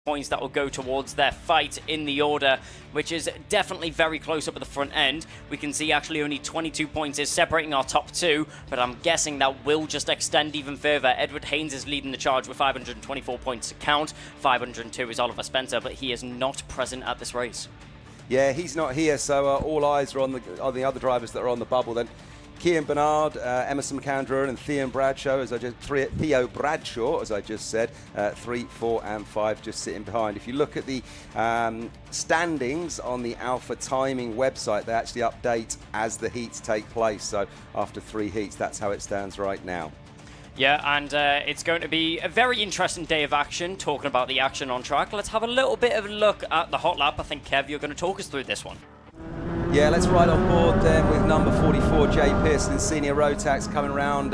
points that will go towards their fight in the order, which is definitely very close up at the front end. We can see actually only 22 points is separating our top two, but I'm guessing that will just extend even further. Edward Haynes is leading the charge with 524 points to count. 502 is Oliver Spencer, but he is not present at this race. Yeah, he's not here, so all eyes are on the other drivers that are on the bubble then. Cian Bernard, Emerson McAndrew and Theo Bradshaw, as I just said, 3, 4 and 5 just sitting behind. If you look at the standings on the Alpha Timing website, they actually update as the heats take place. So after 3 heats, that's how it stands right now. Yeah, and it's going to be a very interesting day of action. Talking about the action on track, let's have a little bit of a look at the hot lap. I think, Kev, you're going to talk us through this one. Yeah, let's ride on board then with number 44, Jay Pearson, senior rotax, coming around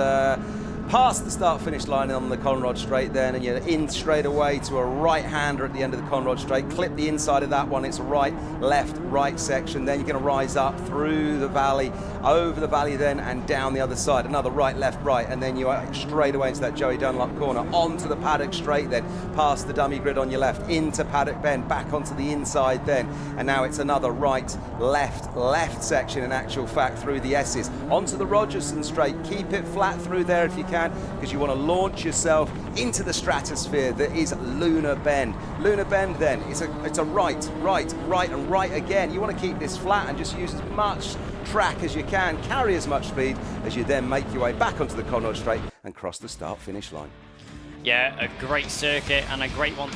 past the start-finish line on the Conrod Straight then, and you're in straight away to a right-hander at the end of the Conrod Straight. Clip the inside of that one. It's a right, left, right section. Then you're going to rise up through the valley, over the valley then, and down the other side. Another right, left, right, and then you are straight away into that Joey Dunlop corner, onto the paddock straight then, past the dummy grid on your left, into paddock bend, back onto the inside then, and now it's another right, left, left section in actual fact through the S's, onto the Rogerson Straight. Keep it flat through there if you can, because you want to launch yourself into the stratosphere that is Lunar Bend. Lunar Bend then, it's a right, right, right and right again. You want to keep this flat and just use as much track as you can, carry as much speed as you then make your way back onto the Conrod Straight and cross the start-finish line. Yeah, a great circuit and a great one.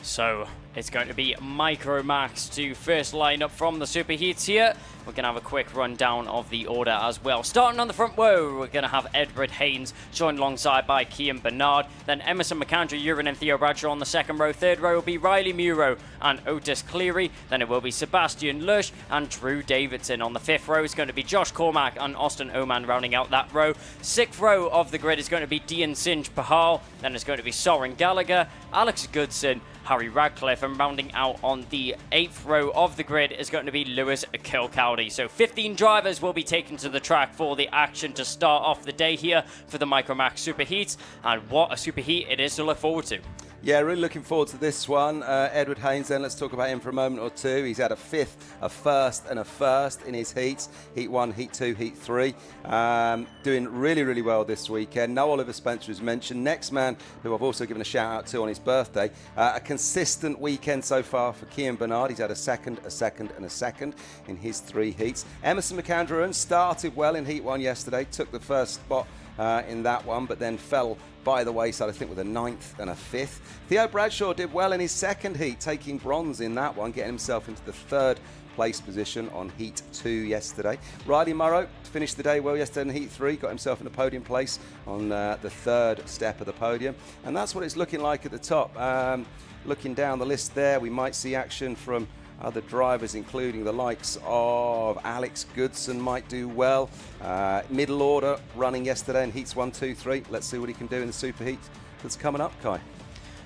So it's going to be Micromax to first line up from the superheats here. We're going to have a quick rundown of the order as well. Starting on the front row, we're going to have Edward Haynes joined alongside by Cian Bernard. Then Emerson McAndrew, Urin and Theo Bradshaw on the second row. Third row will be Riley Muro and Otis Cleary. Then it will be Sebastian Lush and Drew Davidson. On the fifth row is going to be Josh Cormack and Austin Oman rounding out that row. Sixth row of the grid is going to be Dean Singe Pahal. Then it's going to be Soren Gallagher, Alex Goodson, Harry Radcliffe, and rounding out on the 8th row of the grid is going to be Lewis Kilcowdy. So 15 drivers will be taken to the track for the action to start off the day here for the Micromax Superheat, and what a superheat it is to look forward to. Yeah, really looking forward to this one. Edward Haynes then, let's talk about him for a moment or two. He's had a 5th, a 1st and a 1st in his heats. Heat 1, Heat 2, Heat 3. Doing really, really well this weekend. No Oliver Spencer is mentioned. Next man, who I've also given a shout out to on his birthday. A consistent weekend so far for Cian Bernard. He's had a 2nd, a 2nd and a 2nd in his 3 heats. Emerson McAndrew started well in Heat 1 yesterday. Took the first spot in that one, but then fell by the wayside, I think, with a 9th and a 5th. Theo Bradshaw did well in his 2nd heat, taking bronze in that one, getting himself into the 3rd place position on Heat 2 yesterday. Riley Murrow finished the day well yesterday in Heat 3, got himself in a podium place on the 3rd step of the podium. And that's what it's looking like at the top. Looking down the list there, we might see action from other drivers, including the likes of Alex Goodson might do well. Middle order running yesterday in Heats 1, 2, 3. Let's see what he can do in the Superheat that's coming up, Kai.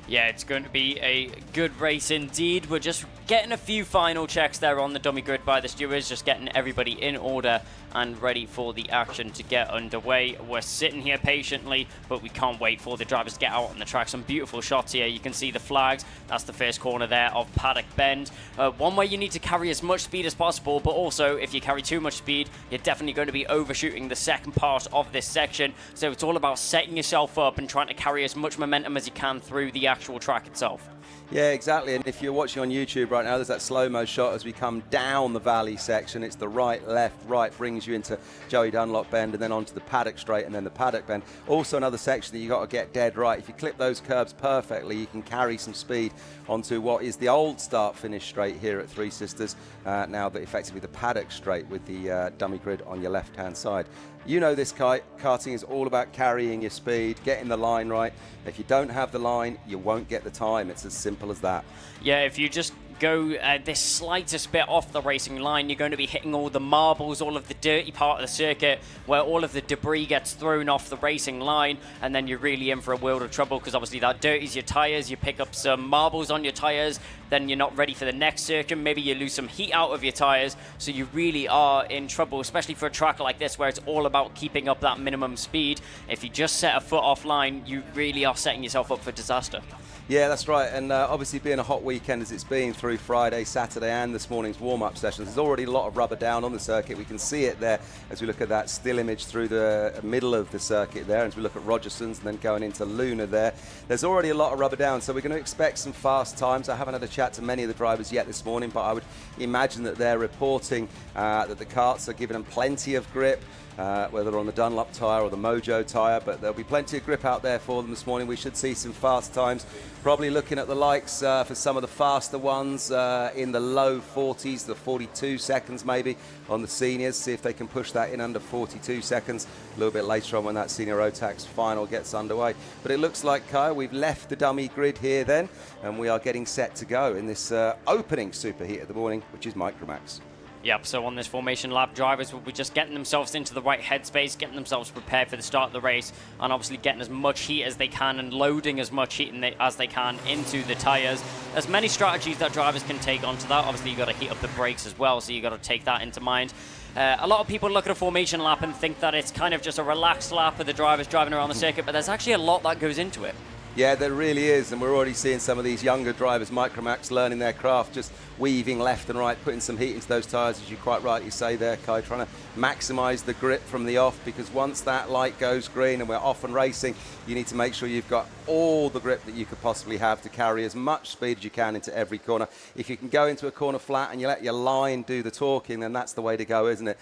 Yeah, it's going to be a good race indeed. We're just getting a few final checks there on the dummy grid by the stewards, just getting everybody in order and ready for the action to get underway. We're sitting here patiently, but we can't wait for the drivers to get out on the track. Some beautiful shots here. You can see the flags. That's the first corner there of Paddock Bend. One way you need to carry as much speed as possible, but also if you carry too much speed, you're definitely going to be overshooting the second part of this section. So it's all about setting yourself up and trying to carry as much momentum as you can through the actual track itself. Yeah, exactly. And if you're watching on YouTube right now, there's that slow-mo shot as we come down the valley section. It's the right, left, right, brings you into Joey Dunlop Bend and then onto the Paddock Straight and then the Paddock Bend. Also another section that you got to get dead right. If you clip those curbs perfectly, you can carry some speed onto what is the old start-finish straight here at Three Sisters, now that effectively the Paddock Straight with the dummy grid on your left-hand side. You know this, Kai. Karting is all about carrying your speed, getting the line right. If you don't have the line, you won't get the time. It's as simple as that. Yeah, if you just go this slightest bit off the racing line, you're going to be hitting all the marbles, all of the dirty part of the circuit, where all of the debris gets thrown off the racing line, and then you're really in for a world of trouble, because obviously that dirties your tyres, you pick up some marbles on your tyres, then you're not ready for the next circuit, maybe you lose some heat out of your tyres, so you really are in trouble, especially for a track like this where it's all about keeping up that minimum speed. If you just set a foot offline, you really are setting yourself up for disaster. Yeah, that's right. And obviously being a hot weekend as it's been through Friday, Saturday and this morning's warm-up sessions, there's already a lot of rubber down on the circuit. We can see it there as we look at that still image through the middle of the circuit there, as we look at Rogerson's and then going into Luna there. There's already a lot of rubber down, so we're going to expect some fast times. I haven't had a chat to many of the drivers yet this morning, but I would imagine that they're reporting that the karts are giving them plenty of grip. Whether on the Dunlop tyre or the Mojo tyre, but there'll be plenty of grip out there for them this morning. We should see some fast times, probably looking at the likes for some of the faster ones in the low 40s, the 42 seconds maybe on the seniors, see if they can push that in under 42 seconds a little bit later on when that senior rotax final gets underway. But it looks like, Kai, we've left the dummy grid here then, and we are getting set to go in this opening superheat of the morning, which is Micromax. Yep, so on this formation lap, drivers will be just getting themselves into the right headspace, getting themselves prepared for the start of the race, and obviously getting as much heat as they can and loading as much heat as they can into the tyres. There's many strategies that drivers can take onto that. Obviously, you've got to heat up the brakes as well, so you've got to take that into mind. A lot of people look at a formation lap and think that it's kind of just a relaxed lap of the drivers driving around the circuit, but there's actually a lot that goes into it. Yeah, there really is, and we're already seeing some of these younger drivers, Micromax, learning their craft, just weaving left and right, putting some heat into those tyres, as you quite rightly say there, Kai, trying to maximise the grip from the off, because once that light goes green and we're off and racing, you need to make sure you've got all the grip that you could possibly have to carry as much speed as you can into every corner. If you can go into a corner flat and you let your line do the talking, then that's the way to go, isn't it?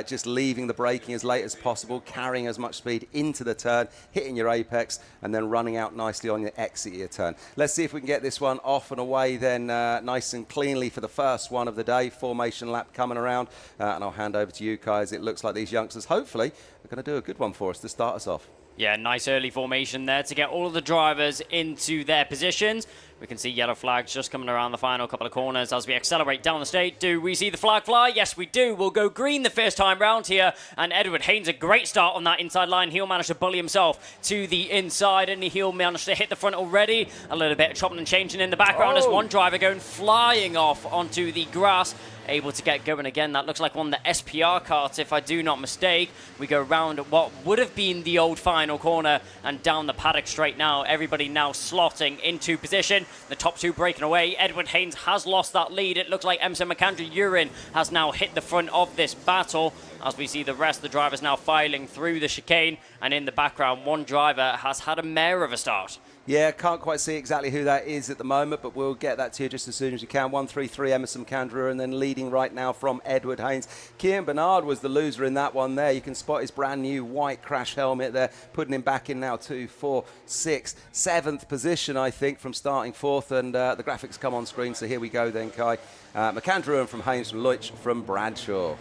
Just leaving the braking as late as possible, carrying as much speed into the turn, hitting your apex, and then running out nicely on your exit your turn. Let's see if we can get this one off and away then nice and cleanly for the first one of the day. Formation lap coming around, and I'll hand over to you, Kai, as it looks like these youngsters hopefully are going to do a good one for us to start us off. Yeah, nice early formation there to get all of the drivers into their positions. We can see yellow flags just coming around the final couple of corners as we accelerate down the straight. Do we see the flag fly? Yes, we do. We'll go green the first time round here. And Edward Haynes, a great start on that inside line. He'll manage to bully himself to the inside, and he'll manage to hit the front already. A little bit of chopping and changing in the background as one driver going flying off onto the grass. Able to get going again. That looks like one of the SPR carts, if I do not mistake. We go round what would have been the old final corner and down the paddock straight now. Everybody now slotting into position. The top two breaking away. Edward Haynes has lost that lead. It looks like Emerson McAndrew-Urin has now hit the front of this battle, as we see the rest of the drivers now filing through the chicane. And in the background, one driver has had a mare of a start. Yeah, can't quite see exactly who that is at the moment, but we'll get that to you just as soon as we can. 133 Emerson McAndrew, and then leading right now from Edward Haynes. Cian Bernard was the loser in that one there. You can spot his brand new white crash helmet there, putting him back in now 2, 4, 6, 7th position, I think, from starting 4th, and the graphics come on screen, so here we go then, Kai. McAndrew from Haynes, from Leutsch, from Bradshaw.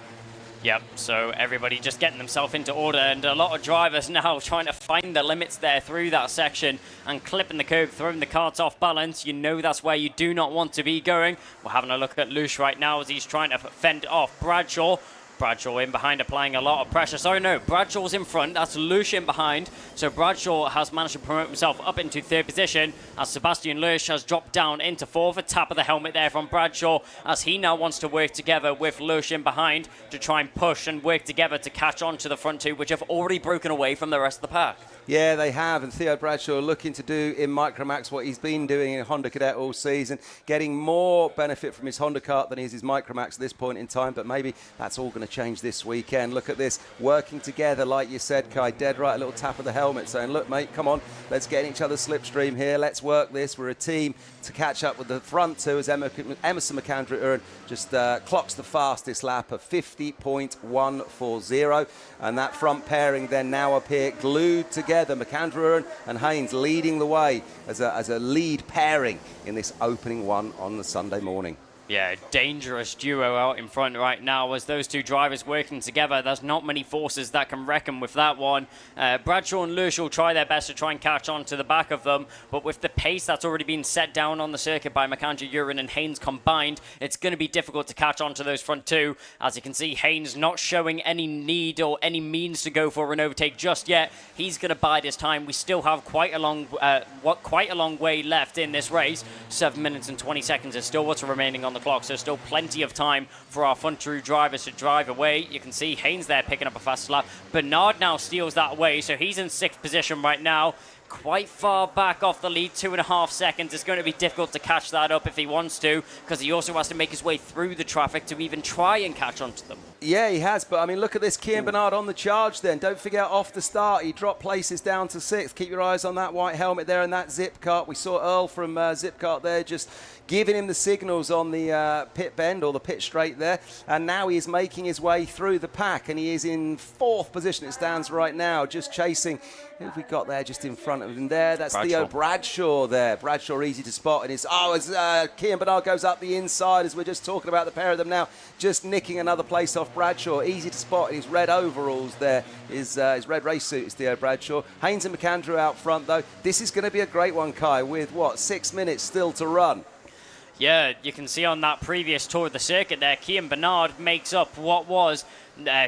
Yep, so everybody just getting themselves into order, and a lot of drivers now trying to find the limits there through that section and clipping the curb, throwing the carts off balance. You know that's where you do not want to be going. We're having a look at Lush right now as he's trying to fend off Bradshaw. Bradshaw in behind, applying a lot of pressure. Sorry, no, Bradshaw's in front. That's Lush in behind. So Bradshaw has managed to promote himself up into 3rd position, as Sebastian Lush has dropped down into 4th. A tap of the helmet there from Bradshaw, as he now wants to work together with Lush in behind to try and push and work together to catch on to the front two, which have already broken away from the rest of the pack. Yeah, they have, and Theo Bradshaw looking to do in Micromax what he's been doing in Honda Cadet all season, getting more benefit from his Honda kart than is his Micromax at this point in time, but maybe that's all going to change this weekend. Look at this, working together, like you said, Kai, dead right, a little tap of the helmet saying, look, mate, come on, let's get in each other's slipstream here, let's work this, we're a team to catch up with the front two, as Emerson McAndrew just clocks the fastest lap of 50.140, and that front pairing then now appear glued together. McAndrew and Haynes leading the way as a lead pairing in this opening one on the Sunday morning. Yeah, dangerous duo out in front right now as those two drivers working together. There's not many forces that can reckon with that one. Bradshaw and Lurch will try their best to try and catch on to the back of them, but with the pace that's already been set down on the circuit by McAndrew, Uren and Haynes combined, it's going to be difficult to catch on to those front two. As you can see, Haynes not showing any need or any means to go for an overtake just yet. He's going to bide his time. We still have quite a long way left in this race. 7 minutes and 20 seconds is still what's remaining on the clock, so still plenty of time for our front two drivers to drive away. You can see Haynes there picking up a fast lap. Bernard now steals that away, so he's in 6th position right now. Quite far back off the lead, 2.5 seconds. It's going to be difficult to catch that up if he wants to, because he also has to make his way through the traffic to even try and catch onto them. Yeah, he has, but I mean, look at this, Kian Bernard on the charge then. Don't forget, off the start, he dropped places down to 6th. Keep your eyes on that white helmet there and that Zip Kart. We saw Earl from Zip Kart there just giving him the signals on the pit bend or the pit straight there. And now he is making his way through the pack, and he is in 4th position. It stands right now, just chasing. Who have we got there just in front of him there? That's Bradshaw. Theo Bradshaw there. Bradshaw easy to spot. And as Kian Bernard goes up the inside, as we're just talking about the pair of them now, just nicking another place off Bradshaw. Easy to spot in his red overalls there. His red race suit is Theo Bradshaw. Haynes and McAndrew out front, though. This is going to be a great one, Kai, with, 6 minutes still to run. Yeah, you can see on that previous tour of the circuit there, Kian Bernard makes up what was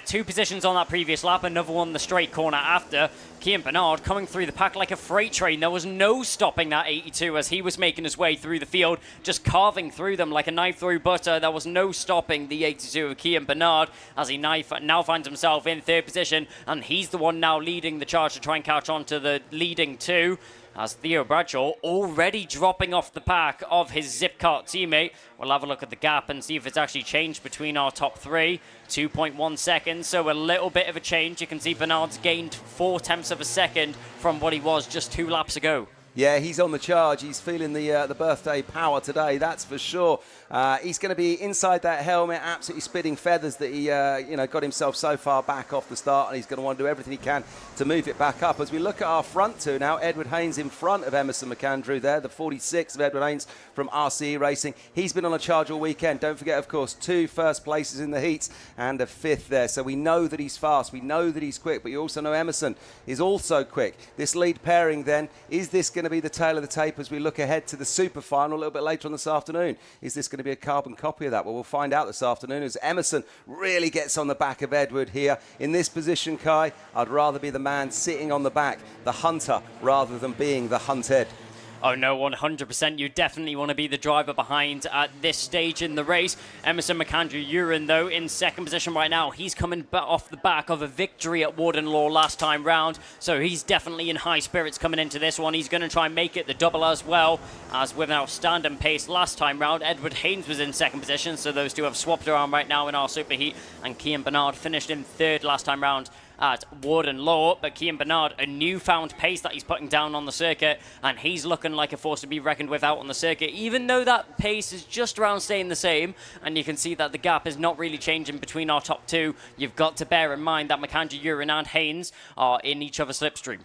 2 positions on that previous lap, another one the straight corner after. Kian Bernard coming through the pack like a freight train. There was no stopping that 82 as he was making his way through the field, just carving through them like a knife through butter. There was no stopping the 82 of Kian Bernard as he now finds himself in 3rd position, and he's the one now leading the charge to try and catch on to the leading 2. As Theo Bradshaw already dropping off the pack of his Zip Kart teammate. We'll have a look at the gap and see if it's actually changed between our top 3. 2.1 seconds, so a little bit of a change. You can see Bernard's gained 0.4 of a second from what he was just 2 laps ago. Yeah, he's on the charge. He's feeling the birthday power today, that's for sure. He's going to be inside that helmet, absolutely spitting feathers that he got himself so far back off the start, and he's going to want to do everything he can to move it back up. As we look at our front two now, Edward Haynes in front of Emerson McAndrew there, the 46 of Edward Haynes from RCE Racing. He's been on a charge all weekend. Don't forget, of course, 2 first places in the heats and a 5th there. So we know that he's fast, we know that he's quick, but you also know Emerson is also quick. This lead pairing then, is this going to be the tail of the tape as we look ahead to the super final a little bit later on this afternoon? Is this going to be a carbon copy of that? Well, we'll find out this afternoon as Emerson really gets on the back of Edward here. In this position, Kai, I'd rather be the man sitting on the back, the hunter, rather than being the hunted. Oh no, 100%. You definitely want to be the driver behind at this stage in the race. Emerson McAndrew Uren, though, in 2nd position right now. He's coming off the back of a victory at Warden Law last time round, so he's definitely in high spirits coming into this one. He's going to try and make it the double as well, as with an outstanding pace last time round. Edward Haynes was in 2nd position, so those two have swapped around right now in our superheat, and Kian Bernard finished in 3rd last time round at Warden Law, but Kian Bernard, a newfound pace that he's putting down on the circuit, and he's looking like a force to be reckoned with out on the circuit, even though that pace is just around staying the same, and you can see that the gap is not really changing between our top 2. You've got to bear in mind that McAndrew, Uren and Haynes are in each other's slipstream.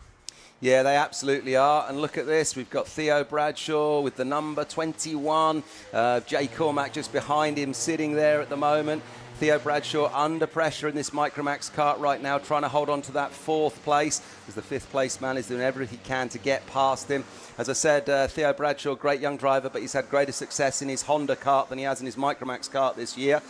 Yeah, they absolutely are. And look at this. We've got Theo Bradshaw with the number 21. Jay Cormack just behind him, sitting there at the moment. Theo Bradshaw under pressure in this Micromax kart right now, trying to hold on to that 4th place, as the 5th place man is doing everything he can to get past him. As I said, Theo Bradshaw, great young driver, but he's had greater success in his Honda kart than he has in his Micromax kart this year.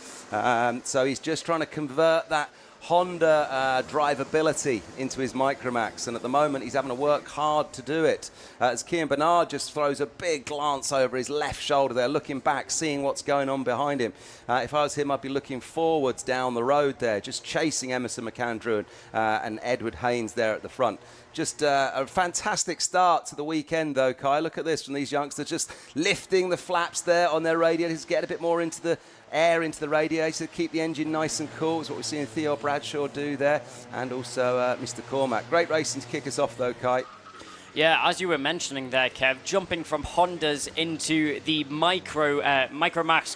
So he's just trying to convert that Honda drivability into his Micromax, and at the moment he's having to work hard to do it. As Kian Bernard just throws a big glance over his left shoulder there, looking back, seeing what's going on behind him. If I was him, I'd be looking forwards down the road there, just chasing Emerson McAndrew and Edward Haynes there at the front. Just a fantastic start to the weekend, though, Kai. Look at this from these youngsters, just lifting the flaps there on their radiators, get a bit more into the air into the radiator, keep the engine nice and cool. Is what we're seeing Theo Bradshaw do there, and also Mr. Cormack. Great racing to kick us off, though, Kai. Yeah, as you were mentioning there, Kev, jumping from Hondas into the Micromax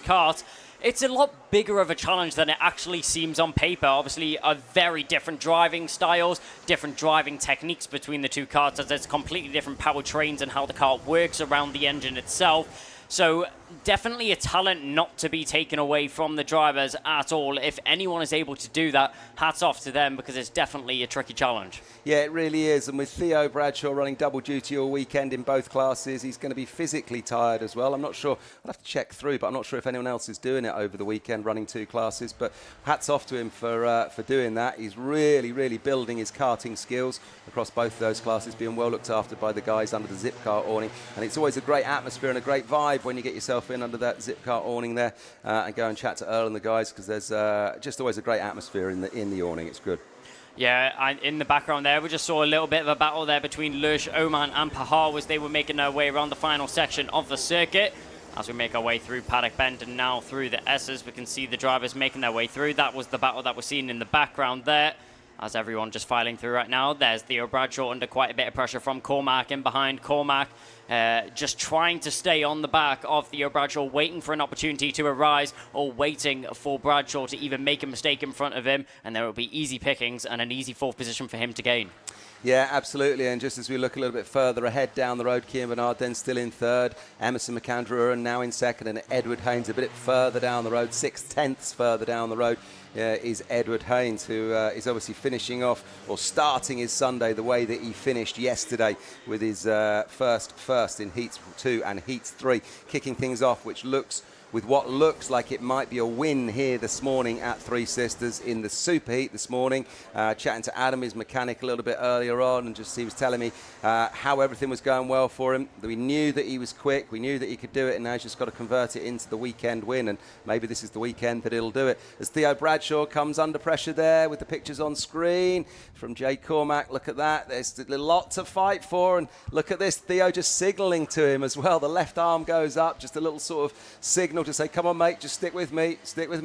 kart, it's a lot bigger of a challenge than it actually seems on paper. Obviously, very different driving styles, different driving techniques between the 2 karts, as there's completely different powertrains and how the kart works around the engine itself. So definitely a talent not to be taken away from the drivers at all. If anyone is able to do that, hats off to them, because it's definitely a tricky challenge. Yeah, it really is. And with Theo Bradshaw running double duty all weekend in both classes, he's going to be physically tired as well. I'm not sure. I'll have to check through, but I'm not sure if anyone else is doing it over the weekend, running 2 classes. But hats off to him for doing that. He's really, really building his karting skills across both of those classes, being well looked after by the guys under the zip car awning. And it's always a great atmosphere and a great vibe when you get yourself in under that zip car awning there and go and chat to Earl and the guys, because there's just always a great atmosphere in the awning. It's good. Yeah, and in the background there, we just saw a little bit of a battle there between Lush, Oman and Pahar as they were making their way around the final section of the circuit. As we make our way through Paddock Bend and now through the S's, we can see the drivers making their way through. That was the battle that we're seeing in the background there. As everyone just filing through right now, there's Theo Bradshaw under quite a bit of pressure from Cormac in behind. Cormac just trying to stay on the back of Theo Bradshaw, waiting for an opportunity to arise or waiting for Bradshaw to even make a mistake in front of him, and there will be easy pickings and an easy 4th position for him to gain. Yeah, absolutely. And just as we look a little bit further ahead down the road, Cian Bernard then still in 3rd, Emerson McAndrew now in 2nd, and Edward Haynes a bit further down the road, 6/10ths further down the road. Is Edward Haynes, who is obviously finishing off or starting his Sunday the way that he finished yesterday with his first in Heats 2 and Heats 3, kicking things off, with what looks like it might be a win here this morning at Three Sisters in the superheat this morning. Chatting to Adam, his mechanic, a little bit earlier on, and he was telling me how everything was going well for him. We knew that he was quick, we knew that he could do it, and now he's just got to convert it into the weekend win, and maybe this is the weekend that he'll do it. As Theo Bradshaw comes under pressure there with the pictures on screen from Jay Cormac, look at that, there's a lot to fight for, and look at this, Theo just signalling to him as well. The left arm goes up, just a little sort of signal to say, come on mate, just stick with me,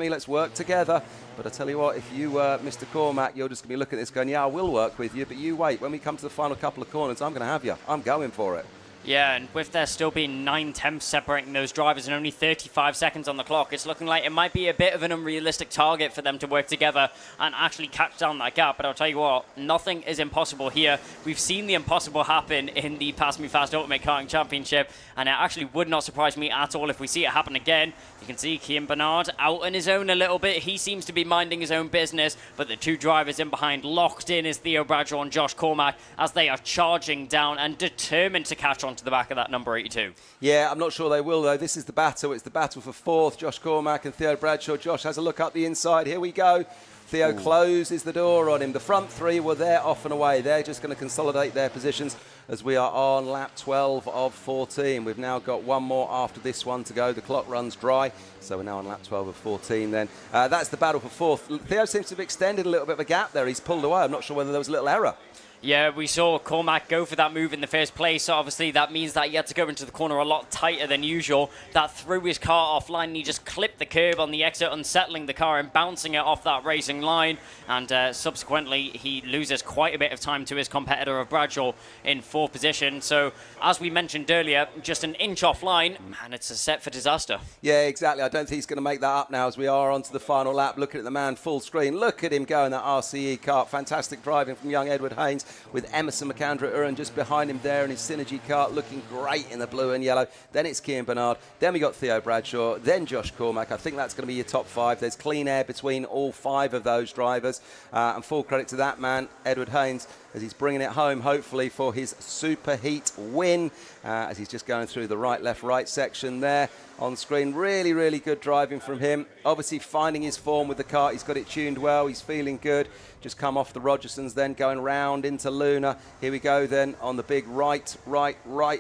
let's work together. But I tell you what, if you Mr. Cormac, you're just going to be looking at this going, yeah, I will work with you, but you wait, when we come to the final couple of corners, I'm going to have you, I'm going for it. Yeah, and with there still being 9/10 separating those drivers and only 35 seconds on the clock, it's looking like it might be a bit of an unrealistic target for them to work together and actually catch down that gap. But I'll tell you what, nothing is impossible here. We've seen the impossible happen in the PassMeFast Ultimate Karting Championship, and it actually would not surprise me at all if we see it happen again. You can see Cian Bernard out on his own a little bit. He seems to be minding his own business, but the 2 drivers in behind locked in is Theo Bradshaw and Josh Cormac as they are charging down and determined to catch on to the back of that number 82. Yeah, I'm not sure they will though. This is the battle. It's the battle for 4th. Josh Cormac and Theo Bradshaw. Josh has a look up the inside. Here we go. Theo closes the door on him. The front 3 were there off and away. They're just going to consolidate their positions as we are on lap 12 of 14. We've now got one more after this one to go. The clock runs dry, so we're now on lap 12 of 14 then. That's the battle for 4th. Theo seems to have extended a little bit of a gap there. He's pulled away. I'm not sure whether there was a little error. Yeah, we saw Cormac go for that move in the first place. So obviously, that means that he had to go into the corner a lot tighter than usual. That threw his car offline, and he just clipped the curb on the exit, unsettling the car and bouncing it off that racing line. And subsequently, he loses quite a bit of time to his competitor of Bradshaw in 4th position. So, as we mentioned earlier, just an inch offline, and it's a set for disaster. Yeah, exactly. I don't think he's going to make that up now as we are onto the final lap. Looking at the man full screen. Look at him go in that RCE kart. Fantastic driving from young Edward Haynes, with Emerson McAndrew just behind him there in his Synergy kart, looking great in the blue and yellow. Then it's Cian Bernard. Then we got Theo Bradshaw. Then Josh Cormac. I think that's going to be your top 5. There's clean air between all 5 of those drivers. And full credit to that man, Edward Haynes, as he's bringing it home, hopefully, for his superheat win, as he's just going through the right, left, right section there on screen. Really, really good driving from him. Obviously finding his form with the kart. He's got it tuned well. He's feeling good. Just come off the Rogersons, then going round into Luna. Here we go then on the big right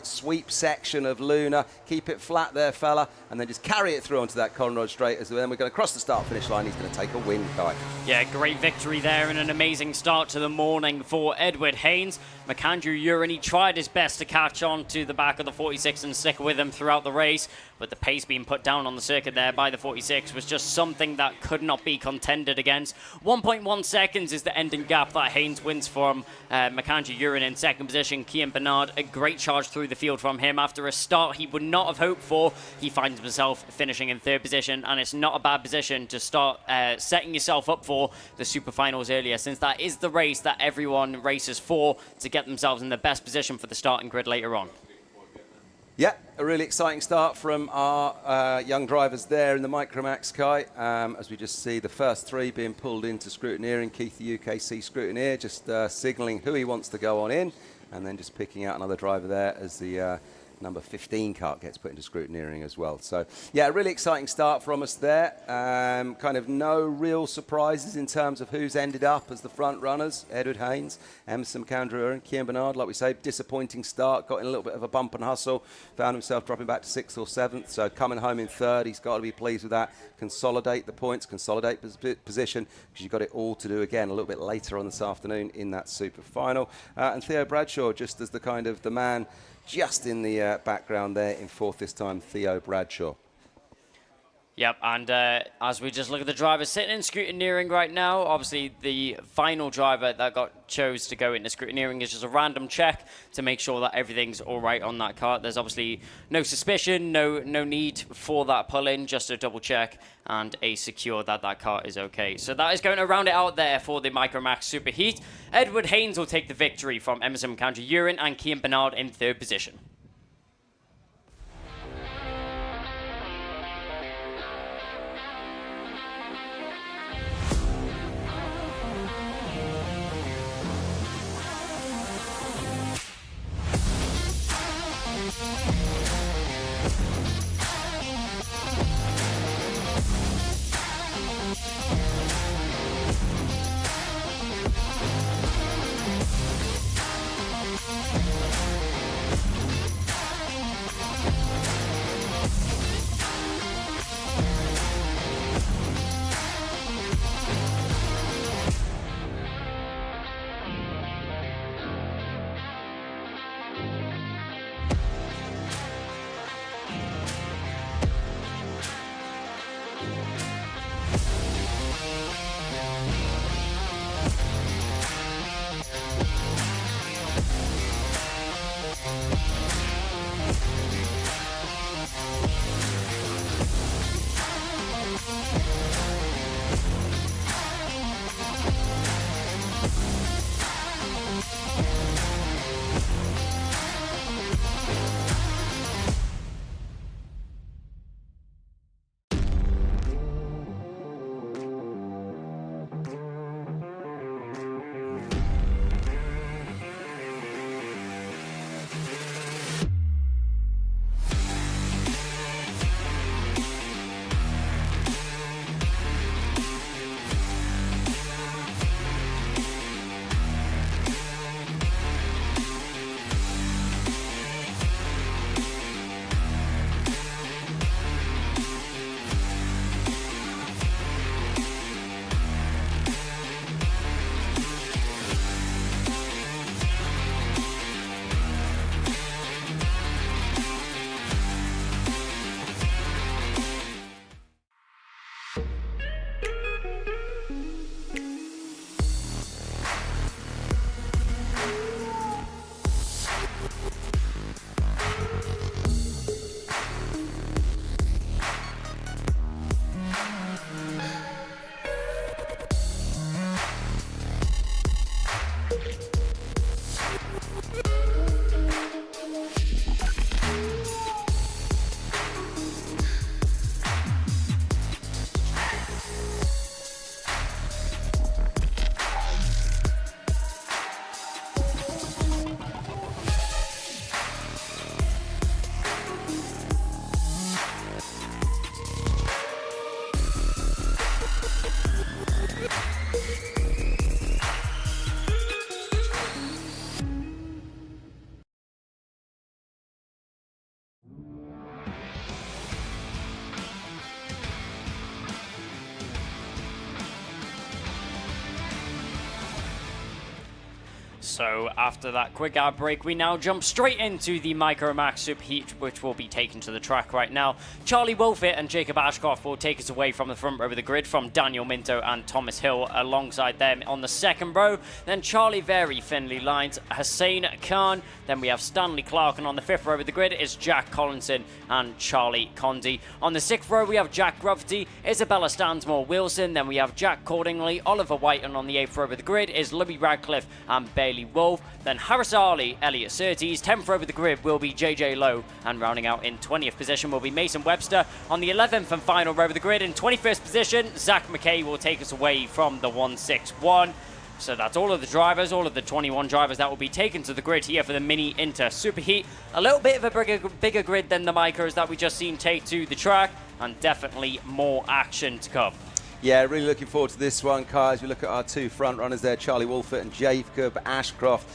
sweep section of Luna. Keep it flat there, fella, and then just carry it through onto that Conrod straight. As then we're going to cross the start-finish line. He's going to take a win, Kai. Yeah, great victory there and an amazing start to the morning for Edward Haynes. McAndrew Urine tried his best to catch on to the back of the 46 and stick with him throughout the race, but the pace being put down on the circuit there by the 46 was just something that could not be contended against. 1.1 seconds is the ending gap that Haynes wins from McAndrew Urine in 2nd position. Cian Bernard, a great charge through the field from him after a start he would not have hoped for. He finds himself finishing in 3rd position, and it's not a bad position to start setting yourself up for the Super Finals earlier, since that is the race that everyone races for, to get themselves in the best position for the starting grid later on. Yeah, a really exciting start from our young drivers there in the Micromax, Kai. As we just see the first 3 being pulled into scrutineering. Keith, the UKC scrutineer, just signalling who he wants to go on in, and then just picking out another driver there as the number 15 kart gets put into scrutineering as well. So, yeah, a really exciting start from us there. Kind of no real surprises in terms of who's ended up as the front runners. Edward Haynes, Emerson McAndrew, and Kian Bernard, like we say, disappointing start, got in a little bit of a bump and hustle, found himself dropping back to 6th or 7th, so coming home in 3rd, he's got to be pleased with that. Consolidate the points, consolidate position, because you've got it all to do again a little bit later on this afternoon in that super final. And Theo Bradshaw, just as the kind of the man just in the background there in 4th this time, Theo Bradshaw. Yep, and as we just look at the drivers sitting in scrutineering right now, obviously the final driver that chose to go into scrutineering is just a random check to make sure that everything's all right on that kart. There's obviously no suspicion, no need for that pull-in, just a double check and a secure that kart is okay. So that is going to round it out there for the Micromax Superheat. Edward Haynes will take the victory from Emerson McAndrew Urin and Kian Bernard in 3rd position. So after that quick ad break, we now jump straight into the Micromax Superheat, which will be taken to the track right now. Charlie Wolfit and Jacob Ashcroft will take us away from the front row of the grid from Daniel Minto and Thomas Hill alongside them on the second row. Then Charlie Very, Finley Lines, Hussein Khan. Then we have Stanley Clark, and on the fifth row of the grid is Jack Collinson and Charlie Condi. On the sixth row, we have Jack Grufty, Isabella Stansmore Wilson. Then we have Jack Cordingley, Oliver White, and on the eighth row of the grid is Louis Radcliffe and Bailey Charlie Wolf, then Harris Ali, Elliot Surtees. 10th over the grid will be JJ Lowe, and rounding out in 20th position will be Mason Webster. On the 11th and final row of the grid, in 21st position, Zach McKay will take us away from the 161. So that's all of the drivers, all of the 21 drivers that will be taken to the grid here for the Mini Inter Superheat. A little bit of a bigger grid than the micros that we just seen take to the track, and definitely more action to come. Yeah, really looking forward to this one, Kai. As we look at our two front runners there, Charlie Wolfert and Jacob Ashcroft,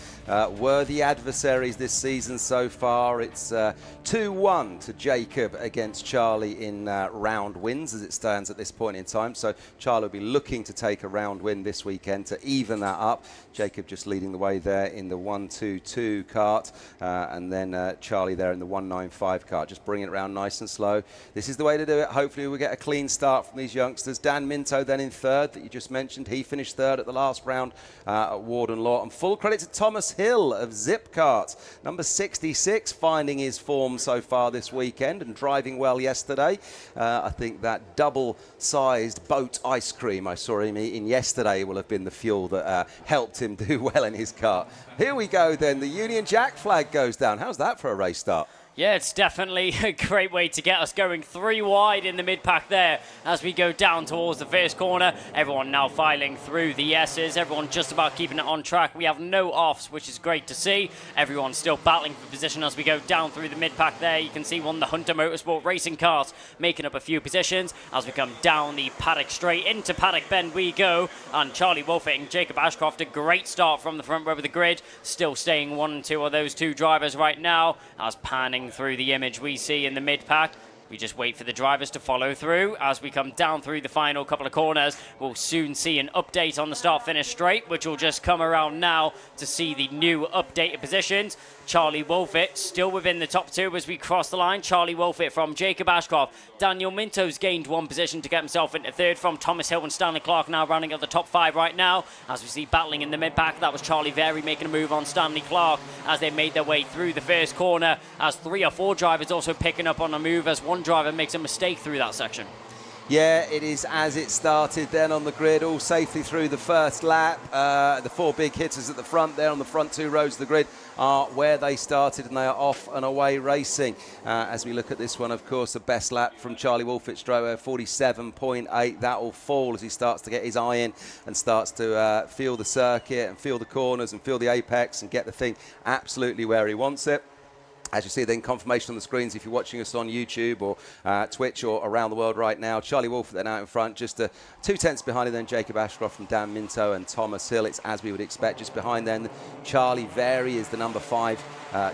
worthy adversaries this season so far. It's 2-1 to Jacob against Charlie in round wins as it stands at this point in time. So Charlie will be looking to take a round win this weekend to even that up. Jacob just leading the way there in the 122 kart, and then Charlie there in the 195 kart, just bringing it around nice and slow. This is the way to do it. Hopefully we'll get a clean start from these youngsters. Dan Minto then in third, that you just mentioned. He finished third at the last round at Warden Law. And full credit to Thomas Hill of Zipkart, number 66, finding his form so far this weekend and driving well yesterday. I think that double-sized boat ice cream I saw him eating yesterday will have been the fuel that helped him do well in his car. Here we go then, the Union Jack flag goes down. How's that for a race start? Yeah, it's definitely a great way to get us going 3 wide in the mid-pack there as we go down towards the first corner. Everyone now filing through the S's. Everyone just about keeping it on track. We have no offs, which is great to see. Everyone still battling for position as we go down through the mid-pack there. You can see one of the Hunter Motorsport racing cars making up a few positions. As we come down the paddock straight into Paddock Bend we go. And Charlie Wolfett and Jacob Ashcroft, a great start from the front row of the grid. Still staying 1 and 2 of those two drivers right now as panning through the image we see in the mid-pack. We just wait for the drivers to follow through. As we come down through the final couple of corners, we'll soon see an update on the start-finish straight, which will just come around now to see the new updated positions. Charlie Wolfett still within the top 2 as we cross the line. Charlie Wolfett from Jacob Ashcroft. Daniel Minto's gained 1 position to get himself into 3rd from Thomas Hill and Stanley Clark, now rounding out the top 5 right now. As we see battling in the mid-pack, that was Charlie Very making a move on Stanley Clark as they made their way through the first corner, as 3 or 4 drivers also picking up on a move as one driver makes a mistake through that section. Yeah, it is as it started then on the grid, all safely through the first lap. The 4 big hitters at the front there on the front 2 rows of the grid are where they started, and they are off and away racing. As we look at this one, of course, the best lap from Charlie Wolfett straight 47.8. That will fall as he starts to get his eye in and starts to feel the circuit and feel the corners and feel the apex and get the thing absolutely where he wants it. As you see then, confirmation on the screens if you're watching us on YouTube or Twitch or around the world right now. Charlie Wolfett then out in front, just 2 tenths behind him then Jacob Ashcroft from Dan Minto and Thomas Hill. It's as we would expect. Just behind then, Charlie Very is the number 5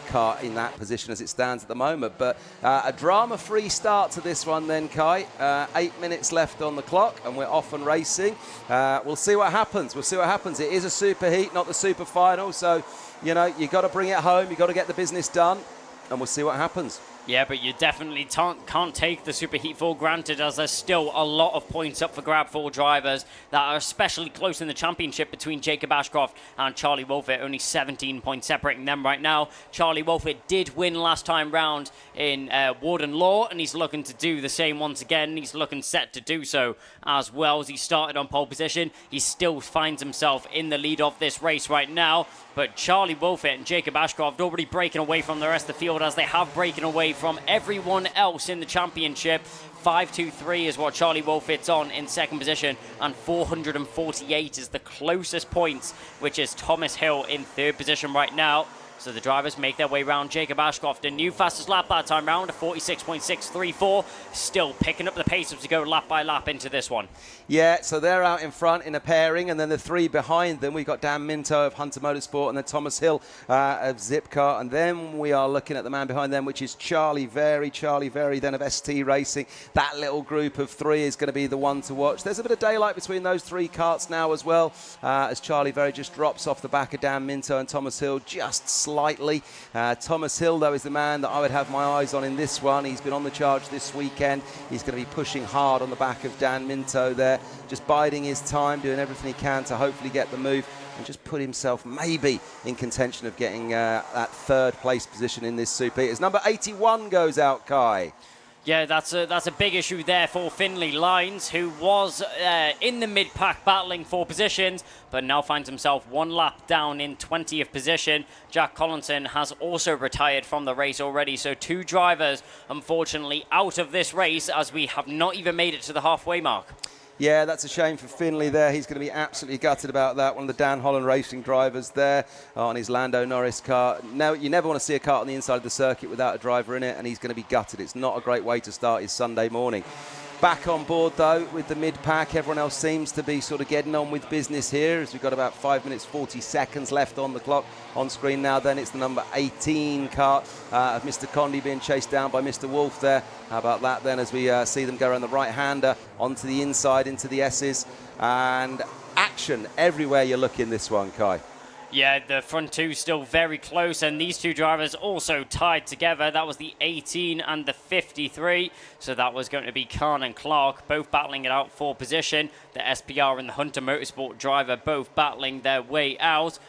car in that position as it stands at the moment. But a drama-free start to this one then, Kai. 8 minutes left on the clock and we're off and racing. We'll see what happens. We'll see what happens. It is a super heat, not the super final. So, you know, you've got to bring it home. You've got to get the business done. And we'll see what happens. Yeah, but you definitely can't take the superheat for granted, as there's still a lot of points up for grab for drivers that are especially close in the championship between Jacob Ashcroft and Charlie Wolfett. Only 17 points separating them right now. Charlie Wolfett did win last time round in Warden Law, and he's looking to do the same once again. He's looking set to do so as well. As he started on pole position, he still finds himself in the lead of this race right now. But Charlie Wolfett and Jacob Ashcroft already breaking away from the rest of the field, as they have breaking away from everyone else in the championship. 5.23 is what Charlie Wolfett's on in 2nd position, and 448 is the closest points, which is Thomas Hill in 3rd position right now. So the drivers make their way around Jacob Ashcroft. A new fastest lap that time round, a 46.634. Still picking up the pace as we go lap by lap into this one. Yeah, so they're out in front in a pairing, and then the 3 behind them. We've got Dan Minto of Hunter Motorsport, and then Thomas Hill of Zipcar. And then we are looking at the man behind them, which is Charlie Very. Charlie Very then of ST Racing. That little group of 3 is going to be the one to watch. There's a bit of daylight between those 3 karts now as well, as Charlie Very just drops off the back of Dan Minto and Thomas Hill just slightly. Thomas Hill, though, is the man that I would have my eyes on in this one. He's been on the charge this weekend. He's going to be pushing hard on the back of Dan Minto there, just biding his time, doing everything he can to hopefully get the move and just put himself maybe in contention of getting that 3rd place position in this Super Heat. As number 81 goes out, Kai. Yeah, that's a big issue there for Finlay Lines, who was in the mid-pack battling for positions, but now finds himself one lap down in 20th position. Jack Collinson has also retired from the race already, so 2 drivers, unfortunately, out of this race, as we have not even made it to the halfway mark. Yeah, that's a shame for Finlay there. He's going to be absolutely gutted about that. One of the Dan Holland Racing drivers there on his Lando Norris car. Now, you never want to see a car on the inside of the circuit without a driver in it, and he's going to be gutted. It's not a great way to start his Sunday morning. Back on board, though, with the mid-pack. Everyone else seems to be sort of getting on with business here, as we've got about 5 minutes, 40 seconds left on the clock. On screen now, then, it's the number 18 car of Mr. Condy being chased down by Mr. Wolf there. How about that, then, as we see them go around the right-hander, onto the inside, into the S's. And action everywhere you look in this one, Kai. Yeah, the front 2 still very close, and these 2 drivers also tied together. That was the 18 and the 53, so that was going to be Khan and Clark, both battling it out for position. The SPR and the Hunter Motorsport driver both battling their way out.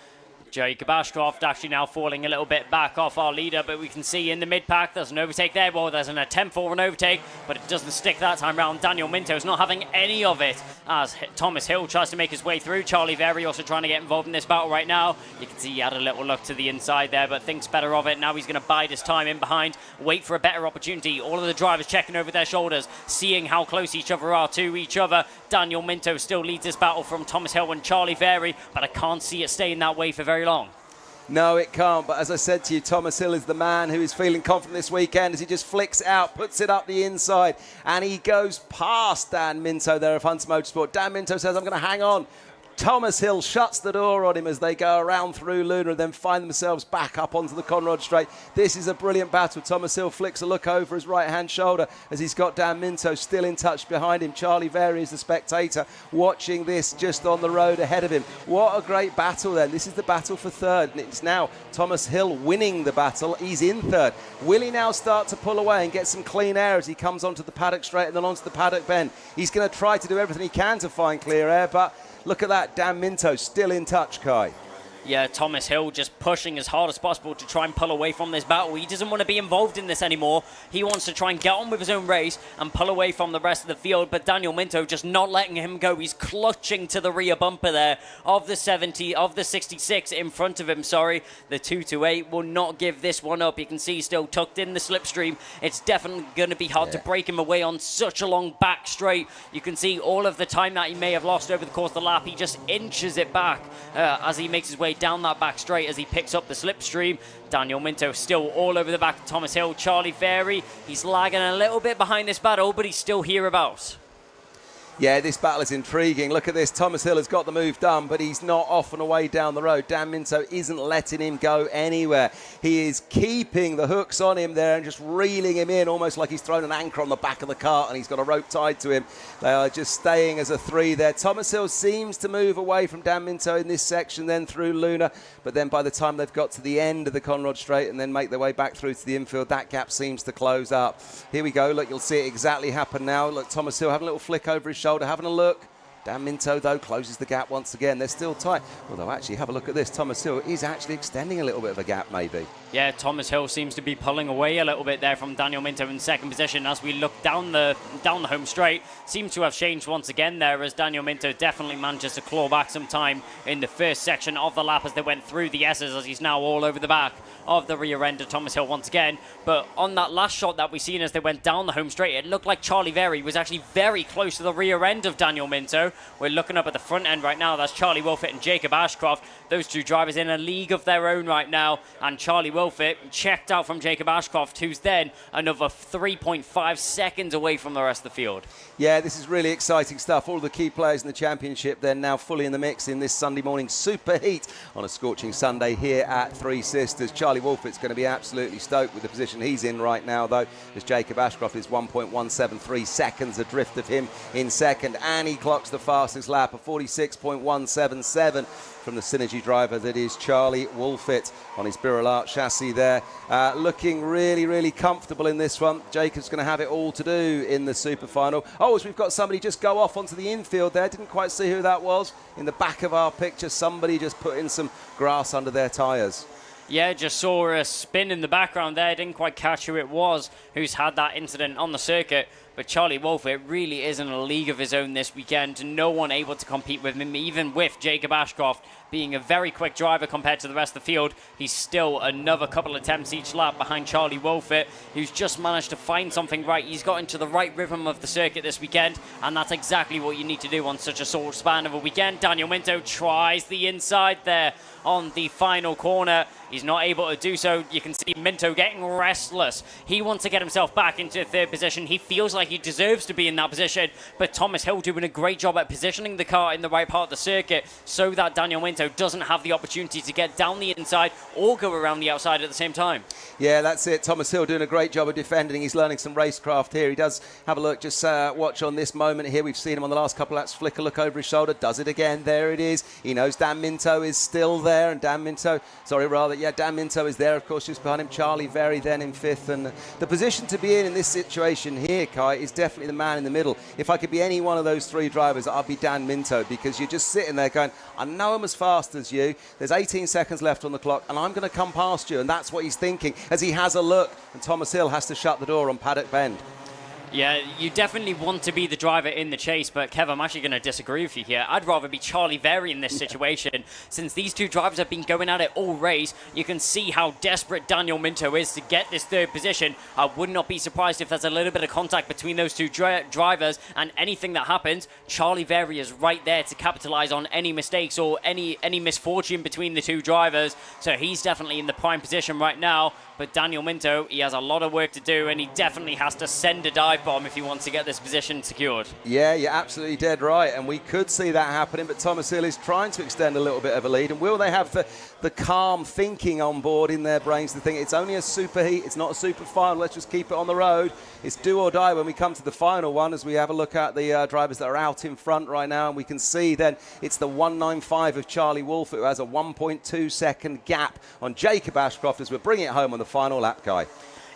Jacob Ashcroft actually now falling a little bit back off our leader, but we can see in the mid-pack there's an overtake there. Well, there's an attempt for an overtake, but it doesn't stick that time round. Daniel Minto's not having any of it as Thomas Hill tries to make his way through. Charlie Very also trying to get involved in this battle right now. You can see he had a little look to the inside there, but thinks better of it. Now he's going to bide his time in behind, wait for a better opportunity. All of the drivers checking over their shoulders, seeing how close each other are to each other. Daniel Minto still leads this battle from Thomas Hill and Charlie Very, but I can't see it staying that way for very long. No, it can't. But as I said to you, Thomas Hill is the man who is feeling confident this weekend as he just flicks out, puts it up the inside, and he goes past Dan Minto there of Hunter Motorsport. Dan Minto says, I'm going to hang on. Thomas Hill shuts the door on him as they go around through Luna and then find themselves back up onto the Conrod Straight. This is a brilliant battle. Thomas Hill flicks a look over his right-hand shoulder as he's got Dan Minto still in touch behind him. Charlie Very is the spectator watching this just on the road ahead of him. What a great battle then. This is the battle for third, and it's now Thomas Hill winning the battle. He's in third. Will he now start to pull away and get some clean air as he comes onto the paddock straight and then onto the paddock bend? He's going to try to do everything he can to find clear air, but look at that, Dan Minto still in touch, Kai. Yeah, Thomas Hill just pushing as hard as possible to try and pull away from this battle. He doesn't want to be involved in this anymore. He wants to try and get on with his own race and pull away from the rest of the field, but Daniel Minto just not letting him go. He's clutching to the rear bumper there of the 66 in front of him, sorry. The 228 will not give this one up. You can see he's still tucked in the slipstream. It's definitely going to be hard to break him away on such a long back straight. You can see all of the time that he may have lost over the course of the lap. He just inches it back as he makes his way down that back straight as he picks up the slipstream. Daniel Minto still all over the back of Thomas Hill. Charlie Very, he's lagging a little bit behind this battle, but he's still hereabouts. Yeah, this battle is intriguing. Look at this. Thomas Hill has got the move done, but he's not off and away down the road. Dan Minto isn't letting him go anywhere. He is keeping the hooks on him there and just reeling him in, almost like he's thrown an anchor on the back of the cart and he's got a rope tied to him. They are just staying as a 3 there. Thomas Hill seems to move away from Dan Minto in this section, then through Luna, but then by the time they've got to the end of the Conrod Straight and then make their way back through to the infield, that gap seems to close up. Here we go. Look, you'll see it exactly happen now. Look, Thomas Hill having a little flick over his shoulder, having a look. Dan Minto, though, closes the gap once again. They're still tight. Although, actually, have a look at this. Thomas Hill is actually extending a little bit of a gap, maybe. Yeah, Thomas Hill seems to be pulling away a little bit there from Daniel Minto in second position as we look down the home straight. Seems to have changed once again there as Daniel Minto definitely manages to claw back some time in the first section of the lap as they went through the S's, as he's now all over the back of the rear end of Thomas Hill once again. But on that last shot that we seen as they went down the home straight, it looked like Charlie Very was actually very close to the rear end of Daniel Minto. We're looking up at the front end right now. That's Charlie Wolfett and Jacob Ashcroft. Those two drivers in a league of their own right now. And Charlie Wolfett checked out from Jacob Ashcroft, who's then another 3.5 seconds away from the rest of the field. Yeah, this is really exciting stuff. All the key players in the championship, they're now fully in the mix in this Sunday morning super heat on a scorching Sunday here at Three Sisters. Charlie Wolfett's going to be absolutely stoked with the position he's in right now, though, as Jacob Ashcroft is 1.173 seconds adrift of him in second, and he clocks the fastest lap of 46.177 from the Synergy driver that is Charlie Wolfett on his Birol chassis there. Looking really, really comfortable in this one. Jacob's going to have it all to do in the super final. Oh, as we've got somebody just go off onto the infield there. Didn't quite see who that was. In the back of our picture, somebody just put in some grass under their tyres. Yeah, just saw a spin in the background there. Didn't quite catch who it was who's had that incident on the circuit. But Charlie Wolfett really is in a league of his own this weekend. No one able to compete with him, even with Jacob Ashcroft being a very quick driver compared to the rest of the field. He's still another couple attempts each lap behind Charlie Wolfett, who's just managed to find something right. He's got into the right rhythm of the circuit this weekend, and that's exactly what you need to do on such a short span of a weekend. Daniel Minto tries the inside there on the final corner. He's not able to do so. You can see Minto getting restless. He wants to get himself back into third position. He feels like he deserves to be in that position, but Thomas Hill doing a great job at positioning the car in the right part of the circuit so that Daniel Minto doesn't have the opportunity to get down the inside or go around the outside at the same time. Yeah, that's it. Thomas Hill doing a great job of defending. He's learning some racecraft here. He does have a look, just watch on this moment here. We've seen him on the last couple of laps flick a look over his shoulder. Does it again. There it is. He knows Dan Minto is still there, and Dan Minto is there, of course, just behind him. Charlie Very then in fifth, and the position to be in this situation here, Kai, is definitely the man in the middle. If I could be any one of those three drivers, I'd be Dan Minto, because you're just sitting there going, I know I'm as fast as you. There's 18 seconds left on the clock, and I'm going to come past you, and that's what he's thinking as he has a look, and Thomas Hill has to shut the door on Paddock Bend. Yeah, you definitely want to be the driver in the chase, but Kev, I'm actually going to disagree with you here. I'd rather be Charlie Very in this situation. Since these two drivers have been going at it all race, you can see how desperate Daniel Minto is to get this third position. I would not be surprised if there's a little bit of contact between those two drivers, and anything that happens, Charlie Very is right there to capitalize on any mistakes or any misfortune between the two drivers. So he's definitely in the prime position right now. But Daniel Minto, he has a lot of work to do, and he definitely has to send a dive bomb if he wants to get this position secured. Yeah, you're absolutely dead right, and we could see that happening, but Thomas Hill is trying to extend a little bit of a lead, and will they have the calm thinking on board in their brains to think it's only a superheat, it's not a super final, let's just keep it on the road. It's do or die when we come to the final one, as we have a look at the drivers that are out in front right now, and we can see then it's the 195 of Charlie Wolfett, who has a 1.2 second gap on Jacob Ashcroft, as we're bringing it home on the final lap, Guy.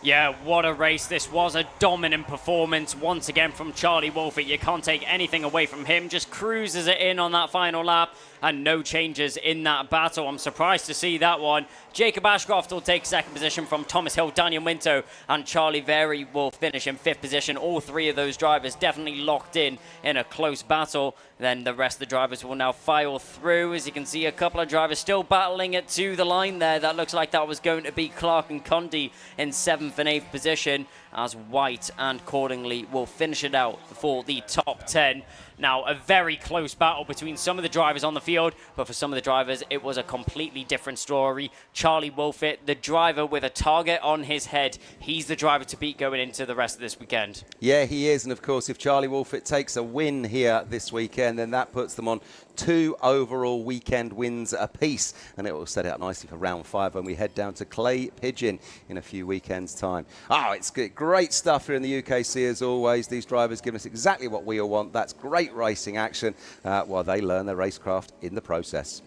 Yeah, what a race this was. A dominant performance once again from Charlie Wolfett. You can't take anything away from him. Just cruises it in on that final lap, and no changes in that battle. I'm surprised to see that one. Jacob Ashcroft will take second position from Thomas Hill, Daniel Minto, and Charlie Very will finish in fifth position. All three of those drivers definitely locked in a close battle. Then the rest of the drivers will now file through. As you can see, a couple of drivers still battling it to the line there. That looks like that was going to be Clark and Condy in 7th and 8th position, as White and Cordingley will finish it out for the top 10. Now, a very close battle between some of the drivers on the field, but for some of the drivers, it was a completely different story. Charlie Wolfett, the driver with a target on his head, he's the driver to beat going into the rest of this weekend. Yeah, he is, and of course, if Charlie Wolfett takes a win here this weekend, then that puts them on 2 overall weekend wins apiece, and it will set it up nicely for round 5 when we head down to Clay Pigeon in a few weekends' time. Oh, it's good. Great stuff here in the UKC as always. These drivers give us exactly what we all want. That's great racing action while they learn their racecraft in the process.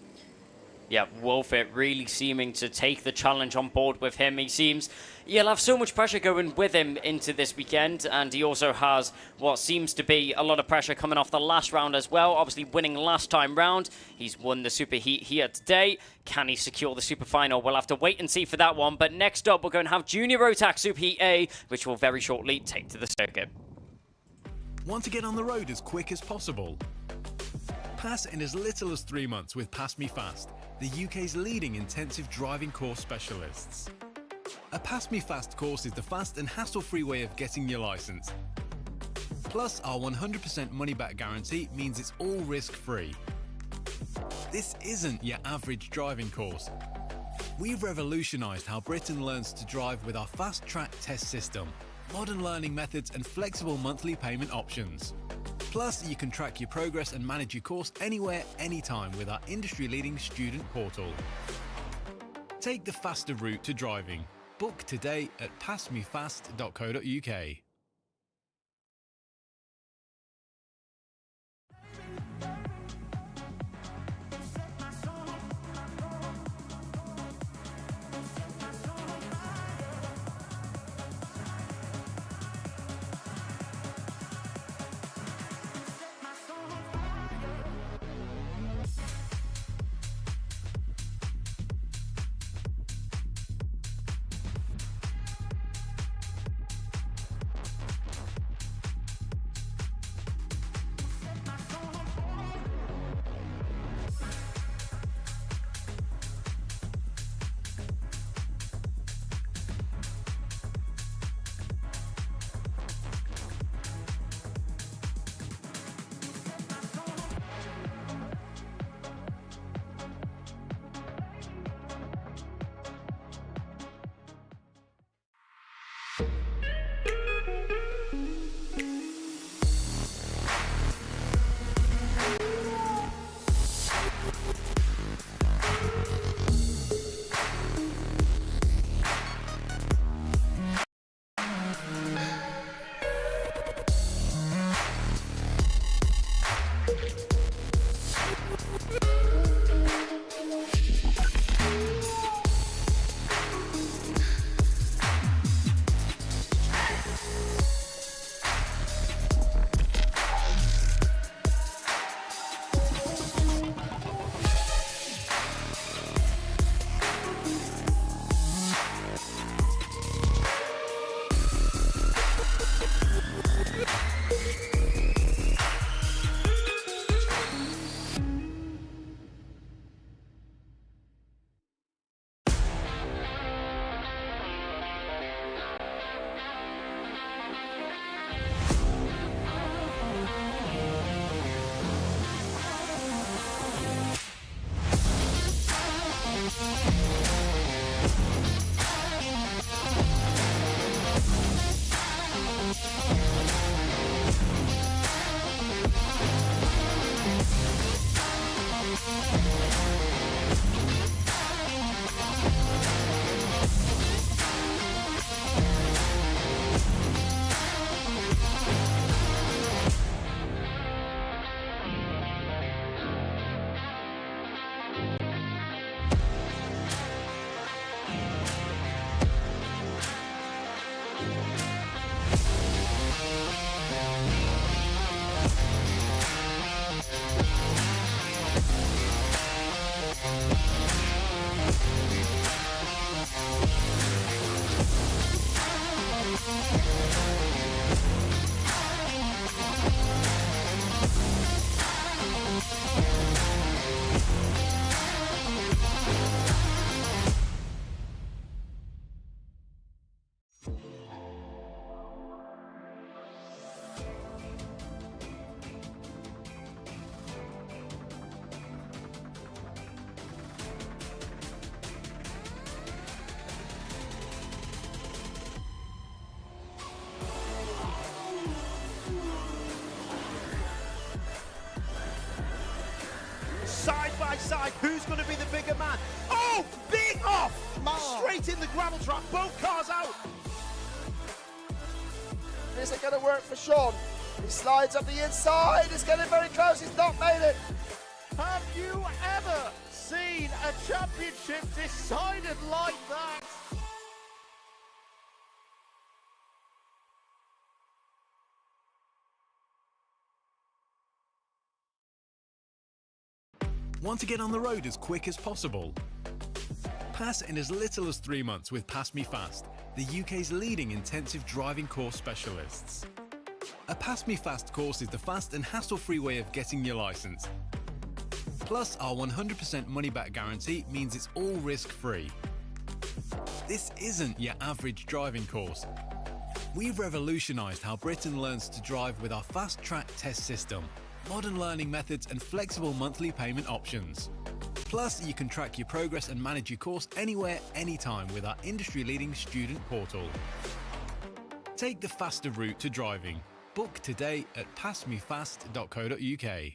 Yeah, Wolfett really seeming to take the challenge on board with him. He seems he'll have so much pressure going with him into this weekend, and he also has what seems to be a lot of pressure coming off the last round as well. Obviously winning last time round. He's won the Superheat here today. Can he secure the Super Final? We'll have to wait and see for that one. But next up, we're going to have Junior Rotax Superheat A, which will very shortly take to the circuit. Want to get on the road as quick as possible? Pass in as little as 3 months with PassMeFast, the UK's leading intensive driving course specialists. A PassMeFast course is the fast and hassle-free way of getting your license. Plus, our 100% money-back guarantee means it's all risk-free. This isn't your average driving course. We've revolutionised how Britain learns to drive with our fast-track test system, modern learning methods and flexible monthly payment options. Plus, you can track your progress and manage your course anywhere, anytime with our industry-leading student portal. Take the faster route to driving. Book today at passmefast.co.uk. Side by side, who's going to be the bigger man? Oh, big off! Straight in the gravel trap, both cars out. Is it going to work for Sean? He slides up the inside, it's getting very close, he's not made it. Have you ever seen a championship decided like that? Want to get on the road as quick as possible? Pass in as little as 3 months with PassMeFast, the UK's leading intensive driving course specialists. A PassMeFast course is the fast and hassle-free way of getting your licence. Plus, our 100% money-back guarantee means it's all risk-free. This isn't your average driving course. We've revolutionised how Britain learns to drive with our fast-track test system, modern learning methods and flexible monthly payment options. Plus, you can track your progress and manage your course anywhere, anytime with our industry-leading student portal. Take the faster route to driving. Book today at passmefast.co.uk.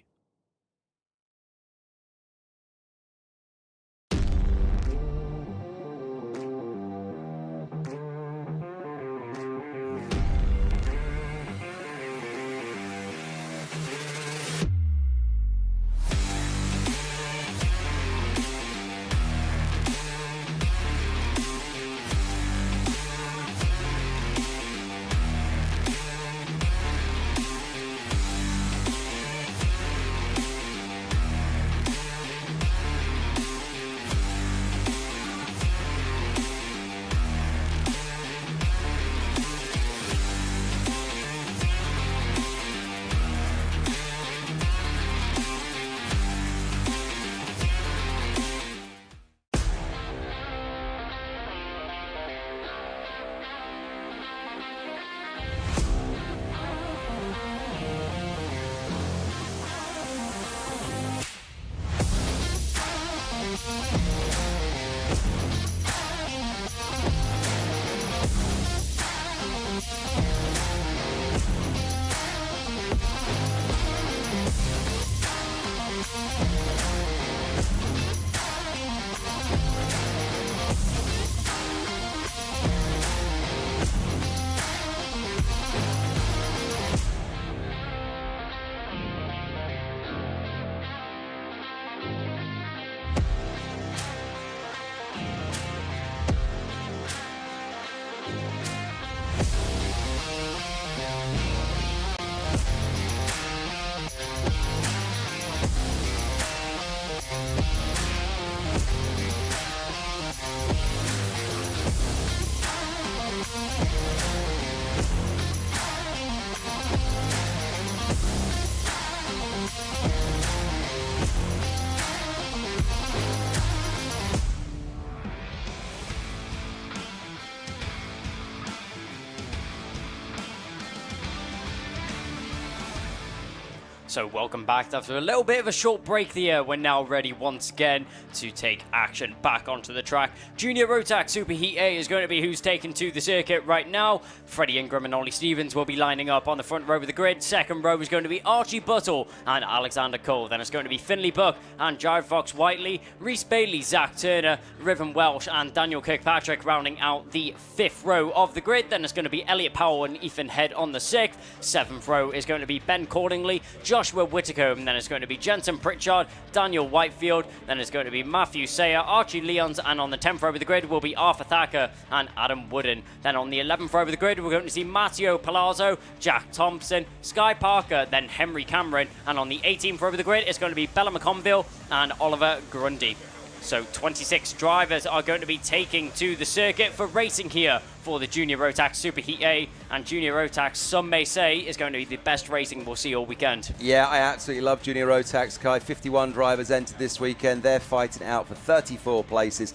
So welcome back. After a little bit of a short break there, we're now ready once again to take action back onto the track. Junior Rotax Superheat A is going to be who's taken to the circuit right now. Freddie Ingram and Ollie Stevens will be lining up on the front row of the grid. Second row is going to be Archie Buttle and Alexander Cole. Then it's going to be Finley Buck and Jared Fox Whiteley, Reese Bailey, Zach Turner, Riven Welsh and Daniel Kirkpatrick rounding out the fifth row of the grid. Then it's going to be Elliot Powell and Ethan Head on the sixth. Seventh row is going to be Ben Cordingley, Joshua Whitacombe, then it's going to be Jensen Pritchard, Daniel Whitefield, then it's going to be Matthew Sayer, Archie Leons, and on the 10th row of the grid will be Arthur Thacker and Adam Wooden. Then on the 11th row of the grid, we're going to see Matteo Palazzo, Jack Thompson, Sky Parker, then Henry Cameron, and on the 18th row of the grid, it's going to be Bella McConville and Oliver Grundy. So 26 drivers are going to be taking to the circuit for racing here for the Junior Rotax Superheat A, and Junior Rotax, some may say, is going to be the best racing we'll see all weekend. Yeah, I absolutely love Junior Rotax, Kai. 51 drivers entered this weekend. They're fighting out for 34 places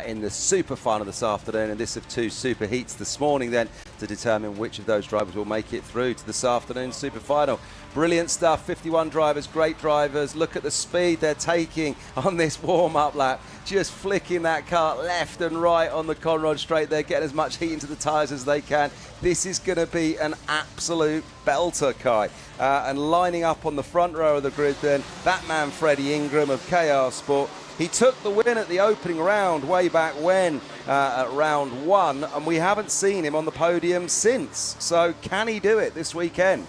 in the super final this afternoon, and this of two super heats this morning then to determine which of those drivers will make it through to this afternoon's super final. Brilliant stuff, 51 drivers, great drivers. Look at the speed they're taking on this warm-up lap. Just flicking that car left and right on the Conrod Straight. They're getting as much heat into the tyres as they can. This is going to be an absolute belter, Kai. And lining up on the front row of the grid then, that man Freddie Ingram of KR Sport. He took the win at the opening round way back when, at round one, and we haven't seen him on the podium since. So can he do it this weekend?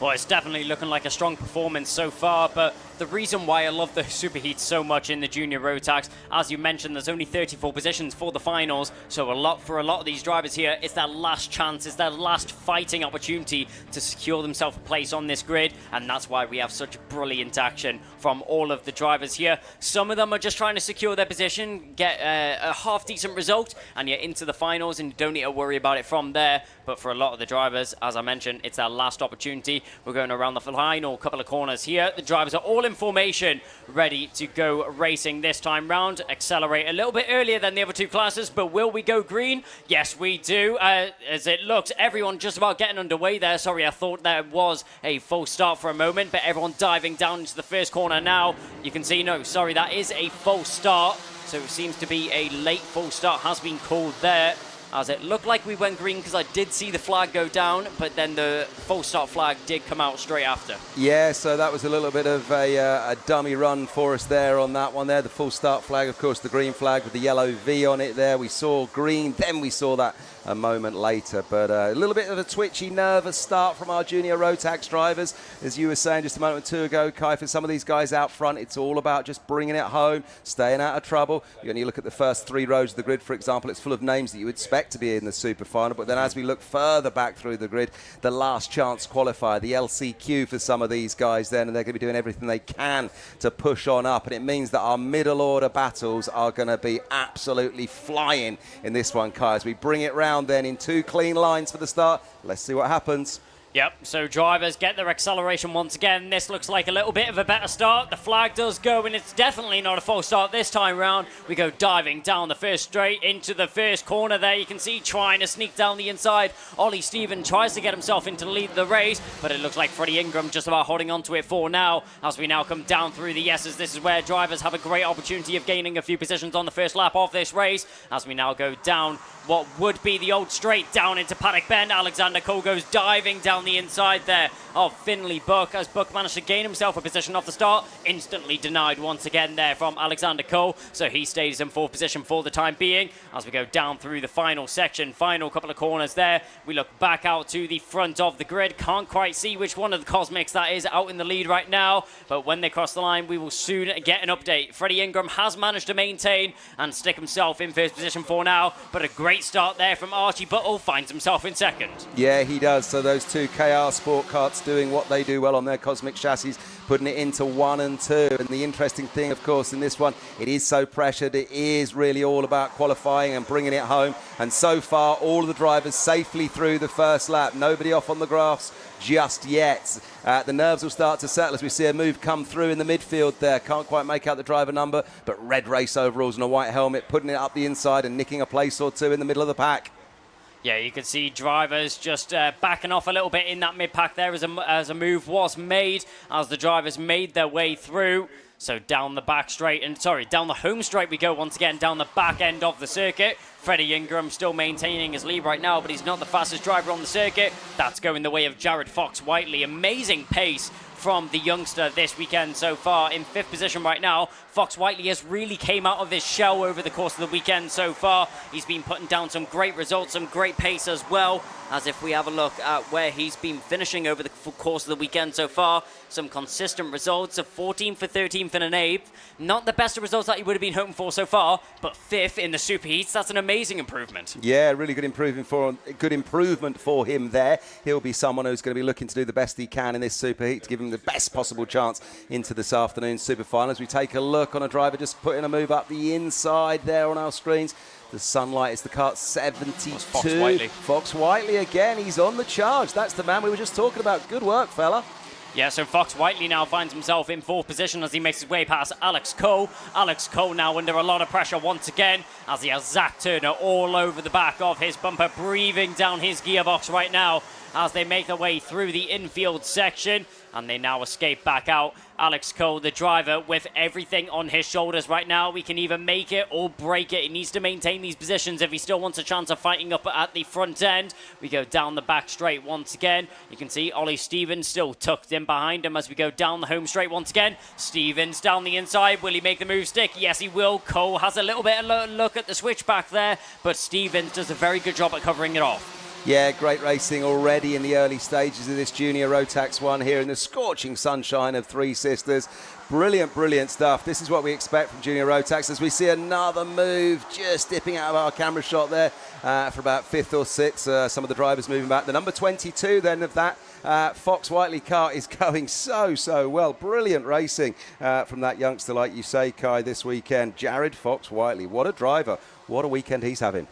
Well, it's definitely looking like a strong performance so far, but the reason why I love the Superheat so much in the Junior Rotax, as you mentioned, there's only 34 positions for the finals, so for a lot of these drivers here, it's their last chance, it's their last fighting opportunity to secure themselves a place on this grid, and that's why we have such brilliant action from all of the drivers here. Some of them are just trying to secure their position, get a half-decent result, and you're into the finals, and you don't need to worry about it from there. But for a lot of the drivers, as I mentioned, it's their last opportunity. We're going around the final couple of corners here. The drivers are all in formation, ready to go racing this time round. Accelerate a little bit earlier than the other two classes, but will we go green? Yes, we do. As it looks, everyone just about getting underway there. Sorry, I thought there was a full start for a moment, but everyone diving down into the first corner now. You can see, no, sorry, that is a full start. So it seems to be a late full start has been called there, as it looked like we went green because I did see the flag go down, but then the full start flag did come out straight after. Yeah, so that was a little bit of a dummy run for us there on that one there. The full start flag, of course, the green flag with the yellow V on it there. We saw green, then we saw that a moment later. But a little bit of a twitchy, nervous start from our Junior Rotax drivers. As you were saying just a moment or two ago, Kai, for some of these guys out front, it's all about just bringing it home, staying out of trouble. You look at the first three rows of the grid, for example, it's full of names that you would expect to be in the super final, but then as we look further back through the grid, the last chance qualifier, the LCQ for some of these guys then, and they're going to be doing everything they can to push on up, and it means that our middle order battles are going to be absolutely flying in this one, Kai, as we bring it round then in two clean lines for the start. Let's see what happens. Yep, so drivers get their acceleration once again. This looks like a little bit of a better start. The flag does go, and it's definitely not a false start this time round. We go diving down the first straight into the first corner there. You can see trying to sneak down the inside. Ollie Stephen tries to get himself into the lead of the race, but it looks like Freddie Ingram just about holding on to it for now. As we now come down through the S's, this is where drivers have a great opportunity of gaining a few positions on the first lap of this race. As we now go down what would be the old straight down into Paddock Bend, Alexander Cole goes diving down the inside there of Finley Buck, as Buck managed to gain himself a position off the start, instantly denied once again there from Alexander Cole, so he stays in fourth position for the time being. As we go down through the final section, final couple of corners there, we look back out to the front of the grid. Can't quite see which one of the Cosmics that is out in the lead right now, but when they cross the line we will soon get an update. Freddie Ingram has managed to maintain and stick himself in first position for now, but a great start there from Archie Buttle, finds himself in second. Yeah, he does. So those two KR Sport carts doing what they do well on their Cosmic chassis, putting it into 1 and 2. And the interesting thing, of course, in this one, it is so pressured. It is really all about qualifying and bringing it home. And so far, all of the drivers safely through the first lap. Nobody off on the graphs just yet. The nerves will start to settle as we see a move come through in the midfield there. Can't quite make out the driver number, but red race overalls and a white helmet, putting it up the inside and nicking a place or two in the middle of the pack. Yeah, you can see drivers just backing off a little bit in that mid-pack there as a move was made, as the drivers made their way through. So down the back straight, down the home straight we go once again, down the back end of the circuit. Freddie Ingram still maintaining his lead right now, but he's not the fastest driver on the circuit. That's going the way of Jared Fox-Whiteley. Amazing pace from the youngster this weekend so far. In 5th position right now, Fox-Whiteley has really came out of his shell over the course of the weekend so far. He's been putting down some great results, some great pace as well. As if we have a look at where he's been finishing over the course of the weekend so far, some consistent results of 14th for 13th and an 8th. Not the best of results that he would have been hoping for so far, but 5th in the superheats. That's an amazing improvement. Yeah, really good improvement for him there. He'll be someone who's going to be looking to do the best he can in this superheat to give him the best possible chance into this afternoon's super final. As we take a look on a driver just putting a move up the inside there on our screens. The sunlight is the kart 72. Fox-Whiteley. Fox-Whiteley again. He's on the charge. That's the man we were just talking about. Good work, fella. Yeah, so Fox-Whiteley now finds himself in 4th position as he makes his way past Alex Cole. Alex Cole now under a lot of pressure once again as he has Zach Turner all over the back of his bumper, breathing down his gearbox right now as they make their way through the infield section. And they now escape back out. Alex Cole, the driver, with everything on his shoulders right now. We can either make it or break it. He needs to maintain these positions if he still wants a chance of fighting up at the front end. We go down the back straight once again. You can see Ollie Stevens still tucked in behind him as we go down the home straight once again. Stevens down the inside. Will he make the move stick? Yes, he will. Cole has a little bit of look at the switchback there, but Stevens does a very good job at covering it off. Yeah, great racing already in the early stages of this Junior Rotax 1 here in the scorching sunshine of Three Sisters. Brilliant, brilliant stuff. This is what we expect from Junior Rotax as we see another move just dipping out of our camera shot there for about 5th or 6th. Some of the drivers moving back. The number 22 then of that Fox-Whiteley car is going so well. Brilliant racing from that youngster, like you say, Kai, this weekend. Jared Fox-Whiteley, what a driver. What a weekend he's having.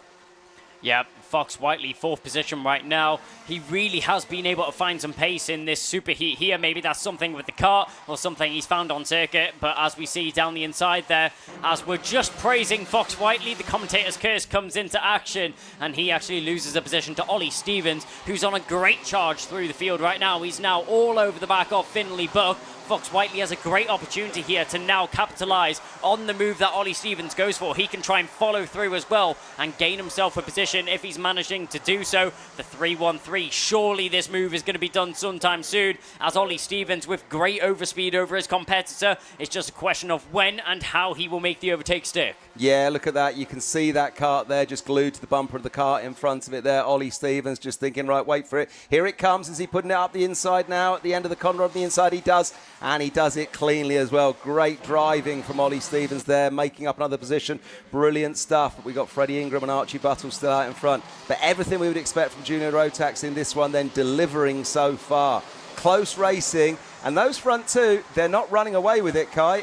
Yeah, Fox-Whiteley, 4th position right now. He really has been able to find some pace in this superheat here. Maybe that's something with the car or something he's found on circuit. But as we see down the inside there, as we're just praising Fox-Whiteley, the commentator's curse comes into action. And he actually loses a position to Ollie Stevens, who's on a great charge through the field right now. He's now all over the back of Finley Buck. Fox-Whiteley has a great opportunity here to now capitalise on the move that Ollie Stevens goes for. He can try and follow through as well and gain himself a position if he's managing to do so. The 3-1-3, surely this move is going to be done sometime soon, as Ollie Stevens with great overspeed over his competitor. It's just a question of when and how he will make the overtake stick. Yeah, look at that. You can see that kart there just glued to the bumper of the kart in front of it there. Ollie Stevens just thinking, right, wait for it. Here it comes. Is he putting it up the inside now? At the end of the corner of the inside, he does. And he does it cleanly as well. Great driving from Ollie Stevens there, making up another position. Brilliant stuff. But we've got Freddie Ingram and Archie Buttle still out in front. But everything we would expect from Junior Rotax in this one then delivering so far. Close racing. And those front two, they're not running away with it, Kai.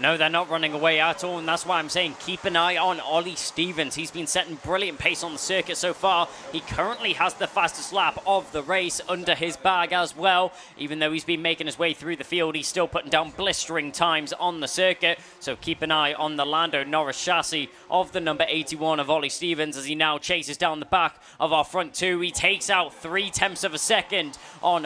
No, they're not running away at all, and that's why I'm saying keep an eye on Ollie Stevens. He's been setting brilliant pace on the circuit so far. He currently has the fastest lap of the race under his bag as well. Even though he's been making his way through the field, he's still putting down blistering times on the circuit. So keep an eye on the Lando Norris chassis of the number 81 of Ollie Stevens as he now chases down the back of our front two. He takes out 0.3 of a second on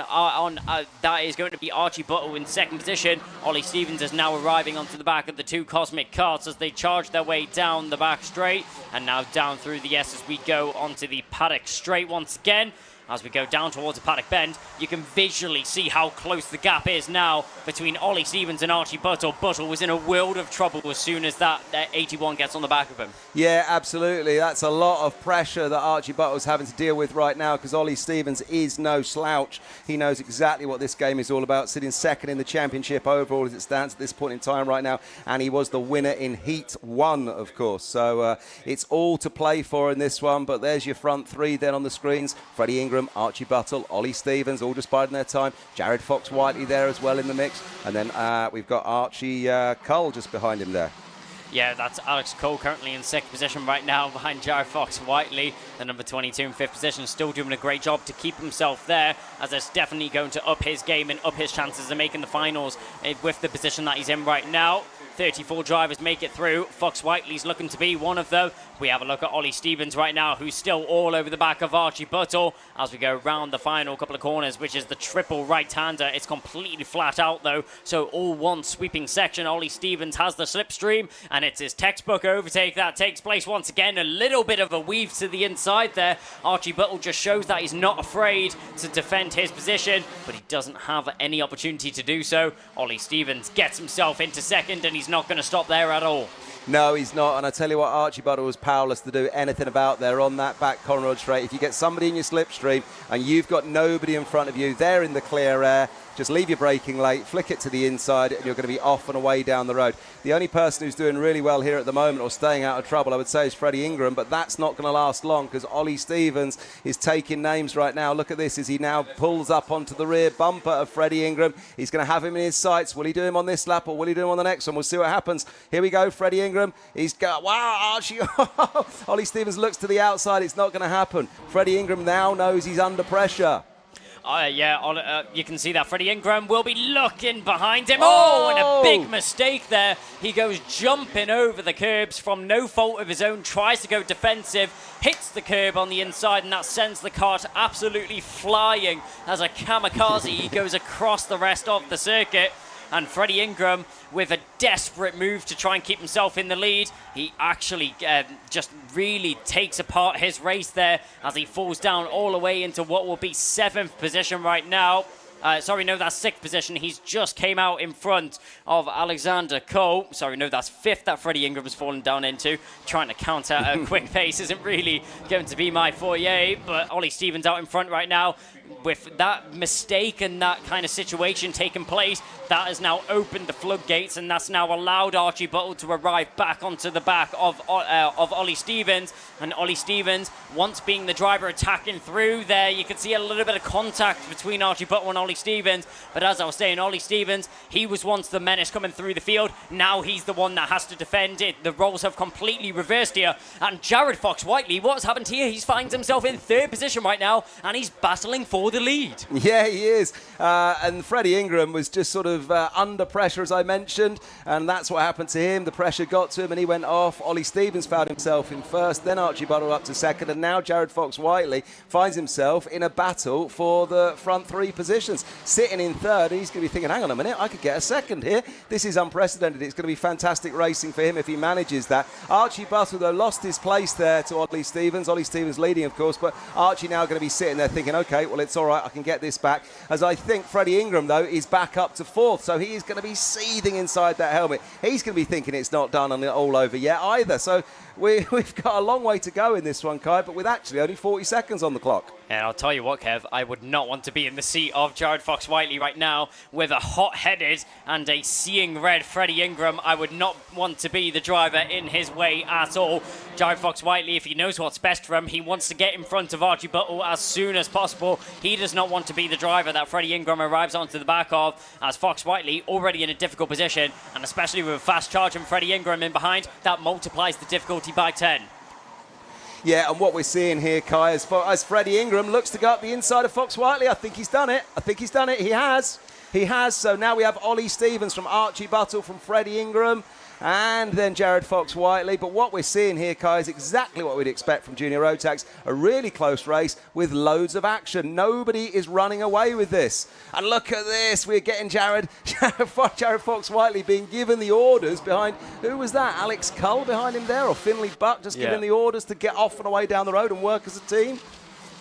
that is going to be Archie Buttle in 2nd position. Ollie Stevens is now arriving onto the back of the two Cosmic karts as they charge their way down the back straight and now down through the S as we go onto the paddock straight once again. As we go down towards the paddock bend, you can visually see how close the gap is now between Ollie Stevens and Archie Buttle. Buttle was in a world of trouble as soon as that 81 gets on the back of him. Yeah, absolutely. That's a lot of pressure that Archie Buttle's having to deal with right now because Ollie Stevens is no slouch. He knows exactly what this game is all about, sitting 2nd in the championship overall as it stands at this point in time right now, and he was the winner in Heat 1, of course. So it's all to play for in this one, but there's your front three then on the screens. Freddie Ingram, Archie Buttle, Ollie Stevens, all just biding their time. Jared Fox-Whiteley there as well in the mix. And then we've got Archie Cole just behind him there. Yeah, that's Alex Cole currently in 2nd position right now behind Jared Fox-Whiteley. The number 22 in 5th position, still doing a great job to keep himself there, as it's definitely going to up his game and up his chances of making the finals with the position that he's in right now. 34 drivers make it through. Fox Whiteley's looking to be one of them. We have a look at Ollie Stevens right now, who's still all over the back of Archie Buttle as we go round the final couple of corners, which is the triple right-hander. It's completely flat out, though, so all one sweeping section. Ollie Stevens has the slipstream, and it's his textbook overtake that takes place once again. A little bit of a weave to the inside there. Archie Buttle just shows that he's not afraid to defend his position, but he doesn't have any opportunity to do so. Ollie Stevens gets himself into second, and he's not going to stop there at all. No, he's not. And I tell you what, Archie Buttle was powerless to do anything about there on that back Conrod straight. If you get somebody in your slipstream and you've got nobody in front of you, they're in the clear air. Just leave your braking late, flick it to the inside, and you're going to be off and away down the road. The only person who's doing really well here at the moment, or staying out of trouble, I would say, is Freddie Ingram, but that's not going to last long because Ollie Stevens is taking names right now. Look at this as he now pulls up onto the rear bumper of Freddie Ingram. He's going to have him in his sights. Will he do him on this lap or will he do him on the next one? We'll see what happens. Here we go, Freddie Ingram. He's got, wow, Archie. Ollie Stevens looks to the outside. It's not going to happen. Freddie Ingram now knows he's under pressure. You can see that Freddie Ingram will be looking behind him. Oh, and a big mistake there. He goes jumping over the curbs from no fault of his own, tries to go defensive, hits the curb on the inside, and that sends the kart absolutely flying. As a kamikaze, he goes across the rest of the circuit. And Freddie Ingram, with a desperate move to try and keep himself in the lead, he actually just really takes apart his race there as he falls down all the way into what will be 7th position right now. That's 6th position. He's just came out in front of Alexander Cole. That's 5th that Freddie Ingram's fallen down into. Trying to counter a quick pace isn't really going to be my forte, but Ollie Stevens out in front right now. With that mistake and that kind of situation taking place, that has now opened the floodgates, and that's now allowed Archie Buttle to arrive back onto the back of Ollie Stevens. And Ollie Stevens, once being the driver attacking through there, you can see a little bit of contact between Archie Buttle and Ollie Stevens. But as I was saying, Ollie Stevens, he was once the menace coming through the field. Now he's the one that has to defend it. The roles have completely reversed here. And Jared Fox Whiteley, what's happened here? He finds himself in 3rd position right now, and he's battling for the lead. Yeah, he is. And Freddie Ingram was just sort of under pressure, as I mentioned, and that's what happened to him. The pressure got to him and he went off. Ollie Stevens found himself in 1st, then Archie Buttle up to 2nd, and now Jared Fox Whiteley finds himself in a battle for the front 3 positions. Sitting in 3rd, and he's going to be thinking, hang on a minute, I could get a 2nd here. This is unprecedented. It's going to be fantastic racing for him if he manages that. Archie Buttle, though, lost his place there to Ollie Stevens. Ollie Stevens leading, of course, but Archie now going to be sitting there thinking, okay, well, it's all right, I can get this back. As I think Freddie Ingram, though, is back up to 4th, so he is going to be seething inside that helmet. He's going to be thinking it's not done and all over yet either. So we've got a long way to go in this one, Kai, but with actually only 40 seconds on the clock. And I'll tell you what, Kev, I would not want to be in the seat of Jared Fox Whiteley right now with a hot-headed and a seeing red Freddie Ingram. I would not want to be the driver in his way at all. Jared Fox Whiteley, if he knows what's best for him, he wants to get in front of Archie Buttle as soon as possible. He does not want to be the driver that Freddie Ingram arrives onto the back of, as Fox Whiteley already in a difficult position, and especially with a fast charge and Freddie Ingram in behind, that multiplies the difficulty by 10. Yeah, and what we're seeing here, Kai, as Freddie Ingram looks to go up the inside of Fox Whiteley, I think he's done it. He has. So now we have Ollie Stevens from Archie Buttle, from Freddie Ingram, and then Jared Fox Whiteley. But what we're seeing here, Kai, is exactly what we'd expect from Junior Rotax. A really close race with loads of action. Nobody is running away with this. And look at this. We're getting Jared Fox Whiteley being given the orders behind, who was that? Alex Cull behind him there, or Finley Buck just giving the orders to get off and away down the road and work as a team?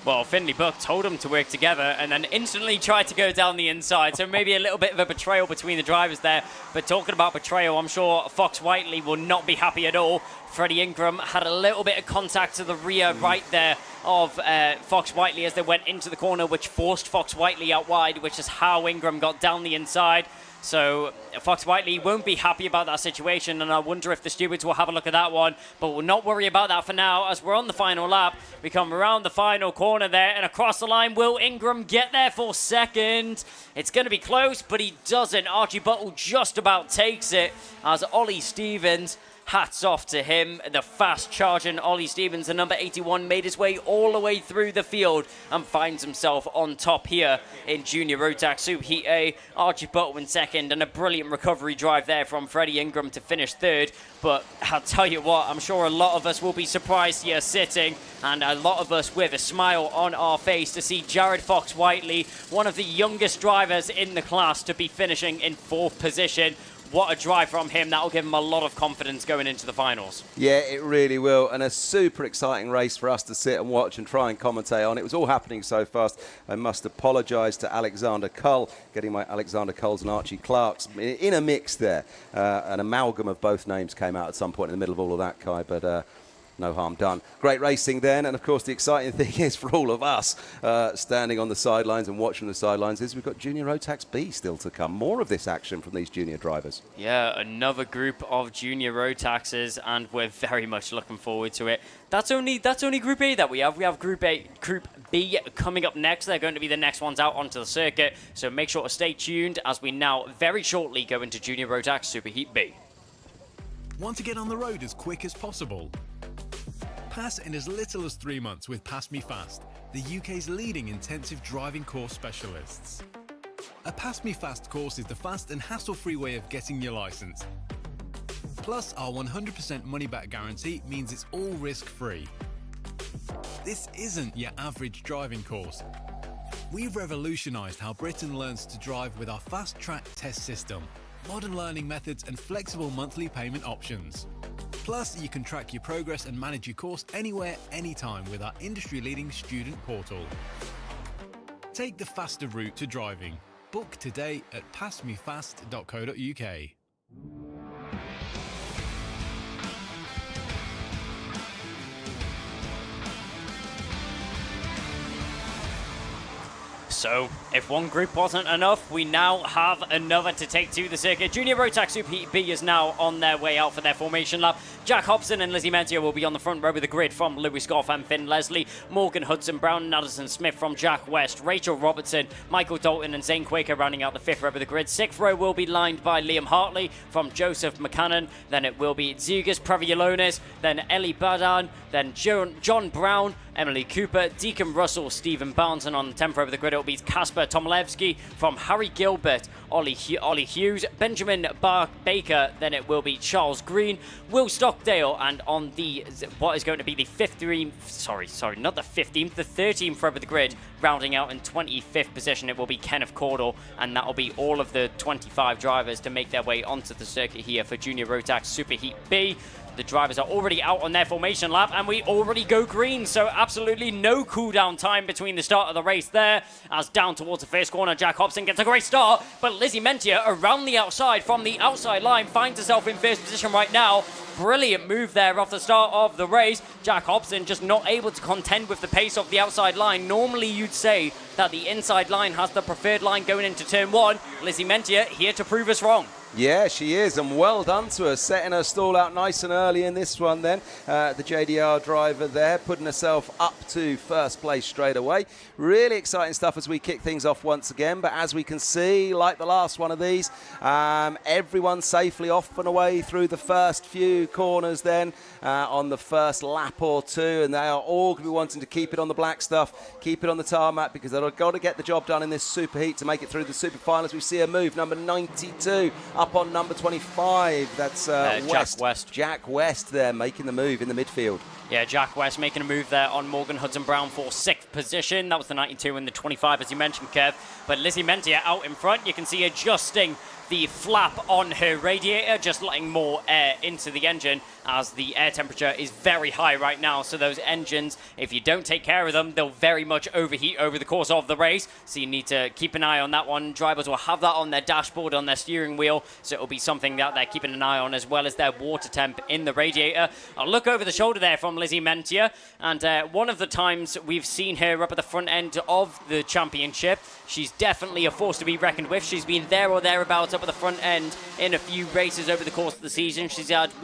Well, Finley Buck told them to work together and then instantly tried to go down the inside. So maybe a little bit of a betrayal between the drivers there. But talking about betrayal, I'm sure Fox Whiteley will not be happy at all. Freddie Ingram had a little bit of contact to the rear right there of Fox Whiteley as they went into the corner, which forced Fox Whiteley out wide, which is how Ingram got down the inside. So Fox Whiteley won't be happy about that situation, and I wonder if the stewards will have a look at that one. But we'll not worry about that for now, as we're on the final lap. We come around the final corner there, and across the line, will Ingram get there for 2nd? It's going to be close, but he doesn't. Archie Buttle just about takes it, as Ollie Stevens Hats off to him. The fast charging Ollie Stevens, the number 81, made his way all the way through the field and finds himself on top here in Junior Rotax Superheat A. Archie Butler in second, and a brilliant recovery drive there from Freddie Ingram to finish third. But I'll tell you what, I'm sure a lot of us will be surprised here sitting, and a lot of us with a smile on our face to see Jared Fox-Whiteley, one of the youngest drivers in the class, to be finishing in 4th position. What a drive from him. That'll give him a lot of confidence going into the finals. Yeah, it really will. And a super exciting race for us to sit and watch and try and commentate on. It was all happening so fast. I must apologise to Alexander Cull, getting my Alexander Culls and Archie Clarks in a mix there. An amalgam of both names came out at some point in the middle of all of that, Kai, but no harm done. Great racing then, and of course the exciting thing is for all of us standing on the sidelines and watching the sidelines is we've got Junior Rotax B still to come. More of this action from these junior drivers. Yeah, another group of Junior Rotaxes, and we're very much looking forward to it. That's only Group A that we have. We have Group B coming up next. They're going to be the next ones out onto the circuit, so make sure to stay tuned as we now very shortly go into Junior Rotax Superheat B. Want to get on the road as quick as possible? Pass in as little as 3 months with PassMeFast, the UK's leading intensive driving course specialists. A PassMeFast course is the fast and hassle-free way of getting your licence. Plus, our 100% money-back guarantee means it's all risk-free. This isn't your average driving course. We've revolutionised how Britain learns to drive with our fast-track test system, modern learning methods and flexible monthly payment options. Plus, you can track your progress and manage your course anywhere, anytime with our industry-leading student portal. Take the faster route to driving. Book today at passmefast.co.uk. So, if one group wasn't enough, we now have another to take to the circuit. Junior Rotax Superheat B is now on their way out for their formation lap. Jack Hobson and Lizzie Mentier will be on the front row of the grid from Lewis Goff and Finn Leslie. Morgan Hudson Brown and Addison Smith from Jack West. Rachel Robertson, Michael Dalton and Zane Quaker rounding out the 5th row of the grid. 6th row will be lined by Liam Hartley from Joseph McCannon. Then it will be Zugas Previolonis, then Ellie Badan, then John Brown, Emily Cooper, Deacon Russell, Stephen Barnes, and on the 10th row of the grid it will be Kasper Tomilewski from Harry Gilbert, Ollie Hughes, Benjamin Baker, then it will be Charles Green, Will Stockdale, and on the what is going to be the 13th row of the grid, rounding out in 25th position, it will be Kenneth Cordell, and that will be all of the 25 drivers to make their way onto the circuit here for Junior Rotax Superheat B. The drivers are already out on their formation lap, and we already go green, so absolutely no cool-down time between the start of the race there. As down towards the first corner, Jack Hobson gets a great start, but Lizzie Mentier around the outside from the outside line finds herself in first position right now. Brilliant move there off the start of the race. Jack Hobson just not able to contend with the pace of the outside line. Normally you'd say that the inside line has the preferred line going into turn 1. Lizzie Mentier here to prove us wrong. Yeah, she is, and well done to her, setting her stall out nice and early in this one then. The JDR driver there, putting herself up to first place straight away. Really exciting stuff as we kick things off once again, but as we can see, like the last one of these, everyone safely off and away through the first few corners then on the first lap or two, and they are all going to be wanting to keep it on the black stuff, keep it on the tarmac, because they've got to get the job done in this superheat to make it through the super finals. We see a move, number 92, up on number 25, that's Jack West there making the move in the midfield. Yeah, Jack West making a move there on Morgan Hudson Brown for 6th position. That was the 92 and the 25, as you mentioned, Kev. But Lizzie Mentier out in front. You can see adjusting the flap on her radiator, just letting more air into the engine as the air temperature is very high right now. So those engines, if you don't take care of them, they'll very much overheat over the course of the race. So you need to keep an eye on that one. Drivers will have that on their dashboard, on their steering wheel. So it'll be something that they're keeping an eye on, as well as their water temp in the radiator. I'll look over the shoulder there from Lizzie Mentier. And one of the times we've seen her up at the front end of the championship, she's definitely a force to be reckoned with. She's been there or thereabouts up at the front end in a few races over the course of the season. She's had two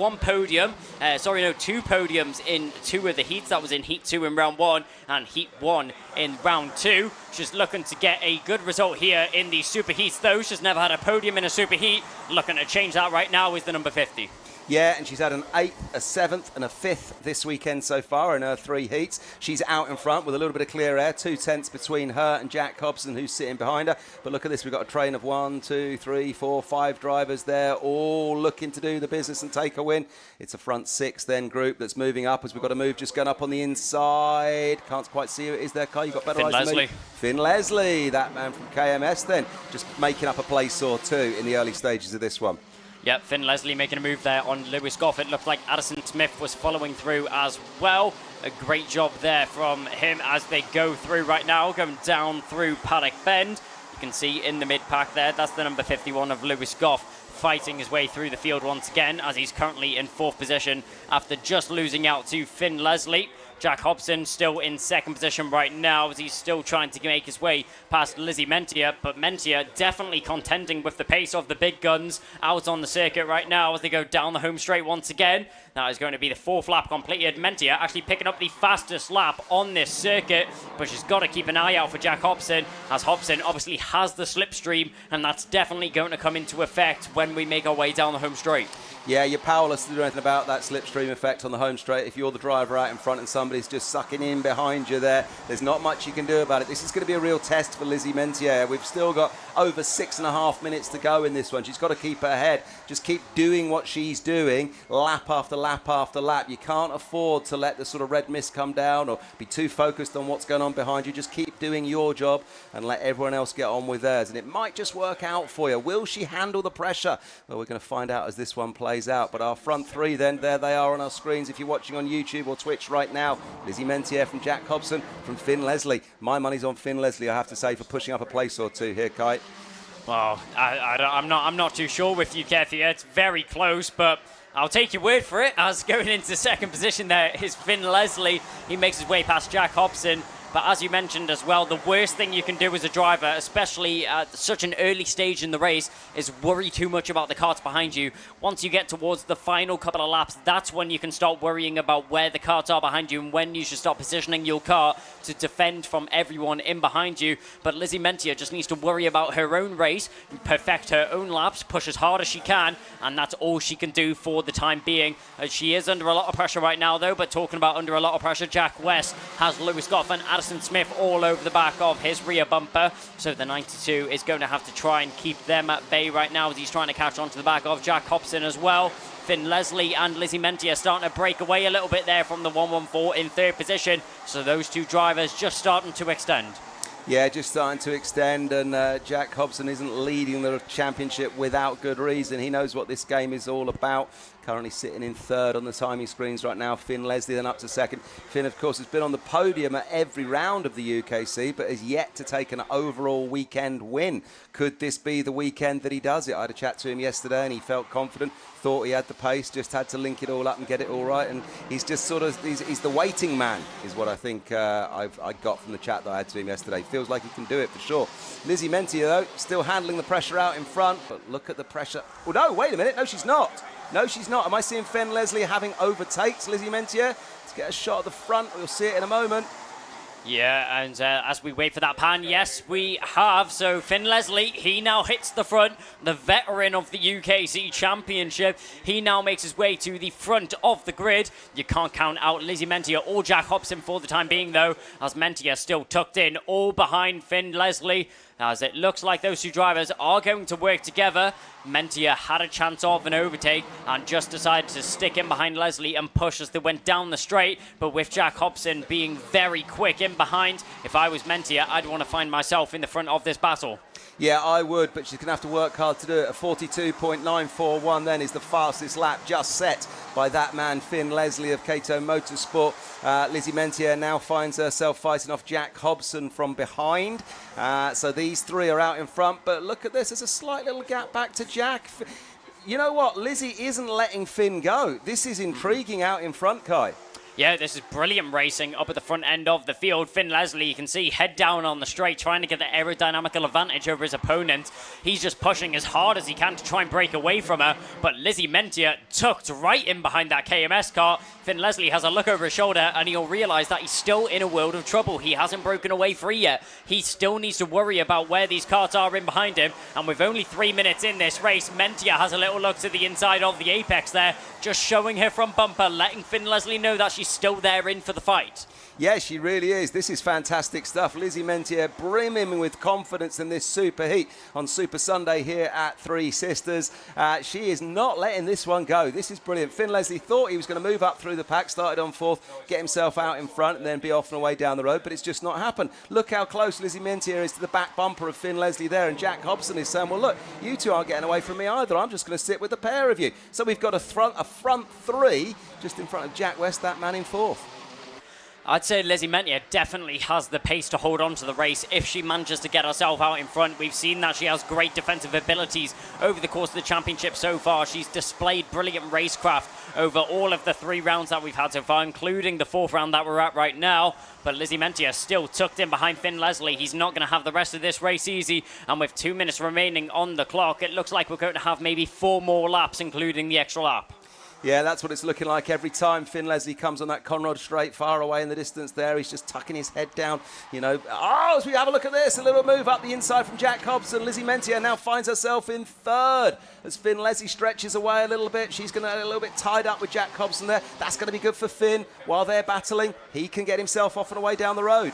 podiums in 2 of the heats. That was in Heat 2 in round 1 and Heat 1 in round 2. She's looking to get a good result here in the super heats, though. She's never had a podium in a super heat. Looking to change that right now is the number 50. Yeah, and she's had an 8th, a 7th, and a 5th this weekend so far in her 3 heats. She's out in front with a little bit of clear air, 2 tenths between her and Jack Hobson, who's sitting behind her. But look at this, we've got a train of 1, 2, 3, 4, 5 drivers there, all looking to do the business and take a win. It's a front 6 then group that's moving up as we've got a move just going up on the inside. Can't quite see who it is there, Kai. You've got better eyes than me. Finn Leslie, that man from KMS then, just making up a place or two in the early stages of this one. Yep, Finn Leslie making a move there on Lewis Goff. It looked like Addison Smith was following through as well. A great job there from him as they go through right now, going down through Paddock Bend. You can see in the mid-pack there, that's the number 51 of Lewis Goff, fighting his way through the field once again as he's currently in 4th position after just losing out to Finn Leslie. Jack Hobson still in 2nd position right now as he's still trying to make his way past Lizzie Mentia, but Mentia definitely contending with the pace of the big guns out on the circuit right now as they go down the home straight once again. That is going to be the 4th lap completed. Mentia actually picking up the fastest lap on this circuit, but she's got to keep an eye out for Jack Hobson, as Hobson obviously has the slipstream, and that's definitely going to come into effect when we make our way down the home straight. Yeah, you're powerless to do anything about that slipstream effect on the home straight. If you're the driver out in front and somebody's just sucking in behind you there's not much you can do about it. This is going to be a real test for Lizzie Mentier. We've still got over 6.5 minutes to go in this one. She's got to keep her head. Just keep doing what she's doing, lap after lap after lap. You can't afford to let the sort of red mist come down or be too focused on what's going on behind you. Just keep doing your job and let everyone else get on with theirs. And it might just work out for you. Will she handle the pressure? Well, we're going to find out as this one plays out. But our front 3 then, there they are on our screens if you're watching on YouTube or Twitch right now. Lizzie Mentier from Jack Hobson, from Finn Leslie. My money's on Finn Leslie, I have to say, for pushing up a place or two here, Kai. Well, I'm not too sure with you, Kathy. It's very close, but I'll take your word for it. As going into 2nd position there is Finn Leslie. He makes his way past Jack Hobson. But as you mentioned as well, the worst thing you can do as a driver, especially at such an early stage in the race, is worry too much about the karts behind you. Once you get towards the final couple of laps, that's when you can start worrying about where the karts are behind you and when you should start positioning your car to defend from everyone in behind you. But Lizzie Mentia just needs to worry about her own race, perfect her own laps, push as hard as she can, and that's all she can do for the time being. She is under a lot of pressure right now, though, but talking about under a lot of pressure, Jack West has Lewis Goff and Addison Smith all over the back of his rear bumper. So the 92 is going to have to try and keep them at bay right now as he's trying to catch onto the back of Jack Hobson as well. Finn Leslie and Lizzie Mentia starting to break away a little bit there from the 114 in 3rd position. So those 2 drivers just starting to extend. Yeah, just starting to extend, and Jack Hobson isn't leading the championship without good reason. He knows what this game is all about. Currently sitting in 3rd on the timing screens right now. Finn Leslie then up to 2nd. Finn, of course, has been on the podium at every round of the UKC, but has yet to take an overall weekend win. Could this be the weekend that he does it? I had a chat to him yesterday, and he felt confident, thought he had the pace, just had to link it all up and get it all right. And he's just sort of, he's the waiting man, is what I think I got from the chat that I had to him yesterday. Feels like he can do it for sure. Lizzie Mentia, though, still handling the pressure out in front, but look at the pressure. Oh, no, wait a minute. No, she's not. No, she's not. Am I seeing Finn Leslie having overtakes Lizzie Mentia? Let's get a shot at the front. We'll see it in a moment. Yeah, and as we wait for that pan, yes, we have. So Finn Leslie, he now hits the front, the veteran of the UKC Championship. He now makes his way to the front of the grid. You can't count out Lizzie Mentia or Jack Hobson for the time being, though, as Mentia still tucked in all behind Finn Leslie. As it looks like those 2 drivers are going to work together. Mentia had a chance of an overtake and just decided to stick in behind Leslie and push as they went down the straight. But with Jack Hobson being very quick in behind, if I was Mentia, I'd want to find myself in the front of this battle. Yeah, I would, but she's going to have to work hard to do it. A 42.941 then is the fastest lap just set by that man, Finn Leslie of Kato Motorsport. Lizzie Mentier now finds herself fighting off Jack Hobson from behind. So these 3 are out in front, but look at this. There's a slight little gap back to Jack. You know what? Lizzie isn't letting Finn go. This is intriguing out in front, Kai. Yeah, this is brilliant racing up at the front end of the field. Finn Leslie, you can see, head down on the straight, trying to get the aerodynamical advantage over his opponent. He's just pushing as hard as he can to try and break away from her, but Lizzie Mentier tucked right in behind that KMS car. Finn Leslie has a look over his shoulder, and he'll realise that he's still in a world of trouble. He hasn't broken away free yet. He still needs to worry about where these cars are in behind him, and with only 3 minutes in this race, Mentier has a little look to the inside of the apex there, just showing her from bumper, letting Finn Leslie know that she's still there in for the fight. Yeah, she really is. This is fantastic stuff. Lizzie Mentier brimming with confidence in this super heat on Super Sunday here at Three Sisters. She is not letting this one go. This is brilliant. Finn Leslie thought he was going to move up through the pack, started on fourth, get himself out in front and then be off and away down the road, but it's just not happened. Look how close Lizzie Mentier is to the back bumper of Finn Leslie there, and Jack Hobson is saying, well, look, you two aren't getting away from me either. I'm just going to sit with the pair of you. So we've got a front three just in front of Jack West, that man in fourth. I'd say Lizzie Mentier definitely has the pace to hold on to the race if she manages to get herself out in front. We've seen that she has great defensive abilities over the course of the championship so far. She's displayed brilliant racecraft over all of the 3 rounds that we've had so far, including the 4th round that we're at right now. But Lizzie Mentier still tucked in behind Finn Leslie. He's not going to have the rest of this race easy. And with 2 minutes remaining on the clock, it looks like we're going to have maybe 4 more laps, including the extra lap. Yeah, that's what it's looking like every time Finn Leslie comes on that Conrad straight far away in the distance there. He's just tucking his head down, you know. Oh, as we have a look at this, a little move up the inside from Jack Hobson. Lizzie Mentier now finds herself in third as Finn Leslie stretches away a little bit. She's going to get a little bit tied up with Jack Hobson there. That's going to be good for Finn. While they're battling, he can get himself off and away down the road.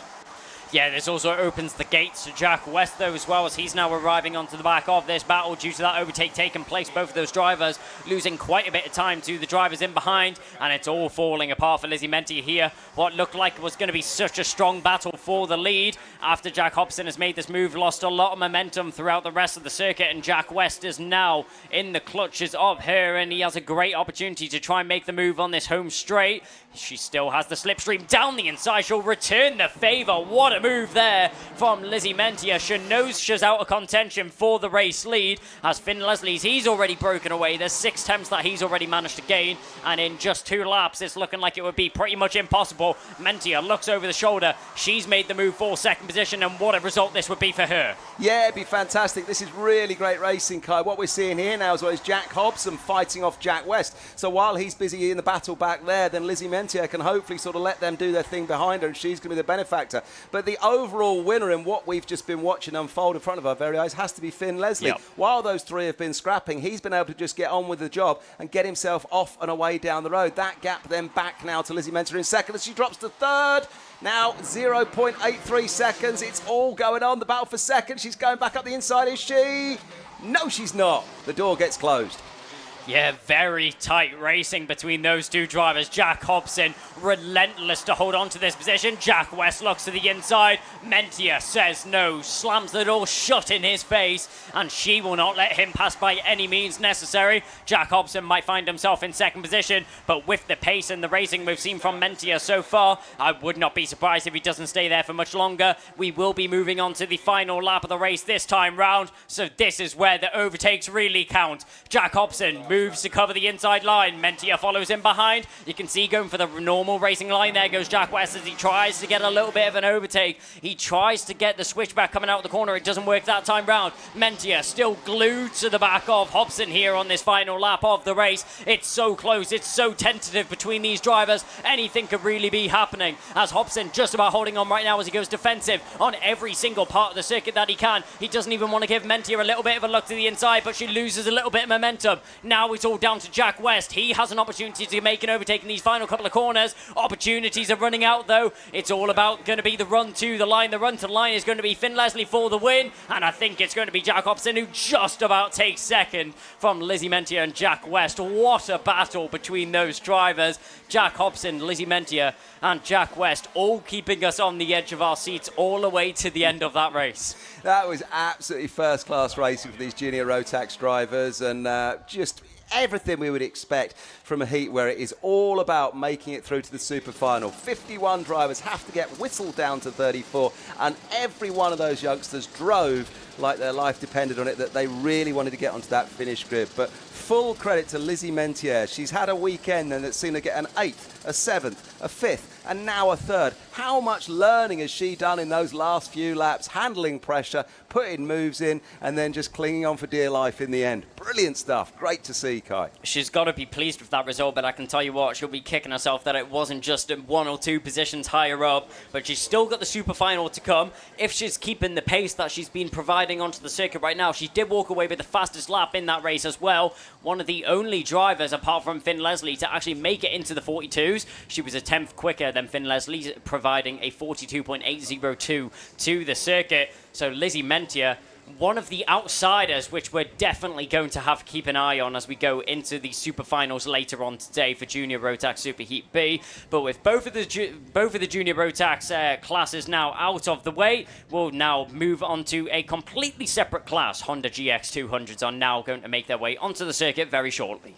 Yeah, this also opens the gates to Jack West, though, as well, as he's now arriving onto the back of this battle due to that overtake taking place. Both of those drivers losing quite a bit of time to the drivers in behind, and it's all falling apart for Lizzie Mentier here. What looked like was going to be such a strong battle for the lead after Jack Hobson has made this move, lost a lot of momentum throughout the rest of the circuit, and Jack West is now in the clutches of her, and he has a great opportunity to try and make the move on this home straight. She still has the slipstream down the inside. She'll return the favour. What a move there from Lizzie Mentier. She knows she's out of contention for the race lead, as Finn Leslie's, he's already broken away. There's 6 attempts that he's already managed to gain, and in just 2 laps, it's looking like it would be pretty much impossible. Mentier looks over the shoulder. She's made the move for second position, and what a result this would be for her. Yeah, it'd be fantastic. This is really great racing, Kai. What we're seeing here now as well is Jack Hobson fighting off Jack West. So while he's busy in the battle back there, then Lizzie Mentier can hopefully sort of let them do their thing behind her, and she's going to be the benefactor. But the overall winner in what we've just been watching unfold in front of our very eyes has to be Finn Leslie. Yep. While those 3 have been scrapping, he's been able to just get on with the job and get himself off and away down the road. That gap then back now to Lizzie Mentier in second as she drops to third. Now 0.83 seconds. It's all going on. The battle for second. She's going back up the inside. Is she? No, she's not. The door gets closed. Yeah, very tight racing between those 2 drivers. Jack Hobson, relentless to hold on to this position. Jack West looks to the inside. Mentier says no, slams the door shut in his face, and she will not let him pass by any means necessary. Jack Hobson might find himself in second position, but with the pace and the racing we've seen from Mentier so far, I would not be surprised if he doesn't stay there for much longer. We will be moving on to the final lap of the race this time round, so this is where the overtakes really count. Jack Hobson moves to cover the inside line. Mentier follows him behind. You can see going for the normal racing line. There goes Jack West as he tries to get a little bit of an overtake. He tries to get the switchback coming out of the corner. It doesn't work that time round. Mentier still glued to the back of Hobson here on this final lap of the race. It's so close. It's so tentative between these drivers. Anything could really be happening, as Hobson just about holding on right now as he goes defensive on every single part of the circuit that he can. He doesn't even want to give Mentier a little bit of a look to the inside, but she loses a little bit of momentum. Now it's all down to Jack West. He has an opportunity to make an overtake in these final couple of corners. Opportunities are running out, though. It's all about going to be the run to the line. The run to the line is going to be Finn Leslie for the win, and I think it's going to be Jack Hobson who just about takes second from Lizzie Mentier and Jack West. What a battle between those drivers. Jack Hobson, Lizzie Mentier and Jack West all keeping us on the edge of our seats all the way to the end of that race. That was absolutely first-class racing for these junior Rotax drivers, and just everything we would expect from a heat where it is all about making it through to the super final. 51 drivers have to get whistled down to 34, and every one of those youngsters drove like their life depended on it, that they really wanted to get onto that finish grid. But full credit to Lizzie Mentier. She's had a weekend and it's seen her get an 8th, a 7th, a 5th, and now a 3rd. How much learning has she done in those last few laps, handling pressure, putting moves in, and then just clinging on for dear life in the end? Brilliant stuff. Great to see, Kai. She's got to be pleased with that result, but I can tell you what, she'll be kicking herself that it wasn't just 1 or 2 positions higher up, but she's still got the super final to come. If she's keeping the pace that she's been providing onto the circuit right now, she did walk away with the fastest lap in that race as well. One of the only drivers, apart from Finn Leslie, to actually make it into the 42s. She was a 10th quicker than Finn Leslie, providing a 42.802 to the circuit. So Lizzie Mentier, one of the outsiders, which we're definitely going to have to keep an eye on as we go into the super finals later on today for Junior Rotax Superheat B. But with both of the Junior Rotax classes now out of the way, we'll now move on to a completely separate class. Honda GX 200s are now going to make their way onto the circuit very shortly.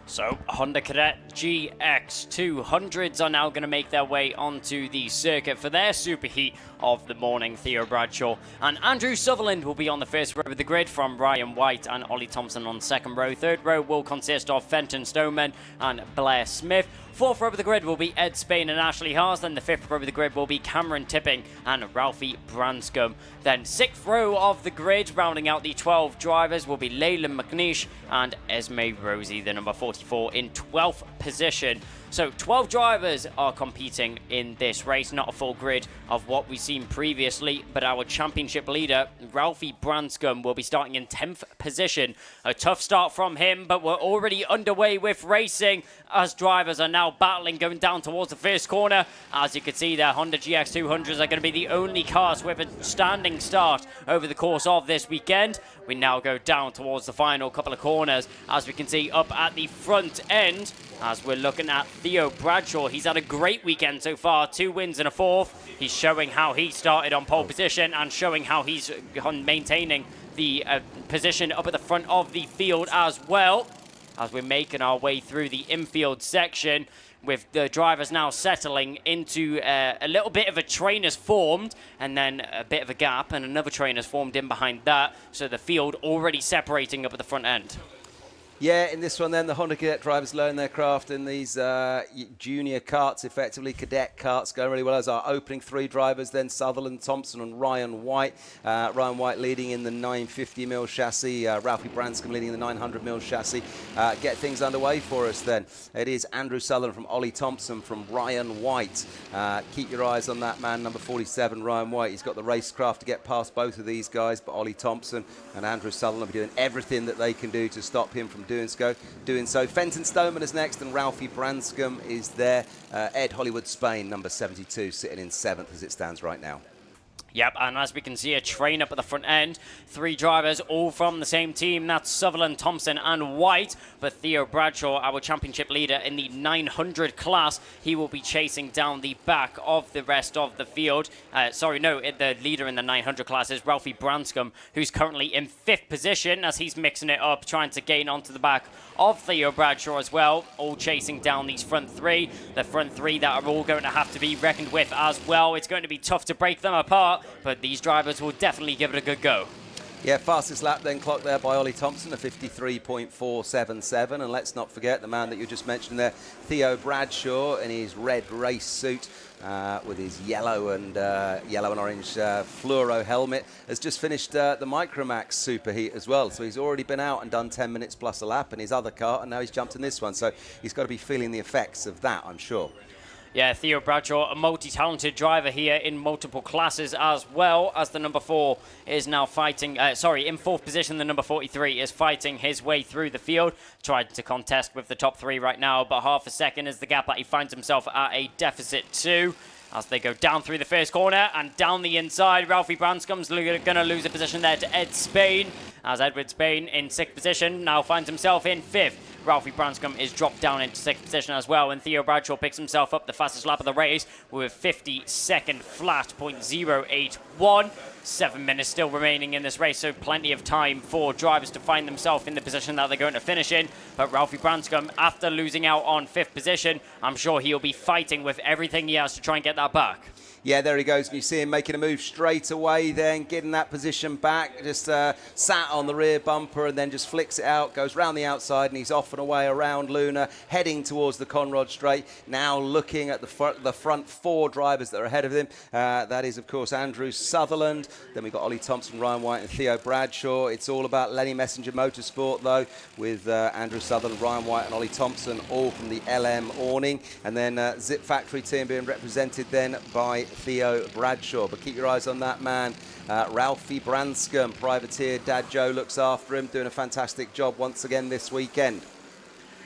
So Honda Cadet GX 200s are now going to make their way onto the circuit for their superheat of the morning. Theo Bradshaw and Andrew Sutherland will be on the first row of the grid, from Ryan White and Ollie Thompson on second row. Third row will consist of Fenton Stoneman and Blair Smith. Fourth row of the grid will be Ed Spain and Ashley Haas. Then the fifth row of the grid will be Cameron Tipping and Ralphie Branscombe. Then sixth row of the grid, rounding out the 12 drivers, will be Leyland McNeish and Esme Rosie, the number 44, in 12th position. So 12 drivers are competing in this race, not a full grid of what we've seen previously, but our championship leader, Ralphie Branscombe, will be starting in 10th position. A tough start from him, but we're already underway with racing as drivers are now battling going down towards the first corner. As you can see, their Honda GX200s are going to be the only cars with a standing start over the course of this weekend. We now go down towards the final couple of corners, as we can see up at the front end, as we're looking at Theo Bradshaw. He's had a great weekend so far, 2 wins and a 4th. He's showing how he started on pole position and showing how he's maintaining the position up at the front of the field as well, as we're making our way through the infield section, with the drivers now settling into a little bit of a train has formed, and then a bit of a gap, and another train has formed in behind that. So the field already separating up at the front end. Yeah, in this one then, the Honda Cadet drivers learn their craft in these junior karts, effectively cadet karts, going really well as our opening 3 drivers, then Sutherland, Thompson and Ryan White. Ryan White leading in the 950mm chassis, Ralphie Branscombe leading in the 900mm chassis. Get things underway for us then. It is Andrew Sutherland from Ollie Thompson from Ryan White. Keep your eyes on that man, number 47, Ryan White. He's got the racecraft to get past both of these guys, but Ollie Thompson and Andrew Sutherland will be doing everything that they can do to stop him from doing so. Fenton Stoneman is next, and Ralphie Branscombe is there. Ed Hollywood Spain, number 72, sitting in 7th as it stands right now. Yep, and as we can see, a train up at the front end. 3 drivers, all from the same team. That's Sutherland, Thompson and White. But Theo Bradshaw, our championship leader in the 900 class, he will be chasing down the back of the rest of the field. The leader in the 900 class is Ralphie Branscombe, who's currently in 5th position as he's mixing it up, trying to gain onto the back of Theo Bradshaw as well, all chasing down these front 3. The front 3 that are all going to have to be reckoned with as well. It's going to be tough to break them apart, but these drivers will definitely give it a good go. Yeah, fastest lap then clocked there by Ollie Thompson, a 53.477. And let's not forget the man that you just mentioned there, Theo Bradshaw, in his red race suit with his yellow and orange fluoro helmet, has just finished the Micromax superheat as well. So he's already been out and done 10 minutes plus a lap in his other car, and now he's jumped in this one. So he's got to be feeling the effects of that, I'm sure. Yeah, Theo Bradshaw, a multi-talented driver here in multiple classes, as well as the number 4 is now fighting, in 4th position, the number 43 is fighting his way through the field, trying to contest with the top 3 right now, but half a second is the gap that he finds himself at a deficit 2. As they go down through the first corner and down the inside, Ralphie Branscombe's going to lose a position there to Ed Spain, as Edward Spain in 6th position now finds himself in 5th. Ralphie Branscombe is dropped down into 6th position as well, and Theo Bradshaw picks himself up the fastest lap of the race with 52nd flat, .081. 7 minutes still remaining in this race, so plenty of time for drivers to find themselves in the position that they're going to finish in. But Ralphie Branscombe, after losing out on 5th position, I'm sure he'll be fighting with everything he has to try and get that back. Yeah, there he goes, and you see him making a move straight away then, getting that position back, just sat on the rear bumper and then just flicks it out, goes round the outside, and he's off and away around Luna, heading towards the Conrod Straight, now looking at the front 4 drivers that are ahead of him. That is, of course, Andrew Sutherland, then we've got Ollie Thompson, Ryan White and Theo Bradshaw. It's all about Lenny Messenger Motorsport, though, with Andrew Sutherland, Ryan White and Ollie Thompson, all from the LM awning, and then Zip Factory team being represented then by Theo Bradshaw. But keep your eyes on that man, Ralphie Branscombe, privateer. Dad Joe looks after him, doing a fantastic job once again this weekend.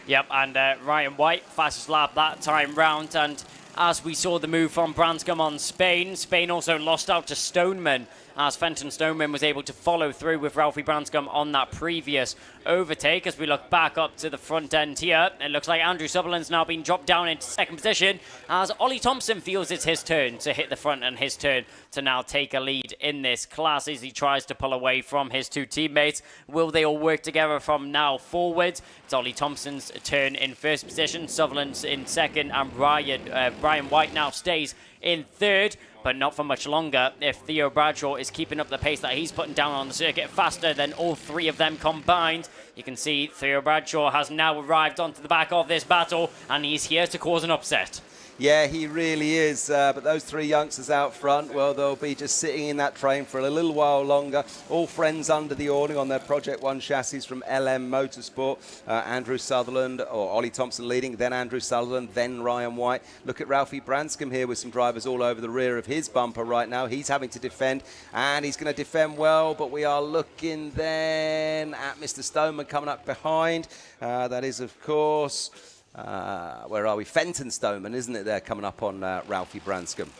Yep, and Ryan White, fastest lap that time round. And as we saw the move from Branscombe on Spain, Spain also lost out to Stoneman, as Fenton Stoneman was able to follow through with Ralphie Branscombe on that previous overtake. As we look back up to the front end here, it looks like Andrew Sutherland's now been dropped down into 2nd position, as Ollie Thompson feels it's his turn to hit the front and his turn to now take a lead in this class as he tries to pull away from his 2 teammates. Will they all work together from now forward? It's Ollie Thompson's turn in 1st position, Sutherland's in 2nd, and Ryan White now stays in 3rd. But not for much longer if Theo Bradshaw is keeping up the pace that he's putting down on the circuit faster than all 3 of them combined. You can see Theo Bradshaw has now arrived onto the back of this battle, and he's here to cause an upset. Yeah, he really is. But those three youngsters out front, well, they'll be just sitting in that train for a little while longer. All friends under the awning on their Project 1 chassis from LM Motorsport. Andrew Sutherland, or Ollie Thompson leading, then Andrew Sutherland, then Ryan White. Look at Ralphie Branscombe here with some drivers all over the rear of his bumper right now. He's having to defend, and he's going to defend well, but we are looking then at Mr. Stoneman coming up behind. That is, of course... where are we? Fenton Stoneman, isn't it, there coming up on Ralphie Branscombe?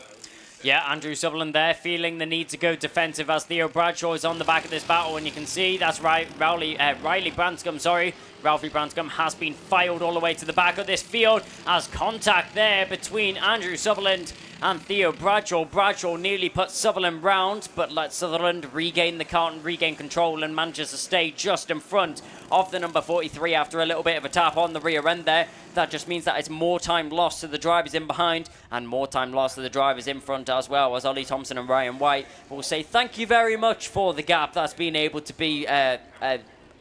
Yeah, Andrew Sutherland there feeling the need to go defensive as Theo Bradshaw is on the back of this battle, and you can see that's right, Riley Branscombe, sorry. Ralphie Branscombe has been filed all the way to the back of this field as contact there between Andrew Sutherland and Theo Bradshaw. Bradshaw nearly put Sutherland round, but let Sutherland regain the cart and regain control and manages to stay just in front of the number 43 after a little bit of a tap on the rear end there. That just means that it's more time lost to the drivers in behind and more time lost to the drivers in front as well, as Ollie Thompson and Ryan White will say thank you very much for the gap that's been able to be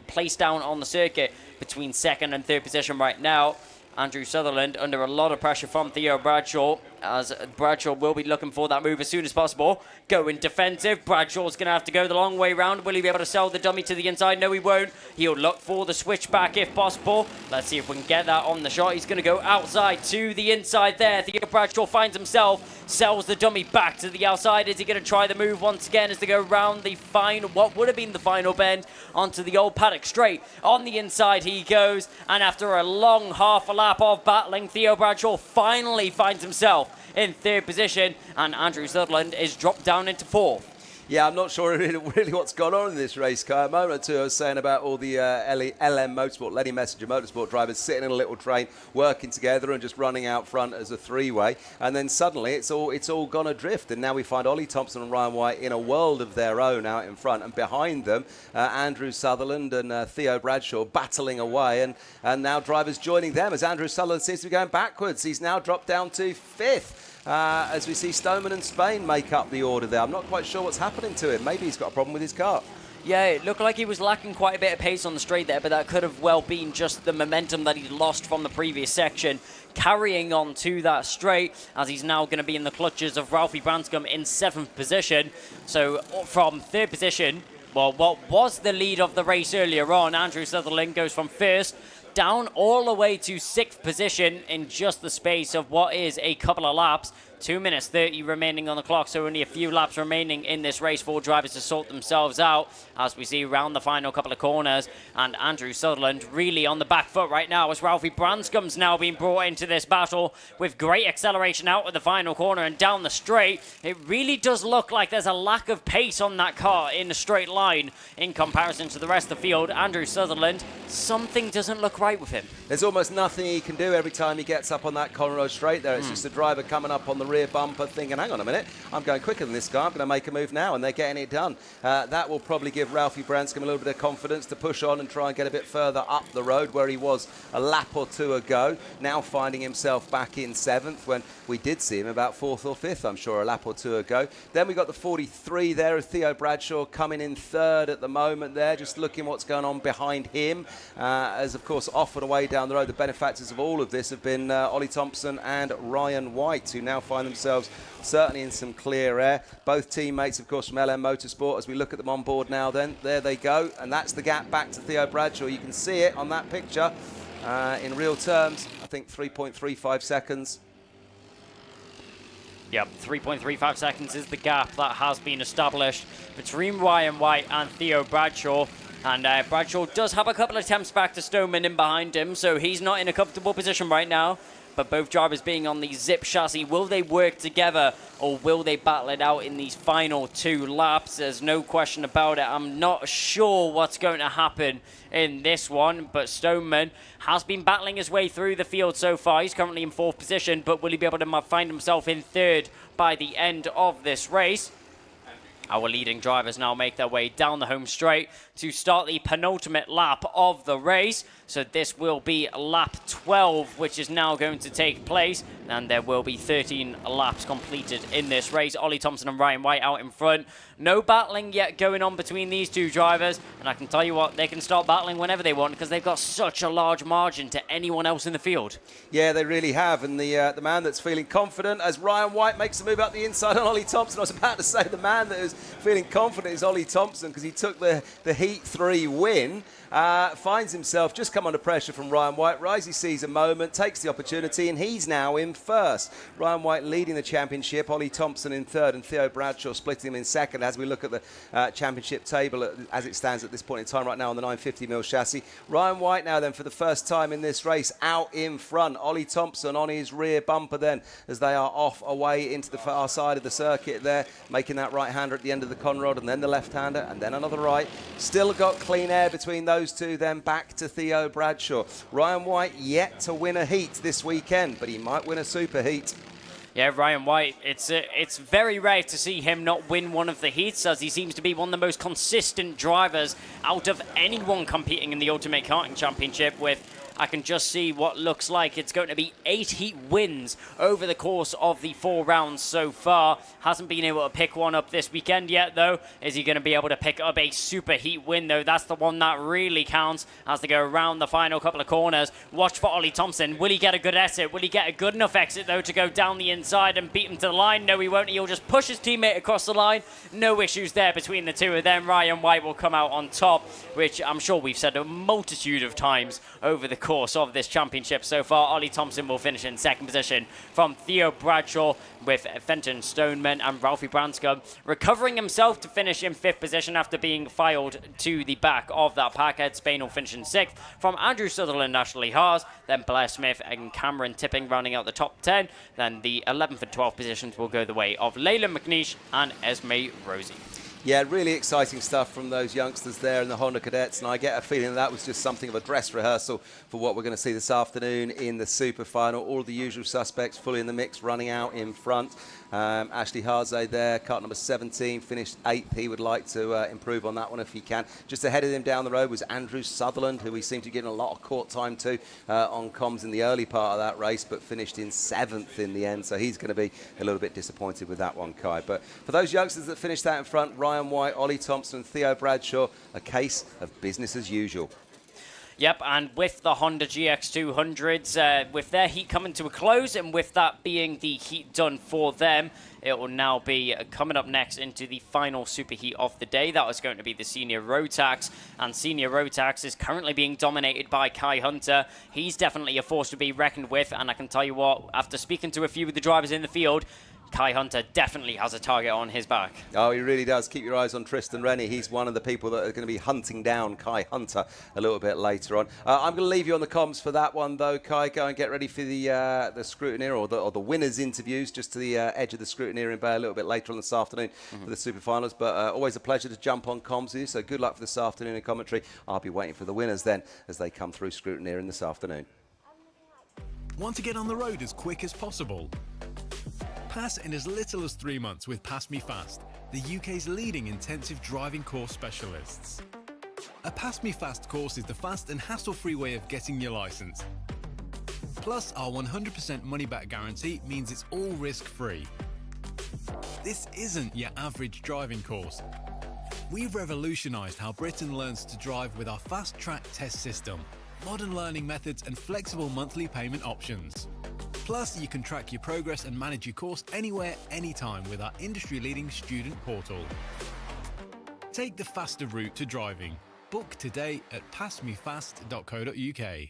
placed down on the circuit between second and third position right now. Andrew Sutherland under a lot of pressure from Theo Bradshaw, as Bradshaw will be looking for that move as soon as possible. Going defensive. Bradshaw's going to have to go the long way round. Will he be able to sell the dummy to the inside? No, he won't. He'll look for the switchback if possible. Let's see if we can get that on the shot. He's going to go outside to the inside there. Theo Bradshaw finds himself, sells the dummy back to the outside. Is he going to try the move once again as they go round the final, what would have been the final bend, onto the old paddock straight? On the inside he goes, and after a long half a lap of battling, Theo Bradshaw finally finds himself in third position, and Andrew Sutherland is dropped down into fourth. Yeah, I'm not sure really what's gone on in this race, Kai. A moment or two I was saying about all the LM Motorsport, Lenny Messenger Motorsport drivers sitting in a little train, working together and just running out front as a three-way. And then suddenly it's all gone adrift. And now we find Ollie Thompson and Ryan White in a world of their own out in front. And behind them, Andrew Sutherland and Theo Bradshaw battling away. And now drivers joining them as Andrew Sutherland seems to be going backwards. He's now dropped down to fifth. As we see Stoneman and Spain make up the order there. I'm not quite sure what's happening to him. Maybe he's got a problem with his car. Yeah, it looked like he was lacking quite a bit of pace on the straight there, but that could have well been just the momentum that he lost from the previous section, carrying on to that straight, as he's now going to be in the clutches of Ralphie Branscombe in 7th position. So from 3rd position, well, what was the lead of the race earlier on, Andrew Sutherland goes from 1st down all the way to 6th position in just the space of what is a couple of laps. 2 minutes 30 remaining on the clock, so only a few laps remaining in this race for drivers to sort themselves out as we see around the final couple of corners. And Andrew Sutherland really on the back foot right now as Ralphie Branscombe's now being brought into this battle with great acceleration out of the final corner and down the straight. It really does look like there's a lack of pace on that car in a straight line in comparison to the rest of the field. Andrew Sutherland, something doesn't look right with him. There's almost nothing he can do every time he gets up on that Conroe straight there. It's just the driver coming up on the rear bumper thinking, hang on a minute, I'm going quicker than this guy, I'm going to make a move now, and they're getting it done. That will probably give Ralphie Branscombe a little bit of confidence to push on and try and get a bit further up the road where he was a lap or two ago, now finding himself back in 7th when we did see him about 4th or 5th, I'm sure, a lap or two ago. Then we got the 43 there of Theo Bradshaw coming in 3rd at the moment there, just looking what's going on behind him, as of course off and away down the road. The benefactors of all of this have been Ollie Thompson and Ryan White, who now find themselves certainly in some clear air. Both teammates, of course, from LM Motorsport. As we look at them on board now then, there they go. And that's the gap back to Theo Bradshaw. You can see it on that picture. In real terms, I think 3.35 seconds. Yep, 3.35 seconds is the gap that has been established between Ryan White and Theo Bradshaw. And Bradshaw does have a couple of attempts back to Stoneman in behind him, so he's not in a comfortable position right now. But both drivers being on the Zip chassis, will they work together or will they battle it out in these final 2 laps? There's no question about it. I'm not sure what's going to happen in this one, but Stoneman has been battling his way through the field so far. He's currently in 4th position, but will he be able to find himself in 3rd by the end of this race? Our leading drivers now make their way down the home straight to start the penultimate lap of the race. So this will be lap 12, which is now going to take place. And there will be 13 laps completed in this race. Ollie Thompson and Ryan White out in front. No battling yet going on between these two drivers, and I can tell you what, they can start battling whenever they want because they've got such a large margin to anyone else in the field. Yeah, they really have, and the man that's feeling confident as Ryan White makes a move up the inside on Ollie Thompson. I was about to say the man that is feeling confident is Ollie Thompson because he took the Heat 3 win. Finds himself just come under pressure from Ryan White. Risey sees a moment, takes the opportunity, and he's now in first. Ryan White leading the championship, Ollie Thompson in third, and Theo Bradshaw splitting him in second as we look at the championship table as it stands at this point in time right now on the 950mm chassis. Ryan White now then for the first time in this race out in front. Ollie Thompson on his rear bumper then as they are off away into the far side of the circuit there, making that right-hander at the end of the Conrod and then the left-hander and then another right. Still got clean air between those two, then back to Theo Bradshaw. Ryan White yet to win a heat this weekend, but he might win a super heat. Yeah, Ryan White, it's very rare to see him not win one of the heats, as he seems to be one of the most consistent drivers out of anyone competing in the Ultimate Karting Championship with, I can just see what looks like it's going to be 8 heat wins over the course of the 4 rounds so far. Hasn't been able to pick one up this weekend yet, though. Is he going to be able to pick up a super heat win, though? That's the one that really counts as they go around the final couple of corners. Watch for Ollie Thompson. Will he get a good exit? Will he get a good enough exit, though, to go down the inside and beat him to the line? No, he won't. He'll just push his teammate across the line. No issues there between the two of them. Ryan White will come out on top, which I'm sure we've said a multitude of times over the course of this championship so far. Ollie Thompson will finish in second position from Theo Bradshaw, with Fenton Stoneman and Ralphie Branscombe recovering himself to finish in 5th position after being filed to the back of that packhead. Spain will finish in 6th from Andrew Sutherland, Ashley Haas, then Blair Smith and Cameron Tipping rounding out the top 10. Then the 11th and 12th positions will go the way of Layla McNeish and Esme Rosie. Yeah, really exciting stuff from those youngsters there in the Honda Cadets, and I get a feeling that was just something of a dress rehearsal for what we're going to see this afternoon in the Super Final. All the usual suspects fully in the mix, running out in front. Ashley Haze there, car number 17, finished 8th. He would like to improve on that one if he can. Just ahead of him down the road was Andrew Sutherland, who we seem to get a lot of court time to on comms in the early part of that race, but finished in 7th in the end. So he's going to be a little bit disappointed with that one, Kai. But for those youngsters that finished that in front, Ryan White, Ollie Thompson, Theo Bradshaw, a case of business as usual. Yep, and with the Honda GX200s, with their heat coming to a close, and with that being the heat done for them, it will now be coming up next into the final superheat of the day. That was going to be the Senior Rotax, and Senior Rotax is currently being dominated by Kai Hunter. He's definitely a force to be reckoned with, and I can tell you what, after speaking to a few of the drivers in the field, Kai Hunter definitely has a target on his back. Oh, he really does. Keep your eyes on Tristan Rennie. He's one of the people that are going to be hunting down Kai Hunter a little bit later on. I'm going to leave you on the comms for that one, though, Kai. Go and get ready for the scrutineer or the winners' interviews, just to the edge of the scrutineering bay a little bit later on this afternoon for the Super Finals. But always a pleasure to jump on comms with you, so good luck for this afternoon in commentary. I'll be waiting for the winners then as they come through scrutineering this afternoon. Want to get on the road as quick as possible? Pass in as little as 3 months with PassMeFast, the UK's leading intensive driving course specialists. A PassMeFast course is the fast and hassle-free way of getting your licence. Plus, our 100% money-back guarantee means it's all risk-free. This isn't your average driving course. We've revolutionised how Britain learns to drive with our fast-track test system, modern learning methods and flexible monthly payment options. Plus, you can track your progress and manage your course anywhere, anytime with our industry-leading student portal. Take the faster route to driving. Book today at passmefast.co.uk.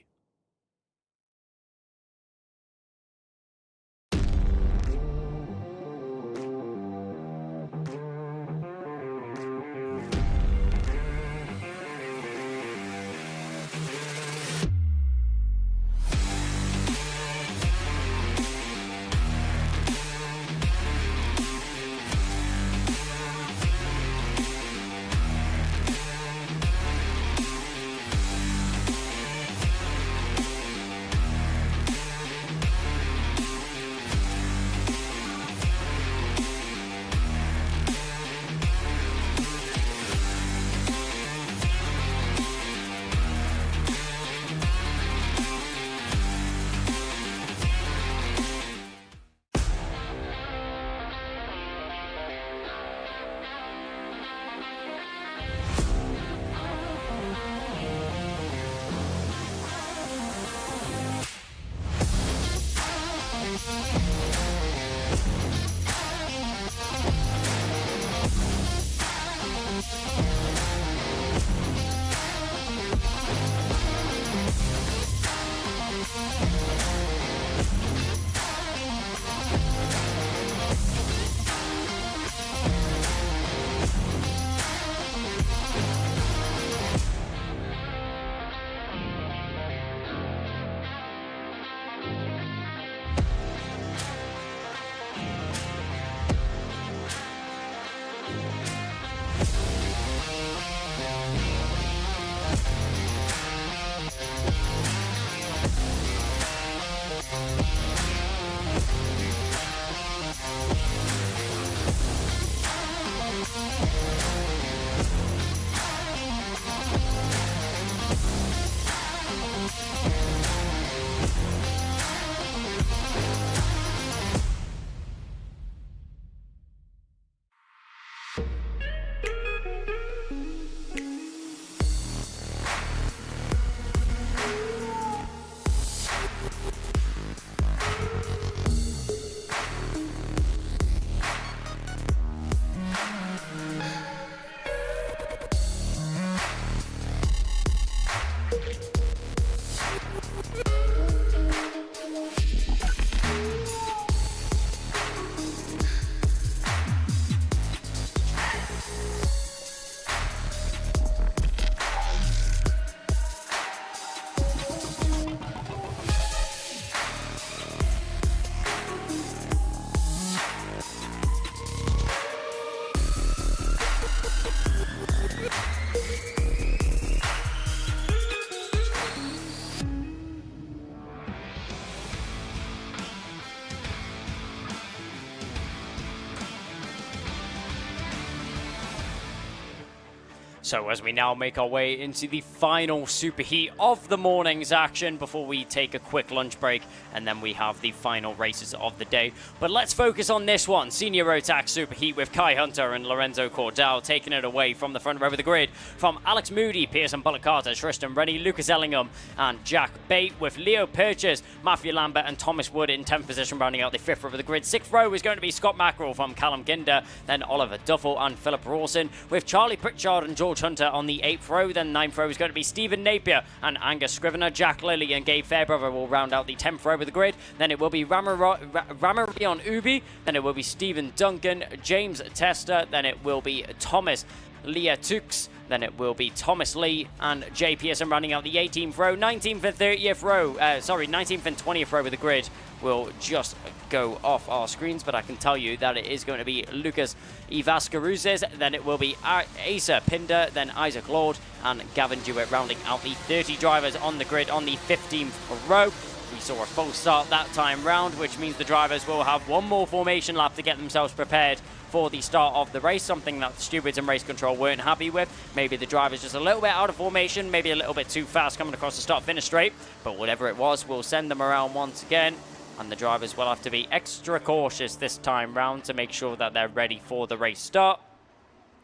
So as we now make our way into the final superheat of the morning's action before we take a quick lunch break, and then we have the final races of the day. But let's focus on this one. Senior Rotax superheat with Kai Hunter and Lorenzo Cordal taking it away from the front row of the grid. From Alex Moody, Pearson Bullock Carter, Tristan Rennie, Lucas Ellingham and Jack Bate, with Leo Purchase, Matthew Lambert and Thomas Wood in 10th position, rounding out the 5th row of the grid. 6th row is going to be Scott Mackerel from Callum Ginder, then Oliver Duffel and Philip Rawson, with Charlie Pritchard and George Hunter on the 8th row. Then 9th row is going to be Stephen Napier and Angus Scrivener. Jack Lilly and Gabe Fairbrother will round out the 10th row of the grid. Then it will be Ramarion Ubi. Then it will be Stephen Duncan, James Tester. Then it will be Thomas Leatux. Then it will be Thomas Lee and Jay Pearson rounding out the 18th row. 19th and 30th row, 19th and 20th row of the grid will just go off our screens, but I can tell you that it is going to be Lucas Ivascaruzes, then it will be Asa Pinder, then Isaac Lord and Gavin Dewitt rounding out the 30 drivers on the grid on the 15th row. We saw a false start that time round, which means the drivers will have one more formation lap to get themselves prepared for the start of the race, something that the stewards and race control weren't happy with. Maybe the driver's just a little bit out of formation, maybe a little bit too fast coming across the start-finish straight, but whatever it was, we'll send them around once again, and the drivers will have to be extra cautious this time round to make sure that they're ready for the race start.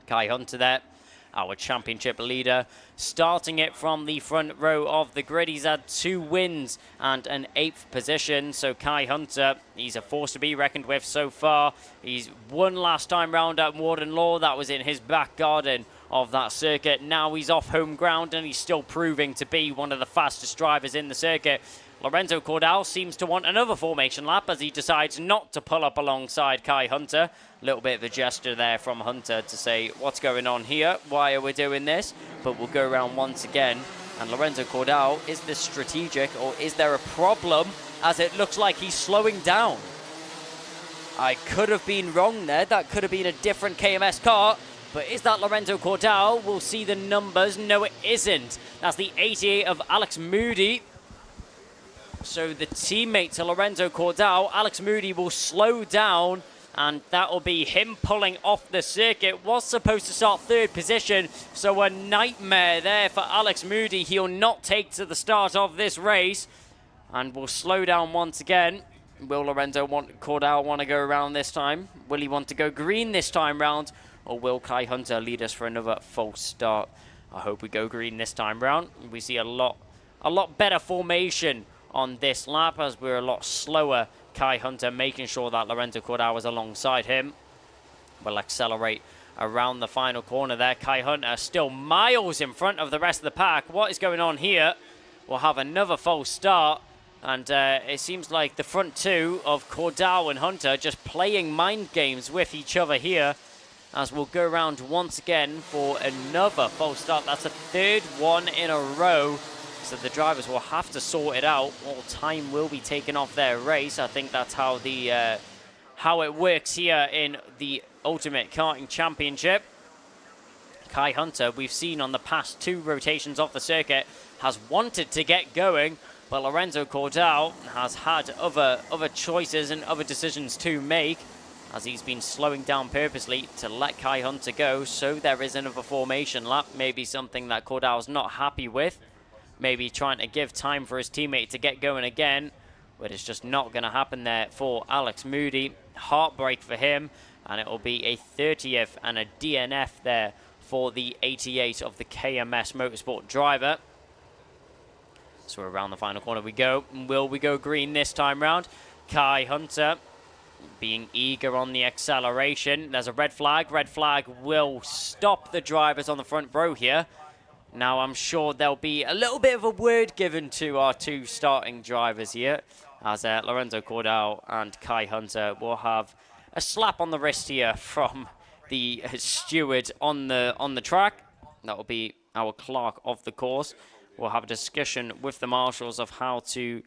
Kai Hunter there, our championship leader, starting it from the front row of the grid. He's had 2 wins and an 8th position. So Kai Hunter, he's a force to be reckoned with so far. He's won last time round at Warden Law. That was in his back garden of that circuit. Now he's off home ground and he's still proving to be one of the fastest drivers in the circuit. Lorenzo Cordal seems to want another formation lap as he decides not to pull up alongside Kai Hunter. A little bit of a gesture there from Hunter to say, what's going on here? Why are we doing this? But we'll go around once again. And Lorenzo Cordal, is this strategic or is there a problem as it looks like he's slowing down? I could have been wrong there. That could have been a different KMS car. But is that Lorenzo Cordal? We'll see the numbers. No, it isn't. That's the 88 of Alex Moody. So the teammate to Lorenzo Cordal, Alex Moody, will slow down, and that will be him pulling off the circuit. Was supposed to start 3rd position, so a nightmare there for Alex Moody. He'll not take to the start of this race, and will slow down once again. Will Lorenzo Cordal want to go around this time? Will he want to go green this time round, or will Kai Hunter lead us for another false start? I hope we go green this time round. We see a lot better formation on this lap as we're a lot slower. Kai Hunter making sure that Lorenzo Cordal is alongside him. We'll accelerate around the final corner there. Kai Hunter still miles in front of the rest of the pack. What is going on here? We'll have another false start, and it seems like the front 2 of Cordal and Hunter just playing mind games with each other here, as we'll go around once again for another false start. That's the 3rd one in a row. So the drivers will have to sort it out. All time will be taken off their race. I think that's how how it works here in the Ultimate Karting Championship. Kai Hunter, we've seen on the past 2 rotations off the circuit, has wanted to get going, but Lorenzo Cordal has had other choices and other decisions to make, as he's been slowing down purposely to let Kai Hunter go. So there is another formation lap, maybe something that Cordal's not happy with. Maybe trying to give time for his teammate to get going again, but it's just not going to happen there for Alex Moody. Heartbreak for him, and it will be a 30th and a DNF there for the 88 of the KMS Motorsport driver. So around the final corner we go. Will we go green this time round? Kai Hunter being eager on the acceleration. There's a red flag. Red flag will stop the drivers on the front row here. Now, I'm sure there'll be a little bit of a word given to our 2 starting drivers here, as Lorenzo Cordal and Kai Hunter will have a slap on the wrist here from the steward on the track. That will be our clerk of the course. We'll have a discussion with the marshals of how to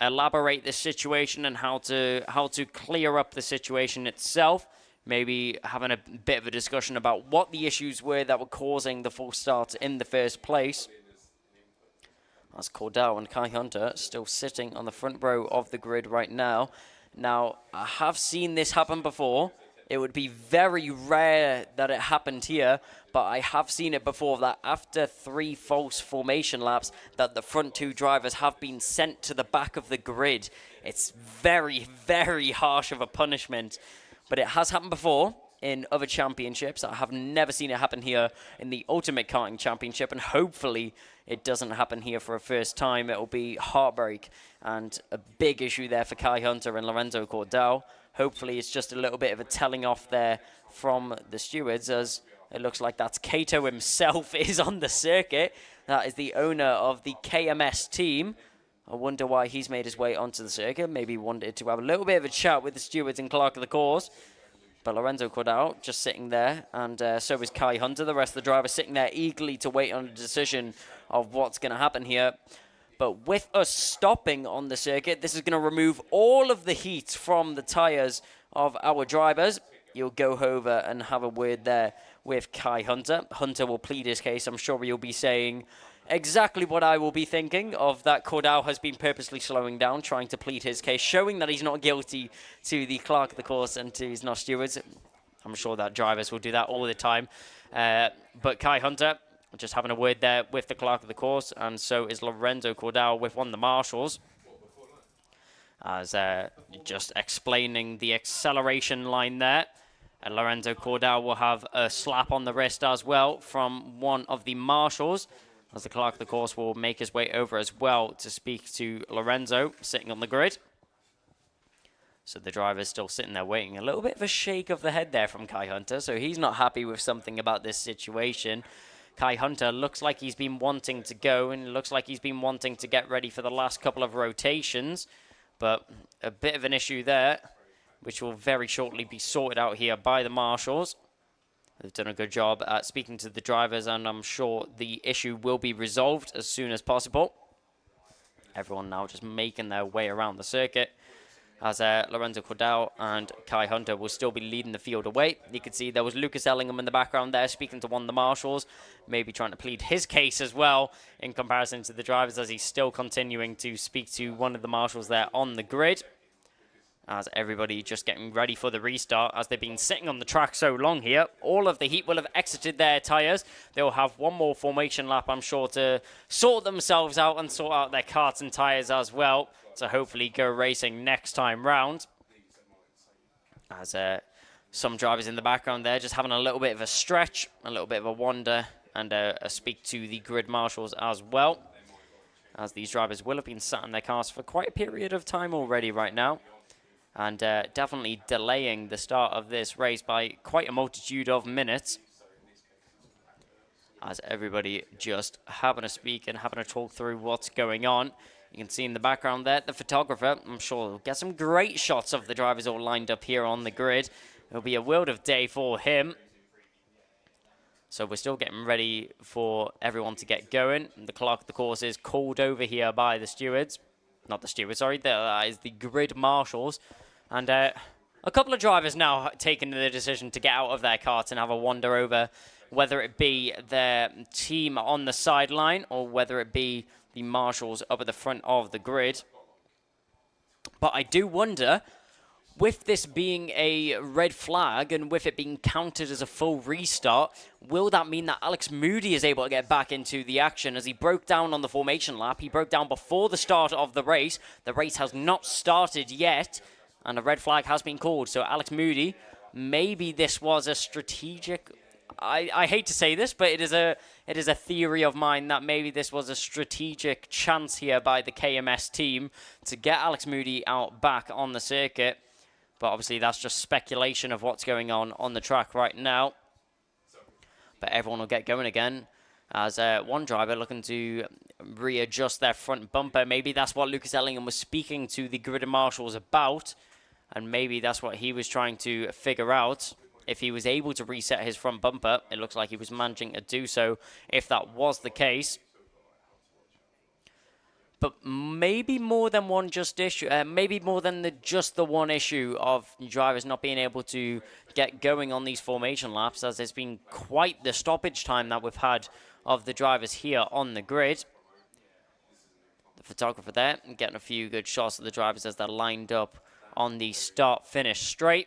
elaborate this situation and how to clear up the situation itself. maybe having a bit of a discussion about what the issues were that were causing the false start in the first place. As Cordell and Kai Hunter still sitting on the front row of the grid right now. Now, I have seen this happen before. It would be very rare that it happened here, but I have seen it before that after 3 false formation laps, that the front 2 drivers have been sent to the back of the grid. It's very, very harsh of a punishment, but it has happened before in other championships. I have never seen it happen here in the Ultimate Karting Championship, and hopefully it doesn't happen here for a first time. It'll be heartbreak and a big issue there for Kai Hunter and Lorenzo Cordell. Hopefully it's just a little bit of a telling off there from the stewards, as it looks like that's Kato himself is on the circuit. That is the owner of the KMS team. I wonder why he's made his way onto the circuit. Maybe wanted to have a little bit of a chat with the stewards and clerk of the course. But Lorenzo Cordell just sitting there, and so is Kai Hunter. The rest of the drivers sitting there eagerly to wait on a decision of what's going to happen here. But with us stopping on the circuit, this is going to remove all of the heat from the tyres of our drivers. You'll go over and have a word there with Kai Hunter. Hunter will plead his case. I'm sure he'll be saying exactly what I will be thinking of, that Cordell has been purposely slowing down, trying to plead his case, showing that he's not guilty to the clerk of the course and to his not stewards. I'm sure that drivers will do that all the time. But Kai Hunter just having a word there with the clerk of the course, and so is Lorenzo Cordell with one of the marshals. As just explaining the acceleration line there. And Lorenzo Cordell will have a slap on the wrist as well from one of the marshals, as the clerk of the course will make his way over as well to speak to Lorenzo sitting on the grid. So the driver's still sitting there waiting. A little bit of a shake of the head there from Kai Hunter, so he's not happy with something about this situation. Kai Hunter looks like he's been wanting to go, and looks like he's been wanting to get ready for the last couple of rotations. But a bit of an issue there, which will very shortly be sorted out here by the marshals. They've done a good job at speaking to the drivers, and I'm sure the issue will be resolved as soon as possible. Everyone now just making their way around the circuit, as Lorenzo Cordell and Kai Hunter will still be leading the field away. You can see there was Lucas Ellingham in the background there speaking to one of the marshals, maybe trying to plead his case as well in comparison to the drivers, as he's still continuing to speak to one of the marshals there on the grid. As everybody just getting ready for the restart, as they've been sitting on the track so long here. All of the heat will have exited their tyres. They'll have one more formation lap, I'm sure, to sort themselves out and sort out their karts and tyres as well, to hopefully go racing next time round. As some drivers in the background there just having a little bit of a stretch, a little bit of a wander, and a speak to the grid marshals as well. As these drivers will have been sat in their cars for quite a period of time already right now. And definitely delaying the start of this race by quite a multitude of minutes. As everybody just having a speak and having a talk through what's going on. You can see in the background there, the photographer, I'm sure will get some great shots of the drivers all lined up here on the grid. It'll be a world of day for him. So we're still getting ready for everyone to get going. The clerk of the course is called over here by the stewards. Not the stewards, sorry, that is the grid marshals. And a couple of drivers now taking the decision to get out of their cart and have a wander over, whether it be their team on the sideline or whether it be the marshals up at the front of the grid. But I do wonder, with this being a red flag and with it being counted as a full restart, will that mean that Alex Moody is able to get back into the action, as he broke down on the formation lap? He broke down before the start of the race. The race has not started yet, and a red flag has been called. So Alex Moody, maybe this was a strategic... I hate to say this, but it is a theory of mine that maybe this was a strategic chance here by the KMS team to get Alex Moody out back on the circuit. But obviously that's just speculation of what's going on the track right now. But everyone will get going again, as one driver looking to readjust their front bumper. Maybe that's what Lucas Ellingham was speaking to the grid marshals about. And maybe that's what he was trying to figure out. If he was able to reset his front bumper, it looks like he was managing to do so if that was the case. but maybe more than one just issue. Maybe more than just the one issue of drivers not being able to get going on these formation laps, as there's been quite the stoppage time that we've had of the drivers here on the grid. The photographer there getting a few good shots of the drivers as they're lined up on the start-finish straight.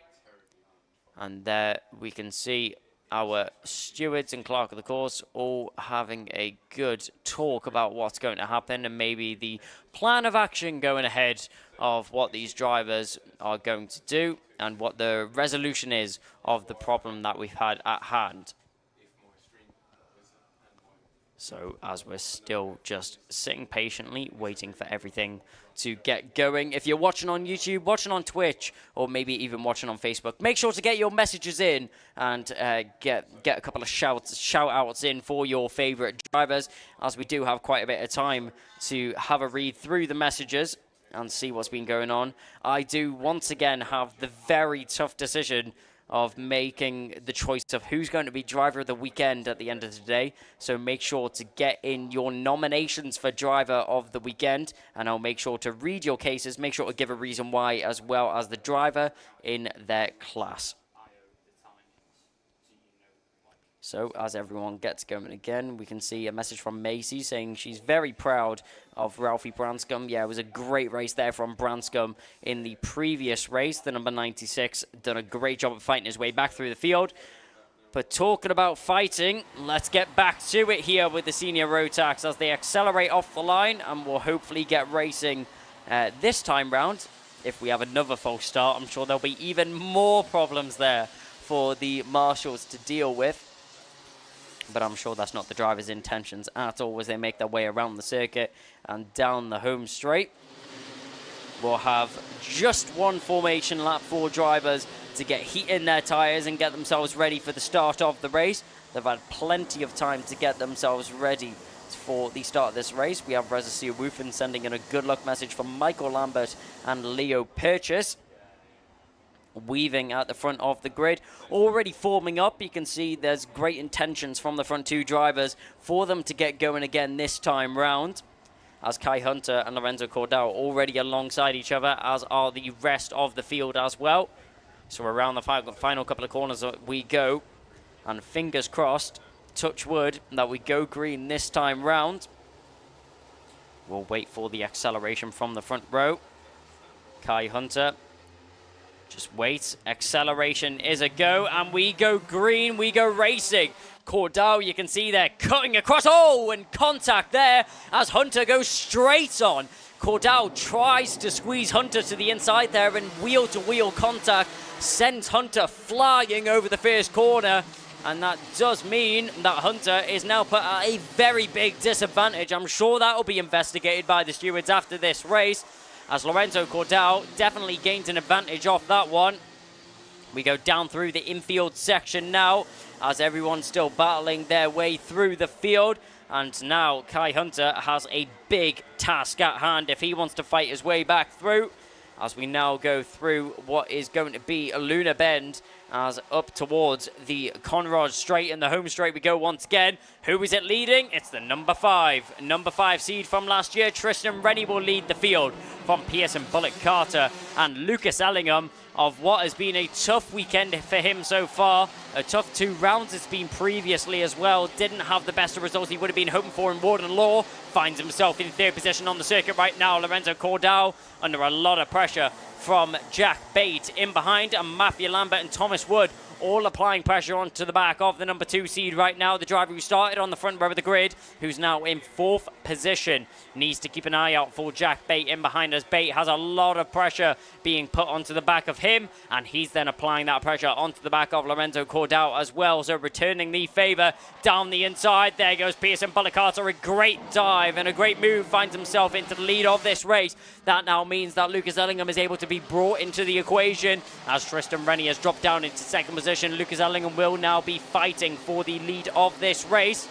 And there we can see our stewards and clerk of the course all having a good talk about what's going to happen and maybe the plan of action going ahead of what these drivers are going to do and what the resolution is of the problem that we've had at hand. So as we're still just sitting patiently, waiting for everything to get going. If you're watching on YouTube, watching on Twitch, or maybe even watching on Facebook, make sure to get your messages in and get a couple of shout-outs in for your favorite drivers, as we do have quite a bit of time to have a read through the messages and see what's been going on. I do once again have the very tough decision of making the choice of who's going to be driver of the weekend at the end of the day. So make sure to get in your nominations for driver of the weekend, and I'll make sure to read your cases, make sure to give a reason why, as well as the driver in their class. So as everyone gets going again, we can see a message from Macy saying she's very proud of Ralphie Branscombe. Yeah, it was a great race there from Branscombe in the previous race. The number 96 done a great job of fighting his way back through the field. But talking about fighting, let's get back to it here with the senior rotax as they accelerate off the line and will hopefully get racing this time round. If we have another false start, I'm sure there'll be even more problems there for the marshals to deal with. But I'm sure that's not the driver's intentions at all as they make their way around the circuit and down the home straight. We'll have just one formation lap for drivers to get heat in their tyres and get themselves ready for the start of the race. They've had plenty of time to get themselves ready for the start of this race. We have Reza Siawufin sending in a good luck message from Michael Lambert and Leo Purchase. Weaving at the front of the grid, already forming up. You can see there's great intentions from the front two drivers for them to get going again this time round, as Kai Hunter and Lorenzo Cordell already alongside each other, as are the rest of the field as well. So around the final couple of corners we go, and fingers crossed, touch wood, that we go green this time round. We'll wait for the acceleration from the front row. Kai Hunter, just wait. Acceleration is a go, and we go green. We go racing. Cordell, you can see there, cutting across. Oh, and contact there as Hunter goes straight on. Cordell tries to squeeze Hunter to the inside there, and wheel-to-wheel contact sends Hunter flying over the first corner. And that does mean that Hunter is now put at a very big disadvantage. I'm sure that will be investigated by the stewards after this race, as Lorenzo Cordell definitely gained an advantage off that one. We go down through the infield section now, as everyone's still battling their way through the field. And now Kai Hunter has a big task at hand if he wants to fight his way back through, as we now go through what is going to be a lunar bend, as up towards the Conrad straight and the home straight we go once again. Who is it leading? It's the number 5 seed from last year. Tristan Rennie will lead the field from Pearson Bullock Carter and Lucas Ellingham of what has been a tough weekend for him so far. A tough 2 rounds it's been previously as well. Didn't have the best of results he would have been hoping for in Warden Law. Finds himself in 3rd position on the circuit right now. Lorenzo Cordell under a lot of pressure from Jack Bate in behind, and Matthew Lambert and Thomas Wood all applying pressure onto the back of the number 2 seed right now. The driver who started on the front row of the grid, who's now in 4th position, needs to keep an eye out for Jack Bate in behind, as Bate has a lot of pressure being put onto the back of him, and he's then applying that pressure onto the back of Lorenzo Cordell as well. So returning the favour down the inside. There goes Pearson Bullock Carter. A great dive and a great move, finds himself into the lead of this race. That now means that Lucas Ellingham is able to be brought into the equation, as Tristan Rennie has dropped down into 2nd position. Lucas Ellingham will now be fighting for the lead of this race.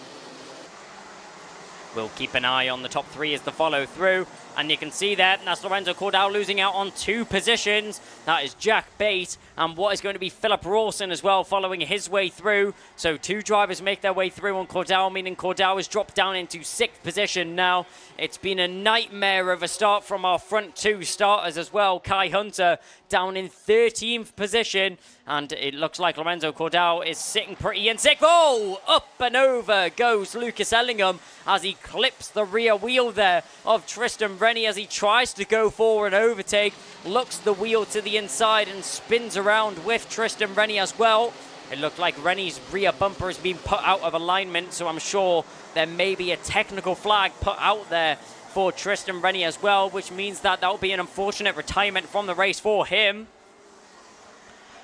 We'll keep an eye on the top 3 as the follow through, And you can see that that's Lorenzo Cordell losing out on 2 positions. That is Jack Bate and what is going to be Philip Rawson as well following his way through. So 2 drivers make their way through on Cordell, meaning Cordell has dropped down into 6th position now. It's been a nightmare of a start from our front 2 starters as well. Kai Hunter down in 13th position, and it looks like Lorenzo Cordell is sitting pretty in 6th. Oh, up and over goes Lucas Ellingham as he clips the rear wheel there of Tristan Rennie as he tries to go for an overtake, looks the wheel to the inside and spins around with Tristan Rennie as well. It looked like Rennie's rear bumper has been put out of alignment, so I'm sure there may be a technical flag put out there for Tristan Rennie as well, which means that will be an unfortunate retirement from the race for him.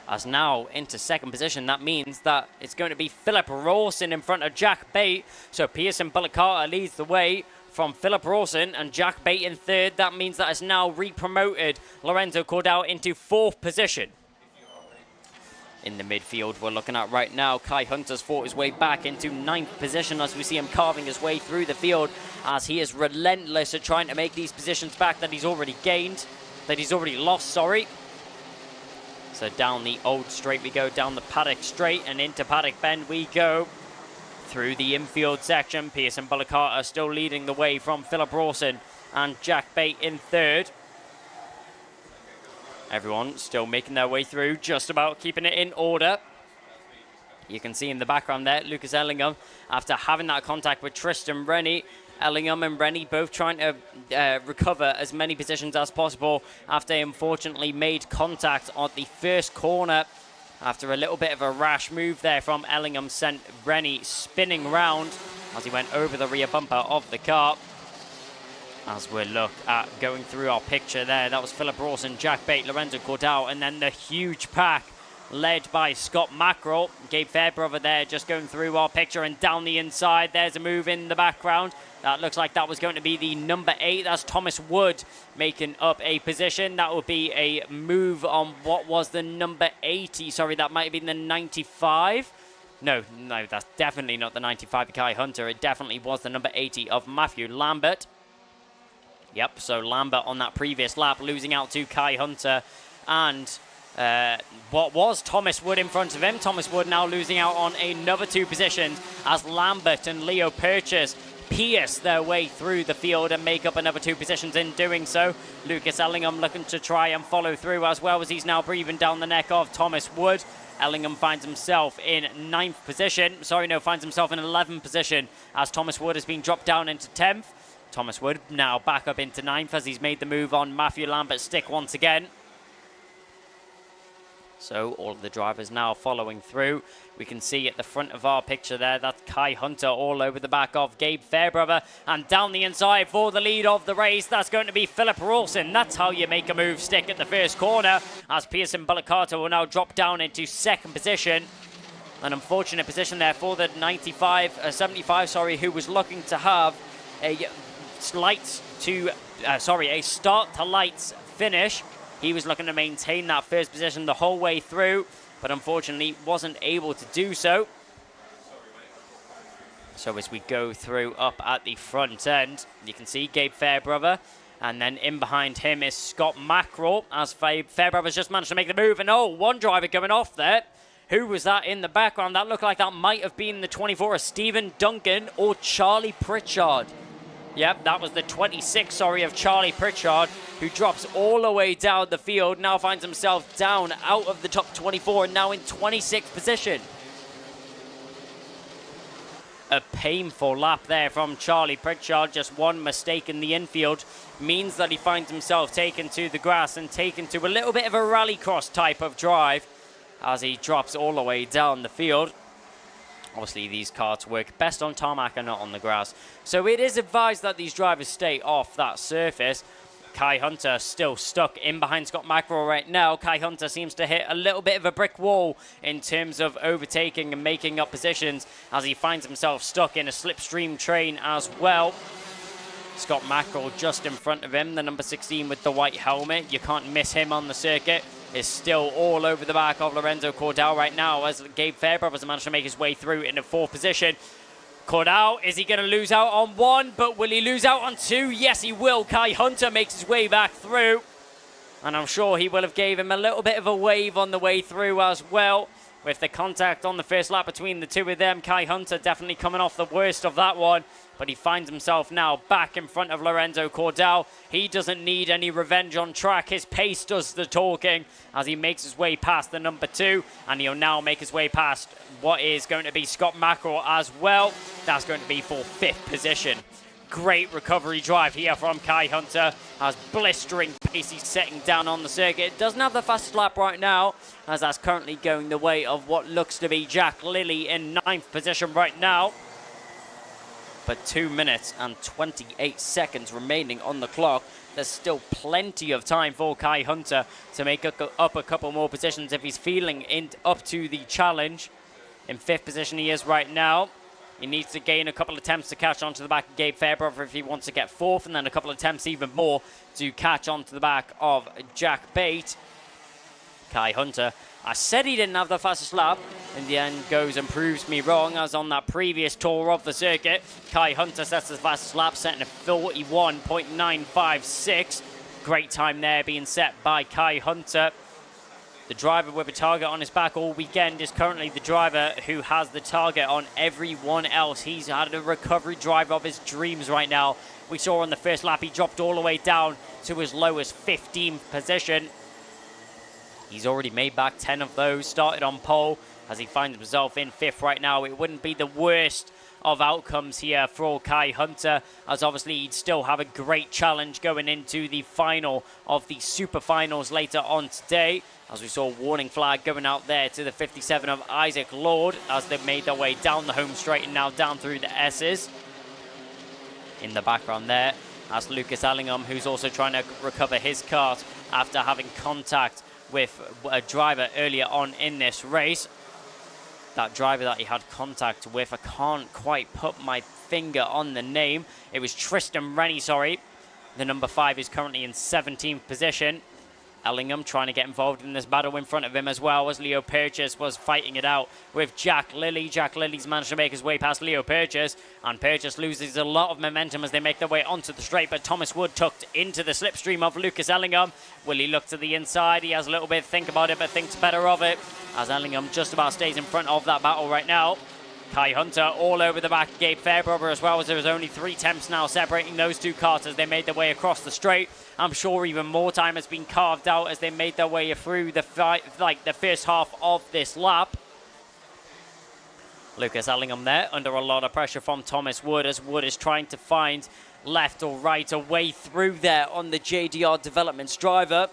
As now into 2nd position, that means that it's going to be Philip Rawson in front of Jack Bate. So Pearson Bullock Carter leads the way from Philip Rawson and Jack Bate in 3rd. That means that it's now re-promoted Lorenzo Cordell into 4th position. In the midfield we're looking at right now, Kai Hunter's fought his way back into 9th position as we see him carving his way through the field as he is relentless at trying to make these positions back that he's already lost, sorry. So down the old straight we go, down the paddock straight and into paddock bend we go. Through the infield section, Pearson Bullock Carter still leading the way from Philip Rawson and Jack Bate in 3rd. Everyone still making their way through, just about keeping it in order. You can see in the background there, Lucas Ellingham, after having that contact with Tristan Rennie. Ellingham and Rennie both trying to recover as many positions as possible after they unfortunately made contact on the first corner. After a little bit of a rash move there from Ellingham sent Rennie spinning round as he went over the rear bumper of the car. As we look at going through our picture there, that was Philip Rawson, Jack Bate, Lorenzo Cordell, and then the huge pack led by Scott Mackerel. Gabe Fairbrother there just going through our picture and down the inside. There's a move in the background. That looks like that was going to be the number 8. That's Thomas Wood making up a position. That would be a move on what was the number 80. Sorry, that might have been the 95. No, that's definitely not the 95 of Kai Hunter. It definitely was the number 80 of Matthew Lambert. Yep, so Lambert on that previous lap losing out to Kai Hunter and what was Thomas Wood in front of him. Thomas Wood now losing out on another 2 positions as Lambert and Leo Purchase pierce their way through the field and make up another 2 positions in doing so. Lucas Ellingham looking to try and follow through as well as he's now breathing down the neck of Thomas Wood. Ellingham finds himself in 9th position. Finds himself in 11th position as Thomas Wood has been dropped down into 10th. Thomas Wood now back up into 9th as he's made the move on Matthew Lambert's stick once again. So all of the drivers now following through. We can see at the front of our picture there, that's Kai Hunter all over the back of Gabe Fairbrother. And down the inside for the lead of the race, that's going to be Philip Rawson. That's how you make a move stick at the first corner, as Pearson Bullock Carter will now drop down into 2nd position. An unfortunate position there for the 75, who was looking to have a start to lights finish. He was looking to maintain that first position the whole way through, but unfortunately wasn't able to do so. So as we go through up at the front end, you can see Gabe Fairbrother, and then in behind him is Scott Mackerel, as Fairbrother's just managed to make the move, and one driver going off there. Who was that in the background? That looked like that might have been the 24 of Stephen Duncan or Charlie Pritchard. Yep, that was the 26, of Charlie Pritchard, who drops all the way down the field, now finds himself down out of the top 24, and now in 26th position. A painful lap there from Charlie Pritchard. Just one mistake in the infield means that he finds himself taken to the grass and taken to a little bit of a rallycross type of drive as he drops all the way down the field. Obviously, these karts work best on tarmac and not on the grass. So it is advised that these drivers stay off that surface. Kai Hunter still stuck in behind Scott Mackerel right now. Kai Hunter seems to hit a little bit of a brick wall in terms of overtaking and making up positions as he finds himself stuck in a slipstream train as well. Scott Mackerel just in front of him, the number 16 with the white helmet. You can't miss him on the circuit. Is still all over the back of Lorenzo Cordell right now as Gabe Fairbrother has managed to make his way through in the 4th position. Cordell, is he going to lose out on one? But will he lose out on two? Yes, he will. Kai Hunter makes his way back through. And I'm sure he will have gave him a little bit of a wave on the way through as well. With the contact on the first lap between the two of them, Kai Hunter definitely coming off the worst of that one. But he finds himself now back in front of Lorenzo Cordell. He doesn't need any revenge on track. His pace does the talking as he makes his way past the number 2. And he'll now make his way past what is going to be Scott Mackerel as well. That's going to be for 5th position. Great recovery drive here from Kai Hunter as blistering pace he's setting down on the circuit. Doesn't have the fastest lap right now, as that's currently going the way of what looks to be Jack Lilly in 9th position right now. But 2 minutes and 28 seconds remaining on the clock. There's still plenty of time for Kai Hunter to make up a couple more positions if he's feeling up to the challenge. In 5th position he is right now. He needs to gain a couple of attempts to catch onto the back of Gabe Fairbrother if he wants to get 4th, and then a couple of attempts even more to catch onto the back of Jack Bate. Kai Hunter, I said he didn't have the fastest lap. In the end, goes and proves me wrong, as on that previous tour of the circuit, Kai Hunter sets the fastest lap, setting a 41.956. Great time there being set by Kai Hunter. The driver with a target on his back all weekend is currently the driver who has the target on everyone else. He's had a recovery drive of his dreams right now. We saw on the first lap he dropped all the way down to as low as 15th position. He's already made back 10 of those, started on pole as he finds himself in 5th right now. It wouldn't be the worst of outcomes here for Kai Hunter, as obviously he'd still have a great challenge going into the final of the super finals later on today, as we saw a warning flag going out there to the 57 of Isaac Lord as they made their way down the home straight and now down through the S's. In the background there, that's Lucas Allingham, who's also trying to recover his kart after having contact with a driver earlier on in this race. That driver that he had contact with, I can't quite put my finger on the name. It was Tristan Rennie, sorry. The number 5 is currently in 17th position. Ellingham trying to get involved in this battle in front of him as well, as Leo Purchase was fighting it out with Jack Lilly. Jack Lilly's managed to make his way past Leo Purchase, and Purchase loses a lot of momentum as they make their way onto the straight, but Thomas Wood tucked into the slipstream of Lucas Ellingham. Will he look to the inside? He has a little bit to think about it, but thinks better of it, as Ellingham just about stays in front of that battle right now. Kai Hunter all over the back of Gabe Fairbrother, as well as there was only 3 attempts now separating those two cars as they made their way across the straight. I'm sure even more time has been carved out as they made their way through the first half of this lap. Lucas Ellingham there under a lot of pressure from Thomas Wood, as Wood is trying to find left or right a way through there on the JDR Developments driver.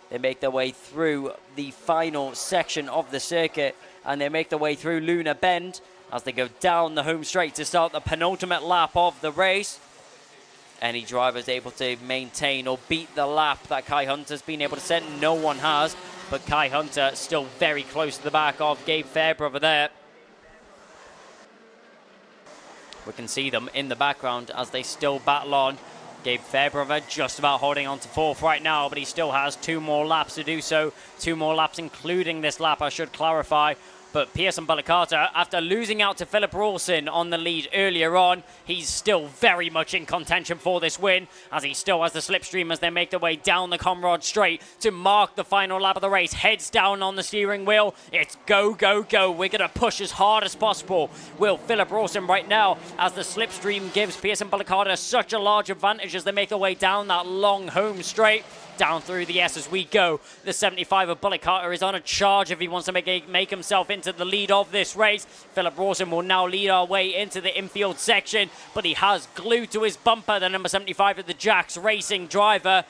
They make their way through the final section of the circuit, and they make their way through Luna Bend as they go down the home straight to start the penultimate lap of the race. Any driver is able to maintain or beat the lap that Kai Hunter's been able to set. No one has, but Kai Hunter still very close to the back of Gabe Fairbrother there. We can see them in the background as they still battle on. Gabe Fairbrother just about holding on to 4th right now, but he still has 2 more laps to do so. 2 more laps, including this lap, I should clarify. But Pearson Bullacata, after losing out to Philip Rawson on the lead earlier on, he's still very much in contention for this win, as he still has the slipstream as they make their way down the Comrade Straight to mark the final lap of the race. Heads down on the steering wheel. It's go, go, go. We're going to push as hard as possible. Will Philip Rawson right now, as the slipstream gives Pearson Bullacata such a large advantage as they make their way down that long home straight. Down through the S as we go. The 75 of Bullock Carter is on a charge if he wants to make himself into the lead of this race. Philip Rawson will now lead our way into the infield section, but he has glued to his bumper the number 75 of the Jacks Racing driver.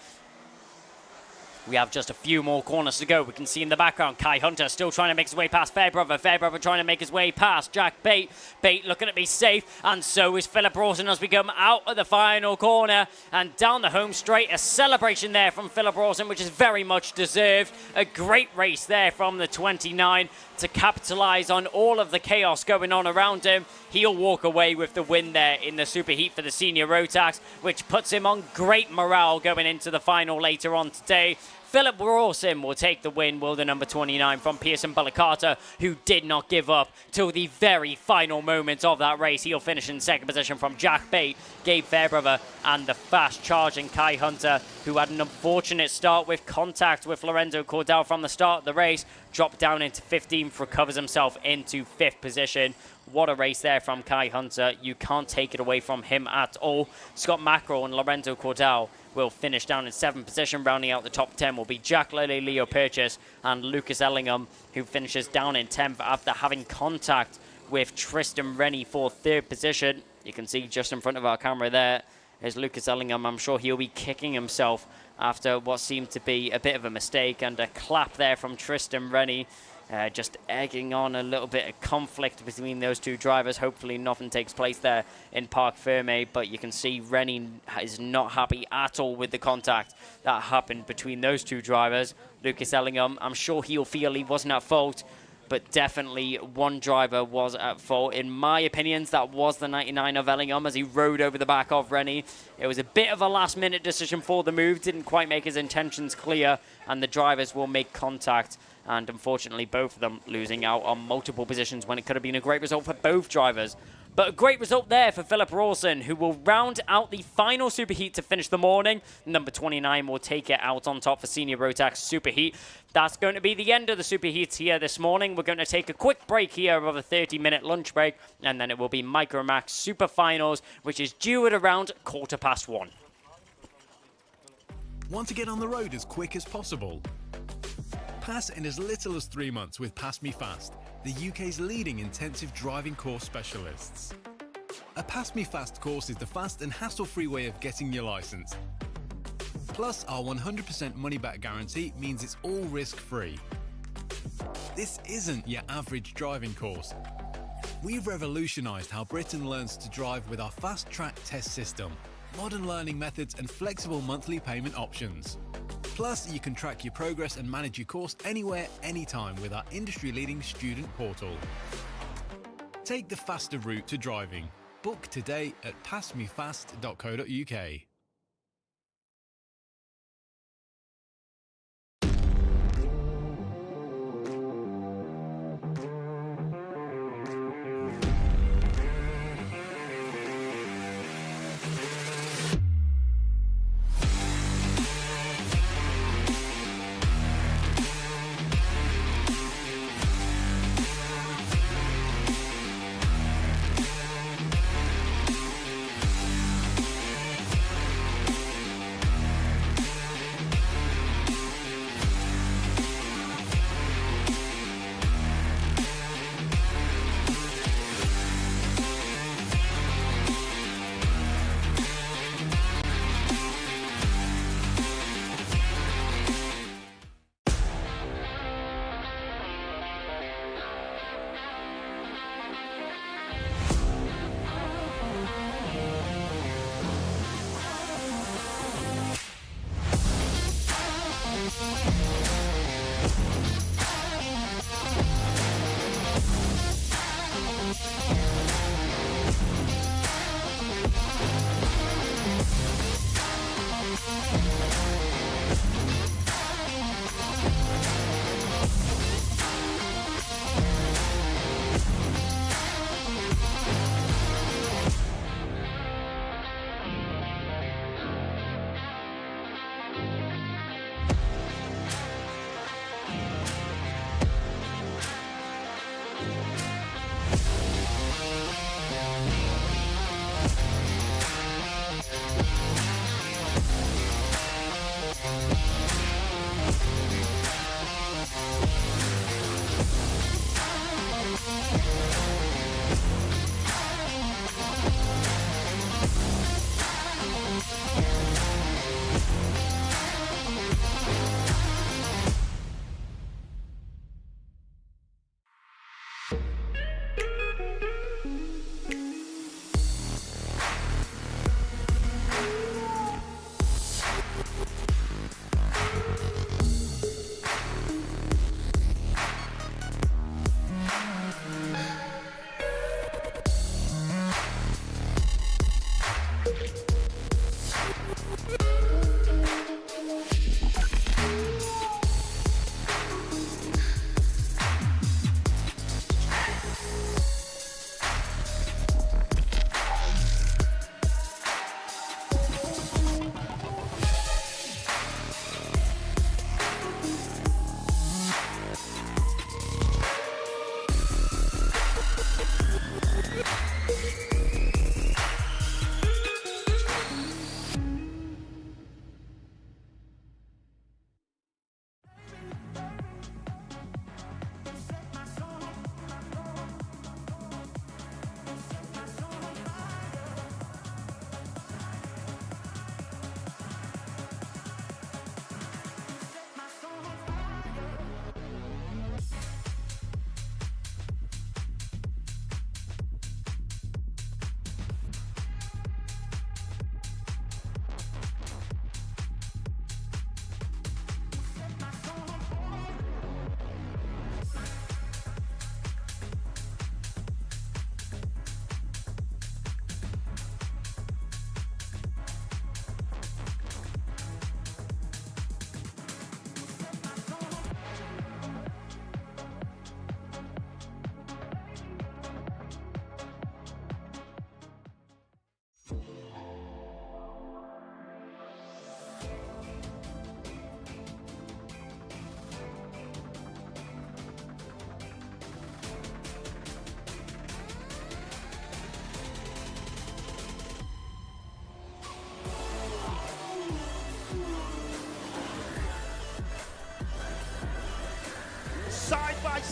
We have just a few more corners to go. We can see in the background Kai Hunter still trying to make his way past Fairbrother. Fairbrother trying to make his way past Jack Bate. Bate looking to be safe, and so is Philip Rawson as we come out of the final corner and down the home straight. A celebration there from Philip Rawson, which is very much deserved. A great race there from the 29 to capitalise on all of the chaos going on around him. He'll walk away with the win there in the superheat for the senior rotax, which puts him on great morale going into the final later on today. Philip Rawson will take the win, will the number 29 from Pearson Balakata, who did not give up till the very final moments of that race. He'll finish in second position from Jack Bate, Gabe Fairbrother, and the fast-charging Kai Hunter, who had an unfortunate start with contact with Lorenzo Cordell from the start of the race, dropped down into 15th, recovers himself into 5th position. What a race there from Kai Hunter. You can't take it away from him at all. Scott Mackerel and Lorenzo Cordell will finish down in 7th position. Rounding out the top 10 will be Jack Lele, Leo Purchase, and Lucas Ellingham, who finishes down in 10th after having contact with Tristan Rennie for 3rd position. You can see just in front of our camera there is Lucas Ellingham. I'm sure he'll be kicking himself after what seemed to be a bit of a mistake, and a clap there from Tristan Rennie. Just egging on a little bit of conflict between those two drivers. Hopefully nothing takes place there in Parc Ferme, but you can see Rennie is not happy at all with the contact that happened between those two drivers. Lucas Ellingham, I'm sure he'll feel he wasn't at fault, but definitely one driver was at fault. In my opinions, that was the 99 of Ellingham as he rode over the back of Rennie. It was a bit of a last-minute decision for the move, didn't quite make his intentions clear, and the drivers will make contact. And unfortunately, both of them losing out on multiple positions when it could have been a great result for both drivers. But a great result there for Philip Rawson, who will round out the final superheat to finish the morning. Number 29 will take it out on top for senior rotax superheat. That's going to be the end of the superheats here this morning. We're going to take a quick break here of a 30-minute lunch break, and then it will be Micromax Super Finals, which is due at around 1:15. Want to get on the road as quick as possible? Pass in as little as 3 months with PassMeFast, the UK's leading intensive driving course specialists. A PassMeFast course is the fast and hassle-free way of getting your licence. Plus, our 100% money-back guarantee means it's all risk-free. This isn't your average driving course. We've revolutionised how Britain learns to drive with our fast-track test system, modern learning methods and flexible monthly payment options. Plus, you can track your progress and manage your course anywhere, anytime with our industry-leading student portal. Take the faster route to driving. Book today at passmefast.co.uk.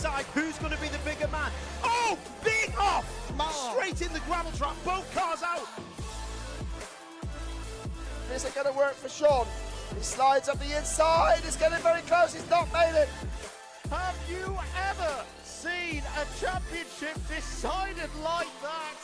side. Who's going to be the bigger man? Oh, big off! Straight in the gravel trap. Both cars out. Is it going to work for Sean? He slides up the inside. It's getting very close. He's not made it. Have you ever seen a championship decided like that?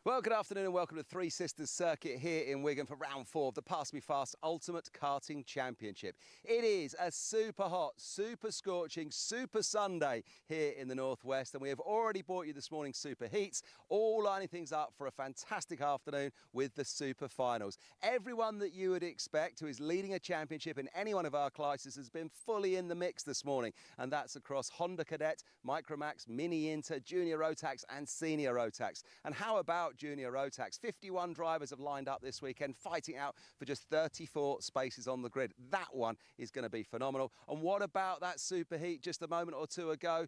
Well, good afternoon and welcome to Three Sisters Circuit here in Wigan for round 4 of the PassMeFast Ultimate Karting Championship. It is a super hot, super scorching, super Sunday here in the Northwest, and we have already brought you this morning's super heats, all lining things up for a fantastic afternoon with the super finals. Everyone that you would expect who is leading a championship in any one of our classes has been fully in the mix this morning, and that's across Honda Cadet, Micromax, Mini Inter, Junior Rotax and Senior Rotax. And how about Junior Rotax? 51 drivers have lined up this weekend, fighting out for just 34 spaces on the grid. That one is going to be phenomenal. And what about that superheat just a moment or two ago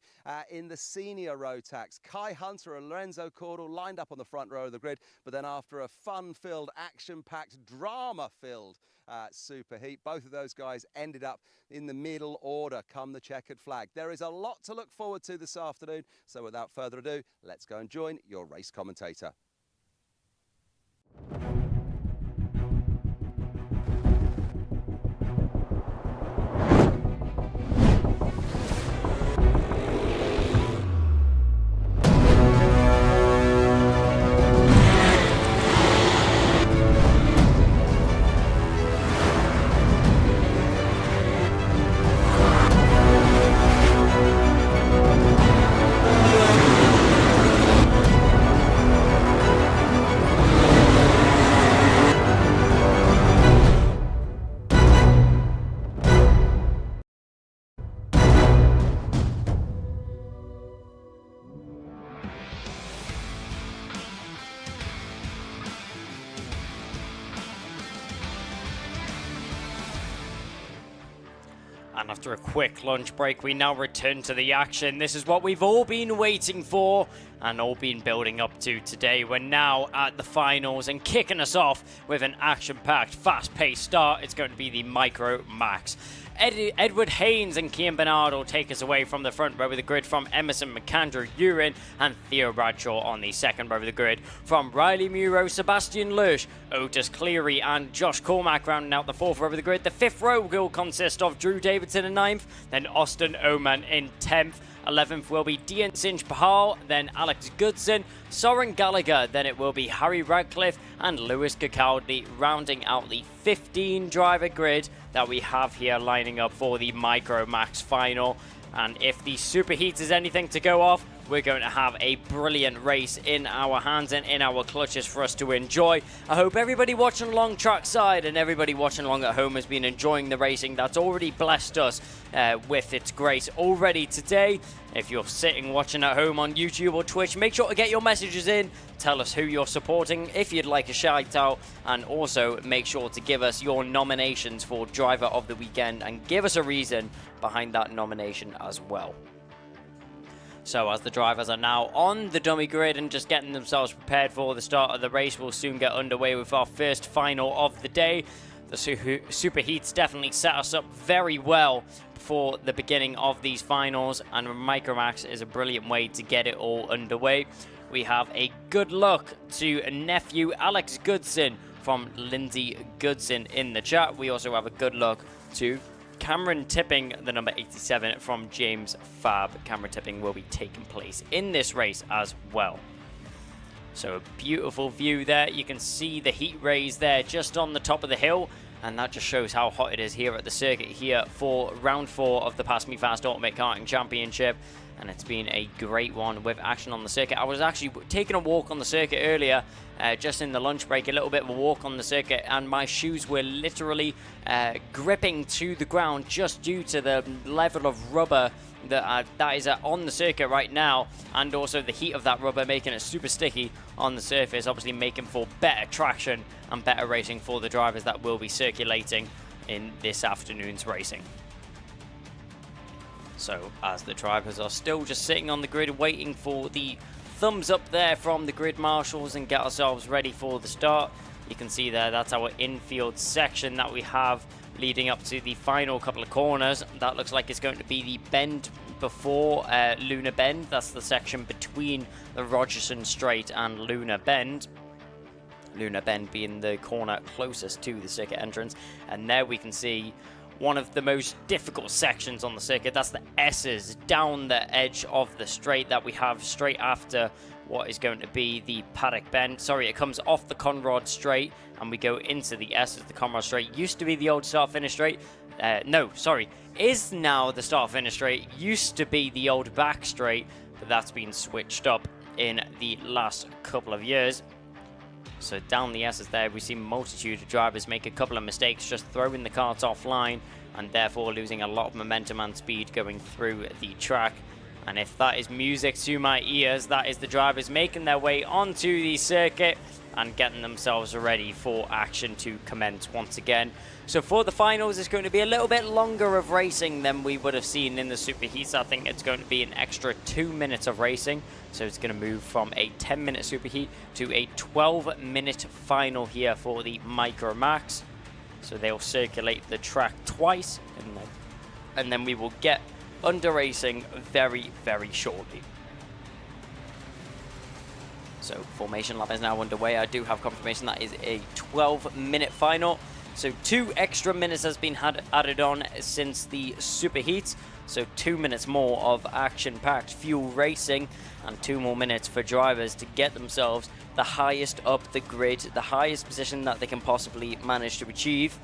in the Senior Rotax? Kai Hunter and Lorenzo Cordell lined up on the front row of the grid, but then after a fun-filled, action-packed, drama-filled superheat, both of those guys ended up in the middle order come the checkered flag. There is a lot to look forward to this afternoon, so without further ado, let's go and join your race commentator. And after a quick lunch break, we now return to the action. This is what we've all been waiting for and all been building up to today. We're now at the finals and kicking us off with an action-packed, fast-paced start. It's going to be the Micromax. Edward Haynes and Kian Bernard will take us away from the front row of the grid from Emerson McAndrew Urin and Theo Bradshaw on the second row of the grid. From Riley Muro, Sebastian Lurch, Otis Cleary and Josh Cormack rounding out the fourth row of the grid. The fifth row will consist of Drew Davidson in ninth, then Austin Oman in 10th. 11th will be Dian Sinch Pahal, then Alex Goodson, Soren Gallagher, then it will be Harry Radcliffe and Lewis Cacaldi rounding out the 15 driver grid that we have here lining up for the Micromax final. And if the superheat is anything to go off, we're going to have a brilliant race in our hands and in our clutches for us to enjoy. I hope everybody watching along trackside and everybody watching along at home has been enjoying the racing that's already blessed us with its grace already today. If you're sitting watching at home on YouTube or Twitch, make sure to get your messages in. Tell us who you're supporting if you'd like a shout out, and also make sure to give us your nominations for Driver of the Weekend and give us a reason behind that nomination as well. So as the drivers are now on the dummy grid and just getting themselves prepared for the start of the race, we'll soon get underway with our first final of the day. The superheats definitely set us up very well for the beginning of these finals, and Micromax is a brilliant way to get it all underway. We have a good luck to nephew Alex Goodson from Lindsay Goodson in the chat. We also have a good luck to Cameron tipping the number 87 from James Fab. Cameron tipping will be taking place in this race as well. So a beautiful view there. You can see the heat rays there just on the top of the hill, and that just shows how hot it is here at the circuit here for round 4 of the PassMeFast Ultimate Karting Championship. And it's been a great one with action on the circuit. I was actually taking a walk on the circuit earlier, just in the lunch break, a little bit of a walk on the circuit, and my shoes were literally gripping to the ground just due to the level of rubber that is on the circuit right now, and also the heat of that rubber making it super sticky on the surface, obviously making for better traction and better racing for the drivers that will be circulating in this afternoon's racing. So as the drivers are still just sitting on the grid waiting for the thumbs up there from the grid marshals and get ourselves ready for the start, you can see there that's our infield section that we have leading up to the final couple of corners. That looks like it's going to be the bend before Luna Bend. That's the section between the Rogerson Straight and Luna Bend. Luna Bend being the corner closest to the circuit entrance. And there we can see one of the most difficult sections on the circuit. That's the S's down the edge of the straight that we have straight after what is going to be the paddock bend. Sorry, it comes off the Conrad straight and we go into the S's. The Conrad straight used to be the old start-finish straight. No, sorry, is now the start-finish straight. Used to be the old back straight, but that's been switched up in the last couple of years. So down the S's there, we see a multitude of drivers make a couple of mistakes, just throwing the carts offline and therefore losing a lot of momentum and speed going through the track. And if that is music to my ears, that is the drivers making their way onto the circuit and getting themselves ready for action to commence once again. So for the finals, it's going to be a little bit longer of racing than we would have seen in the superheats. I think it's going to be an extra 2 minutes of racing. So it's going to move from a 10-minute superheat to a 12-minute final here for the Micromax. So they'll circulate the track twice, and then we will get under racing very, very shortly. So formation lap is now underway. I do have confirmation that is a 12-minute final. So 2 extra minutes has been added on since the superheats. So 2 minutes more of action-packed fuel racing and 2 more minutes for drivers to get themselves the highest up the grid, the highest position that they can possibly manage to achieve.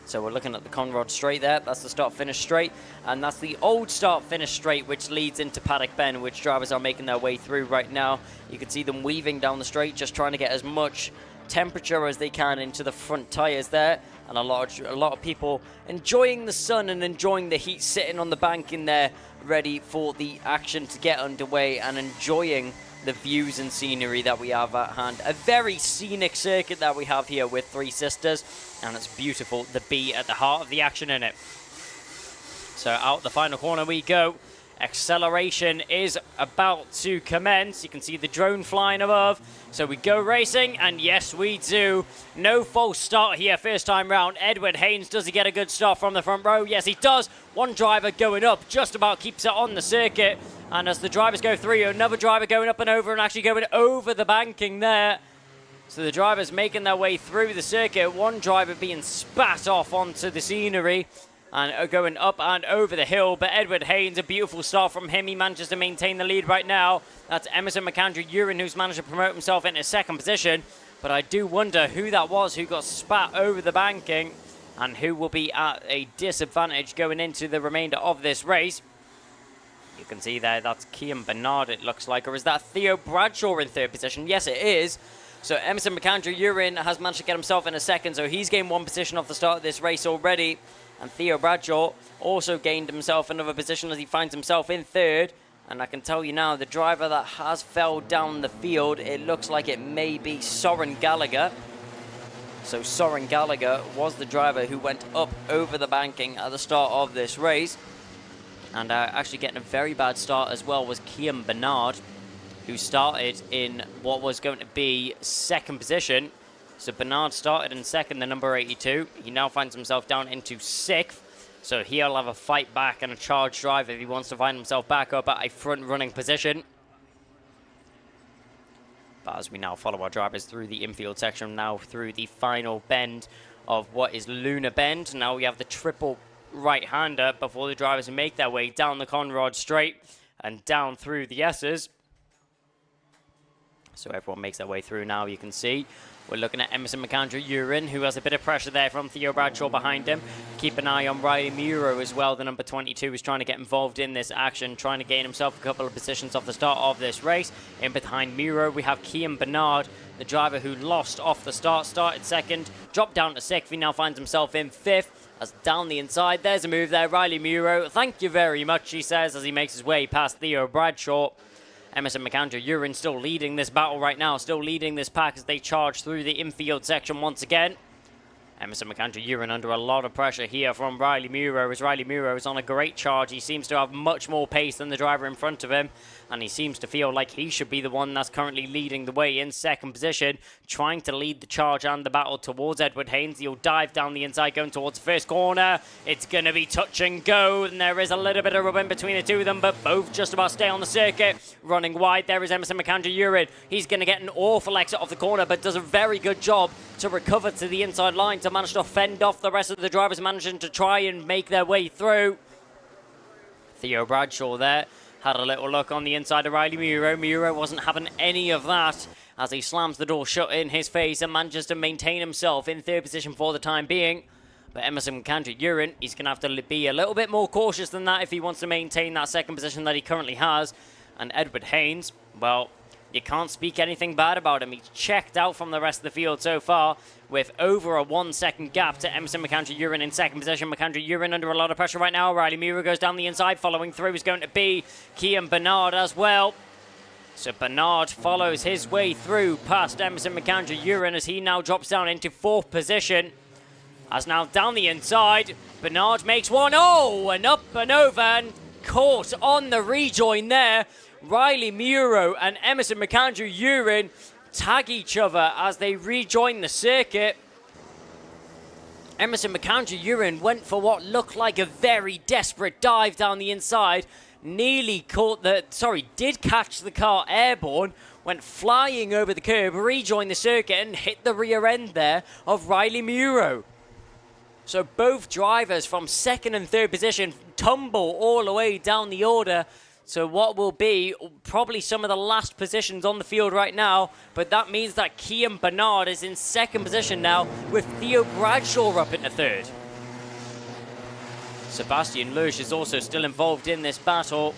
So we're looking at the Conrad straight there. That's the start-finish straight. And that's the old start-finish straight, which leads into Paddock Bend, which drivers are making their way through right now. You can see them weaving down the straight, just trying to get as much temperature as they can into the front tires there. And a lot of people enjoying the sun and enjoying the heat, sitting on the bank in there, ready for the action to get underway and enjoying the views and scenery that we have at hand. A very scenic circuit that we have here with Three Sisters, and it's beautiful, the bee at the heart of the action in it. So out the final corner we go. Acceleration is about to commence. You can see the drone flying above. So we go racing, and yes, we do. No false start here first time round. Edward Haynes, does he get a good start from the front row? Yes, he does. One driver going up, just about keeps it on the circuit. And as the drivers go through, another driver going up and over and actually going over the banking there. So the drivers making their way through the circuit. One driver being spat off onto the scenery and going up and over the hill. But Edward Haynes, a beautiful start from him. He manages to maintain the lead right now. That's Emerson McAndrew-Urin, who's managed to promote himself into second position. But I do wonder who that was who got spat over the banking and who will be at a disadvantage going into the remainder of this race. You can see there, that's Kian Bernard, it looks like. Or is that Theo Bradshaw in third position? Yes, it is. So Emerson McAndrew-Urin has managed to get himself in a second. So he's gained 1 position off the start of this race already. And Theo Bradshaw also gained himself another position as he finds himself in third. And I can tell you now, the driver that has fell down the field, it looks like it may be Soren Gallagher. So Soren Gallagher was the driver who went up over the banking at the start of this race. And actually getting a very bad start as well was Kian Bernard, who started in what was going to be second position. So Bernard started in second, the number 82. He now finds himself down into 6th. So he'll have a fight back and a charge drive if he wants to find himself back up at a front-running position. But as we now follow our drivers through the infield section, now through the final bend of what is Luna Bend. Now we have the triple right-hander before the drivers make their way down the Conrad straight and down through the S's. So everyone makes their way through now, you can see. We're looking at Emerson McAndrew-Urin, who has a bit of pressure there from Theo Bradshaw behind him. Keep an eye on Riley Muro as well, the number 22, who's trying to get involved in this action, trying to gain himself a couple of positions off the start of this race. In behind Muro, we have Kian Bernard, the driver who lost off the start, started second, dropped down to 6th. He now finds himself in 5th. As down the inside, there's a move there. Riley Muro, thank you very much, he says, as he makes his way past Theo Bradshaw. Emerson McAndrew-Urin still leading this battle right now, still leading this pack as they charge through the infield section once again. Emerson McAndrew-Urin under a lot of pressure here from Riley Muro, as Riley Muro is on a great charge. He seems to have much more pace than the driver in front of him, and he seems to feel like he should be the one that's currently leading the way in second position, trying to lead the charge and the battle towards Edward Haynes. He'll dive down the inside, going towards the first corner. It's going to be touch and go, and there is a little bit of rub in between the two of them, but both just about stay on the circuit. Running wide, there is Emerson McAndrew-Urin. He's going to get an awful exit off the corner, but does a very good job to recover to the inside line to have managed to fend off the rest of the drivers, managing to try and make their way through. Theo Bradshaw there had a little look on the inside of Riley Muro. Muro wasn't having any of that as he slams the door shut in his face and manages to maintain himself in third position for the time being. But Emerson McAndrew-Urin, he's going to have to be a little bit more cautious than that if he wants to maintain that second position that he currently has. And Edward Haynes, well, you can't speak anything bad about him. He's checked out from the rest of the field so far with over a 1 second gap to Emerson McAndrew-Urin in second position. McAndrew-Urin under a lot of pressure right now. Riley Muro goes down the inside. Following through is going to be Kian Bernard as well. So Bernard follows his way through past Emerson McAndrew-Urin as he now drops down into fourth position. As now down the inside, Bernard makes one. Oh, and up and over and caught on the rejoin there. Riley Muro and Emerson McAndrew-Urin tag each other as they rejoin the circuit. Emerson McAndrew-Urin went for what looked like a very desperate dive down the inside. Nearly caught did catch the car airborne, went flying over the curb, rejoined the circuit and hit the rear end there of Riley Muro. So both drivers from second and third position tumble all the way down the order. So what will be probably some of the last positions on the field right now. But that means that Kian Bernard is in second position now with Theo Bradshaw up into third. Sebastian Loesch is also still involved in this battle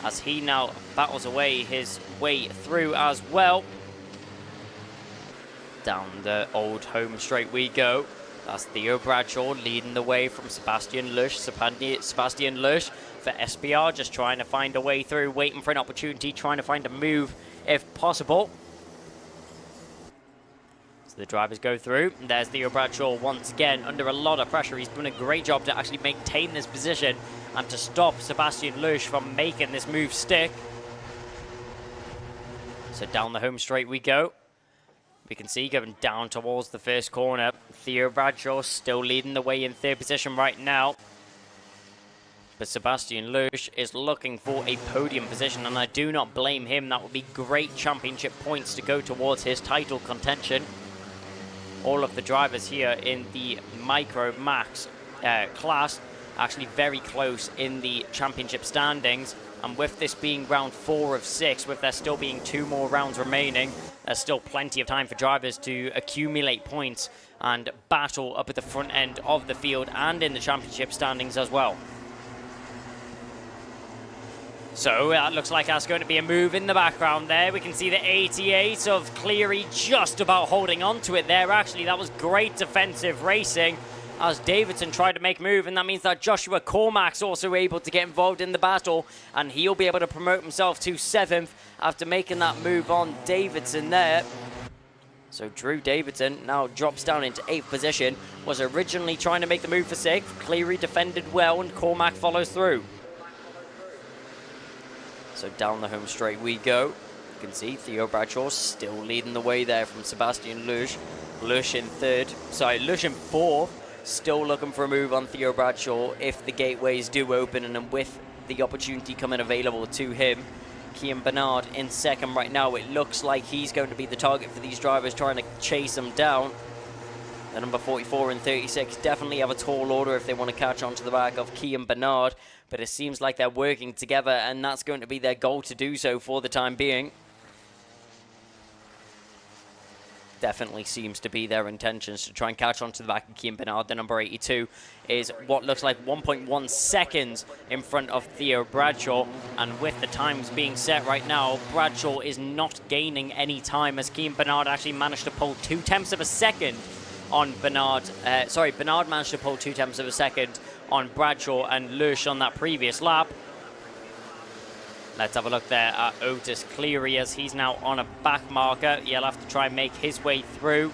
as he now battles away his way through as well. Down the old home straight we go. That's Theo Bradshaw leading the way from Sebastian Loesch. Sebastian Loesch for SPR, just trying to find a way through, waiting for an opportunity, trying to find a move if possible. So the drivers go through. And there's Theo Bradshaw once again under a lot of pressure. He's done a great job to actually maintain this position and to stop Sebastian Loesch from making this move stick. So down the home straight we go. We can see going down towards the first corner. Theo Bradshaw still leading the way in third position right now. But Sebastian Loesch is looking for a podium position, and I do not blame him. That would be great championship points to go towards his title contention. All of the drivers here in the Micromax class actually very close in the championship standings. And with this being round 4 of 6, with there still being 2 more rounds remaining, there's still plenty of time for drivers to accumulate points and battle up at the front end of the field and in the championship standings as well. So that looks like that's going to be a move in the background there. We can see the 88 of Cleary just about holding on to it there. Actually, that was great defensive racing as Davidson tried to make a move, and that means that Joshua Cormack's also able to get involved in the battle, and he'll be able to promote himself to 7th after making that move on Davidson there. So Drew Davidson now drops down into 8th position, was originally trying to make the move for 6th. Cleary defended well, and Cormack follows through. So down the home straight we go. You can see Theo Bradshaw still leading the way there from Sebastian Loesch. Loesch in 4th. Still looking for a move on Theo Bradshaw if the gateways do open and with the opportunity coming available to him. Kian Bernard in 2nd right now. It looks like he's going to be the target for these drivers trying to chase him down. The number 44 and 36 definitely have a tall order if they want to catch on to the back of Kian Bernard. But it seems like they're working together, and that's going to be their goal to do so for the time being. Definitely seems to be their intentions to try and catch on to the back of Kian Bernard. The number 82 is what looks like 1.1 seconds in front of Theo Bradshaw. And with the times being set right now, Bradshaw is not gaining any time as Kian Bernard actually managed to pull 0.2 of a second on Bernard. Bernard managed to pull 0.2 of a second on Bradshaw and Loesch on that previous lap. Let's have a look there at Otis Cleary as he's now on a back marker. He'll have to try and make his way through,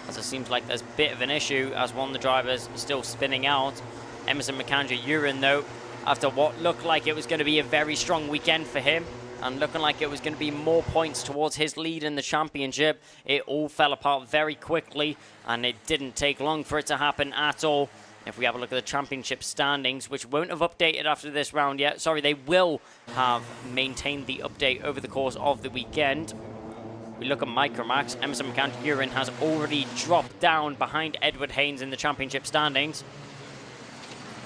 as it seems like there's a bit of an issue as one of the drivers is still spinning out. Emerson McAndrew-Urin, though, after what looked like it was going to be a very strong weekend for him and looking like it was going to be more points towards his lead in the championship, it all fell apart very quickly, and it didn't take long for it to happen at all. If we have a look at the championship standings, which won't have updated after this round yet. Sorry, they will have maintained the update over the course of the weekend. We look at Micromax. Emerson McCann has already dropped down behind Edward Haynes in the championship standings.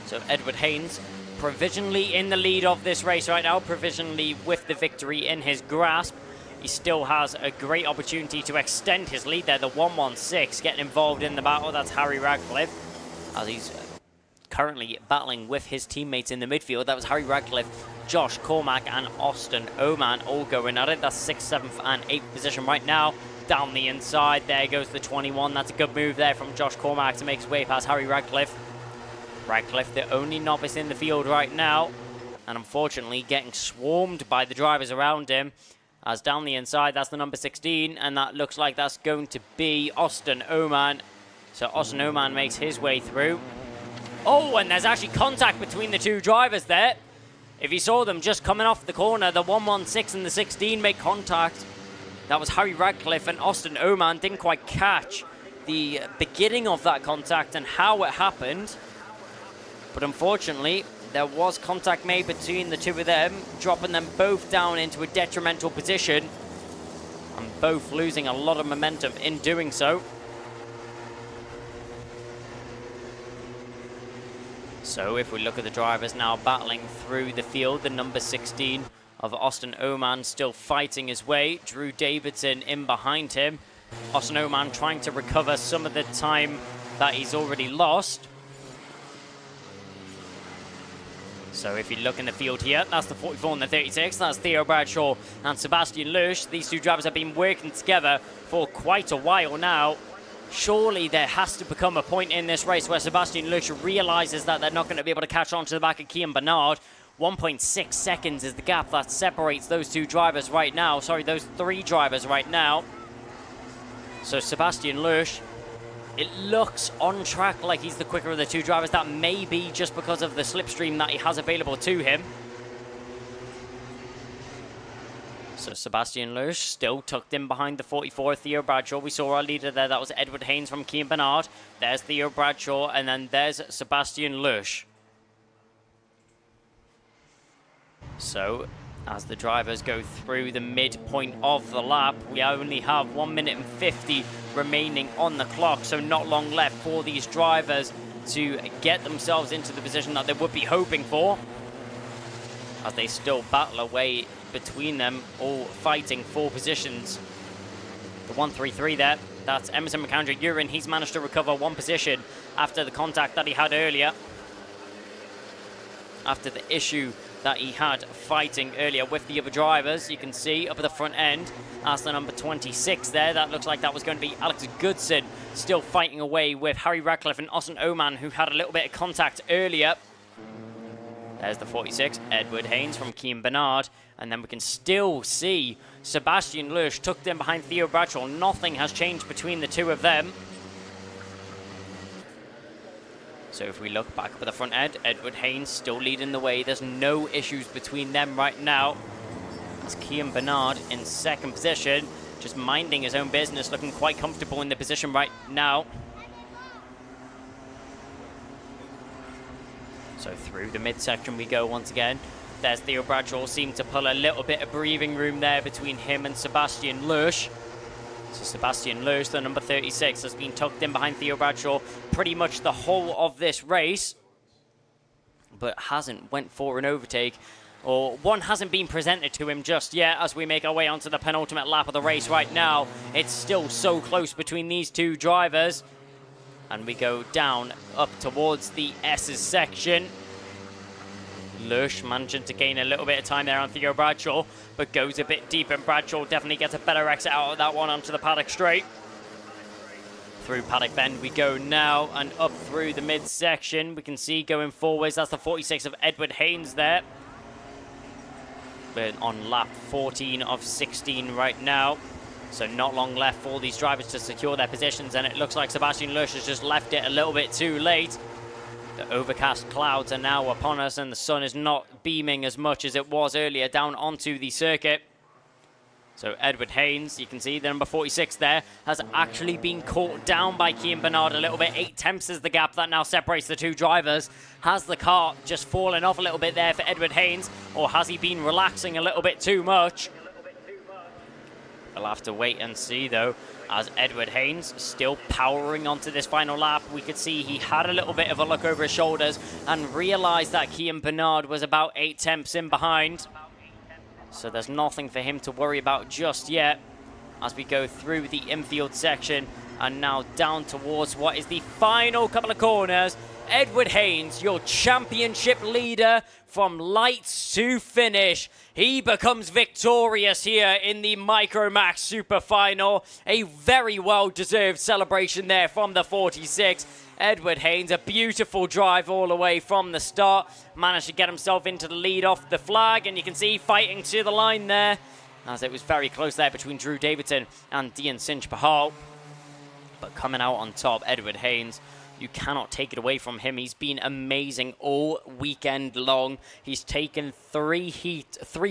So Edward Haynes provisionally in the lead of this race right now, provisionally with the victory in his grasp. He still has a great opportunity to extend his lead there. The 116 getting involved in the battle. That's Harry Radcliffe, as he's currently battling with his teammates in the midfield. That was Harry Radcliffe, Josh Cormack, and Austin Oman all going at it. That's 6th, 7th, and 8th position right now. Down the inside, there goes the 21. That's a good move there from Josh Cormack to make his way past Harry Radcliffe. Radcliffe, the only novice in the field right now, and unfortunately getting swarmed by the drivers around him. As down the inside, that's the number 16, and that looks like that's going to be Austin Oman. So Austin Oman makes his way through. Oh, and there's actually contact between the two drivers there. If you saw them just coming off the corner, the 116 and the 16 make contact. That was Harry Radcliffe, and Austin Oman didn't quite catch the beginning of that contact and how it happened. But unfortunately, there was contact made between the two of them, dropping them both down into a detrimental position, and both losing a lot of momentum in doing so. So if we look at the drivers now battling through the field, the number 16 of Austin Oman still fighting his way. Drew Davidson in behind him. Austin Oman trying to recover some of the time that he's already lost. So if you look in the field here, that's the 44 and the 36. That's Theo Bradshaw and Sebastian Loesch. These two drivers have been working together for quite a while now. Surely there has to become a point in this race where Sebastian Loesch realizes that they're not going to be able to catch on to the back of Kian Bernard. 1.6 seconds is the gap that separates those two drivers right now. Sorry, those three drivers right now. So Sebastian Loesch, it looks on track like he's the quicker of the two drivers. That may be just because of the slipstream that he has available to him. So Sebastian Loesch still tucked in behind the 44, Theo Bradshaw. We saw our leader there. That was Edward Haynes from Kian Bernard. There's Theo Bradshaw, and then there's Sebastian Loesch. So as the drivers go through the midpoint of the lap, we only have 1 minute and 50 remaining on the clock, so not long left for these drivers to get themselves into the position that they would be hoping for, as they still battle away between them, all fighting for positions. The 133 there, that's Emerson McAndrew-Urin. He's managed to recover one position after the contact that he had earlier, after the issue that he had fighting earlier with the other drivers. You can see up at the front end, that's the number 26 there. That looks like that was going to be Alex Goodson, still fighting away with Harry Radcliffe and Austin Oman, who had a little bit of contact earlier. There's the 46, Edward Haynes from Kian Bernard. And then we can still see Sebastian Loesch tucked in behind Theo Bradshaw. Nothing has changed between the two of them. So if we look back up at the front end, Edward Haynes still leading the way. There's no issues between them right now. That's Kian Bernard in second position, just minding his own business, looking quite comfortable in the position right now. So through the midsection we go once again. There's Theo Bradshaw, seemed to pull a little bit of breathing room there between him and Sebastian Loesch. So Sebastian Loesch, the number 36, has been tucked in behind Theo Bradshaw pretty much the whole of this race, but hasn't went for an overtake, or one hasn't been presented to him just yet. As we make our way onto the penultimate lap of the race right now, it's still so close between these two drivers, and we go down up towards the S's section. Loesch managing to gain a little bit of time there on Theo Bradshaw, but goes a bit deep, and Bradshaw definitely gets a better exit out of that one onto the paddock straight. Through paddock bend we go now, and up through the midsection. We can see going forwards, that's the 46 of Edward Haynes there. We're on lap 14 of 16 right now, so not long left for these drivers to secure their positions, and it looks like Sebastian Loesch has just left it a little bit too late. The overcast clouds are now upon us, and the sun is not beaming as much as it was earlier down onto the circuit. So Edward Haynes, you can see the number 46 there, has actually been caught down by Kian Bernard a little bit. 8 tenths is the gap that now separates the two drivers. Has the car just fallen off a little bit there for Edward Haynes, or has he been relaxing a little bit too much? We'll have to wait and see, though, as Edward Haynes still powering onto this final lap. We could see he had a little bit of a look over his shoulders and realized that Kian Bernard was about 8 tenths in behind. So there's nothing for him to worry about just yet as we go through the infield section and now down towards what is the final couple of corners. Edward Haynes, your championship leader from lights to finish. He becomes victorious here in the Micromax Super Final. A very well-deserved celebration there from the 46. Edward Haynes, a beautiful drive all the way from the start. Managed to get himself into the lead off the flag, and you can see fighting to the line there, as it was very close there between Drew Davidson and Dean Sinch-Pahal. But coming out on top, Edward Haynes, you cannot take it away from him. He's been amazing all weekend long. He's taken 3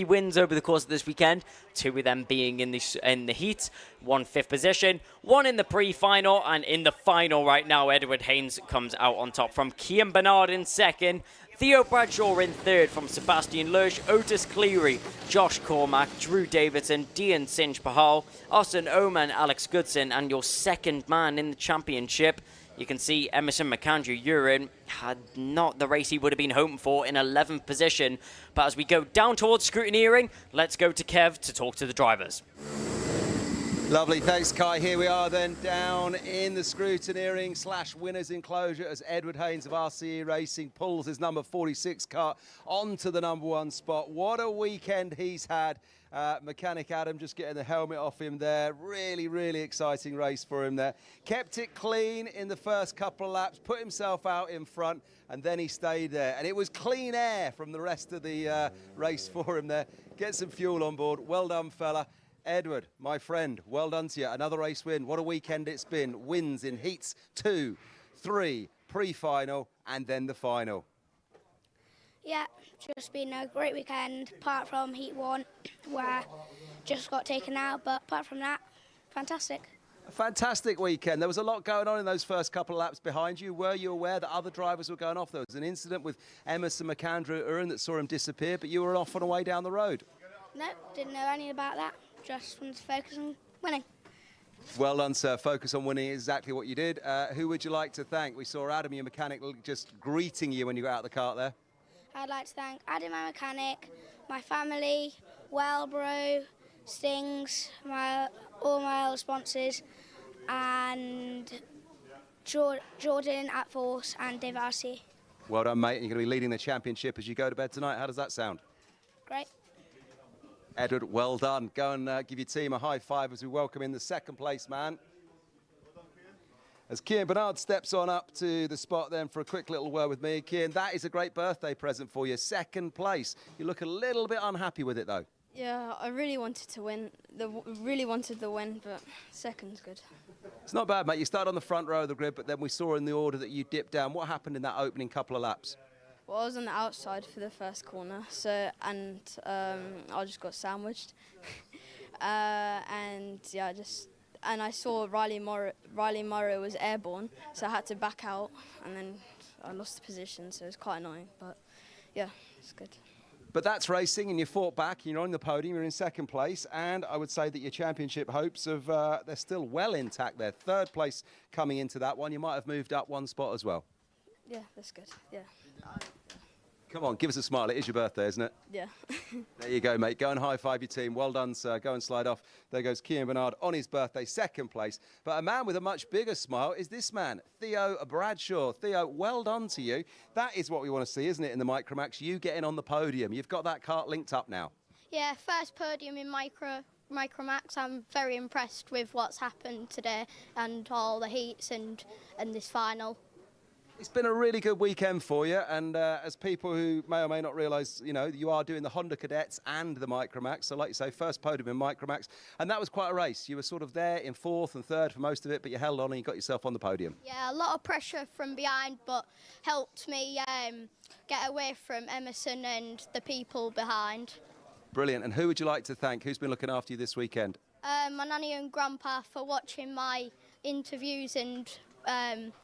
wins over the course of this weekend, 2 of them being in the heat, 1 5th position, 1 in the pre-final, and in the final right now, Edward Haynes comes out on top from Kian Bernard in 2nd, Theo Bradshaw in 3rd from Sebastian Lurch, Otis Cleary, Josh Cormack, Drew Davidson, Dean Sinch-Pahal, Austin Oman, Alex Goodson, and your 2nd man in the championship. You can see Emerson McAndrew-Urin had not the race he would have been hoping for in 11th position. But as we go down towards scrutineering, let's go to Kev to talk to the drivers. Lovely, thanks Kai. Here we are then down in the scrutineering / winners enclosure as Edward Haynes of RCE Racing pulls his number 46 car onto the number 1 spot. What a weekend he's had. Mechanic Adam just getting the helmet off him there. Really, really exciting race for him there. Kept it clean in the first couple of laps, put himself out in front, and then he stayed there. And it was clean air from the rest of the race for him there. Get some fuel on board. Well done, fella. Edward, my friend, well done to you. Another race win. What a weekend it's been. Wins in heats 2, 3, pre-final, and then the final. Yeah, just been a great weekend, apart from Heat 1, where just got taken out, but apart from that, fantastic. A fantastic weekend. There was a lot going on in those first couple of laps behind you. Were you aware that other drivers were going off? There was an incident with Emerson McAndrew-Urin that saw him disappear, but you were off on a way down the road. No, didn't know any about that, just wanted to focus on winning. Well done, sir. Focus on winning, exactly what you did. Who would you like to thank? We saw Adam, your mechanic, just greeting you when you got out of the cart there. I'd like to thank Adam, my mechanic, my family, Wellbro, Stings, all my other sponsors, and Jordan at Force and Dave RC. Well done, mate. You're going to be leading the championship as you go to bed tonight. How does that sound? Great. Edward, well done. Go and give your team a high five as we welcome in the 2nd place man. As Kian Bernard steps on up to the spot then for a quick little word with me. Kian, that is a great birthday present for you. 2nd place. You look a little bit unhappy with it, though. Yeah, I really wanted to win. Really wanted the win, but 2nd's good. It's not bad, mate. You started on the front row of the grid, but then we saw in the order that you dipped down. What happened in that opening couple of laps? Well, I was on the outside for the first corner, and I just got sandwiched. And yeah, and I saw Riley Morrow was airborne, so I had to back out, and then I lost the position, so it was quite annoying, but yeah, it's good. But that's racing, and you fought back, you're on the podium, you're in 2nd place, and I would say that your championship hopes they're still well intact there. 3rd place coming into that one. You might have moved up 1 spot as well. Yeah, that's good, yeah. Come on, give us a smile. It is your birthday, isn't it? Yeah. There you go, mate. Go and high-five your team. Well done, sir. Go and slide off. There goes Kian Bernard on his birthday, 2nd place. But a man with a much bigger smile is this man, Theo Bradshaw. Theo, well done to you. That is what we want to see, isn't it, in the Micromax? You getting on the podium. You've got that cart linked up now. Yeah, first podium in Micromax. I'm very impressed with what's happened today and all the heats and this final. It's been a really good weekend for you, and as people who may or may not realise, you know, you are doing the Honda Cadets and the Micromax. So like you say, first podium in Micromax, and that was quite a race. You were sort of there in 4th and 3rd for most of it, but you held on and you got yourself on the podium. Yeah, a lot of pressure from behind, but helped me get away from Emerson and the people behind. Brilliant. And who would you like to thank? Who's been looking after you this weekend? My nanny and grandpa for watching my interviews and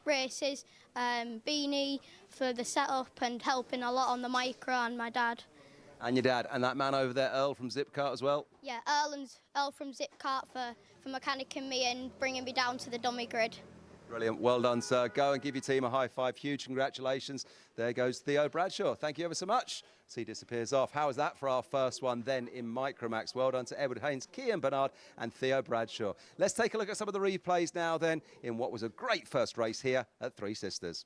races, Beanie for the setup and helping a lot on the micro, and my dad. And your dad. And that man over there, Earl from Zipcart as well. Yeah, Earl from Zipcart for mechanicking me and bringing me down to the dummy grid. Brilliant. Well done, sir. Go and give your team a high five. Huge congratulations. There goes Theo Bradshaw. Thank you ever so much. So he disappears off. How was that for our first one then in Micromax? Well done to Edward Haynes, Kian Bernard and Theo Bradshaw. Let's take a look at some of the replays now then in what was a great first race here at Three Sisters.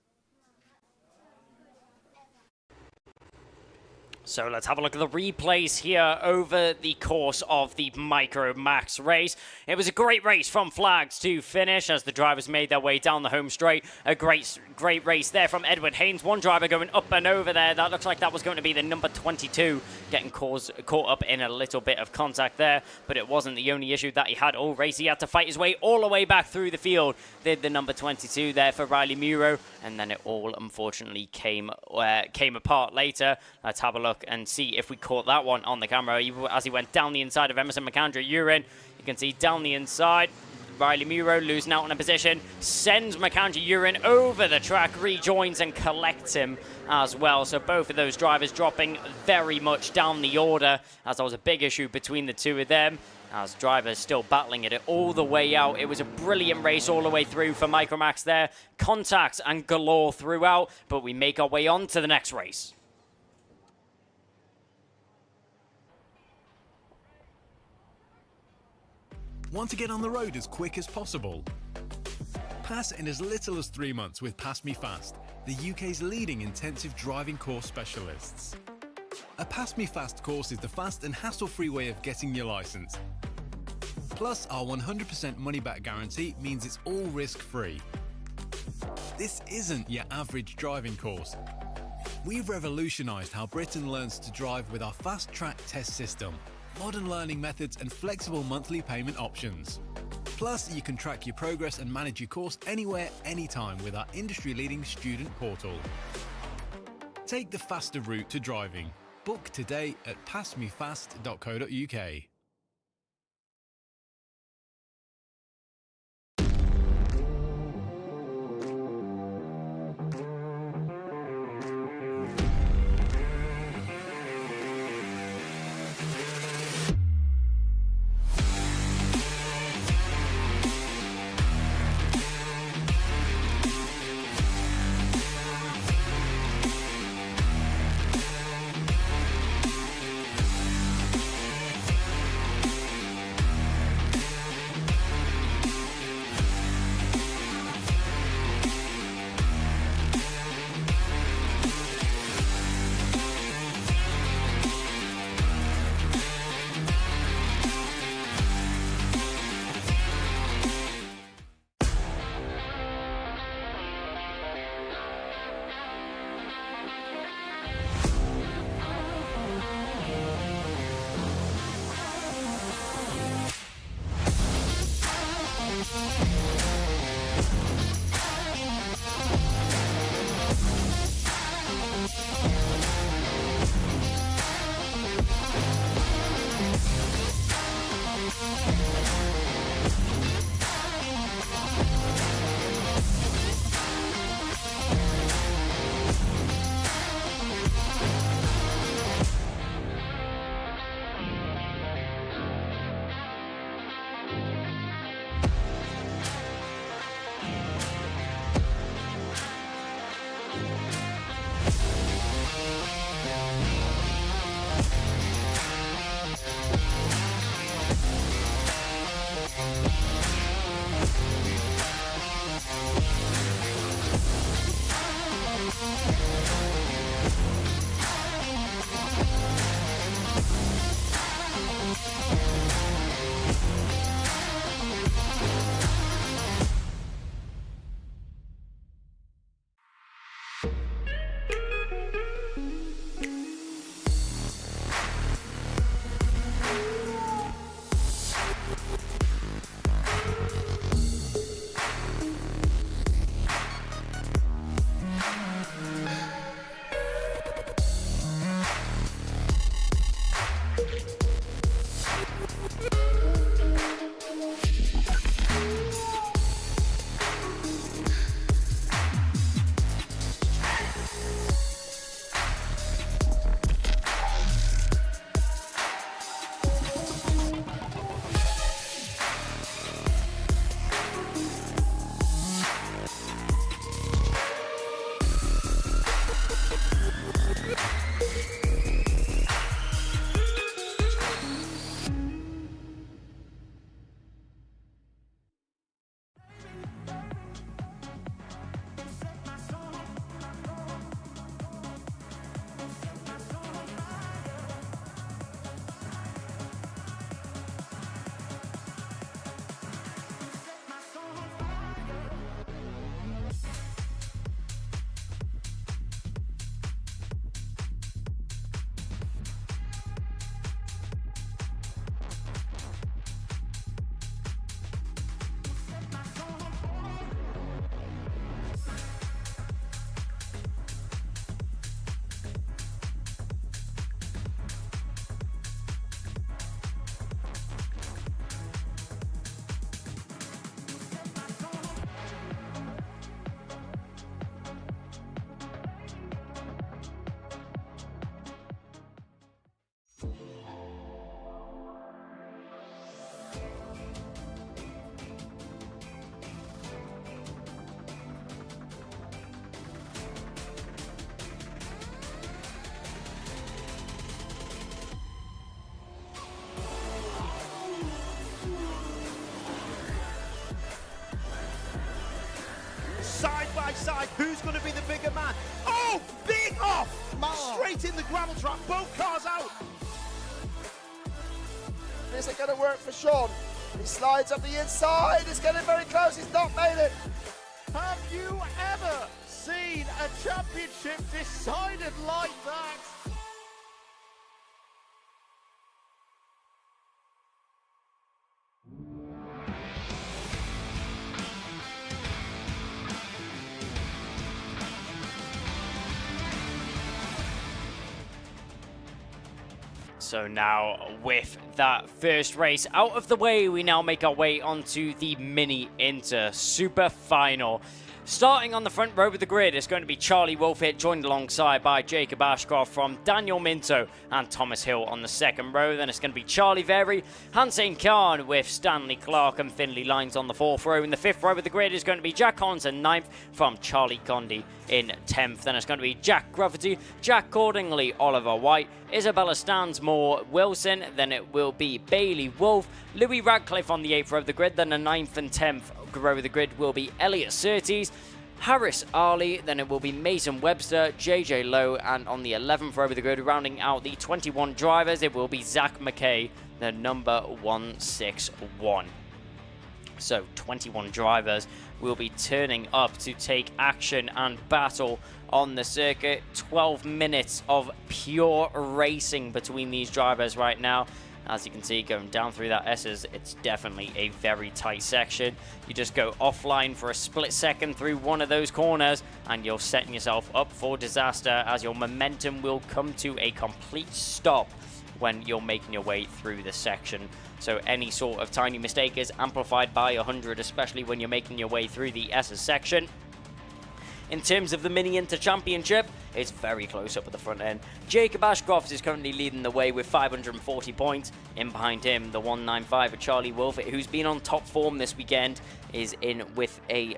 So let's have a look at the replays here over the course of the Micromax race. It was a great race from flags to finish as the drivers made their way down the home straight. A great race there from Edward Haynes. One driver going up and over there. That looks like that was going to be the number 22, getting caught up in a little bit of contact there. But it wasn't the only issue that he had all race. He had to fight his way all the way back through the field. Did the number 22 there for Riley Muro. And then it all unfortunately came apart later. Let's have a look and see if we caught that one on the camera as he went down the inside of Emerson McAndrew-Urin. You can see down the inside, Riley Muro losing out on a position, sends McAndrew-Urin over the track, rejoins and collects him as well. So both of those drivers dropping very much down the order, as there was a big issue between the two of them, as drivers still battling it all the way out. It was a brilliant race all the way through for Micromax there. Contacts and galore throughout, but we make our way on to the next race. Want to get on the road as quick as possible? Pass in as little as 3 months with PassMeFast, the UK's leading intensive driving course specialists. A PassMeFast course is the fast and hassle-free way of getting your license. Plus, our 100% money-back guarantee means it's all risk-free. This isn't your average driving course. We've revolutionised how Britain learns to drive with our fast-track test system, modern learning methods and flexible monthly payment options. Plus, you can track your progress and manage your course anywhere, anytime with our industry-leading student portal. Take the faster route to driving. Book today at passmefast.co.uk. side. Who's going to be the bigger man? Oh, big off! Straight in the gravel trap. Both cars out. This ain't going to work for Sean. He slides up the inside. It's getting very close. He's not made it. Have you ever seen a championship decided like that? So now, with that first race out of the way, we now make our way onto the Mini Inter Super Final. Starting on the front row of the grid is going to be Charlie Wolfett, joined alongside by Jacob Ashcroft from Daniel Minto and Thomas Hill on the second row. Then it's going to be Charlie Very, Hansing Khan with Stanley Clark and Finley Lines on the fourth row. In the fifth row of the grid is going to be Jack Collins in ninth from Charlie Condi in 10th. Then it's going to be Jack Gruffity, Jack Cordingley, Oliver White, Isabella Stansmore Wilson. Then it will be Bailey Wolf, Louis Radcliffe on the 8th row of the grid. Then the 9th and 10th row of the grid will be Elliot Surtees, Harris Ali. Then it will be Mason Webster, JJ Lowe, and on the 11th row of the grid, rounding out the 21 drivers, it will be Zach McKay, the number 161. So 21 drivers will be turning up to take action and battle on the circuit. 12 minutes of pure racing between these drivers right now. As you can see, going down through that S's, it's definitely a very tight section. You just go offline for a split second through one of those corners and you're setting yourself up for disaster, as your momentum will come to a complete stop when you're making your way through the section. So any sort of tiny mistake is amplified by 100, especially when you're making your way through the S's section. In terms of the Mini Inter Championship, it's very close up at the front end. Jacob Ashcroft is currently leading the way with 540 points. In behind him, the 195 of Charlie Wolfett, who's been on top form this weekend, is in with a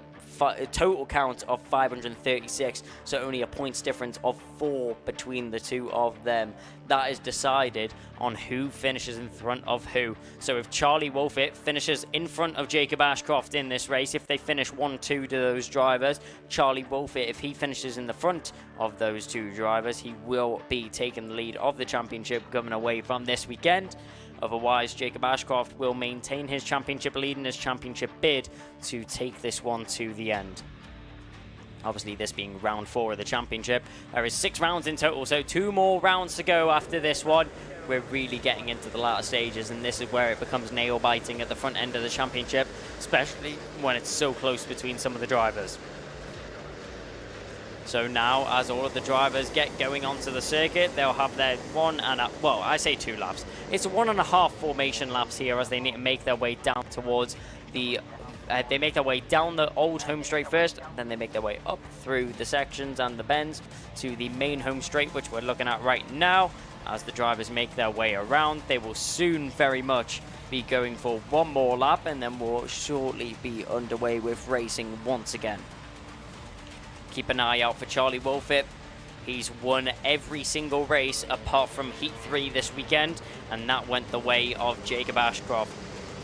total count of 536, so only a points difference of 4 between the two of them. That is decided on who finishes in front of who. So if Charlie Wolfett finishes in front of Jacob Ashcroft in this race, if they finish 1-2 to those drivers, Charlie Wolfett, if he finishes in the front of those two drivers, he will be taking the lead of the championship coming away from this weekend. Otherwise, Jacob Ashcroft will maintain his championship lead and his championship bid to take this one to the end. Obviously, this being round 4 of the championship. There is 6 rounds in total, so 2 more rounds to go after this one. We're really getting into the latter stages, and this is where it becomes nail-biting at the front end of the championship, especially when it's so close between some of the drivers. So now, as all of the drivers get going onto the circuit, they'll have their 2 laps. It's 1.5 formation laps here, as they need to make their way down towards the... they make their way down the old home straight first, then they make their way up through the sections and the bends to the main home straight, which we're looking at right now. As the drivers make their way around, they will soon very much be going for one more lap, and then we'll shortly be underway with racing once again. Keep an eye out for Charlie Wolfett. He's won every single race apart from Heat 3 this weekend, and that went the way of Jacob Ashcroft.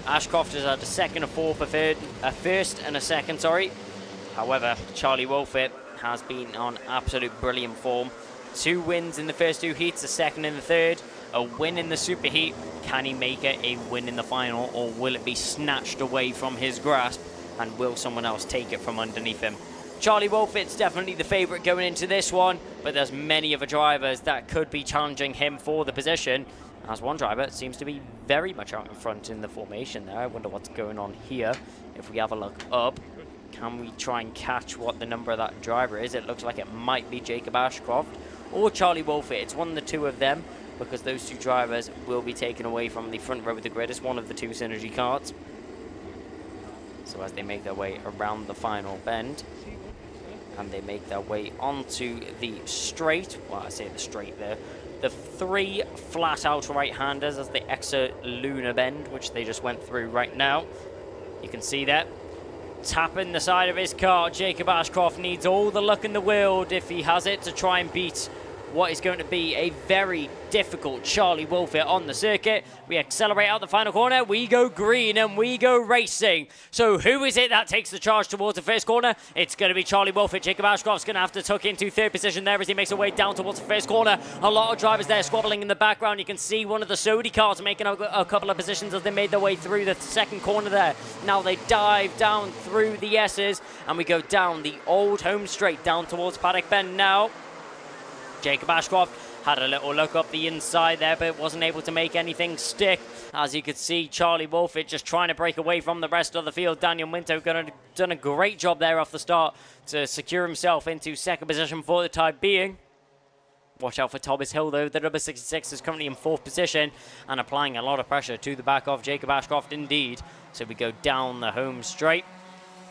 Ashcroft has had a second, a fourth, a first and a second, sorry. However, Charlie Wolfett has been on absolute brilliant form. 2 wins in the first 2 heats, a second in the third, a win in the superheat. Can he make it a win in the final, or will it be snatched away from his grasp, and will someone else take it from underneath him? Charlie Wolfett's definitely the favourite going into this one, but there's many other drivers that could be challenging him for the position, as one driver seems to be very much out in front in the formation there. I wonder what's going on here. If we have a look up, can we try and catch what the number of that driver is? It looks like it might be Jacob Ashcroft or Charlie Wolfett. It's one of the two of them, because those 2 drivers will be taken away from the front row of the grid. It's one of the 2 synergy cards. So as they make their way around the final bend, and they make their way onto the straight, well, I say the straight there, the 3 flat out right-handers as they exit Lunar Bend, which they just went through right now. You can see that. Tapping the side of his car, Jacob Ashcroft needs all the luck in the world, if he has it, to try and beat what is going to be a very difficult Charlie Wolfett on the circuit. We accelerate out the final corner, we go green and we go racing. So who is it that takes the charge towards the first corner? It's going to be Charlie Wolfett. Jacob Ashcroft's going to have to tuck into third position there as he makes his way down towards the first corner. A lot of drivers there squabbling in the background. You can see one of the Sodi cars making a couple of positions as they made their way through the second corner there. Now they dive down through the S's and we go down the old home straight down towards Paddock Bend now. Jacob Ashcroft had a little look up the inside there, but wasn't able to make anything stick. As you could see, Charlie Wolfett just trying to break away from the rest of the field. Daniel Minto done a great job there off the start to secure himself into second position for the time being. Watch out for Thomas Hill, though. The number 66 is currently in fourth position and applying a lot of pressure to the back of Jacob Ashcroft indeed. So we go down the home straight.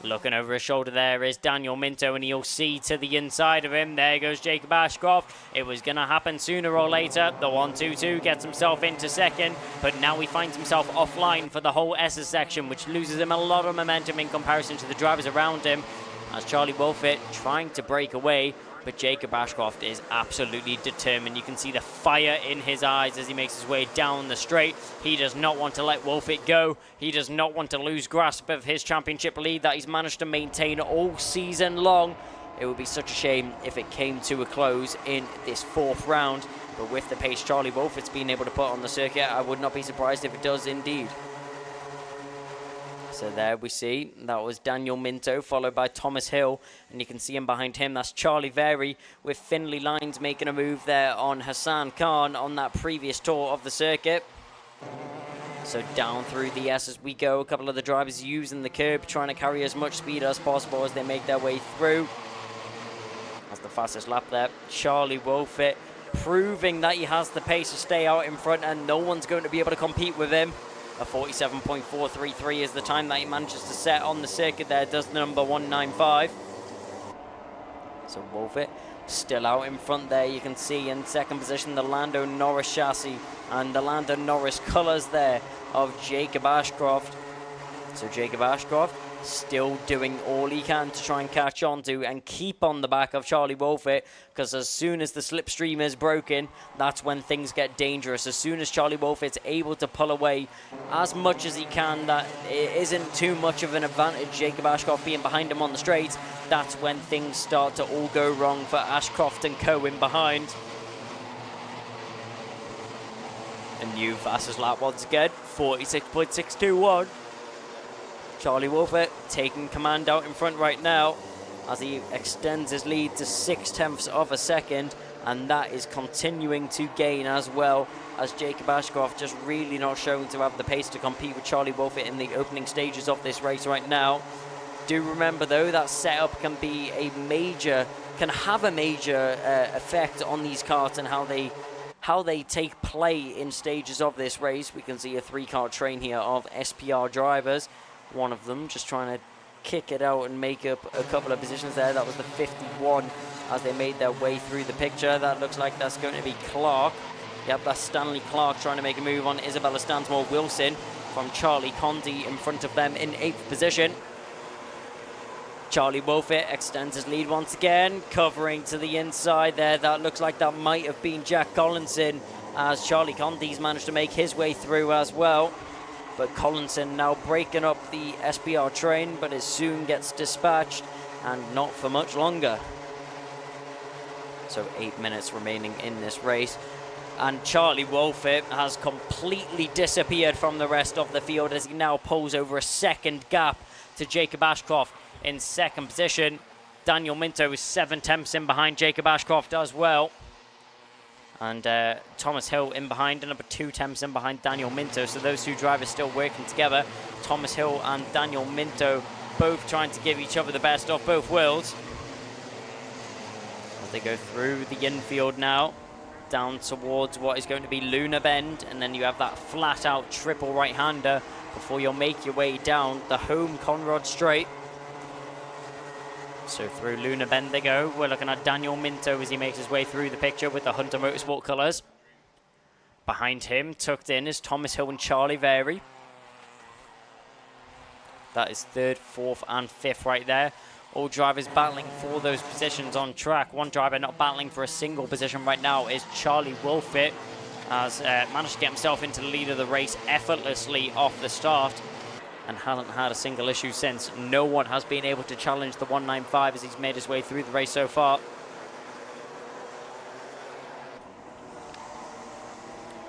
Looking over his shoulder there is Daniel Minto, and you'll see to the inside of him, there goes Jacob Ashcroft. It was going to happen sooner or later. The 1-2-2 gets himself into second, but now he finds himself offline for the whole SS section, which loses him a lot of momentum in comparison to the drivers around him, as Charlie Wolfett trying to break away. But Jacob Ashcroft is absolutely determined. You can see the fire in his eyes as he makes his way down the straight. He does not want to let Wolfett go. He does not want to lose grasp of his championship lead that he's managed to maintain all season long. It would be such a shame if it came to a close in this fourth round. But with the pace Charlie Wolfett's been able to put on the circuit, I would not be surprised if it does indeed. So there we see, that was Daniel Minto, followed by Thomas Hill. And you can see him behind him, that's Charlie Very, with Finley Lines making a move there on Hassan Khan on that previous tour of the circuit. So down through the S as we go. A couple of the drivers using the curb, trying to carry as much speed as possible as they make their way through. That's the fastest lap there. Charlie Wolfett proving that he has the pace to stay out in front and no one's going to be able to compete with him. A 47.433 is the time that he manages to set on the circuit there, does the number 195. So Wolfett still out in front there. You can see in second position the Lando Norris chassis and the Lando Norris colours there of Jacob Ashcroft. So Jacob Ashcroft still doing all he can to try and catch on to and keep on the back of Charlie Wolfett, because as soon as the slipstream is broken, that's when things get dangerous. As soon as Charlie Wolfett's able to pull away as much as he can, that it isn't too much of an advantage, Jacob Ashcroft being behind him on the straights, that's when things start to all go wrong for Ashcroft and co in behind. A new fastest lap once again, 46.621. Charlie Wolfett taking command out in front right now as he extends his lead to 0.6 of a second, and that is continuing to gain as well, as Jacob Ashcroft just really not showing to have the pace to compete with Charlie Wolfett in the opening stages of this race right now. Do remember though that setup can have a major effect on these karts and how they take play in stages of this race. We can see a 3-car train here of SPR drivers. One of them just trying to kick it out and make up a couple of positions there. That was the 51 as they made their way through the picture. That looks like that's going to be Clark. Yep, that's Stanley Clark trying to make a move on Isabella Stansmore Wilson from Charlie Conti in front of them in 8th position. Charlie Wolfett extends his lead once again, covering to the inside there. That looks like that might have been Jack Collinson, as Charlie Conti's managed to make his way through as well. But Collinson now breaking up the SPR train, but it soon gets dispatched, and not for much longer. So 8 minutes remaining in this race. And Charlie Wolfett has completely disappeared from the rest of the field as he now pulls over a second gap to Jacob Ashcroft in second position. Daniel Minto is 0.7 in behind Jacob Ashcroft as well. And Thomas Hill in behind, and number 2.2 in behind Daniel Minto. So those two drivers still working together. Thomas Hill and Daniel Minto both trying to give each other the best of both worlds. As they go through the infield now, down towards what is going to be Luna Bend. And then you have that flat out triple right-hander before you'll make your way down the home Conrad straight. So through Luna Bend they go. We're looking at Daniel Minto as he makes his way through the picture with the Hunter Motorsport colours. Behind him, tucked in, is Thomas Hill and Charlie Very. That is 3rd, 4th and 5th right there. All drivers battling for those positions on track. One driver not battling for a single position right now is Charlie Wolfit, has managed to get himself into the lead of the race effortlessly off the start and hasn't had a single issue since. No one has been able to challenge the 195 as he's made his way through the race so far.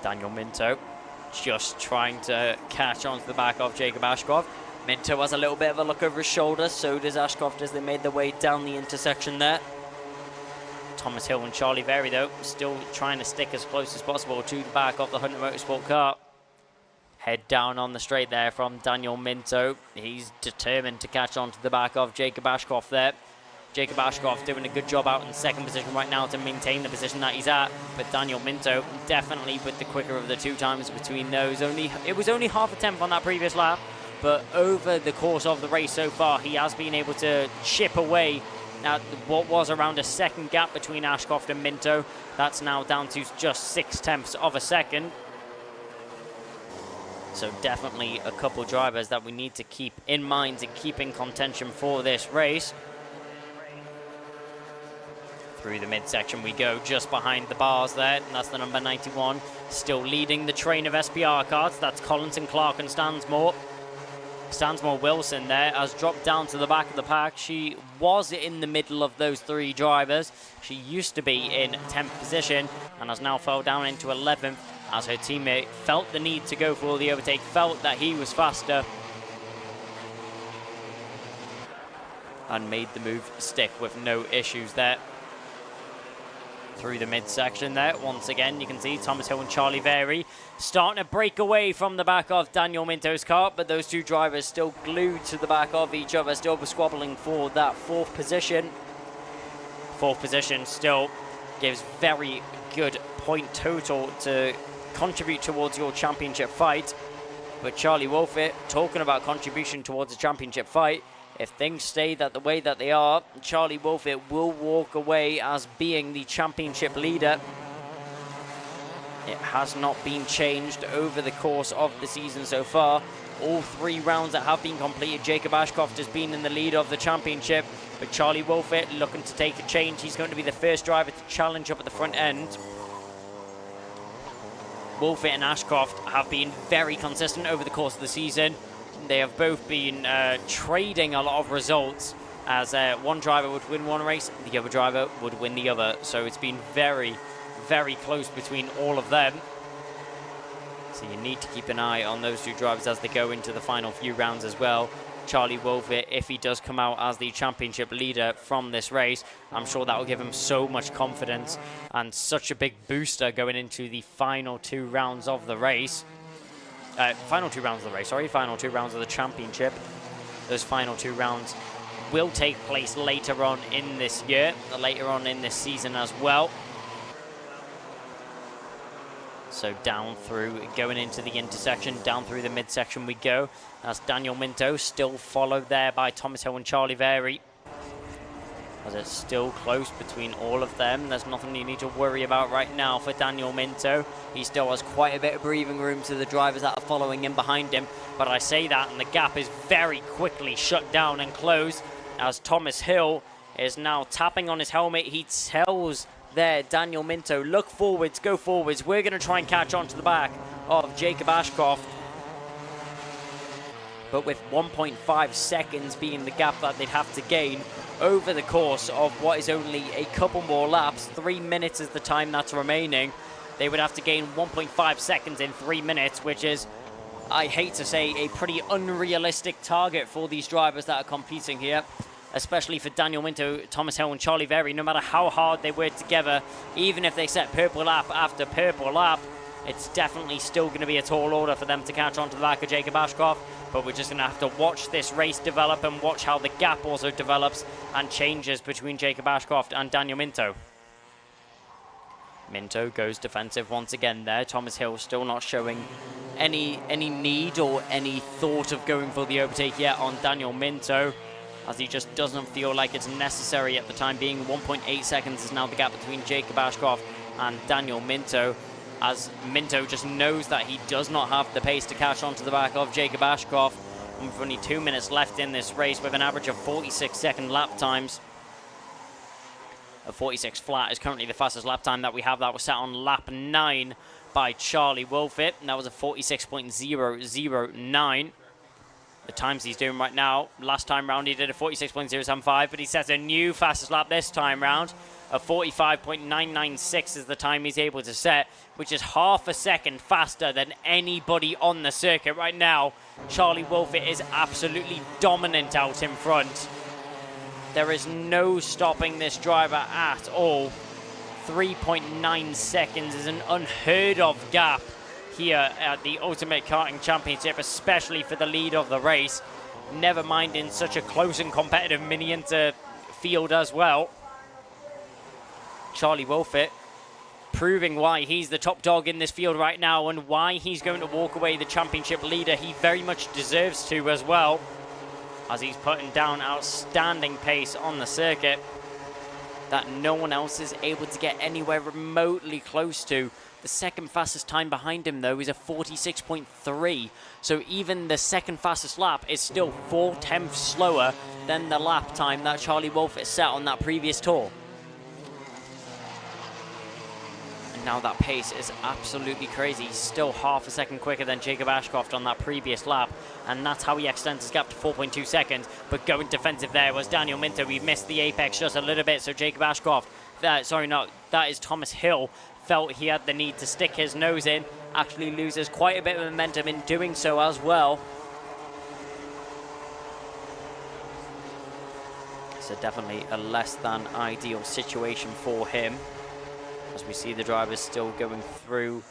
Daniel Minto just trying to catch onto the back of Jacob Ashcroft. Minto has a little bit of a look over his shoulder, so does Ashcroft as they made their way down the intersection there. Thomas Hill and Charlie Very, though, still trying to stick as close as possible to the back of the Hunter Motorsport car. Head down on the straight there from Daniel Minto. He's determined to catch on to the back of Jacob Ashcroft there. Jacob Ashcroft doing a good job out in second position right now to maintain the position that he's at. But Daniel Minto definitely with the quicker of the two times between those. It was only half a tenth on that previous lap. But over the course of the race so far, he has been able to chip away at what was around a second gap between Ashcroft and Minto. That's now down to just 0.6 of a second. So definitely a couple drivers that we need to keep in mind and keep in contention for this race. Through the midsection we go, just behind the bars there, and that's the number 91. Still leading the train of SPR cars. That's Collinson, Clark and Stansmore. Stansmore Wilson there has dropped down to the back of the pack. She was in the middle of those three drivers. She used to be in 10th position and has now fell down into 11th as her teammate felt the need to go for the overtake, felt that he was faster and made the move stick with no issues there. Through the midsection there, once again, you can see Thomas Hill and Charlie Very starting to break away from the back of Daniel Minto's car, but those two drivers still glued to the back of each other, still squabbling for that fourth position. Fourth position still gives very good point total to contribute towards your championship fight. But Charlie Wolfit, talking about contribution towards a championship fight, if things stay the way that they are, Charlie Wolfit will walk away as being the championship leader. It has not been changed over the course of the season so far. All three rounds that have been completed, Jacob Ashcroft has been in the lead of the championship, but Charlie Wolfit looking to take a change. He's going to be the first driver to challenge up at the front end. Wolfit and Ashcroft have been very consistent over the course of the season. They have both been trading a lot of results, as one driver would win one race, the other driver would win the other. So it's been very, very close between all of them. So you need to keep an eye on those two drivers as they go into the final few rounds as well. Charlie Wolfit, if he does come out as the championship leader from this race, I'm sure that will give him so much confidence and such a big booster going into the final two rounds of the race. Final two rounds of the race, sorry, final two rounds of the championship. Those final two rounds will take place later on in this year, later on in this season as well. So down through, going into the intersection, down through the midsection we go. That's Daniel Minto, still followed there by Thomas Hill and Charlie Very. As it's still close between all of them. There's nothing you need to worry about right now for Daniel Minto. He still has quite a bit of breathing room to the drivers that are following in behind him. But I say that and the gap is very quickly shut down and closed as Thomas Hill is now tapping on his helmet. He tells there Daniel Minto, look forwards, go forwards. We're going to try and catch on to the back of Jacob Ashcroft. But with 1.5 seconds being the gap that they'd have to gain over the course of what is only a couple more laps, 3 minutes is the time that's remaining. They would have to gain 1.5 seconds in 3 minutes, which is, I hate to say, a pretty unrealistic target for these drivers that are competing here, especially for Daniel Minto, Thomas Hill and Charlie Very. No matter how hard they work together, even if they set purple lap after purple lap, it's definitely still going to be a tall order for them to catch on to the back of Jacob Ashcroft. But we're just going to have to watch this race develop and watch how the gap also develops and changes between Jacob Ashcroft and Daniel Minto. Minto goes defensive once again there. Thomas Hill still not showing any need or any thought of going for the overtake yet on Daniel Minto, as he just doesn't feel like it's necessary at the time being. 1.8 seconds is now the gap between Jacob Ashcroft and Daniel Minto, as Minto just knows that he does not have the pace to catch on to the back of Jacob Ashcroft. And we've only 2 minutes left in this race with an average of 46-second lap times. A 46 flat is currently the fastest lap time that we have. That was set on lap 9 by Charlie Wolfett, and that was a 46.009. The times he's doing right now, last time round he did a 46.075, but he sets a new fastest lap this time round. A 45.996 is the time he's able to set, which is half a second faster than anybody on the circuit right now. Charlie Wolfett is absolutely dominant out in front. There is no stopping this driver at all. 3.9 seconds is an unheard of gap here at the Ultimate Karting Championship, especially for the lead of the race. Never mind in such a close and competitive mini-inter field as well. Charlie Wolfett proving why he's the top dog in this field right now and why he's going to walk away the championship leader. He very much deserves to as well, as he's putting down outstanding pace on the circuit that no one else is able to get anywhere remotely close to. The second fastest time behind him, though, is a 46.3. So even the second fastest lap is still 4/10 slower than the lap time that Charlie Wolfett set on that previous tour. And now that pace is absolutely crazy. He's still half a second quicker than Jacob Ashcroft on that previous lap, and that's how he extends his gap to 4.2 seconds. But going defensive there was Daniel Minto. We missed the apex just a little bit, so Jacob Ashcroft, that is Thomas Hill, felt he had the need to stick his nose in, actually loses quite a bit of momentum in doing so as well. So definitely a less than ideal situation for him. As we see the drivers still going through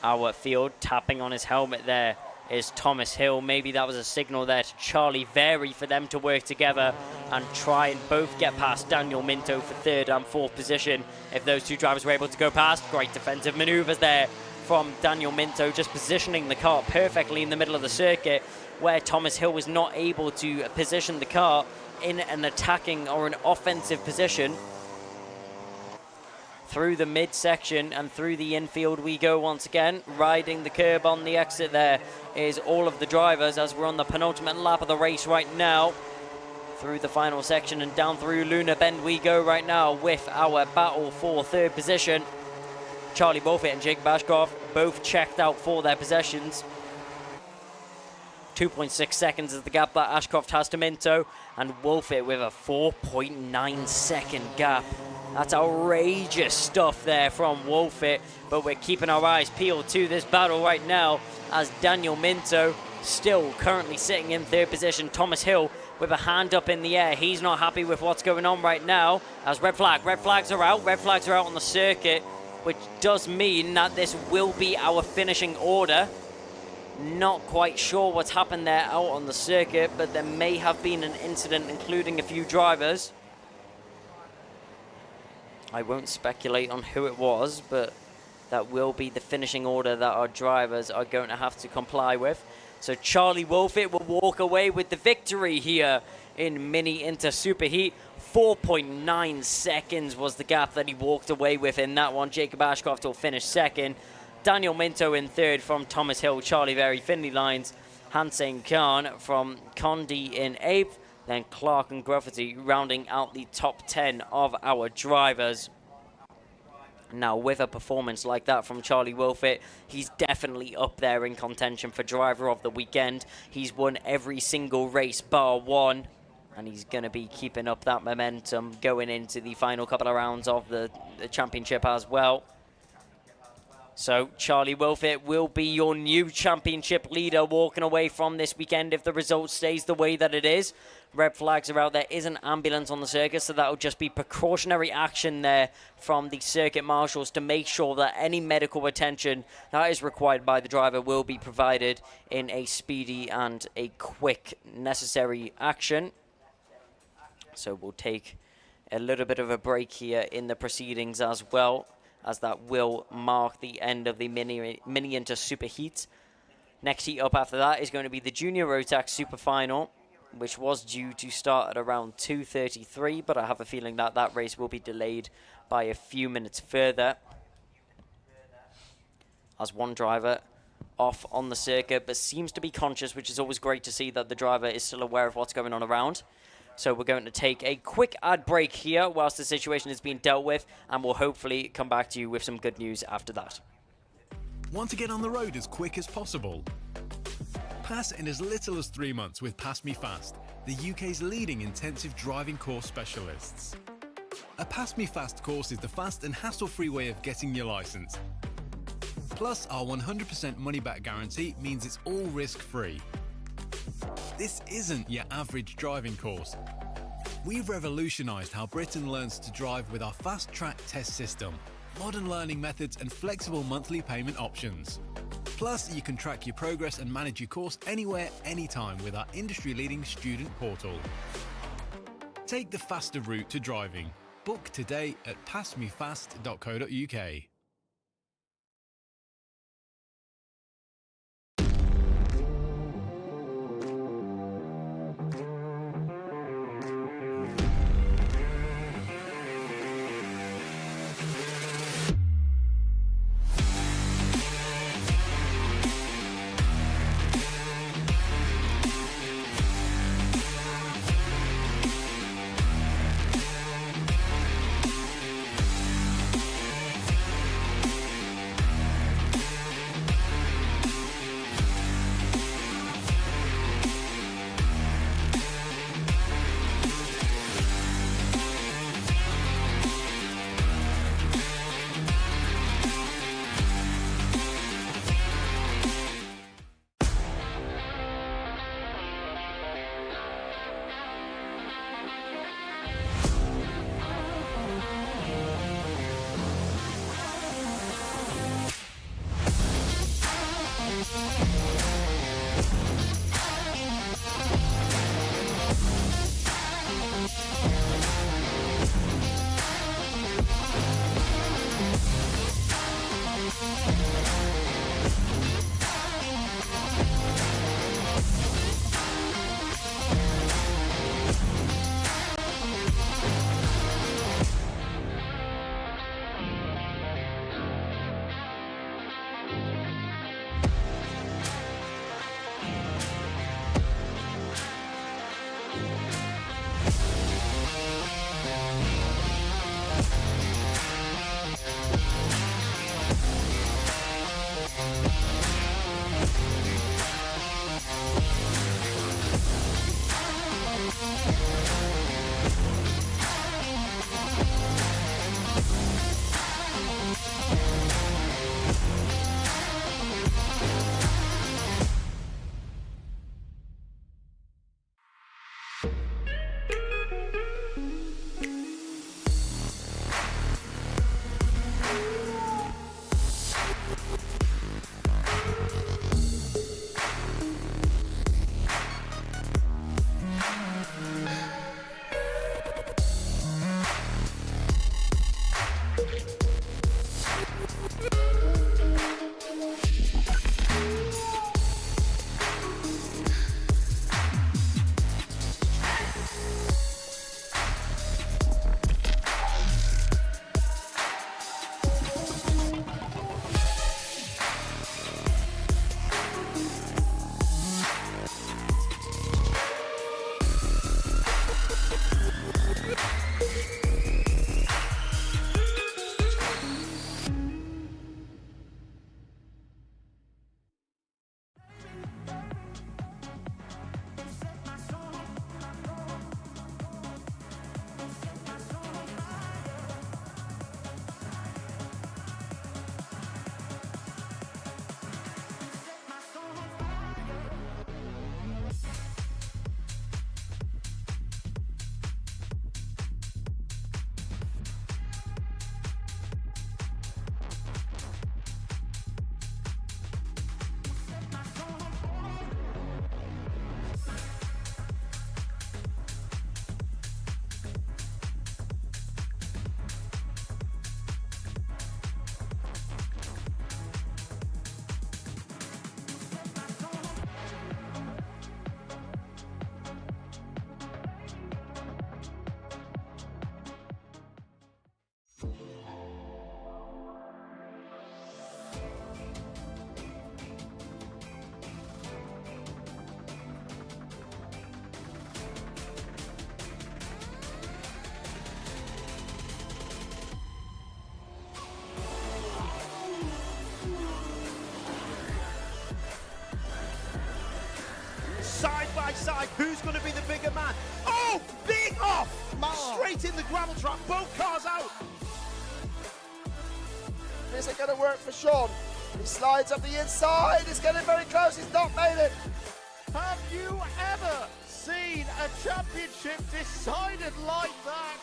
our field. Tapping on his helmet there is Thomas Hill. Maybe that was a signal there to Charlie Very for them to work together and try and both get past Daniel Minto for third and fourth position. If those two drivers were able to go past, great defensive maneuvers there from Daniel Minto, just positioning the car perfectly in the middle of the circuit, where Thomas Hill was not able to position the car in an attacking or an offensive position. Through the midsection and through the infield we go once again. Riding the curb on the exit there is all of the drivers as we're on the penultimate lap of the race right now. Through the final section and down through Luna Bend we go right now with our battle for third position. Charlie Wolfett and Jake Bashkoff both checked out for their possessions. 2.6 seconds is the gap that Ashcroft has to Minto, and Wolfett with a 4.9 second gap. That's outrageous stuff there from Wolfett, but we're keeping our eyes peeled to this battle right now as Daniel Minto still currently sitting in third position. Thomas Hill with a hand up in the air. He's not happy with what's going on right now as red flags are out on the circuit, which does mean that this will be our finishing order. Not quite sure what's happened there out on the circuit, but there may have been an incident including a few drivers. I won't speculate on who it was, but that will be the finishing order that our drivers are going to have to comply with. So Charlie Wolfett will walk away with the victory here in Mini Inter Superheat. 4.9 seconds was the gap that he walked away with in that one. Jacob Ashcroft will finish second. Daniel Minto in third from Thomas Hill, Charlie Very, Finley Lines, Hansing Khan from Condi in eighth. Then Clark and Grafferty rounding out the top 10 of our drivers. Now, with a performance like that from Charlie Wolfett, he's definitely up there in contention for driver of the weekend. He's won every single race bar one, and he's going to be keeping up that momentum going into the final couple of rounds of the championship as well. So Charlie Wolfett will be your new championship leader walking away from this weekend if the result stays the way that it is. Red flags are out. There is an ambulance on the circuit, so that will just be precautionary action there from the circuit marshals to make sure that any medical attention that is required by the driver will be provided in a speedy and a quick necessary action. So we'll take a little bit of a break here in the proceedings as well, as that will mark the end of the Mini Inter Superheat. Next heat up after that is going to be the Junior Rotax Super Final, which was due to start at around 2:33, but I have a feeling that that race will be delayed by a few minutes further, as one driver off on the circuit, but seems to be conscious, which is always great to see that the driver is still aware of what's going on around. So we're going to take a quick ad break here whilst the situation is being dealt with, and we'll hopefully come back to you with some good news after that. Want to get on the road as quick as possible? Pass in as little as 3 months with PassMeFast, the UK's leading intensive driving course specialists. A PassMeFast course is the fast and hassle-free way of getting your licence. Plus, our 100% money-back guarantee means it's all risk-free. This isn't your average driving course. We've revolutionised how Britain learns to drive with our fast-track test system, modern learning methods and flexible monthly payment options. Plus, you can track your progress and manage your course anywhere, anytime with our industry-leading student portal. Take the faster route to driving. Book today at passmefast.co.uk. by side. Who's going to be the bigger man? Oh, big off! Straight in the gravel trap. Both cars out. Is it going to work for Sean? He slides up the inside. It's getting very close. He's not made it. Have you ever seen a championship decided like that?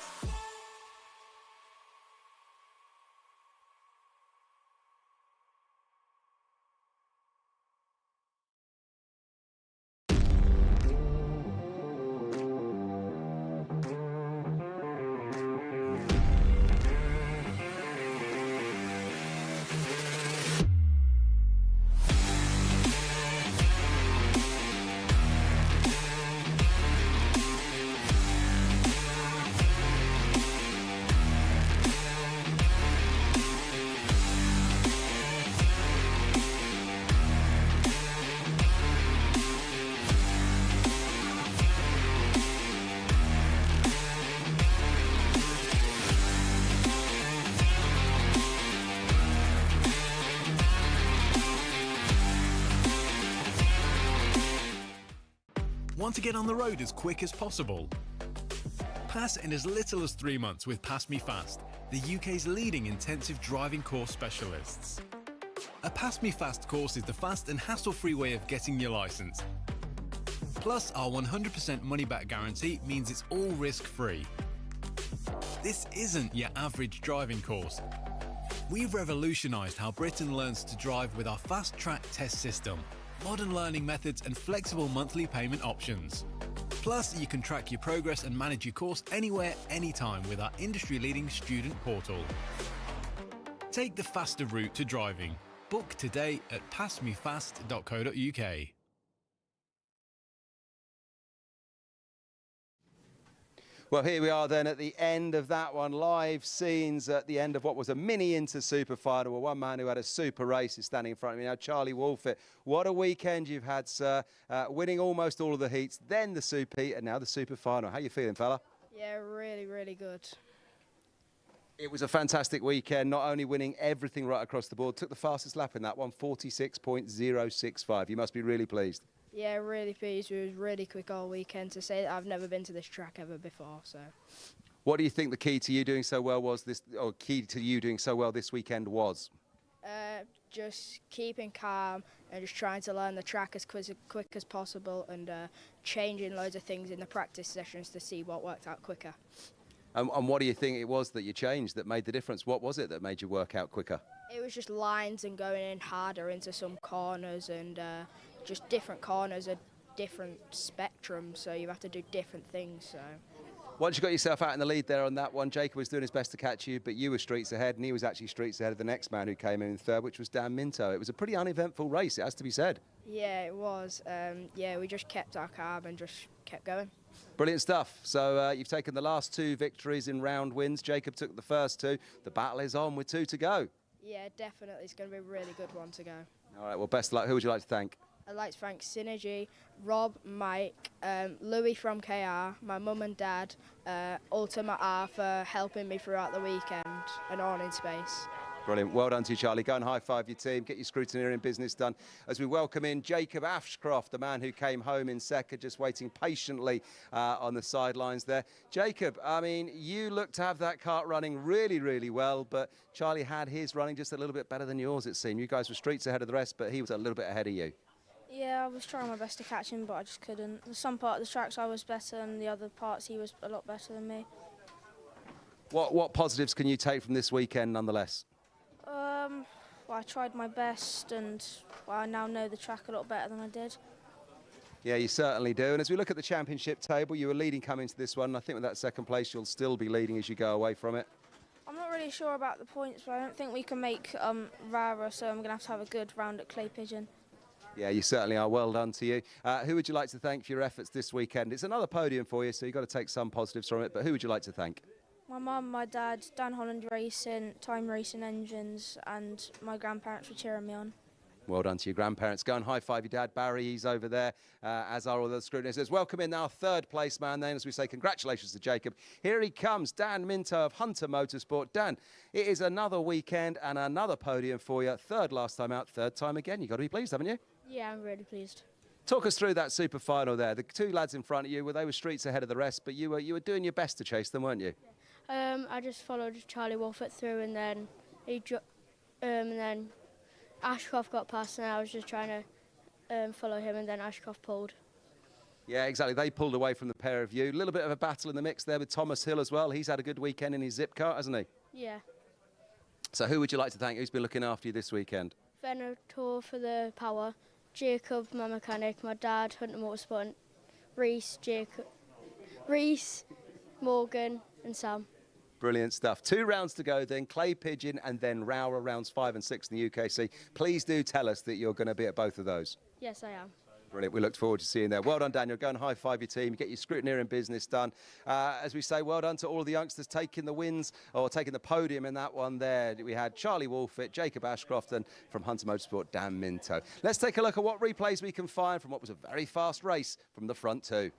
Want to get on the road as quick as possible? Pass in as little as 3 months with PassMeFast, the UK's leading intensive driving course specialists. A PassMeFast course is the fast and hassle-free way of getting your licence. Plus, our 100% money-back guarantee means it's all risk-free. This isn't your average driving course. We've revolutionised how Britain learns to drive with our fast-track test system, modern learning methods and flexible monthly payment options. Plus, you can track your progress and manage your course anywhere, anytime with our industry-leading student portal. Take the faster route to driving. Book today at passmefast.co.uk. Well, here we are then at the end of that one. Live scenes at the end of what was a mini Inter Super final. Well, one man who had a super race is standing in front of me now, Charlie Wolfett. What a weekend you've had, sir. Winning almost all of the heats, then the Super Heat, and now the Super Final. How you feeling, fella? Yeah, really, really good. It was a fantastic weekend, not only winning everything right across the board, took the fastest lap in that one, 46.065. You must be really pleased. Yeah, really pleased. It was really quick all weekend. To say that I've never been to this track ever before, so. What do you think the key to you doing so well this weekend was? Just keeping calm and just trying to learn the track as quick as possible, and changing loads of things in the practice sessions to see what worked out quicker. And what do you think it was that you changed that made the difference? What was it that made you work out quicker? It was just lines and going in harder into some corners, and just different corners are different spectrums, so you have to do different things. So. Once you got yourself out in the lead there on that one, Jacob was doing his best to catch you, but you were streets ahead, and he was actually streets ahead of the next man who came in third, which was Dan Minto. It was a pretty uneventful race, it has to be said. Yeah, it was. Yeah, we just kept our calm and just kept going. Brilliant stuff. So you've taken the last 2 victories in round wins. Jacob took the first 2. The battle is on with 2 to go. Yeah, definitely. It's going to be a really good one to go. All right, well, best of luck. Who would you like to thank? I'd like to thank Synergy, Rob, Mike, Louis from KR, my mum and dad, Ultimate R for helping me throughout the weekend, and On in Space. Brilliant. Well done to you, Charlie. Go and high-five your team. Get your scrutineering business done. As we welcome in Jacob Ashcroft, the man who came home in second, just waiting patiently on the sidelines there. Jacob, I mean, you look to have that kart running really, really well, but Charlie had his running just a little bit better than yours, it seemed. You guys were streets ahead of the rest, but he was a little bit ahead of you. Yeah, I was trying my best to catch him, but I just couldn't. Some part of the tracks I was better, and the other parts he was a lot better than me. What positives can you take from this weekend, nonetheless? Well, I tried my best, and I now know the track a lot better than I did. Yeah, you certainly do. And as we look at the championship table, you were leading coming to this one. I think with that second place, you'll still be leading as you go away from it. I'm not really sure about the points, but I don't think we can make Rara, so I'm going to have a good round at Clay Pigeon. Yeah, you certainly are. Well done to you. Who would you like to thank for your efforts this weekend? It's another podium for you, so you've got to take some positives from it. But who would you like to thank? My mum, my dad, Dan Holland Racing, Time Racing Engines, and my grandparents for cheering me on. Well done to your grandparents. Go and high-five your dad, Barry. He's over there, as are all the scrutineers. Welcome in now, third place man then, as we say congratulations to Jacob. Here he comes, Dan Minto of Hunter Motorsport. Dan, it is another weekend and another podium for you. Third last time out, third time again. You've got to be pleased, haven't you? Yeah, I'm really pleased. Talk us through that super final there. The two lads in front of you, they were streets ahead of the rest, but you were doing your best to chase them, weren't you? I just followed Charlie Wolfett through, and then and then Ashcroft got past, and I was just trying to follow him, and then Ashcroft pulled. Yeah, exactly. They pulled away from the pair of you. A little bit of a battle in the mix there with Thomas Hill as well. He's had a good weekend in his zip cart, hasn't he? Yeah. So who would you like to thank? Who's been looking after you this weekend? Venator for the power, Jacob, my mechanic, my dad, Hunter Motorsport, Reese, Morgan and Sam. Brilliant stuff. 2 rounds to go then, Clay Pigeon and then Rowra rounds 5 and 6 in the UKC. Please do tell us that you're going to be at both of those. Yes, I am. Brilliant. We look forward to seeing you there. Well done, Daniel. Go and high-five your team. Get your scrutineering business done. As we say, well done to all of the youngsters taking the wins or taking the podium in that one there. We had Charlie Wolfett, Jacob Ashcroft, and from Hunter Motorsport, Dan Minto. Let's take a look at what replays we can find from what was a very fast race from the front two.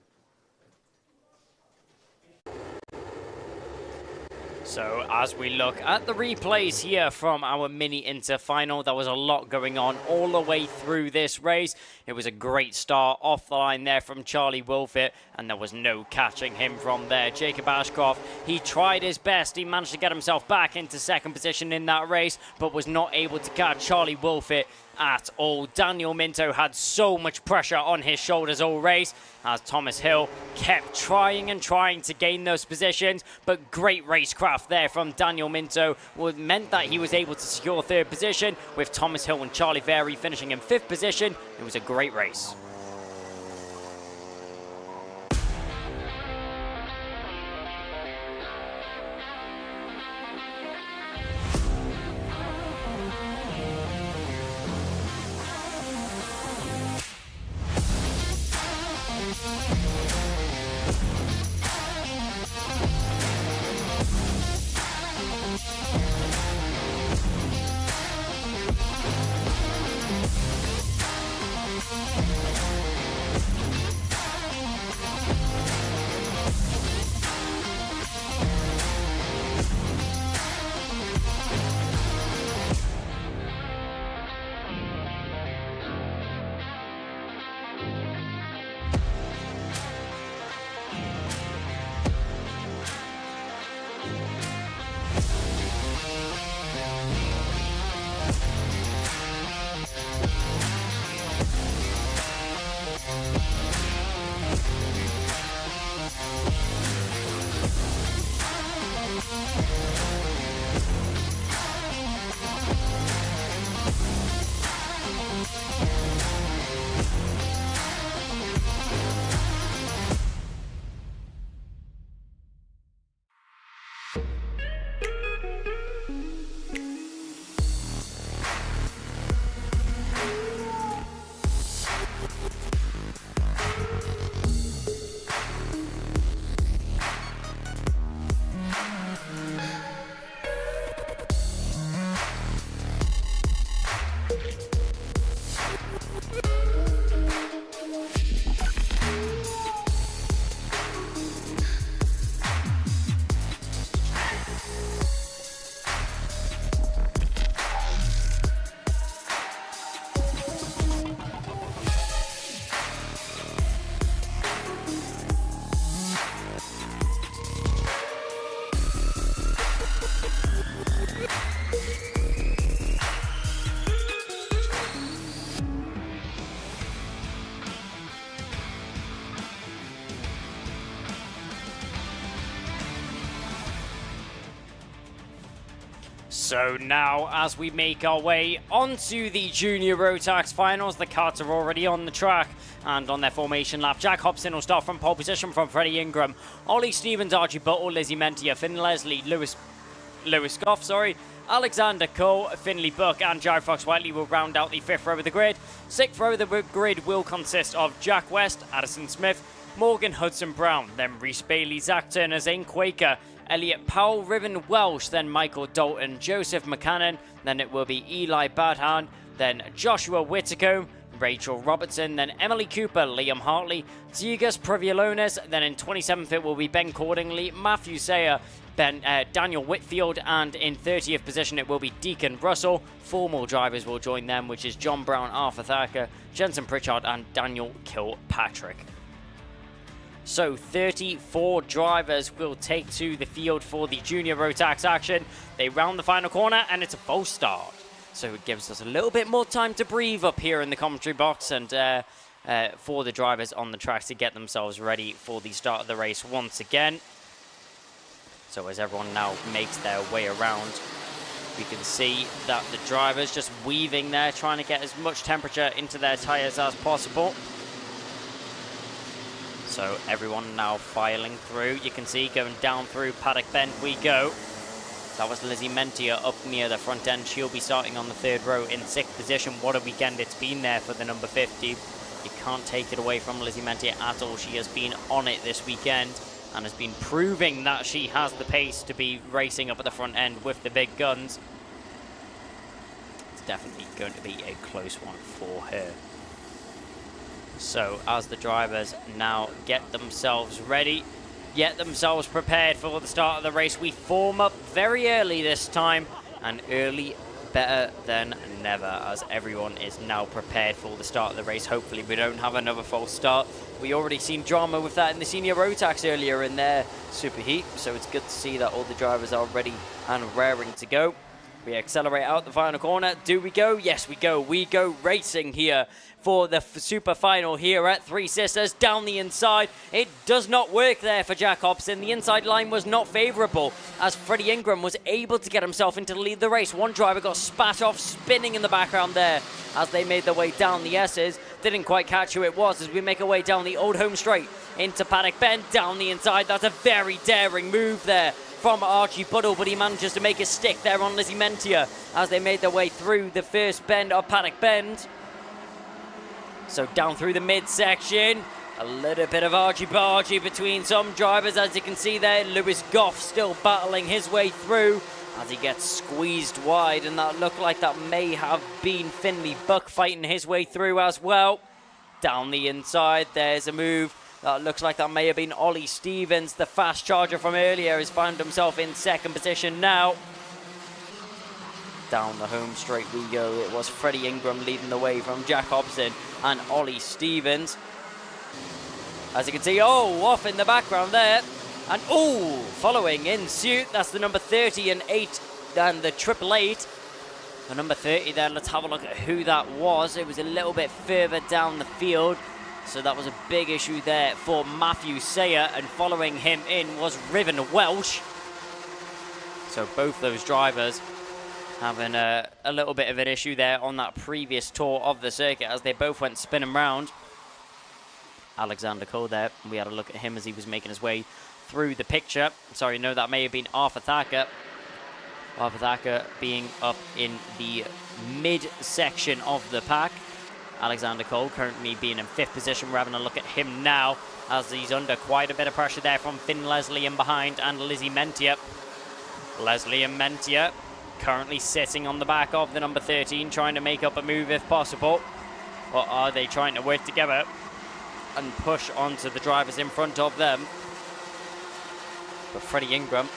So as we look at the replays here from our mini Inter final, there was a lot going on all the way through this race. It was a great start off the line there from Charlie Wolfett, and there was no catching him from there. Jacob Ashcroft, he tried his best. He managed to get himself back into second position in that race, but was not able to catch Charlie Wolfett at all. Daniel Minto had so much pressure on his shoulders all race as Thomas Hill kept trying and trying to gain those positions, but great racecraft there from Daniel Minto meant that he was able to secure third position, with Thomas Hill and Charlie Very finishing in fifth position. It was a great race. So now, as we make our way onto the Junior Rotax Finals, the carts are already on the track and on their formation lap. Jack Hobson will start from pole position from Freddie Ingram. Ollie Stevens, Archie Buttle, Lizzie Mentia, Finn Leslie, Lewis Goff, Alexander Cole, Finley Buck and Jared Fox-Whiteley will round out the fifth row of the grid. Sixth row of the grid will consist of Jack West, Addison Smith, Morgan Hudson Brown, then Reese Bailey, Zach Turner, Zane Quaker, Elliot Powell, Riven Welsh, then Michael Dalton, Joseph McCannon, then it will be Eli Badhan, then Joshua Whitacombe, Rachel Robertson, then Emily Cooper, Liam Hartley, Ziegas Privilones, then in 27th it will be Ben Cordingley, Matthew Sayer, Daniel Whitfield, and in 30th position it will be Deacon Russell. 4 more drivers will join them, which is John Brown, Arthur Thacker, Jensen Pritchard, and Daniel Kilpatrick. So 34 drivers will take to the field for the junior rotax action. They round the final corner and it's a false start. So it gives us a little bit more time to breathe up here in the commentary box and for the drivers on the track to get themselves ready for the start of the race once again. So as everyone now makes their way around, we can see that the drivers just weaving there, trying to get as much temperature into their tyres as possible. So everyone now filing through. You can see going down through Paddock Bend we go. That was Lizzie Mentia up near the front end. She'll be starting on the 3rd row in 6th position. What a weekend it's been there for the number 50. You can't take it away from Lizzie Mentia at all. She has been on it this weekend and has been proving that she has the pace to be racing up at the front end with the big guns. It's definitely going to be a close one for her. So as the drivers now get themselves ready, get themselves prepared for the start of the race, we form up very early this time, and early better than never, as everyone is now prepared for the start of the race. Hopefully we don't have another false start. We already seen drama with that in the senior rotax earlier in their superheat, so it's good to see that all the drivers are ready and raring to go. We accelerate out the final corner. Do we go? Yes, we go. We go racing here for the super final here at Three Sisters. Down the inside. It does not work there for Jack Hobson. The inside line was not favourable as Freddie Ingram was able to get himself into the lead of the race. One driver got spat off, spinning in the background there as they made their way down the S's. Didn't quite catch who it was as we make our way down the old home straight into Paddock Bend. Down the inside. That's a very daring move there from Archie Buddle, but he manages to make a stick there on Lizzie Mentia as they made their way through the first bend of Paddock Bend. So down through the midsection, a little bit of argy-bargy between some drivers, as you can see there. Lewis Goff still battling his way through as he gets squeezed wide, and that looked like that may have been Finley Buck fighting his way through as well. Down the inside, there's a move. That looks like that may have been Ollie Stevens. The fast charger from earlier has found himself in 2nd position now. Down the home straight we go. It was Freddie Ingram leading the way from Jack Hobson and Ollie Stevens. As you can see, off in the background there. And following in suit, that's the number 30 and 8 and the 888. The number 30 there, let's have a look at who that was. It was a little bit further down the field. So that was a big issue there for Matthew Sayer, and following him in was Riven Welsh. So both those drivers having a little bit of an issue there on that previous tour of the circuit as they both went spinning round. Alexander Cole there, we had a look at him as he was making his way through the picture. Sorry, no, that may have been Arthur Thacker. Arthur Thacker being up in the mid-section of the pack. Alexander Cole currently being in 5th position. We're having a look at him now as he's under quite a bit of pressure there from Finn Leslie in behind and Lizzie Mentia. Leslie and Mentia currently sitting on the back of the number 13, trying to make up a move if possible. Or are they trying to work together and push onto the drivers in front of them? But Freddie Ingram,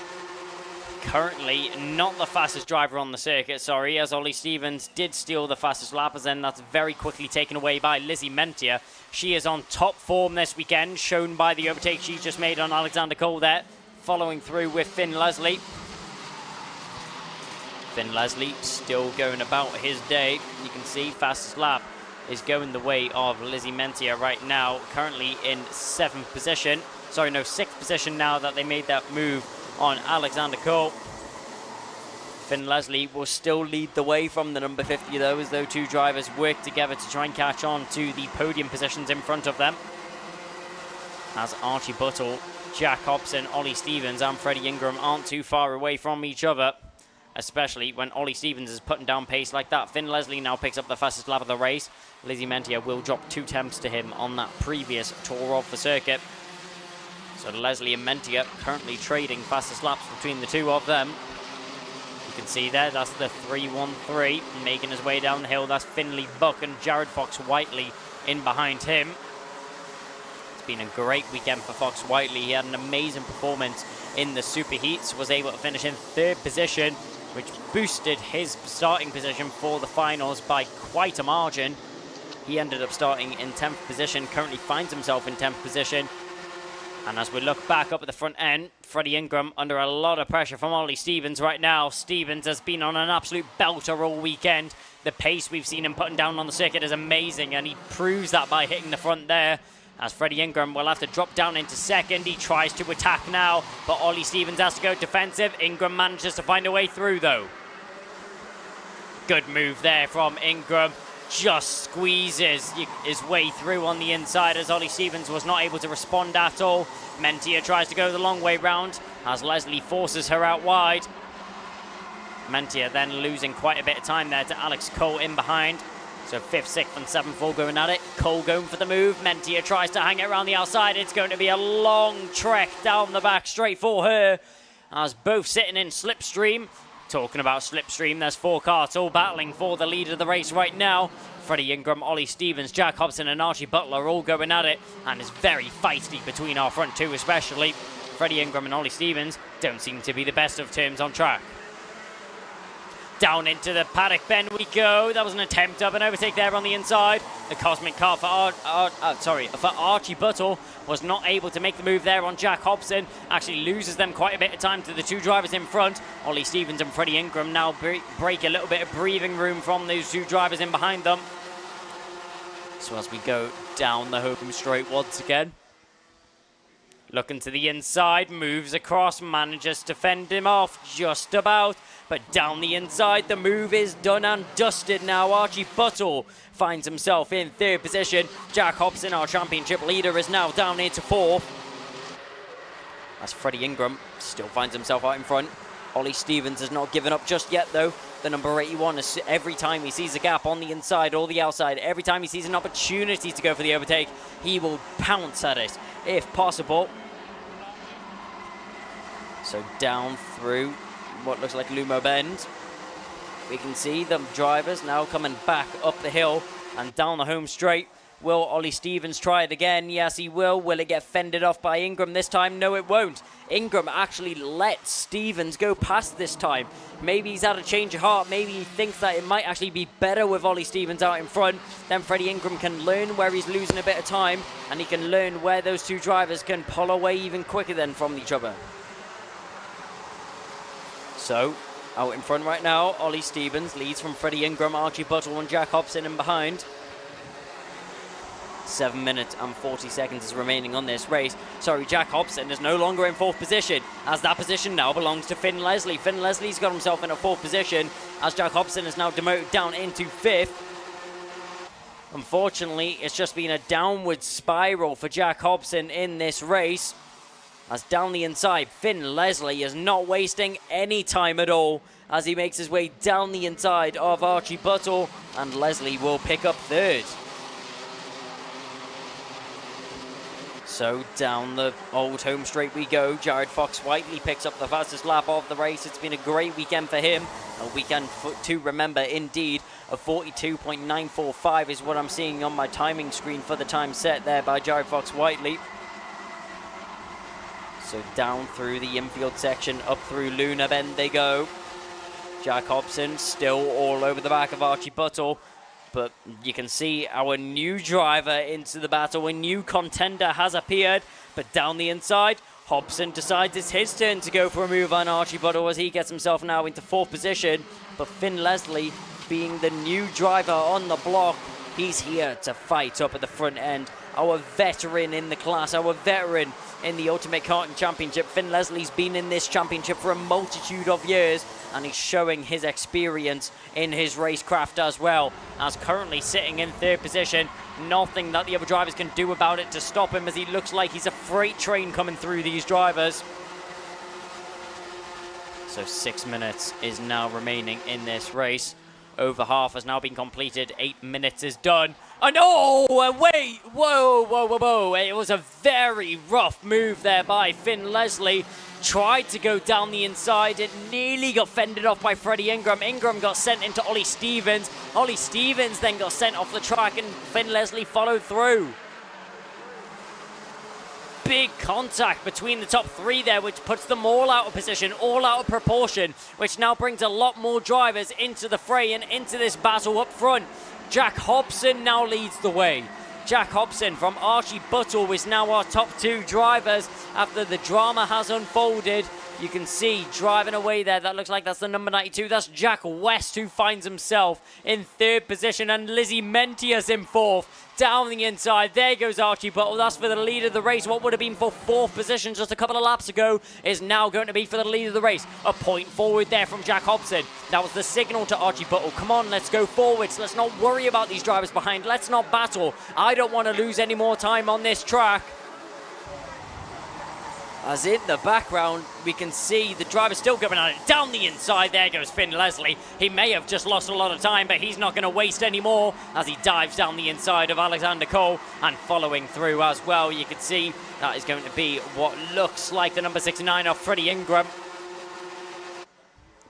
currently not the fastest driver on the circuit, sorry, as Ollie Stevens did steal the fastest lap, as then that's very quickly taken away by Lizzie Mentia. She is on top form this weekend, shown by the overtake she just made on Alexander Cole there, following through with Finn Leslie. Finn Leslie still going about his day. You can see fastest lap is going the way of Lizzie Mentia right now, currently in 7th position. Sorry, no, 6th position now that they made that move on Alexander Cole. Finn Leslie will still lead the way from the number 50 though, as though two drivers work together to try and catch on to the podium positions in front of them. As Archie Buttle, Jack Hobson, Ollie Stevens and Freddie Ingram aren't too far away from each other, especially when Ollie Stevens is putting down pace like that. Finn Leslie now picks up the fastest lap of the race. Lizzie Mentia will drop 2 tenths to him on that previous tour of the circuit. So Leslie and Mentia currently trading fastest laps between the two of them. You can see there, that's the 3-1-3 making his way down the hill. That's Finley Buck and Jared Fox-Whiteley in behind him. It's been a great weekend for Fox-Whiteley. He had an amazing performance in the superheats, was able to finish in 3rd position, which boosted his starting position for the finals by quite a margin. He ended up starting in 10th position, currently finds himself in 10th position. And as we look back up at the front end, Freddie Ingram under a lot of pressure from Ollie Stevens right now. Stevens has been on an absolute belter all weekend. The pace we've seen him putting down on the circuit is amazing, and he proves that by hitting the front there. As Freddie Ingram will have to drop down into 2nd. He tries to attack now, but Ollie Stevens has to go defensive. Ingram manages to find a way through, though. Good move there from Ingram. Just squeezes his way through on the inside as Ollie Stevens was not able to respond at all. Mentia tries to go the long way round as Leslie forces her out wide. Mentia then losing quite a bit of time there to Alex Cole in behind. So 5th, 6th and 7th all going at it. Cole going for the move. Mentia tries to hang it around the outside. It's going to be a long trek down the back straight for her as both sitting in slipstream. Talking about slipstream, there's 4 cars all battling for the lead of the race right now. Freddie Ingram, Ollie Stevens, Jack Hobson and Archie Butler all going at it, and it's very feisty between our front 2 especially. Freddie Ingram and Ollie Stevens don't seem to be the best of terms on track. Down into the paddock bend we go. That was an attempt of an overtake there on the inside. The cosmic car for Archie Buttle was not able to make the move there on Jack Hobson. Actually loses them quite a bit of time to the 2 drivers in front. Ollie Stevens and Freddie Ingram now break a little bit of breathing room from those 2 drivers in behind them. So as we go down the home straight once again. Looking to the inside, moves across, manages to fend him off just about. But down the inside, the move is done and dusted now. Archie Buttle finds himself in 3rd position. Jack Hobson, our championship leader, is now down into 4th. As Freddie Ingram still finds himself out in front. Ollie Stevens has not given up just yet, though. The number 81, is every time he sees a gap on the inside or the outside, every time he sees an opportunity to go for the overtake, he will pounce at it, if possible. So down through what looks like Lumo Bend. We can see the drivers now coming back up the hill and down the home straight. Will Ollie Stevens try it again? Yes, he will. Will it get fended off by Ingram this time? No, it won't. Ingram actually lets Stevens go past this time. Maybe he's had a change of heart. Maybe he thinks that it might actually be better with Ollie Stevens out in front. Then Freddie Ingram can learn where he's losing a bit of time, and he can learn where those 2 drivers can pull away even quicker than from each other. So, out in front right now, Ollie Stevens leads from Freddie Ingram, Archie Buttle and Jack Hobson in behind. 7 minutes and 40 seconds is remaining on this race. Sorry, Jack Hobson is no longer in 4th position, as that position now belongs to Finn Leslie. Finn Leslie's got himself in a 4th position, as Jack Hobson is now demoted down into 5th. Unfortunately, it's just been a downward spiral for Jack Hobson in this race. As down the inside, Finn Leslie is not wasting any time at all as he makes his way down the inside of Archie Buttle, and Leslie will pick up 3rd. So down the old home straight we go. Jared Fox-Whiteley picks up the fastest lap of the race. It's been a great weekend for him. A weekend to remember indeed. A 42.945 is what I'm seeing on my timing screen for the time set there by Jared Fox-Whiteley. So down through the infield section, up through Luna Bend they go. Jack Hobson still all over the back of Archie Buttle. But you can see our new driver into the battle. A new contender has appeared. But down the inside, Hobson decides it's his turn to go for a move on Archie Buttle as he gets himself now into 4th position. But Finn Leslie, being the new driver on the block, he's here to fight up at the front end. Our veteran in the class, our veteran in the Ultimate Karting Championship. Finn Leslie's been in this championship for a multitude of years, and he's showing his experience in his racecraft as well, as currently sitting in 3rd position. Nothing that the other drivers can do about it to stop him, as he looks like he's a freight train coming through these drivers. So 6 minutes is now remaining in this race. Over half has now been completed. 8 minutes is done. And wait, whoa. It was a very rough move there by Finn Leslie. Tried to go down the inside. It nearly got fended off by Freddie Ingram. Ingram got sent into Ollie Stevens. Ollie Stevens then got sent off the track and Finn Leslie followed through. Big contact between the top three there, which puts them all out of position, all out of proportion, which now brings a lot more drivers into the fray and into this battle up front. Jack Hobson now leads the way. Jack Hobson from Archie Buttle is now our top two drivers after the drama has unfolded. You can see driving away there, that looks like that's the number 92. That's Jack West, who finds himself in third position, and Lizzie Mentius in fourth. Down the inside, there goes Archie Buttle. That's for the lead of the race. What would have been for fourth position just a couple of laps ago is now going to be for the lead of the race. A point forward there from Jack Hobson. That was the signal to Archie Buttle. Come on, let's go forwards. Let's not worry about these drivers behind. Let's not battle. I don't want to lose any more time on this track. As in the background, we can see the driver still going at it. Down the inside, there goes Finn Leslie. He may have just lost a lot of time, but he's not going to waste any more as he dives down the inside of Alexander Cole and following through as well. You can see that is going to be what looks like the number 69 of Freddie Ingram.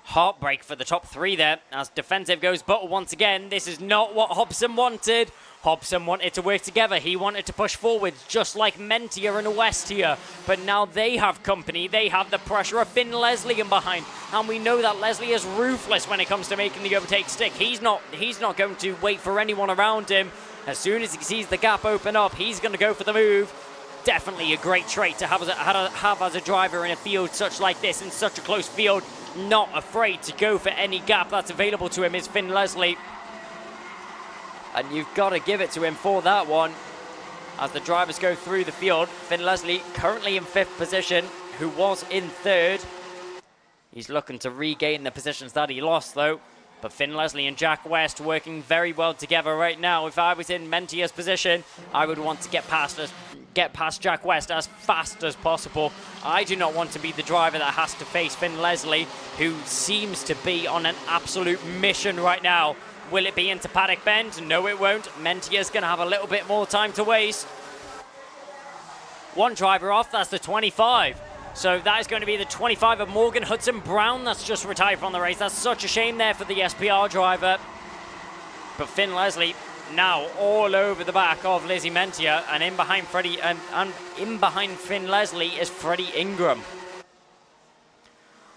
Heartbreak for the top three there as defensive goes Buttle once again. This is not what Hobson wanted. Hobson wanted to work together. He wanted to push forward just like Mentia and West here. But now they have company. They have the pressure of Finn Leslie in behind. And we know that Leslie is ruthless when it comes to making the overtake stick. He's not going to wait for anyone around him. As soon as he sees the gap open up, he's going to go for the move. Definitely a great trait to have as a driver in a field such like this, in such a close field. Not afraid to go for any gap that's available to him is Finn Leslie. And you've got to give it to him for that one. As the drivers go through the field, Finn Leslie currently in fifth position, who was in third. He's looking to regain the positions that he lost though. But Finn Leslie and Jack West working very well together right now. If I was in Mentia's position, I would want to get past Jack West as fast as possible. I do not want to be the driver that has to face Finn Leslie, who seems to be on an absolute mission right now. Will it be into Paddock Bend? No, it won't. Mentia's going to have a little bit more time to waste. One driver off, that's the 25. So that is going to be the 25 of Morgan Hudson Brown that's just retired from the race. That's such a shame there for the SPR driver. But Finn Leslie now all over the back of Lizzie Mentia, and in behind Freddie and in behind Finn Leslie is Freddie Ingram.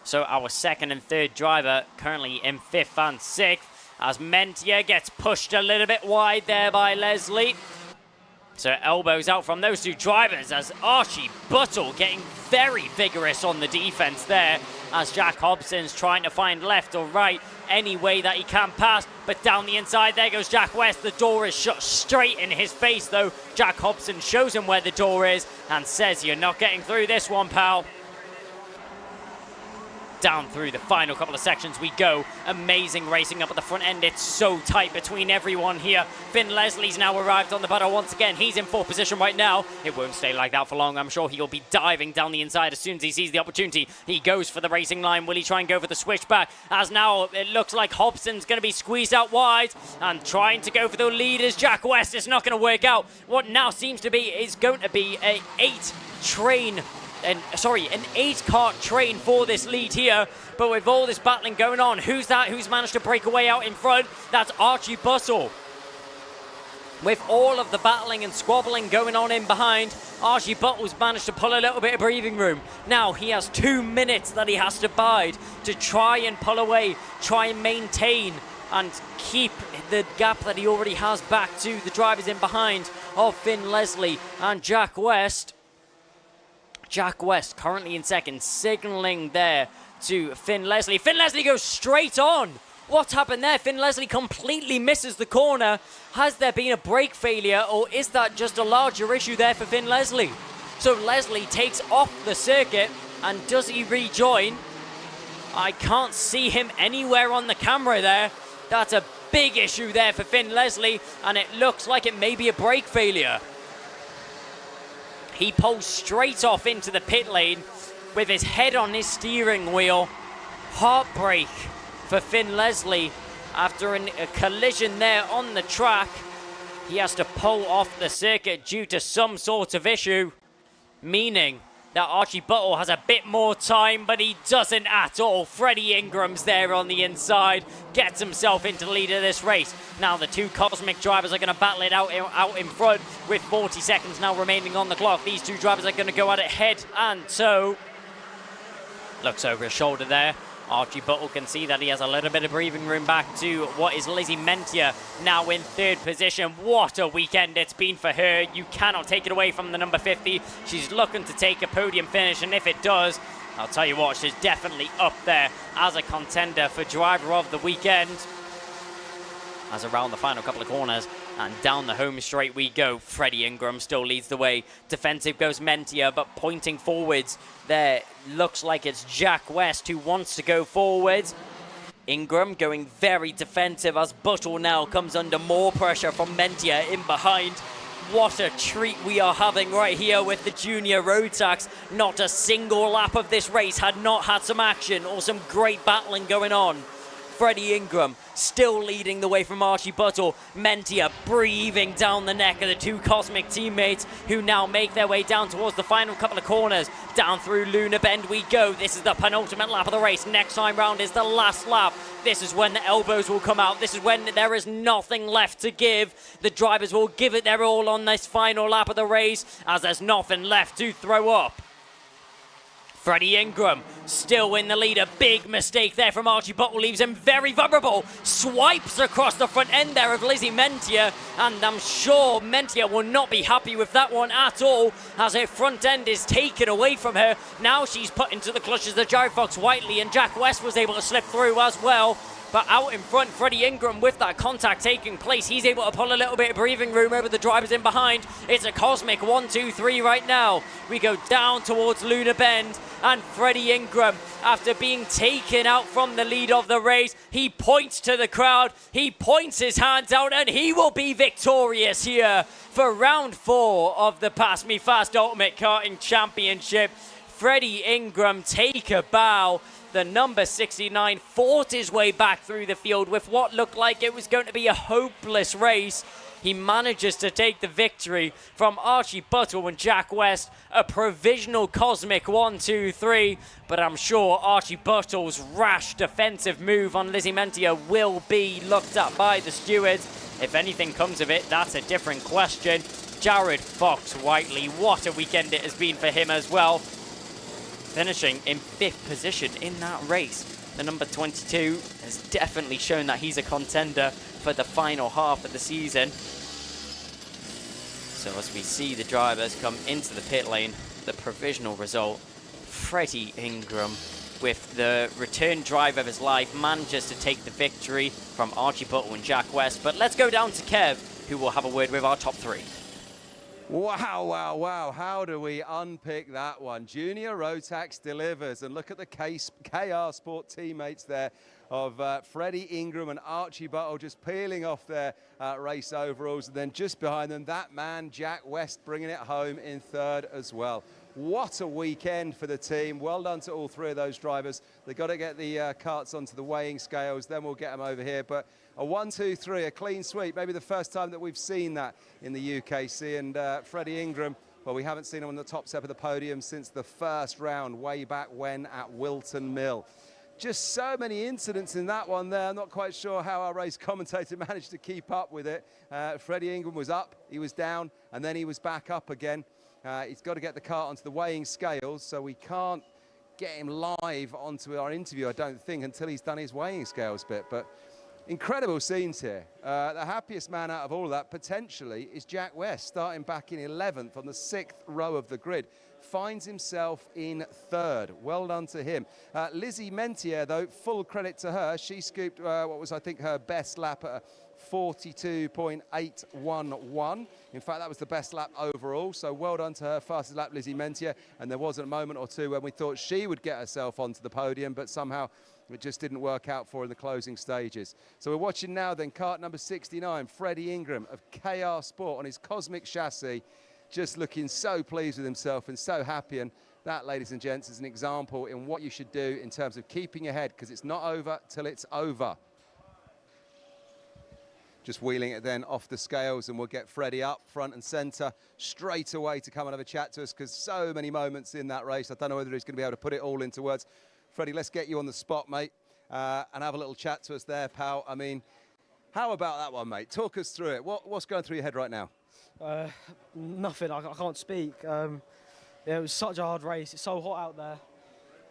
So our second and third driver currently in fifth and sixth, as Mentia gets pushed a little bit wide there by Leslie. So elbows out from those two drivers as Archie Buttle getting very vigorous on the defense there as Jack Hobson's trying to find left or right any way that he can pass. But down the inside, there goes Jack West. The door is shut straight in his face though. Jack Hobson shows him where the door is and says, "You're not getting through this one, pal." Down through the final couple of sections we go. Amazing racing up at the front end. It's so tight between everyone here. Finn Leslie's now arrived on the battle once again. He's in fourth position right now. It won't stay like that for long. I'm sure he'll be diving down the inside as soon as he sees the opportunity. He goes for the racing line. Will he try and go for the switchback? As now it looks like Hobson's going to be squeezed out wide and trying to go for the lead is Jack West. It's not going to work out. What now seems to be is going to be an 8-cart train for this lead here. But with all this battling going on, who's that? Who's managed to break away out in front? That's Archie Buttle. With all of the battling and squabbling going on in behind, Archie Buttle's managed to pull a little bit of breathing room. Now he has 2 minutes that he has to bide to try and pull away, try and maintain and keep the gap that he already has back to the drivers in behind of Finn Leslie and Jack West. Jack West currently in second, signaling there to Finn Leslie. Finn Leslie goes straight on. What happened there? Finn Leslie completely misses the corner. Has there been a brake failure, or is that just a larger issue there for Finn Leslie? So Leslie takes off the circuit, and does he rejoin? I can't see him anywhere on the camera there. That's a big issue there for Finn Leslie, and it looks like it may be a brake failure. He pulls straight off into the pit lane with his head on his steering wheel. Heartbreak for Finn Leslie after a collision there on the track. he has to pull off the circuit due to some sort of issue, meaning that Archie Buttle has a bit more time, but he doesn't at all. Freddie Ingram's there on the inside, gets himself into the lead of this race. Now the two Cosmic drivers are going to battle it out in front with 40 seconds now remaining on the clock. These two drivers are going to go at it head and toe. Looks over his shoulder there. Archie Buttle can see that he has a little bit of breathing room back to what is Lizzie Mentia, now in third position. What a weekend it's been for her. You cannot take it away from the number 50. She's looking to take a podium finish, and if it does, I'll tell you what, she's definitely up there as a contender for driver of the weekend. As around the final couple of corners and down the home straight we go. Freddie Ingram still leads the way. Defensive goes Mentia, but pointing forwards there looks like it's Jack West who wants to go forwards. Ingram going very defensive as Buttle now comes under more pressure from Mentia in behind. What a treat we are having right here with the junior rotax. Not a single lap of this race had not had some action or some great battling going on. Freddie Ingram still leading the way from Archie Buttle. Mentia breathing down the neck of the two Cosmic teammates who now make their way down towards the final couple of corners. Down through Luna Bend we go. This is the penultimate lap of the race. Next time round is the last lap. This is when the elbows will come out. This is when there is nothing left to give. The drivers will give it their all on this final lap of the race as there's nothing left to throw up. Freddie Ingram still in the lead. A big mistake there from Archie Buttle leaves him very vulnerable. Swipes across the front end there of Lizzie Mentia, and I'm sure Mentia will not be happy with that one at all as her front end is taken away from her. Now she's put into the clutches of Jared Fox-Whiteley, and Jack West was able to slip through as well. But out in front, Freddie Ingram, with that contact taking place, he's able to pull a little bit of breathing room over the drivers in behind. It's a Cosmic 1, 2, 3 right now. We go down towards Luna Bend, and Freddie Ingram, after being taken out from the lead of the race, he points to the crowd, he points his hands out, and he will be victorious here for round 4 of the PassMeFast Ultimate Karting Championship. Freddie Ingram take a bow. The number 69 fought his way back through the field with what looked like it was going to be a hopeless race. He manages to take the victory from Archie Buttle and Jack West, a provisional Cosmic 1, 2, 3. But I'm sure Archie Buttle's rash defensive move on Lizzie Mentia will be looked at by the stewards. If anything comes of it, that's a different question. Jared Fox-Whiteley, what a weekend it has been for him as well. Finishing in 5th position in that race. The number 22 has definitely shown that he's a contender for the final half of the season. So as we see the drivers come into the pit lane, the provisional result, Freddie Ingram, with the return drive of his life, manages to take the victory from Archie Buttle and Jack West. But let's go down to Kev, who will have a word with our top 3. Wow, wow, wow. How do we unpick that one? Junior Rotax delivers. And look at the KR Sport teammates there of Freddie Ingram and Archie Buttle just peeling off their race overalls. And then just behind them, that man, Jack West, bringing it home in 3rd as well. What a weekend for the team. Well done to all 3 of those drivers. They've got to get the carts onto the weighing scales, then we'll get them over here. But a 1, 2, 3, a clean sweep. Maybe the first time that we've seen that in the UKC. And Freddie Ingram, well, we haven't seen him on the top step of the podium since the first round, way back when at Wilton Mill. Just so many incidents in that one there. I'm not quite sure how our race commentator managed to keep up with it. Freddie Ingram was up, he was down, and then he was back up again. He's got to get the cart onto the weighing scales, so we can't get him live onto our interview, I don't think, until he's done his weighing scales bit. But incredible scenes here. The happiest man out of all of that, potentially, is Jack West, starting back in 11th on the 6th row of the grid. Finds himself in 3rd. Well done to him. Lizzie Mentia, though, full credit to her. She scooped what was, I think, her best lap at 42.811. In fact, that was the best lap overall, so well done to her. Fastest lap, Lizzie Mentia. And there was a moment or two when we thought she would get herself onto the podium, but somehow it just didn't work out for her in the closing stages. So we're watching now then kart number 69, Freddie Ingram of KR Sport on his Cosmic chassis, just looking so pleased with himself and so happy. And that, ladies and gents, is an example in what you should do in terms of keeping your head, because it's not over till it's over. Just wheeling it then off the scales, and we'll get Freddie up front and centre straight away to come and have a chat to us, because so many moments in that race. I don't know whether he's going to be able to put it all into words. Freddie, let's get you on the spot, mate, and have a little chat to us there, pal. I mean, how about that one, mate? Talk us through it. What's going through your head right now? Nothing. I can't speak. Yeah, it was such a hard race. It's so hot out there,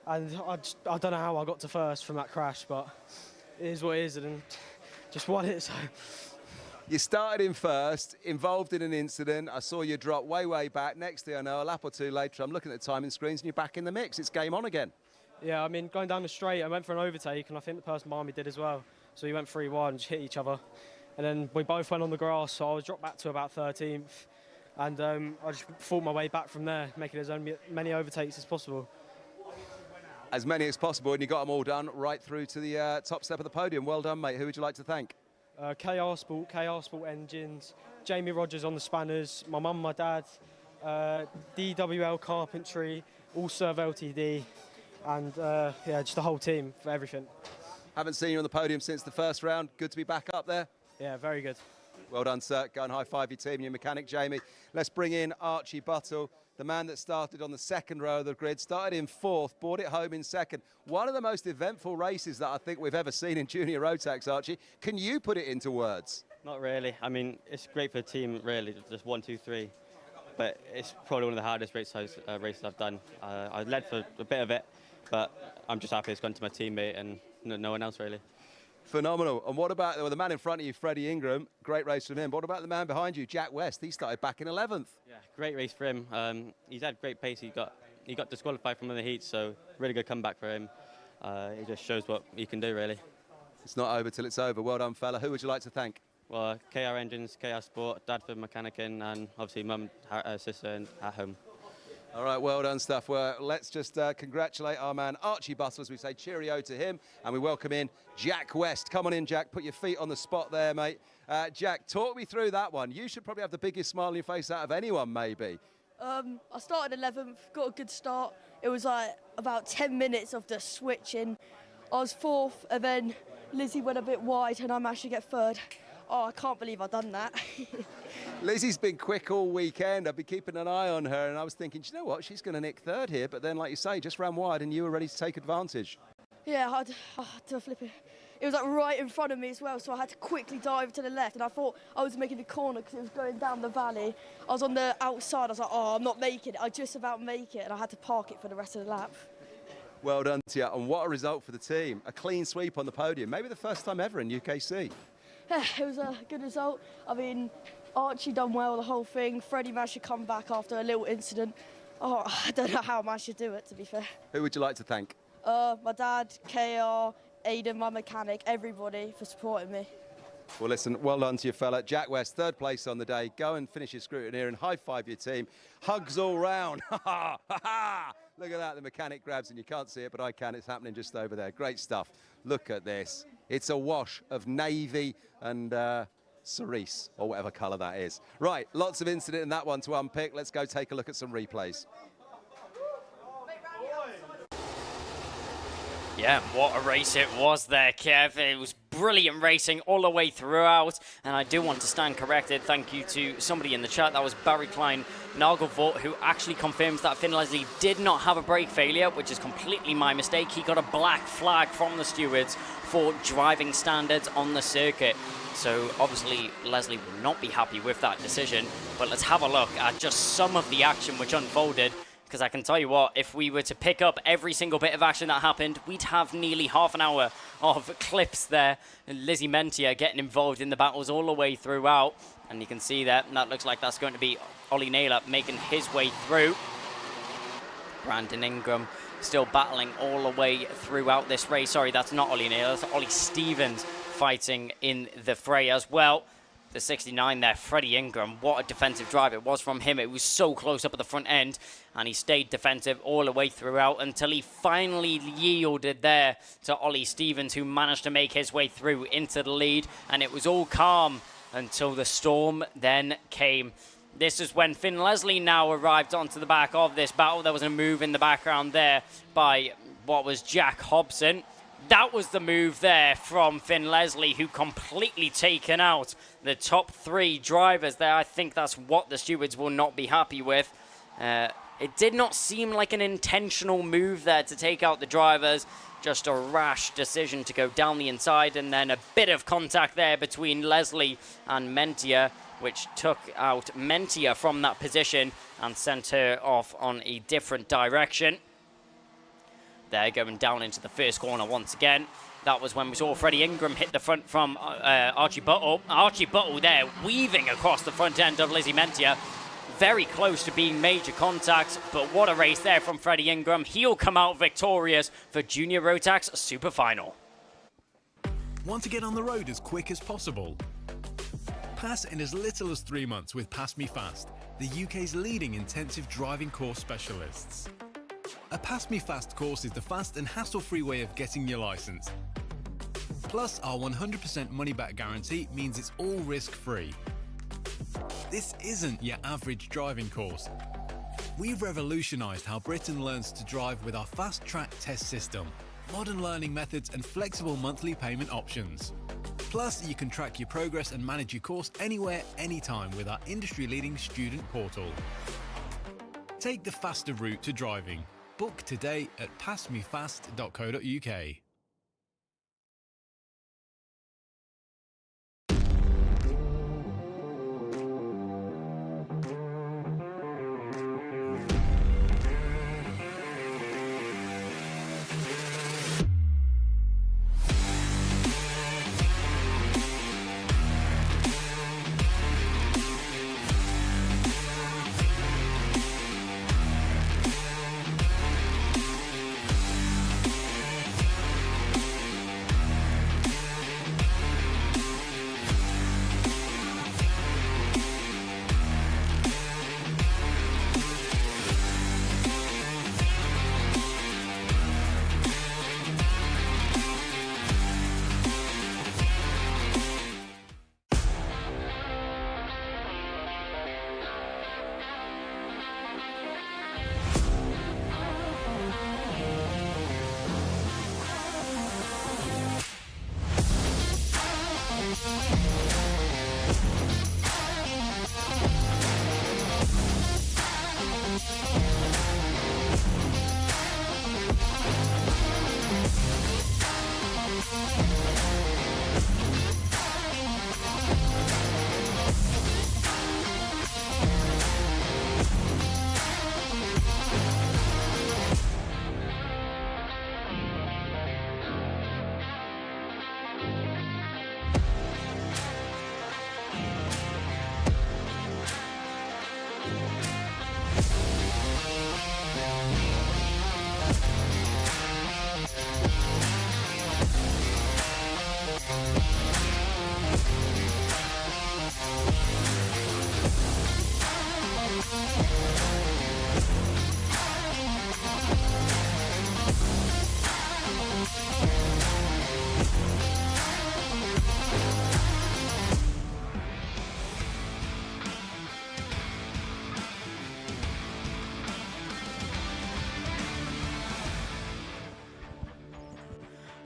and I don't know how I got to first from that crash, but it is what it is, and just won it. So. You started in first, involved in an incident. I saw you drop way back. Next thing I know, a lap or two later, I'm looking at the timing screens and you're back in the mix. It's game on again. Yeah, I mean, going down the straight, I went for an overtake, and I think the person behind me did as well. So we went 3-1, just hit each other. And then we both went on the grass, so I was dropped back to about 13th. And I just fought my way back from there, making as many overtakes as possible. As many as possible, and you got them all done right through to the top step of the podium. Well done, mate. Who would you like to thank? KR Sport Engines, Jamie Rogers on the spanners, my mum, my dad, DWL Carpentry, All Serve Ltd, and yeah, just the whole team for everything. Haven't seen you on the podium since the first round. Good to be back up there. Yeah, very good. Well done, sir. Go and high-five your team, your mechanic, Jamie. Let's bring in Archie Buttle, the man that started on the second row of the grid, started in fourth, brought it home in second. One of the most eventful races that I think we've ever seen in junior rotax, Archie. Can you put it into words? Not really. I mean, it's great for the team, really, just 1, 2, 3. But it's probably one of the hardest races I've done. I led for a bit of it, but I'm just happy it's gone to my teammate and no one else, really. Phenomenal. And what about the man in front of you, Freddie Ingram? Great race from him. What about the man behind you, Jack West? He started back in 11th. Yeah, great race for him. He's had great pace. He got disqualified from one of the heats, so really good comeback for him. He just shows what he can do, really. It's not over till it's over. Well done, fella. Who would you like to thank? Well, KR Engines, KR Sport, Dad for mechanicking, and obviously Mum, sister at home. All right, well done stuff. Well, let's just congratulate our man Archie Buttle as we say cheerio to him, and we welcome in Jack West. Come on in, Jack. Put your feet on the spot there, mate. Jack, talk me through that one. You should probably have the biggest smile on your face out of anyone, maybe. I started 11th, got a good start. It was like about 10 minutes of the switching. I was fourth, and then Lizzie went a bit wide, and I managed to get third. Oh, I can't believe I've done that. Lizzie's been quick all weekend. I've been keeping an eye on her, and I was thinking, do you know what? She's going to nick third here. But then, like you say, just ran wide, and you were ready to take advantage. Yeah, I had to flip it. It was like right in front of me as well, so I had to quickly dive to the left, and I thought I was making the corner because it was going down the valley. I was on the outside. I was like, oh, I'm not making it. I just about make it, and I had to park it for the rest of the lap. Well done to you, and what a result for the team. A clean sweep on the podium, maybe the first time ever in UKC. Yeah, it was a good result. I mean, Archie done well the whole thing. Freddie managed to come back after a little incident. Oh, I don't know how I managed to do it, to be fair. Who would you like to thank? My dad, KR, Aidan, my mechanic, everybody for supporting me. Well, listen, well done to you, fella. Jack West, third place on the day. Go and finish your scrutineer and high-five your team. Hugs all round. Ha ha ha! Look at that, the mechanic grabs, and you can't see it, but I can. It's happening just over there. Great stuff. Look at this. It's a wash of navy and cerise, or whatever colour that is. Right, lots of incident in that one to unpick. Let's go take a look at some replays. Yeah, what a race it was there, Kev. It was brilliant racing all the way throughout, and I do want to stand corrected. Thank you to somebody in the chat. That was Barry Klein Nagelvoort, who actually confirms that Finn Leslie did not have a brake failure, which is completely my mistake. He got a black flag from the stewards for driving standards on the circuit. So obviously Leslie will not be happy with that decision, but let's have a look at just some of the action which unfolded. Because I can tell you what, if we were to pick up every single bit of action that happened, we'd have nearly half an hour of clips there. And Lizzie Mentia getting involved in the battles all the way throughout. And you can see that, and that looks like that's going to be Ollie Naylor making his way through. Brandon Ingram still battling all the way throughout this race. Sorry, that's not Ollie Naylor, that's Ollie Stevens fighting in the fray as well. The 69 there, Freddie Ingram, what a defensive drive it was from him. It was so close up at the front end, and he stayed defensive all the way throughout until he finally yielded there to Ollie Stevens, who managed to make his way through into the lead, and it was all calm until the storm then came. This is when Finn Leslie now arrived onto the back of this battle. There was a move in the background there by what was Jack Hobson, That was the move there from Finn Leslie, who completely taken out the top 3 drivers there. I think that's what the stewards will not be happy with. It did not seem like an intentional move there to take out the drivers. Just a rash decision to go down the inside, and then a bit of contact there between Leslie and Mentia, which took out Mentia from that position and sent her off on a different direction. They're going down into the first corner once again. That was when we saw Freddie Ingram hit the front from Archie Buttle. Archie Buttle there weaving across the front end of Lizzie Mentia. Very close to being major contact, but what a race there from Freddie Ingram. He'll come out victorious for Junior Rotax Super Final. Want to get on the road as quick as possible? Pass in as little as 3 months with PassMeFast, the UK's leading intensive driving course specialists. A PassMeFast course is the fast and hassle-free way of getting your license. Plus, our 100% money-back guarantee means it's all risk-free. This isn't your average driving course. We've revolutionised how Britain learns to drive with our fast-track test system, modern learning methods and flexible monthly payment options. Plus, you can track your progress and manage your course anywhere, anytime with our industry-leading student portal. Take the faster route to driving. Book today at passmefast.co.uk.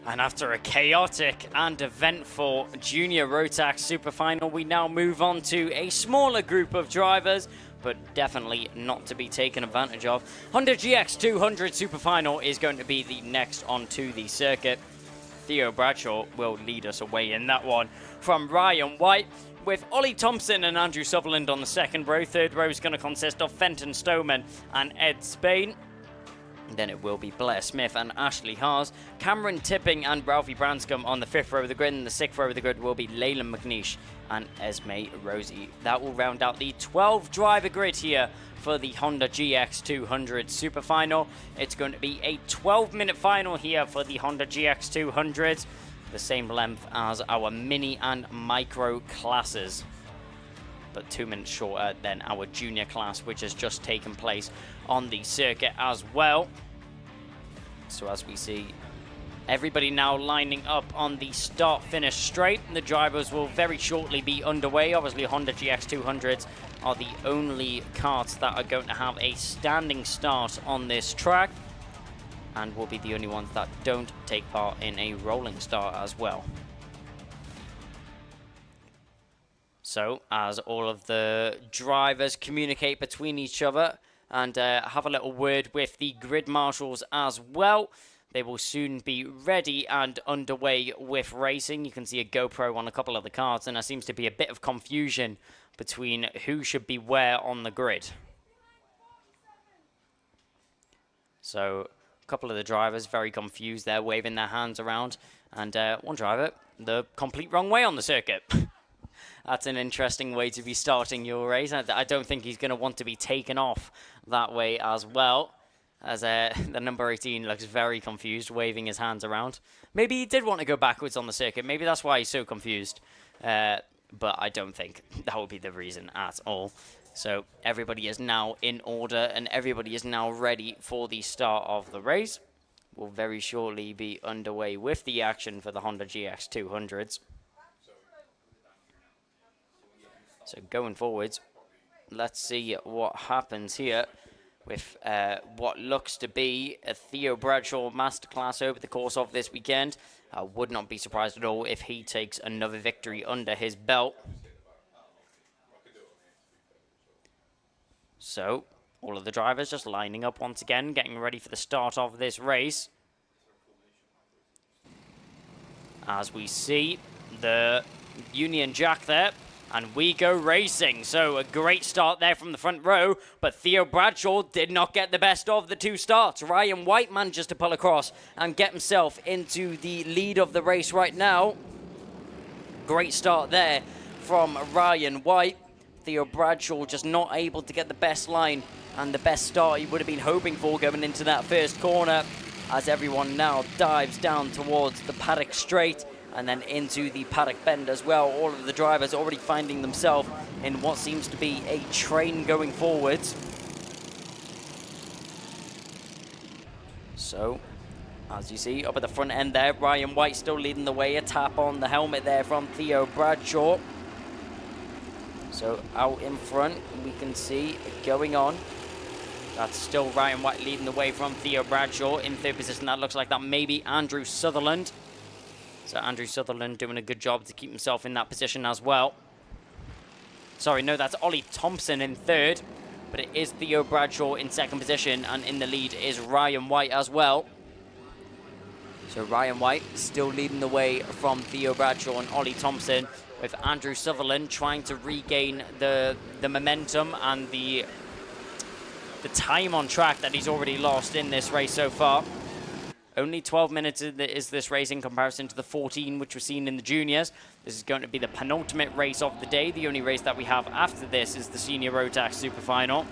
And after a chaotic and eventful Junior Rotax Super Final, we now move on to a smaller group of drivers, but definitely not to be taken advantage of. Honda GX 200 Super Final is going to be the next onto the circuit. Theo Bradshaw will lead us away in that one from Ryan White, with Ollie Thompson and Andrew Sutherland on the second row. Third row is going to consist of Fenton Stoneman and Ed Spain. Then it will be Blair Smith and Ashley Haas, Cameron Tipping and Ralphie Branscombe on the fifth row of the grid, and the sixth row of the grid will be Leyland McNeish and Esme Rosie. That will round out the 12 driver grid here for the Honda GX 200 Super Final. It's going to be a 12-minute final here for the Honda GX 200, the same length as our mini and micro classes, but 2 minutes shorter than our junior class, which has just taken place on the circuit as well. So as we see, everybody now lining up on the start-finish straight. The drivers will very shortly be underway. Obviously, Honda GX 200s are the only karts that are going to have a standing start on this track. and will be the only ones that don't take part in a rolling start as well. So, as all of the drivers communicate between each other and have a little word with the grid marshals as well, they will soon be ready and underway with racing. You can see a GoPro on a couple of the cars, and there seems to be a bit of confusion between who should be where on the grid. So, a couple of the drivers very confused. They're waving their hands around, and one driver the complete wrong way on the circuit. That's an interesting way to be starting your race. I don't think he's going to want to be taken off that way as well, as the number 18 looks very confused, waving his hands around. Maybe he did want to go backwards on the circuit. Maybe that's why he's so confused. But I don't think that would be the reason at all. So everybody is now in order, and everybody is now ready for the start of the race. We'll very shortly be underway with the action for the Honda GX200s. So going forwards, let's see what happens here with what looks to be a Theo Bradshaw masterclass over the course of this weekend. I would not be surprised at all if he takes another victory under his belt. So, all of the drivers just lining up once again, getting ready for the start of this race. As we see the Union Jack there. And we go racing. So a great start there from the front row. But Theo Bradshaw did not get the best of the two starts. Ryan White manages to pull across and get himself into the lead of the race right now. Great start there from Ryan White. Theo Bradshaw just not able to get the best line and the best start he would have been hoping for going into that first corner. As everyone now dives down towards the paddock straight. And then into the paddock bend as well. All of the drivers already finding themselves in what seems to be a train going forwards. So, as you see, up at the front end there, Ryan White still leading the way. A tap on the helmet there from Theo Bradshaw. So, out in front, we can see it going on. That's still Ryan White leading the way from Theo Bradshaw. In third position, that looks like that may be Andrew Sutherland. So Andrew Sutherland doing a good job to keep himself in that position as well. Sorry, no, that's Ollie Thompson in third. But it is Theo Bradshaw in second position. And in the lead is Ryan White as well. So Ryan White still leading the way from Theo Bradshaw and Ollie Thompson. With Andrew Sutherland trying to regain the momentum and the time on track that he's already lost in this race so far. Only 12 minutes is this race in comparison to the 14 which was seen in the juniors. This is going to be the penultimate race of the day. The only race that we have after this is the Senior Rotax Super Final.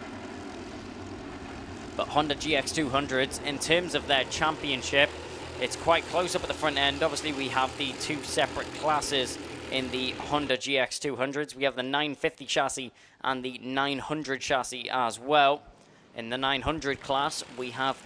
But Honda GX200s, in terms of their championship, it's quite close up at the front end. Obviously, we have the two separate classes in the Honda GX200s. We have the 950 chassis and the 900 chassis as well. In the 900 class, we have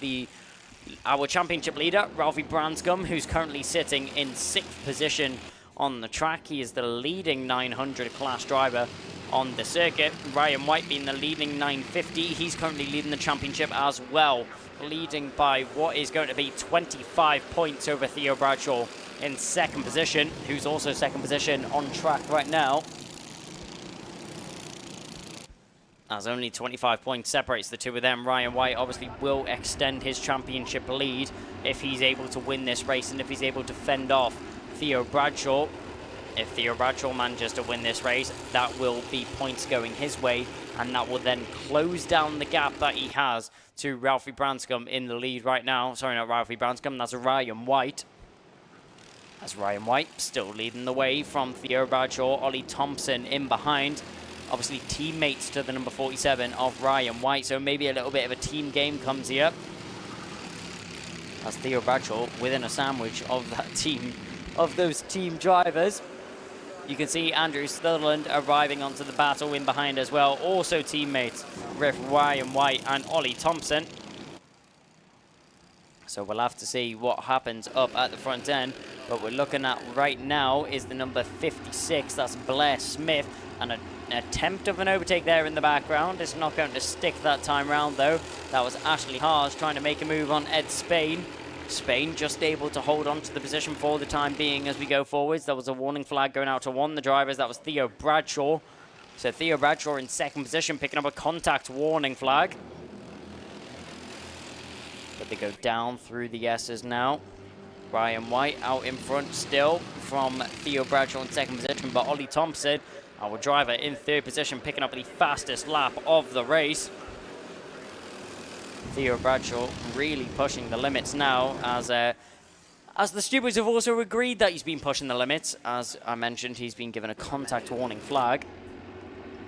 our championship leader, Ralphie Branscombe, who's currently sitting in 6th position on the track. He is the leading 900 class driver on the circuit. Ryan White being the leading 950. He's currently leading the championship as well, leading by what is going to be 25 points over Theo Bradshaw in second position, who's also second position on track right now. As only 25 points separates the two of them. Ryan White obviously will extend his championship lead if he's able to win this race and if he's able to fend off Theo Bradshaw. If Theo Bradshaw manages to win this race, that will be points going his way, and that will then close down the gap that he has to Ralphie Branscombe in the lead right now. Sorry, not Ralphie Branscombe, that's Ryan White. As Ryan White still leading the way from Theo Bradshaw, Ollie Thompson in behind. Obviously teammates to the number 47 of Ryan White, so maybe a little bit of a team game comes here. As Theo Bradshaw within a sandwich of that team, of those team drivers. You can see Andrew Sutherland arriving onto the battle in behind as well. Also teammates with Ryan White and Ollie Thompson. So we'll have to see what happens up at the front end. What we're looking at right now is the number 56, that's Blair Smith, and a attempt of an overtake there in the background. It's not going to stick that time round, though. That was Ashley Haas trying to make a move on Ed Spain. Spain just able to hold on to the position for the time being as we go forwards. There was a warning flag going out to one of the drivers. That was Theo Bradshaw. So Theo Bradshaw in second position, picking up a contact warning flag. But they go down through the S's now. Ryan White out in front still from Theo Bradshaw in second position, but Ollie Thompson, our driver, in third position, picking up the fastest lap of the race. Theo Bradshaw really pushing the limits now, as the stewards have also agreed that he's been pushing the limits. As I mentioned, he's been given a contact warning flag.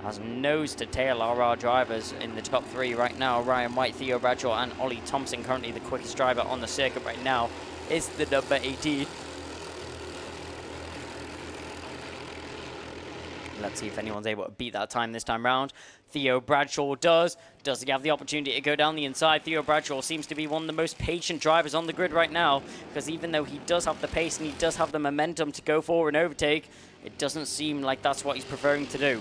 As nose to tail are our drivers in the top three right now. Ryan White, Theo Bradshaw, and Ollie Thompson, currently the quickest driver on the circuit right now, is the number 18. Let's see if anyone's able to beat that time this time round. Theo Bradshaw does. Does he have the opportunity to go down the inside? Theo Bradshaw seems to be one of the most patient drivers on the grid right now, because even though he does have the pace and he does have the momentum to go for an overtake, it doesn't seem like that's what he's preferring to do.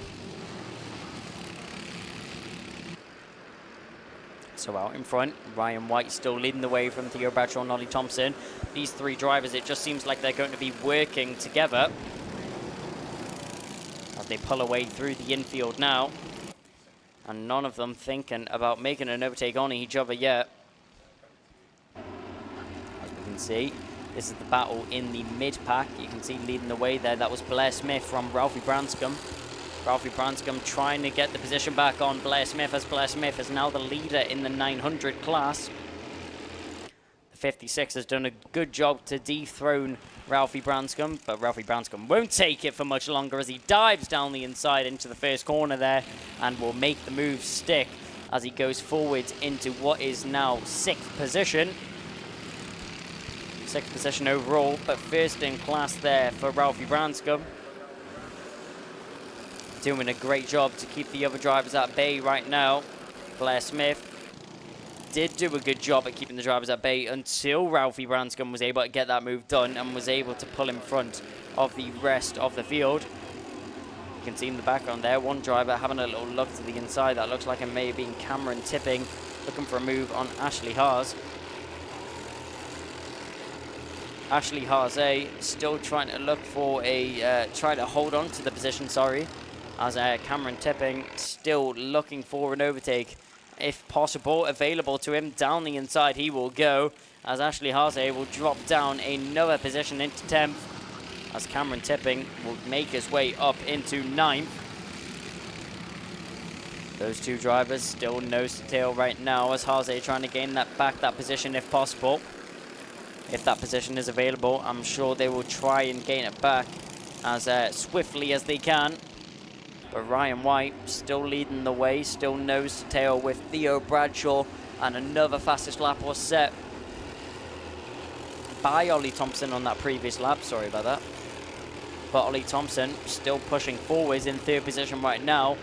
So out in front, Ryan White still leading the way from Theo Bradshaw and Ollie Thompson. These three drivers, it just seems like they're going to be working together as they pull away through the infield now. And none of them thinking about making an overtake on each other yet. As we can see, this is the battle in the mid-pack. You can see leading the way there, that was Blair Smith from Ralphie Branscombe. Ralphie Branscombe trying to get the position back on Blair Smith, as Blair Smith is now the leader in the 900 class. The 56 has done a good job to dethrone Ralphie Branscombe, but Ralphie Branscombe won't take it for much longer as he dives down the inside into the first corner there and will make the move stick as he goes forwards into what is now sixth position. Sixth position overall, but first in class there for Ralphie Branscombe. Doing a great job to keep the other drivers at bay right now. Blair Smith did do a good job at keeping the drivers at bay until Ralphie Branscombe was able to get that move done and was able to pull in front of the rest of the field. You can see in the background there, one driver having a little look to the inside. That looks like it may have been Cameron Tipping, looking for a move on Ashley Haas. Ashley Haas still trying to look for a, try to hold on to the position, sorry. As Cameron Tipping still looking for an overtake. If possible, available to him. Down the inside he will go, as Ashley Haase will drop down another position into 10th, as Cameron Tipping will make his way up into 9th. Those two drivers still nose to tail right now, as Haase trying to gain that position if possible. If that position is available, I'm sure they will try and gain it back as swiftly as they can. But Ryan White still leading the way, still nose to tail with Theo Bradshaw, and another fastest lap was set by Ollie Thompson on that previous lap. Sorry about that. But Ollie Thompson still pushing forwards in third position right now.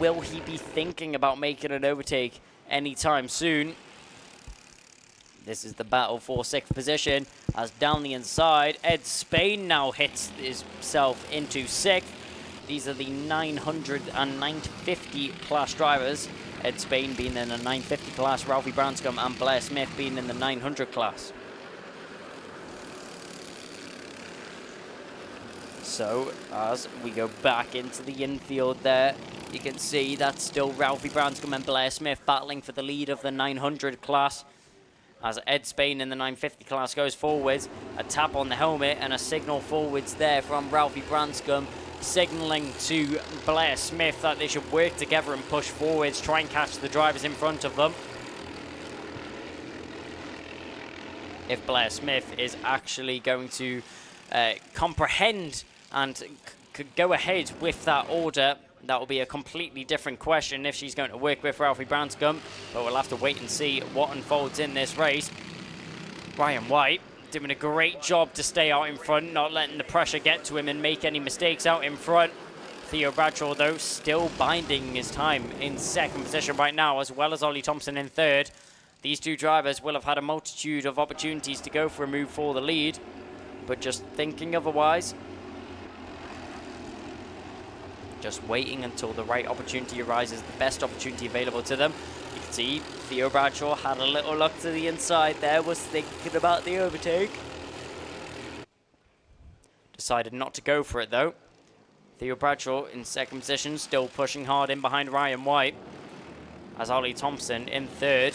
Will he be thinking about making an overtake anytime soon? This is the battle for sixth position, as down the inside, Ed Spain now hits himself into sixth. These are the 900 and 950 class drivers. Ed Spain being in the 950 class, Ralphie Branscombe and Blair Smith being in the 900 class. So, as we go back into the infield there, you can see that's still Ralphie Branscombe and Blair Smith battling for the lead of the 900 class. As Ed Spain in the 950 class goes forwards, a tap on the helmet and a signal forwards there from Ralphie Branscombe, signalling to Blair Smith that they should work together and push forwards, try and catch the drivers in front of them. If Blair Smith is actually going to comprehend and go ahead with that order, that will be a completely different question if she's going to work with Ralphie Branscombe, but we'll have to wait and see what unfolds in this race. Ryan White doing a great job to stay out in front, not letting the pressure get to him and make any mistakes out in front. Theo Bradshaw, though, still binding his time in second position right now, as well as Ollie Thompson in third. These two drivers will have had a multitude of opportunities to go for a move for the lead, but just thinking otherwise. just waiting until the right opportunity arises, the best opportunity available to them. You can see Theo Bradshaw had a little look to the inside there, was thinking about the overtake. Decided not to go for it though. Theo Bradshaw in second position, still pushing hard in behind Ryan White. As Ollie Thompson in third,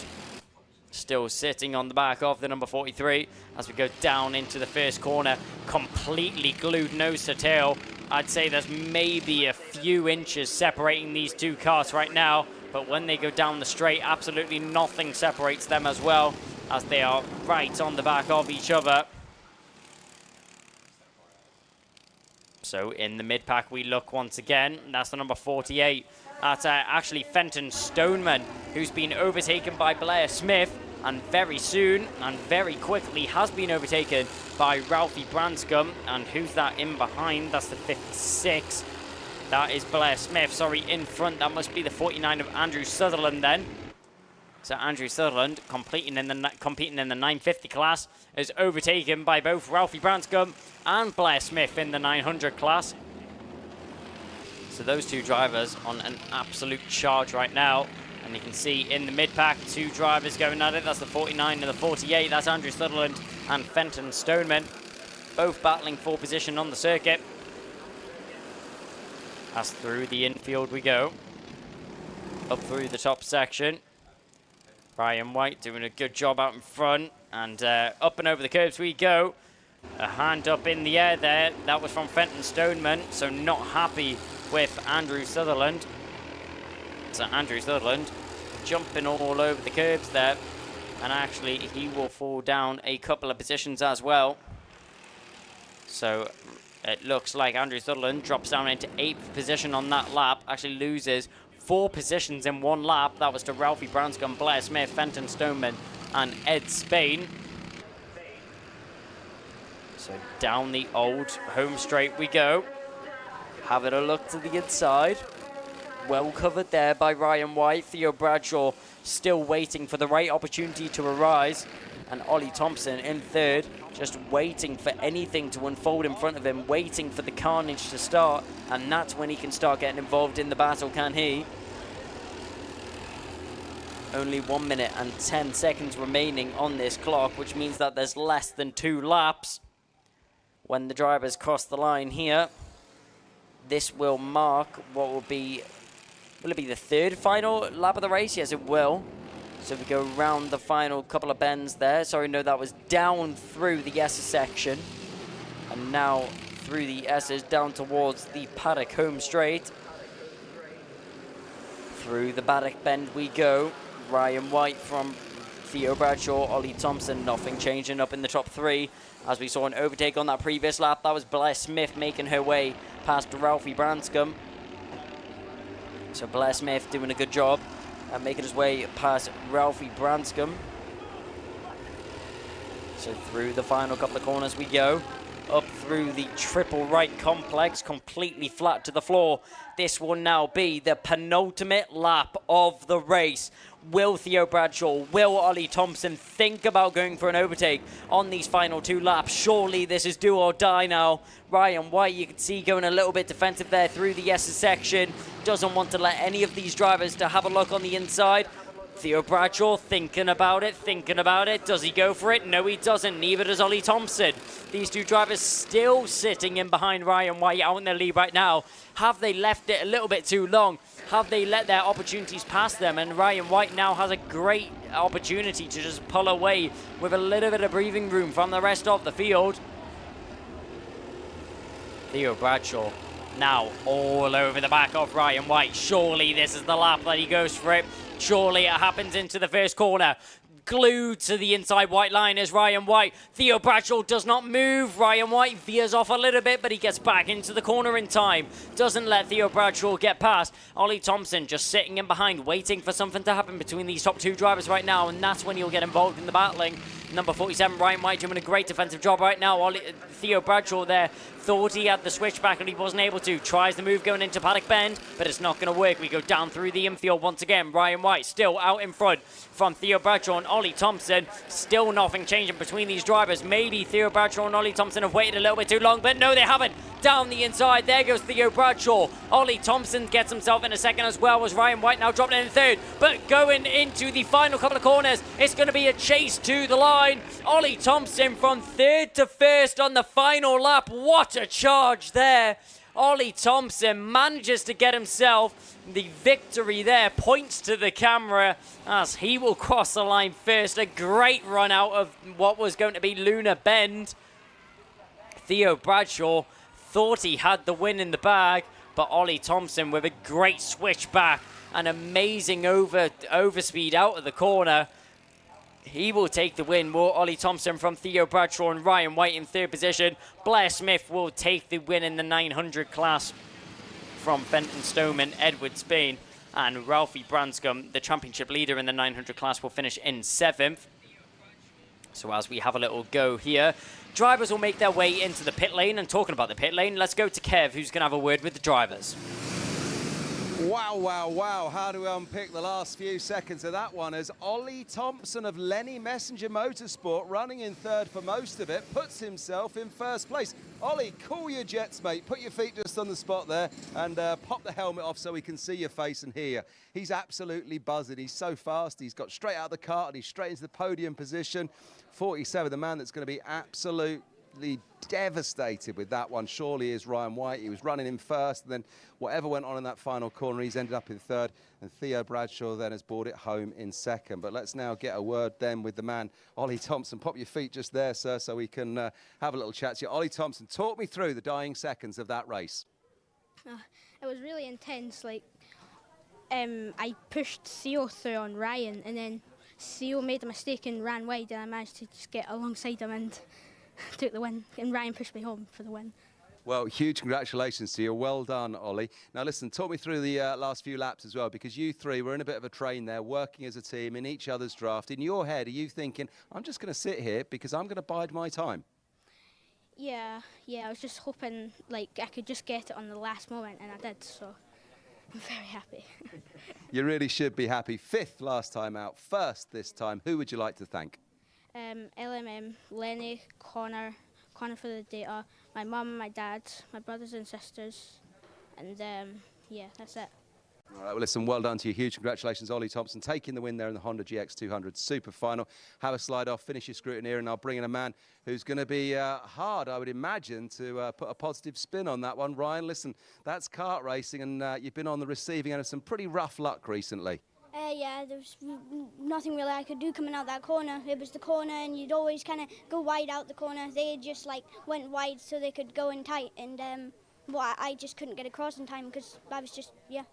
still sitting on the back of the number 43 as we go down into the first corner, completely glued nose to tail. I'd say there's maybe a few inches separating these two cars right now, but when they go down the straight, absolutely nothing separates them as well, as they are right on the back of each other. So in the mid-pack we look once again. That's the number 48. That's actually Fenton Stoneman, who's been overtaken by Blair Smith, and very soon and very quickly has been overtaken by Ralphie Branscombe. And who's that in behind? That's the 56. That is Blair Smith, sorry, in front. That must be the 49 of Andrew Sutherland then. So Andrew Sutherland, competing in the 950 class, is overtaken by both Ralphie Branscombe and Blair Smith in the 900 class. So those two drivers on an absolute charge right now. And you can see in the mid-pack, two drivers going at it. That's the 49 and the 48. That's Andrew Sutherland and Fenton Stoneman, both battling for position on the circuit. As through the infield we go, up through the top section. Ryan White doing a good job out in front, and up and over the curbs we go. A hand up in the air there, that was from Fenton Stoneman, so not happy with Andrew Sutherland. So Andrew Sutherland jumping all over the curbs there, and actually he will fall down a couple of positions as well. So it looks like Andrew Sutherland drops down into 8th position on that lap, actually loses 4 positions in one lap. That was to Ralphie Branscombe, Blair Smith, Fenton Stoneman, and Ed Spain. So down the old home straight we go. Having a look to the inside. Well covered there by Ryan White. Theo Bradshaw still waiting for the right opportunity to arise. And Ollie Thompson in third, just waiting for anything to unfold in front of him, waiting for the carnage to start. And that's when he can start getting involved in the battle, can he? Only 1 minute and 10 seconds remaining on this clock, which means that there's less than 2 laps when the drivers cross the line here. This will mark what will it be the 3rd final lap of the race? Yes, it will. So we go around the final couple of bends there. Sorry, no, that was down through the S's section. And now through the S's down towards the paddock home straight. Through the paddock bend we go. Ryan White from Theo Bradshaw, Ollie Thompson, nothing changing up in the top 3. As we saw an overtake on that previous lap, that was Blair Smith making her way past Ralphie Branscombe. So Blair Smith doing a good job at making his way past Ralphie Branscombe. So through the final couple of corners we go. Up through the triple right complex, completely flat to the floor. This will now be the penultimate lap of the race. Will Theo Bradshaw, will Ollie Thompson think about going for an overtake on these final 2 laps? Surely this is do or die now. Ryan White, you can see, going a little bit defensive there through the S's section. Doesn't want to let any of these drivers to have a look on the inside. Theo Bradshaw thinking about it. Does he go for it? No, he doesn't. Neither does Ollie Thompson. These two drivers still sitting in behind Ryan White out in the lead right now. Have they left it a little bit too long? Have they let their opportunities pass them? And Ryan White now has a great opportunity to just pull away with a little bit of breathing room from the rest of the field. Theo Bradshaw now all over the back of Ryan White. Surely this is the lap that he goes for it. Surely it happens into the first corner. Glued to the inside white line is Ryan White. Theo Bradshaw does not move. Ryan White veers off a little bit, but he gets back into the corner in time. Doesn't let Theo Bradshaw get past. Ollie Thompson just sitting in behind, waiting for something to happen between these top 2 drivers right now, and that's when he'll get involved in the battling. Number 47, Ryan White, doing a great defensive job right now. Theo Bradshaw there thought he had the switchback and he wasn't able to. Tries the move going into paddock bend, but it's not going to work. We go down through the infield once again. Ryan White still out in front from Theo Bradshaw and Ollie Thompson. Still nothing changing between these drivers. Maybe Theo Bradshaw and Ollie Thompson have waited a little bit too long, but no, they haven't. down the inside. There goes Theo Bradshaw. Ollie Thompson gets himself in a second as well, as Ryan White now dropping in third. But going into the final couple of corners, it's going to be a chase to the line. Ollie Thompson from third to first on the final lap. What a charge there. Ollie Thompson manages to get himself the victory there, points to the camera as he will cross the line first. A great run out of what was going to be Luna Bend. Theo Bradshaw thought he had the win in the bag, but Ollie Thompson with a great switch back, an amazing overspeed out of the corner. He will take the win. Will Ollie Thompson from Theo Bradshaw and Ryan White in third position. Blair Smith will take the win in the 900 class from Fenton Stoneman, Edward Spain. And Ralphie Branscombe, the championship leader in the 900 class, will finish in 7th. So as we have a little go here, drivers will make their way into the pit lane. And talking about the pit lane, let's go to Kev, who's going to have a word with the drivers. Wow, wow, wow. How do we unpick the last few seconds of that one as Ollie Thompson of Lenny Messenger Motorsport, running in third for most of it, puts himself in first place. Ollie, cool your jets, mate. Put your feet just on the spot there and pop the helmet off so we can see your face and hear. He's absolutely buzzing. He's so fast. He's got straight out of the cart and he's straight into the podium position. 47, the man that's going to be absolutely devastated with that one surely is Ryan White. He was running in first, and then whatever went on in that final corner, he's ended up in third, and Theo Bradshaw then has brought it home in second. But let's now get a word then with the man, Ollie Thompson. Pop your feet just there, sir, so we can have a little chat to you. Ollie Thompson, talk me through the dying seconds of that race. It was really intense. Like, I pushed Theo through on Ryan, and then Theo made a mistake and ran wide, and I managed to just get alongside him and took the win, and Ryan pushed me home for the win. Well, huge congratulations to you. Well done, Ollie. Now, listen, talk me through the last few laps as well, because you three were in a bit of a train there, working as a team in each other's draft. In your head, are you thinking, I'm just going to sit here because I'm going to bide my time? Yeah, I was just hoping like I could just get it on the last moment, and I did, so I'm very happy. You really should be happy. 5th last time out, 1st this time. Who would you like to thank? LMM, Lenny, Connor for the data, my mum, my dad, my brothers and sisters, and yeah, that's it. All right, well, listen, well done to you. Huge congratulations, Ollie Thompson, taking the win there in the Honda GX200 Super Final. Have a slide off, finish your scrutineering, and I'll bring in a man who's going to be hard, I would imagine, to put a positive spin on that one. Ryan, listen, that's kart racing, and you've been on the receiving end of some pretty rough luck recently. Yeah, there was nothing really I could do coming out that corner. It was the corner, and you'd always kind of go wide out the corner. They just like went wide so they could go in tight, and well, I just couldn't get across in time because I was just, yeah.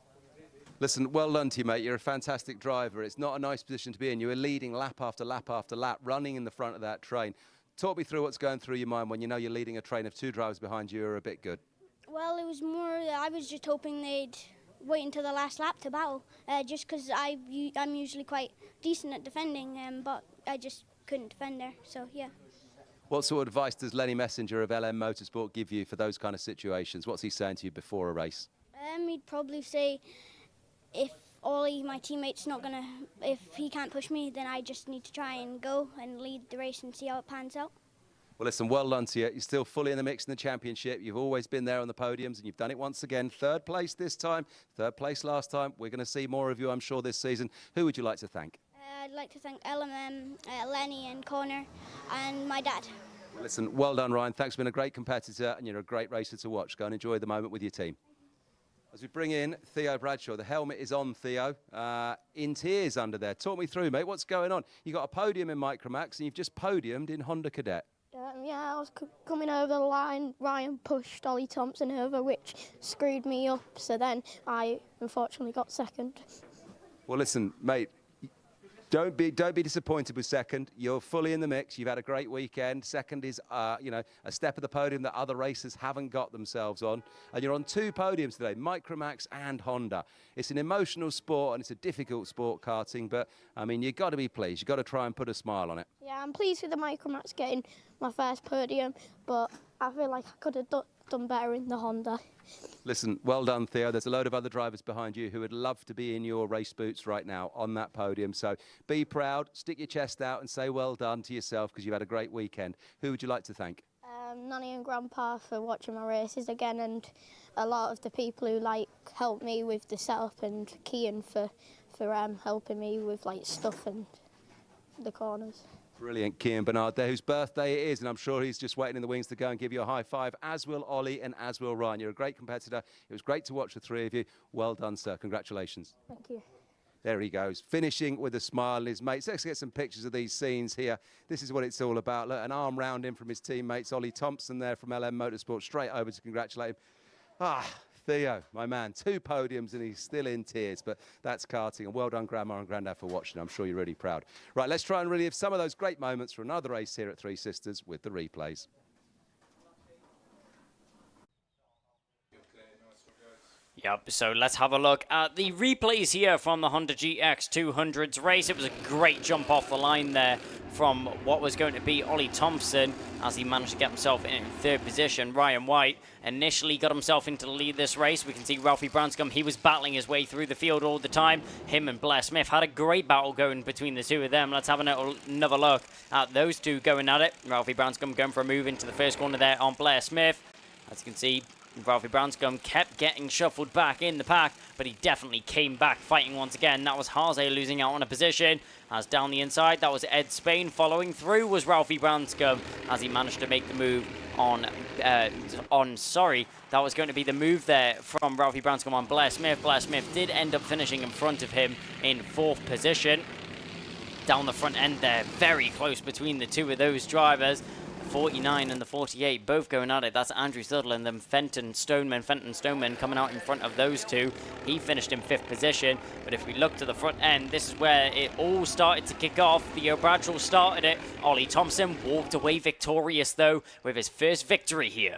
Listen, well done to you, mate. You're a fantastic driver. It's not a nice position to be in. You were leading lap after lap after lap, running in the front of that train. Talk me through what's going through your mind when you know you're leading a train of 2 drivers behind you who are a bit good. Well, it was more, I was just hoping they'd wait until the last lap to battle, just because I'm usually quite decent at defending, but I just couldn't defend there, so yeah. What sort of advice does Lenny Messenger of LM Motorsport give you for those kind of situations? What's he saying to you before a race? He'd probably say, if Ollie, my teammate's not gonna, if he can't push me, then I just need to try and go and lead the race and see how it pans out. Well, listen, well done to you. You're still fully in the mix in the championship. You've always been there on the podiums, and you've done it once again. 3rd place this time, 3rd place last time. We're going to see more of you, I'm sure, this season. Who would you like to thank? I'd like to thank LMM, Lenny and Connor, and my dad. Well, listen, well done, Ryan. Thanks for being a great competitor, and you're a great racer to watch. Go and enjoy the moment with your team. As we bring in Theo Bradshaw, the helmet is on, Theo, in tears under there. Talk me through, mate, what's going on? You got a podium in Micromax, and you've just podiumed in Honda Cadet. Yeah, I was coming over the line. Ryan pushed Ollie Thompson over, which screwed me up. So then I unfortunately got 2nd. Well, listen, mate, don't be disappointed with 2nd. You're fully in the mix. You've had a great weekend. 2nd is, you know, a step of the podium that other racers haven't got themselves on. And you're on 2 podiums today, Micromax and Honda. It's an emotional sport and it's a difficult sport, karting. But I mean, you've got to be pleased. You've got to try and put a smile on it. Yeah, I'm pleased with the Micromax getting my first podium, but I feel like I could have done better in the Honda. Listen, well done, Theo. There's a load of other drivers behind you who would love to be in your race boots right now on that podium. So be proud, stick your chest out and say well done to yourself because you've had a great weekend. Who would you like to thank? Nanny and Grandpa for watching my races again, and a lot of the people who help me with the setup, and Kian for helping me with stuff and the corners. Brilliant, Kian Bernard there, whose birthday it is, and I'm sure he's just waiting in the wings to go and give you a high five, as will Ollie and as will Ryan. You're a great competitor. It was great to watch the three of you. Well done, sir. Congratulations. Thank you. There he goes, finishing with a smile on his mates. Let's get some pictures of these scenes here. This is what it's all about. Look, an arm round in from his teammates. Ollie Thompson there from LM Motorsport, straight over to congratulate him. Theo, my man, 2 podiums and he's still in tears, but that's karting. And well done, Grandma and Grandad, for watching. I'm sure you're really proud. Right, let's try and relive some of those great moments for another race here at Three Sisters with the replays. Yep, so let's have a look at the replays here from the Honda GX 200s race. It was a great jump off the line there from what was going to be Ollie Thompson as he managed to get himself in 3rd position. Ryan White initially got himself into the lead this race. We can see Ralphie Branscombe, he was battling his way through the field all the time. Him and Blair Smith had a great battle going between the two of them. Let's have another look at those two going at it. Ralphie Branscombe going for a move into the first corner there on Blair Smith. As you can see, Ralphie Branscombe kept getting shuffled back in the pack, but he definitely came back fighting once again. That was Haase losing out on a position. As down the inside, that was Ed Spain. Following through was Ralphie Branscombe as he managed to make the move that was going to be the move there from Ralphie Branscombe on Blair Smith. Blair Smith did end up finishing in front of him in 4th position. Down the front end there, very close between the two of those drivers. 49 and the 48 both going at it. That's Andrew Sutherland and Fenton Stoneman coming out in front of those two. He finished in 5th position, but if we look to the front end, this is where it all started to kick off. Theo Bradshaw started it. Ollie Thompson walked away victorious though with his first victory here.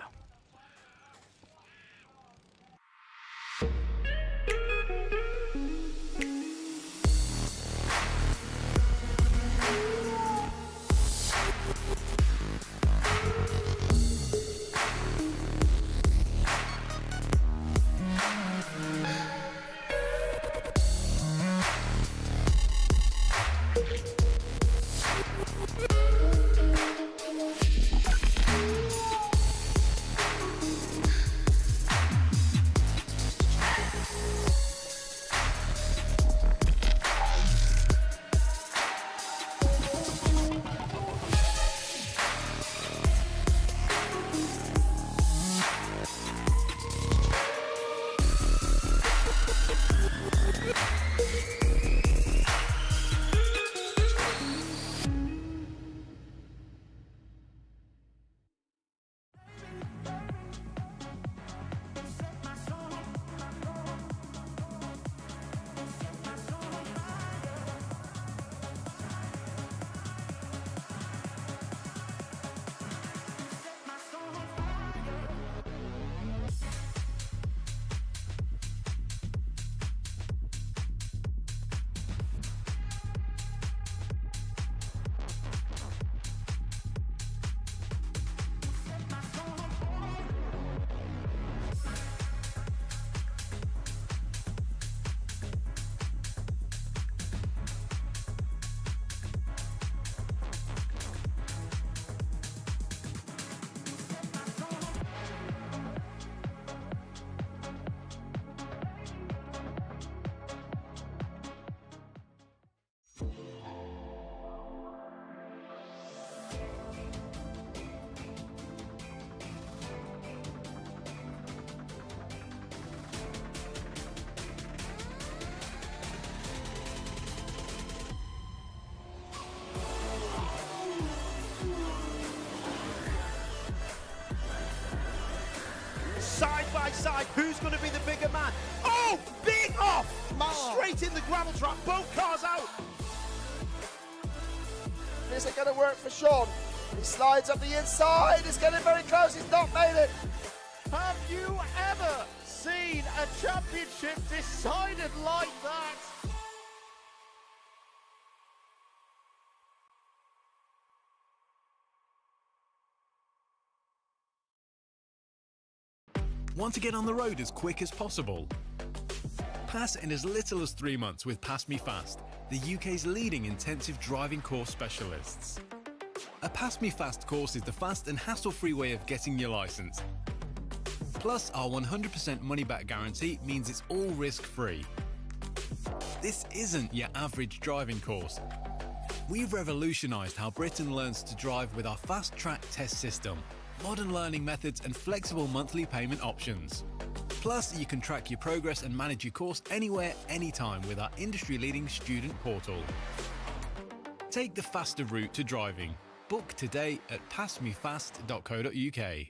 Side by side, who's going to be the bigger man? Oh, big off! Straight in the gravel trap, both cars out. Is it going to work for Sean? He slides up the inside, it's getting very close, he's not made it. Have you ever seen a championship decided like that? Want to get on the road as quick as possible? Pass in as little as 3 months with PassMeFast, the UK's leading intensive driving course specialists. A PassMeFast course is the fast and hassle-free way of getting your license. Plus, our 100% money-back guarantee means it's all risk-free. This isn't your average driving course. We've revolutionised how Britain learns to drive with our fast-track test system, modern learning methods and flexible monthly payment options. Plus, you can track your progress and manage your course anywhere, anytime with our industry-leading student portal. Take the faster route to driving. Book today at passmefast.co.uk.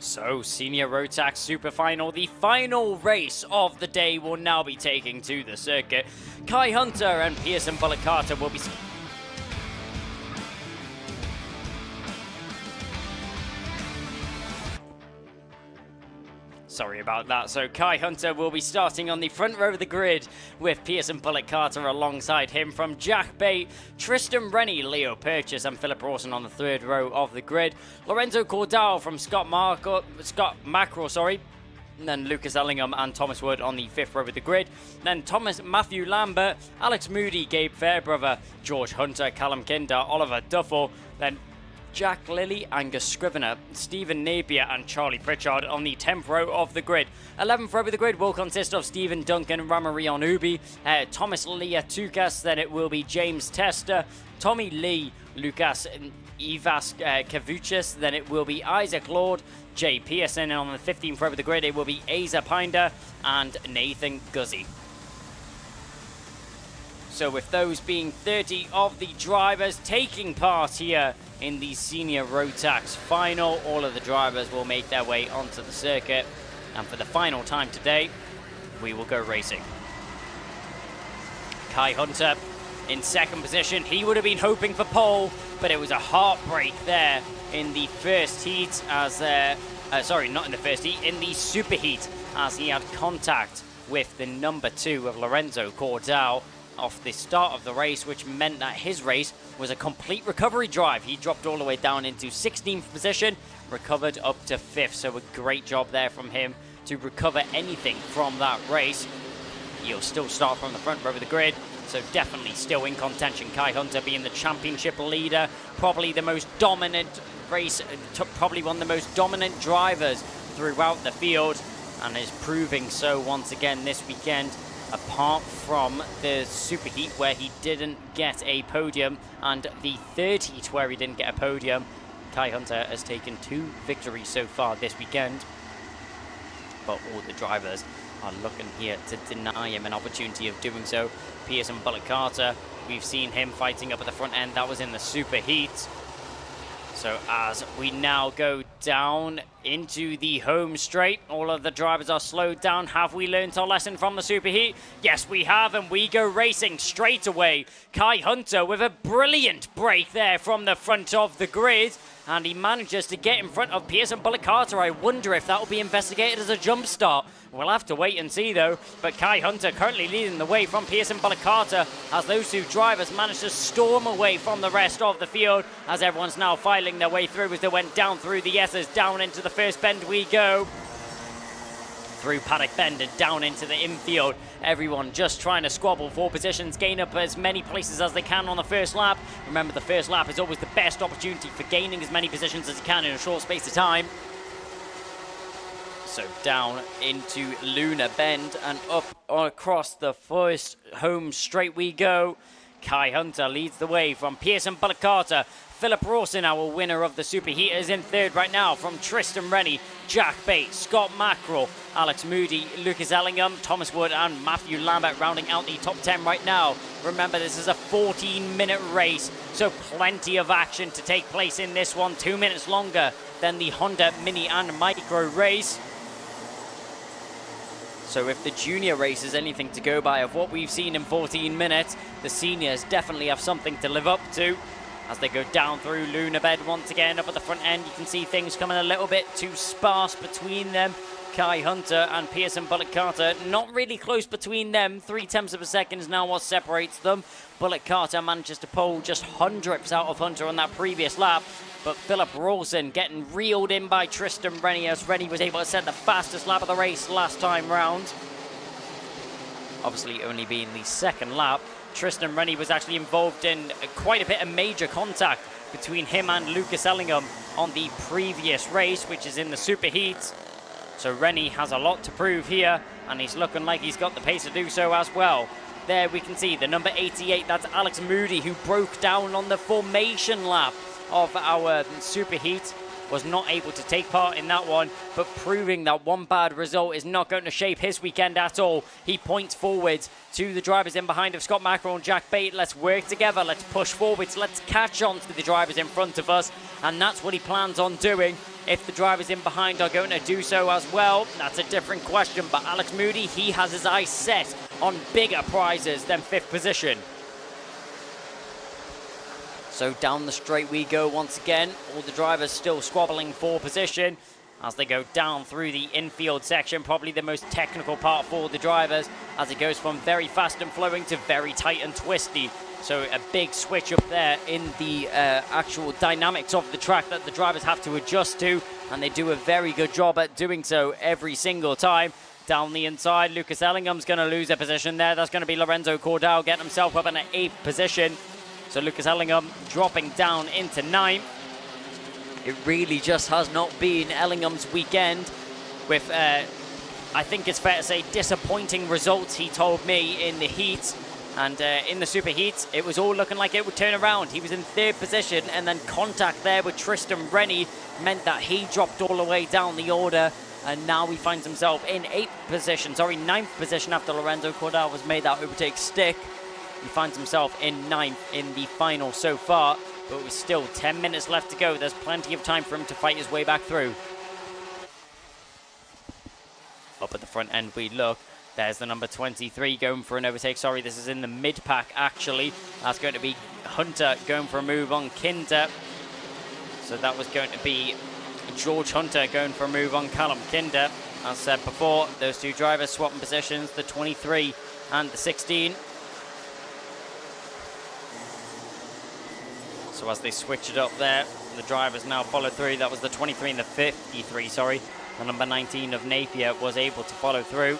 So, Senior Rotax Super Final, the final race of the day, will now be taking to the circuit. Kai Hunter and Pearson Bullock Carter will be... Sorry about that. So Kai Hunter will be starting on the front row of the grid with Pearson Bullock Carter alongside him. From Jack Bate, Tristan Rennie, Leo Purchase and Philip Rawson on the third row of the grid. Lorenzo Cordal from Scott Mackerel, and then Lucas Ellingham and Thomas Wood on the fifth row of the grid. Then Matthew Lambert, Alex Moody, Gabe Fairbrother, George Hunter, Callum Kinder, Oliver Duffel. Then Jack Lilly, Angus Scrivener, Stephen Napier and Charlie Pritchard on the 10th row of the grid. 11th row of the grid will consist of Stephen Duncan, Ramarion Ubi, Thomas Leah Tukas, then it will be James Tester, Tommy Lee, Lucas Ivas Kavuchis, then it will be Isaac Lord, Jay Pearson, and on the 15th row of the grid it will be Asa Pinder and Nathan Guzzi. So with those being 30 of the drivers taking part here in the Senior Rotax Final, all of the drivers will make their way onto the circuit. And for the final time today, we will go racing. Kai Hunter in second position. He would have been hoping for pole, but it was a heartbreak there in the first heat as, sorry, not in the first heat, in the superheat as he had contact with the number 2 of Lorenzo Cordal off the start of the race, which meant that his race was a complete recovery drive. He dropped all the way down into 16th position, recovered up to 5th, so a great job there from him to recover anything from that race. He'll still start from the front row of the grid, so definitely still in contention. Kai Hunter being the championship leader, probably the most dominant race, probably one of the most dominant drivers throughout the field, and is proving so once again this weekend. apart from the superheat where he didn't get a podium and the third heat where he didn't get a podium, Kai Hunter has taken 2 victories so far this weekend. But all the drivers are looking here to deny him an opportunity of doing so. Pearson Bullock Carter, we've seen him fighting up at the front end. That was in the superheat. So as we now go down into the home straight, all of the drivers are slowed down. Have we learned our lesson from the superheat? Yes, we have, and we go racing straight away. Kai Hunter with a brilliant break there from the front of the grid, and he manages to get in front of Pearson Bullock Carter. I wonder if that will be investigated as a jump start. We'll have to wait and see though, but Kai Hunter currently leading the way from Pearson Bullock Carter as those 2 drivers managed to storm away from the rest of the field as everyone's now filing their way through as they went down through the S's. Down into the first bend we go. Through Paddock Bend and down into the infield. Everyone just trying to squabble for positions, gain up as many places as they can on the first lap. Remember, the first lap is always the best opportunity for gaining as many positions as you can in a short space of time. So down into Luna Bend and up across the first home straight we go. Kai Hunter leads the way from Pearson Bullock Carter. Philip Rawson, our winner of the Superheat, is in third right now from Tristan Rennie, Jack Bates, Scott Mackerel, Alex Moody, Lucas Ellingham, Thomas Wood and Matthew Lambert rounding out the top 10 right now. Remember, this is a 14-minute race, so plenty of action to take place in this one. 2 minutes longer than the Honda Mini and Micro race. So if the junior race is anything to go by of what we've seen in 14 minutes, the seniors definitely have something to live up to. As they go down through Luna Bed once again, up at the front end, you can see things coming a little bit too sparse between them. Kai Hunter and Pearson Bullock Carter, not really close between them. 0.3 of a second is now what separates them. Bullock Carter manages to pull just hundredths out of Hunter on that previous lap. But Philip Rawson getting reeled in by Tristan Rennie as Rennie was able to set the fastest lap of the race last time round. Obviously only being the second lap. Tristan Rennie was actually involved in quite a bit of major contact between him and Lucas Ellingham on the previous race, which is in the superheat. So Rennie has a lot to prove here, and he's looking like he's got the pace to do so as well. There we can see the number 88, that's Alex Moody, who broke down on the formation lap of our superheat. Was not able to take part in that one, but proving that one bad result is not going to shape his weekend at all. He points forwards to the drivers in behind of Scott Mackerel and Jack Bate. Let's work together, let's push forwards, let's catch on to the drivers in front of us, and that's what he plans on doing. If the drivers in behind are going to do so as well, that's a different question, but Alex Moody, he has his eyes set on bigger prizes than 5th position. So down the straight we go once again. All the drivers still squabbling for position as they go down through the infield section. Probably the most technical part for the drivers as it goes from very fast and flowing to very tight and twisty. So a big switch up there in the actual dynamics of the track that the drivers have to adjust to. And they do a very good job at doing so every single time. Down the inside, Lucas Ellingham's going to lose a position there. That's going to be Lorenzo Cordell getting himself up in an 8th position. So Lucas Ellingham dropping down into 9th. It really just has not been Ellingham's weekend with, I think it's fair to say, disappointing results, he told me, in the heat. And in the superheat, it was all looking like it would turn around. He was in 3rd position, and then contact there with Tristan Rennie meant that he dropped all the way down the order. And now he finds himself in 9th position after Lorenzo Cordell was made that overtake stick. He finds himself in 9th in the final so far, but with still 10 minutes left to go, there's plenty of time for him to fight his way back through. Up at the front end we look. There's the number 23 going for an overtake. Sorry, this is in the mid-pack, actually. That's going to be Hunter going for a move on Kinder. So that was going to be George Hunter going for a move on Callum Kinder. As said before, those 2 drivers swapping positions, the 23 and the 16. So as they switch it up there, the drivers now follow through. That was the 23 and the 53, sorry. The number 19 of Napier was able to follow through.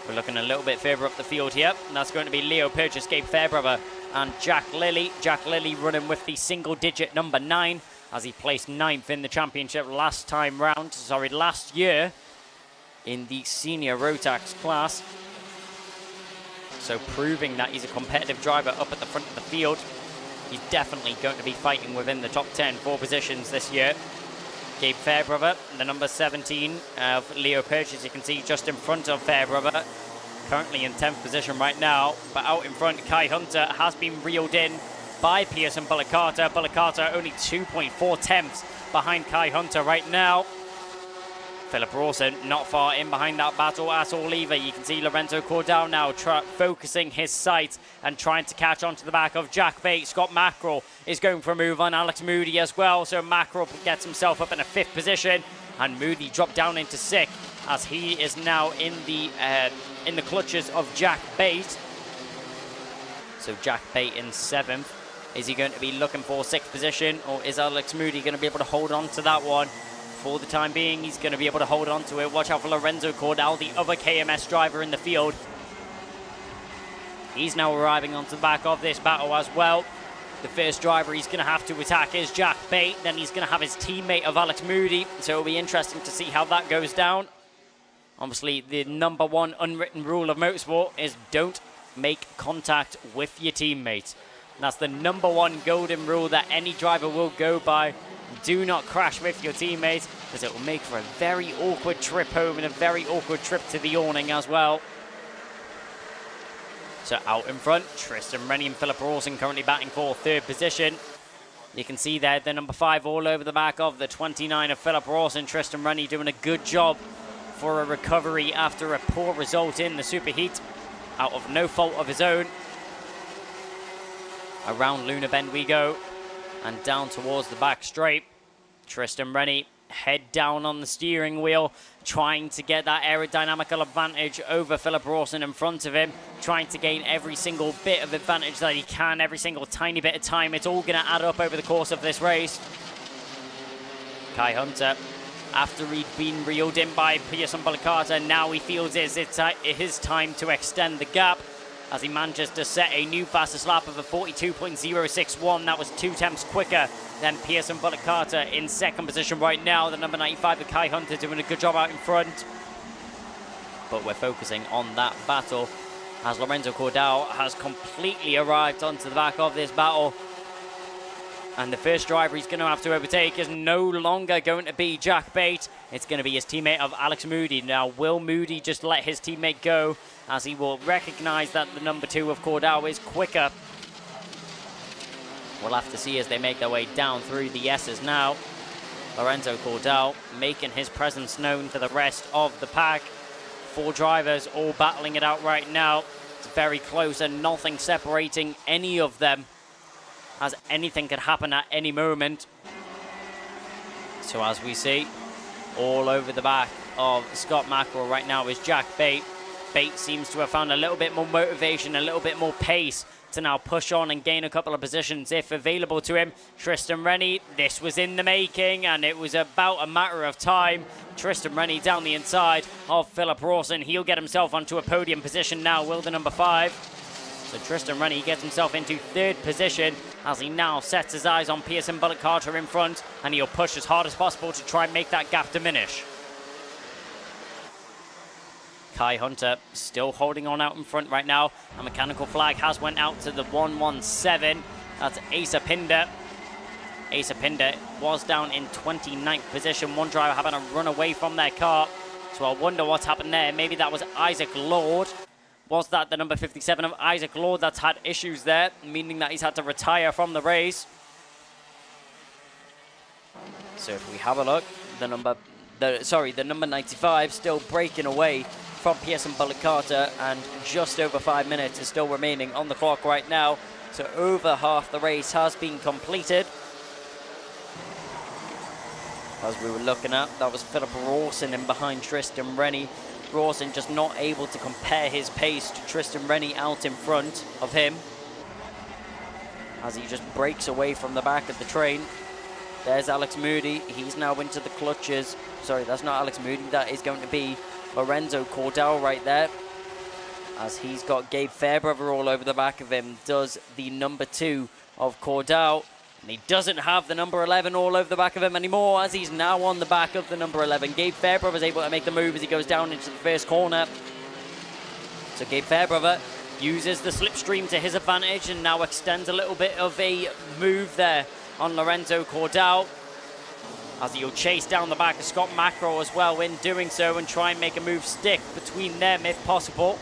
We're looking a little bit further up the field here. And that's going to be Leo Purchase, Gabe Fairbrother, and Jack Lilly. Jack Lilly running with the single-digit number 9 as he placed 9th in the championship last year in the senior rotax class. So proving that he's a competitive driver up at the front of the field. He's definitely going to be fighting within the top 10 for positions this year. Gabe Fairbrother, the number 17 of Leo Perch, as you can see, just in front of Fairbrother. Currently in 10th position right now, but out in front, Kai Hunter has been reeled in by Pearson Bullock Carter. Bullock Carter only 2.4 tenths behind Kai Hunter right now. Philip Rawson not far in behind that battle at all either. You can see Lorenzo Cordell now focusing his sights and trying to catch onto the back of Jack Bate. Scott Mackerel is going for a move on Alex Moody as well. So Mackerel gets himself up in a 5th position, and Moody dropped down into 6th as he is now in the clutches of Jack Bate. So Jack Bate in 7th. Is he going to be looking for 6th position, or is Alex Moody going to be able to hold on to that one? For the time being, he's going to be able to hold on to it. Watch out for Lorenzo Cordell, the other KMS driver in the field. He's now arriving onto the back of this battle as well. The first driver he's going to have to attack is Jack Bate. Then he's going to have his teammate of Alex Moody. So it'll be interesting to see how that goes down. Obviously, the number 1 unwritten rule of motorsport is don't make contact with your teammate. That's the number 1 golden rule that any driver will go by. Do not crash with your teammates, because it will make for a very awkward trip home and a very awkward trip to the awning as well. So out in front, Tristan Rennie and Philip Rawson currently batting for 3rd position. You can see there the number 5 all over the back of the 29 of Philip Rawson. Tristan Rennie doing a good job for a recovery after a poor result in the superheat, out of no fault of his own. Around Luna Bend we go, and down towards the back straight. Tristan Rennie head down on the steering wheel, trying to get that aerodynamical advantage over Philip Rawson in front of him, trying to gain every single bit of advantage that he can, every single tiny bit of time. It's all going to add up over the course of this race. Kai Hunter, after he'd been reeled in by Pearson Bullock Carter, now he feels it's his time to extend the gap, as he manages to set a new fastest lap of a 42.061. That was 2 tenths quicker than Pearson Bullock Carter in 2nd position right now. The number 95 of Kai Hunter doing a good job out in front. But we're focusing on that battle, as Lorenzo Cordell has completely arrived onto the back of this battle. And the first driver he's going to have to overtake is no longer going to be Jack Bate. It's going to be his teammate of Alex Moody. Now, will Moody just let his teammate go, as he will recognize that the number 2 of Cordell is quicker? We'll have to see as they make their way down through the S's now. Lorenzo Cordell making his presence known to the rest of the pack. 4 drivers all battling it out right now. It's very close and nothing separating any of them, as anything could happen at any moment. So as we see, all over the back of Scott Mackerel right now is Jack Bate. Bate seems to have found a little bit more motivation, a little bit more pace to now push on and gain a couple of positions if available to him. Tristan Rennie, this was in the making, and it was about a matter of time. Tristan Rennie down the inside of Philip Rawson. He'll get himself onto a podium position now, will the number 5. So Tristan Rennie gets himself into 3rd position, as he now sets his eyes on Pearson Bullock Carter in front, and he'll push as hard as possible to try and make that gap diminish. Kai Hunter still holding on out in front right now. A mechanical flag has went out to the 117. That's Asa Pinder. Asa Pinder was down in 29th position. One driver having a run away from their car. So I wonder what's happened there. Maybe that was Isaac Lord. Was that the number 57 of Isaac Lord that's had issues there, meaning that he's had to retire from the race? So if we have a look, the number 95 still breaking away from Pearson Bullock Carter, and just over 5 minutes is still remaining on the clock right now. So over half the race has been completed. As we were looking at, that was Philip Rawson in behind Tristan Rennie. Rawson just not able to compare his pace to Tristan Rennie out in front of him, as he just breaks away from the back of the train. There's Alex Moody. He's now into the clutches. Sorry, that's not Alex Moody. That is going to be Lorenzo Cordell right there, as he's got Gabe Fairbrother all over the back of him. Does the number 2 of Cordell. And he doesn't have the number 11 all over the back of him anymore, as he's now on the back of the number 11. Gabe Fairbrother is able to make the move as he goes down into the first corner. So Gabe Fairbrother Uses the slipstream to his advantage and now extends a little bit of a move there on Lorenzo Cordal, as he'll chase down the back of Scott Mackerel as well in doing so and try and make a move stick between them if possible.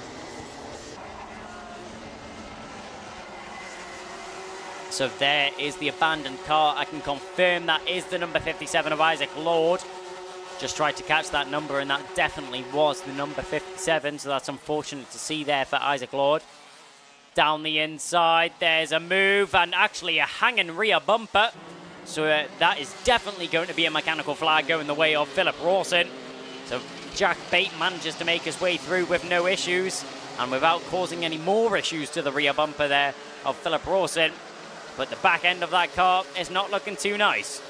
So there is the abandoned car. I can confirm that is the number 57 of Isaac Lord. Just tried to catch that number and that definitely was the number 57. So that's unfortunate to see there for Isaac Lord. Down the inside, there's a move and actually a hanging rear bumper. So that is definitely going to be a mechanical flag going the way of Philip Rawson. So Jack Bate manages to make his way through with no issues and without causing any more issues to the rear bumper there of Philip Rawson. But the back end of that car is not looking too nice.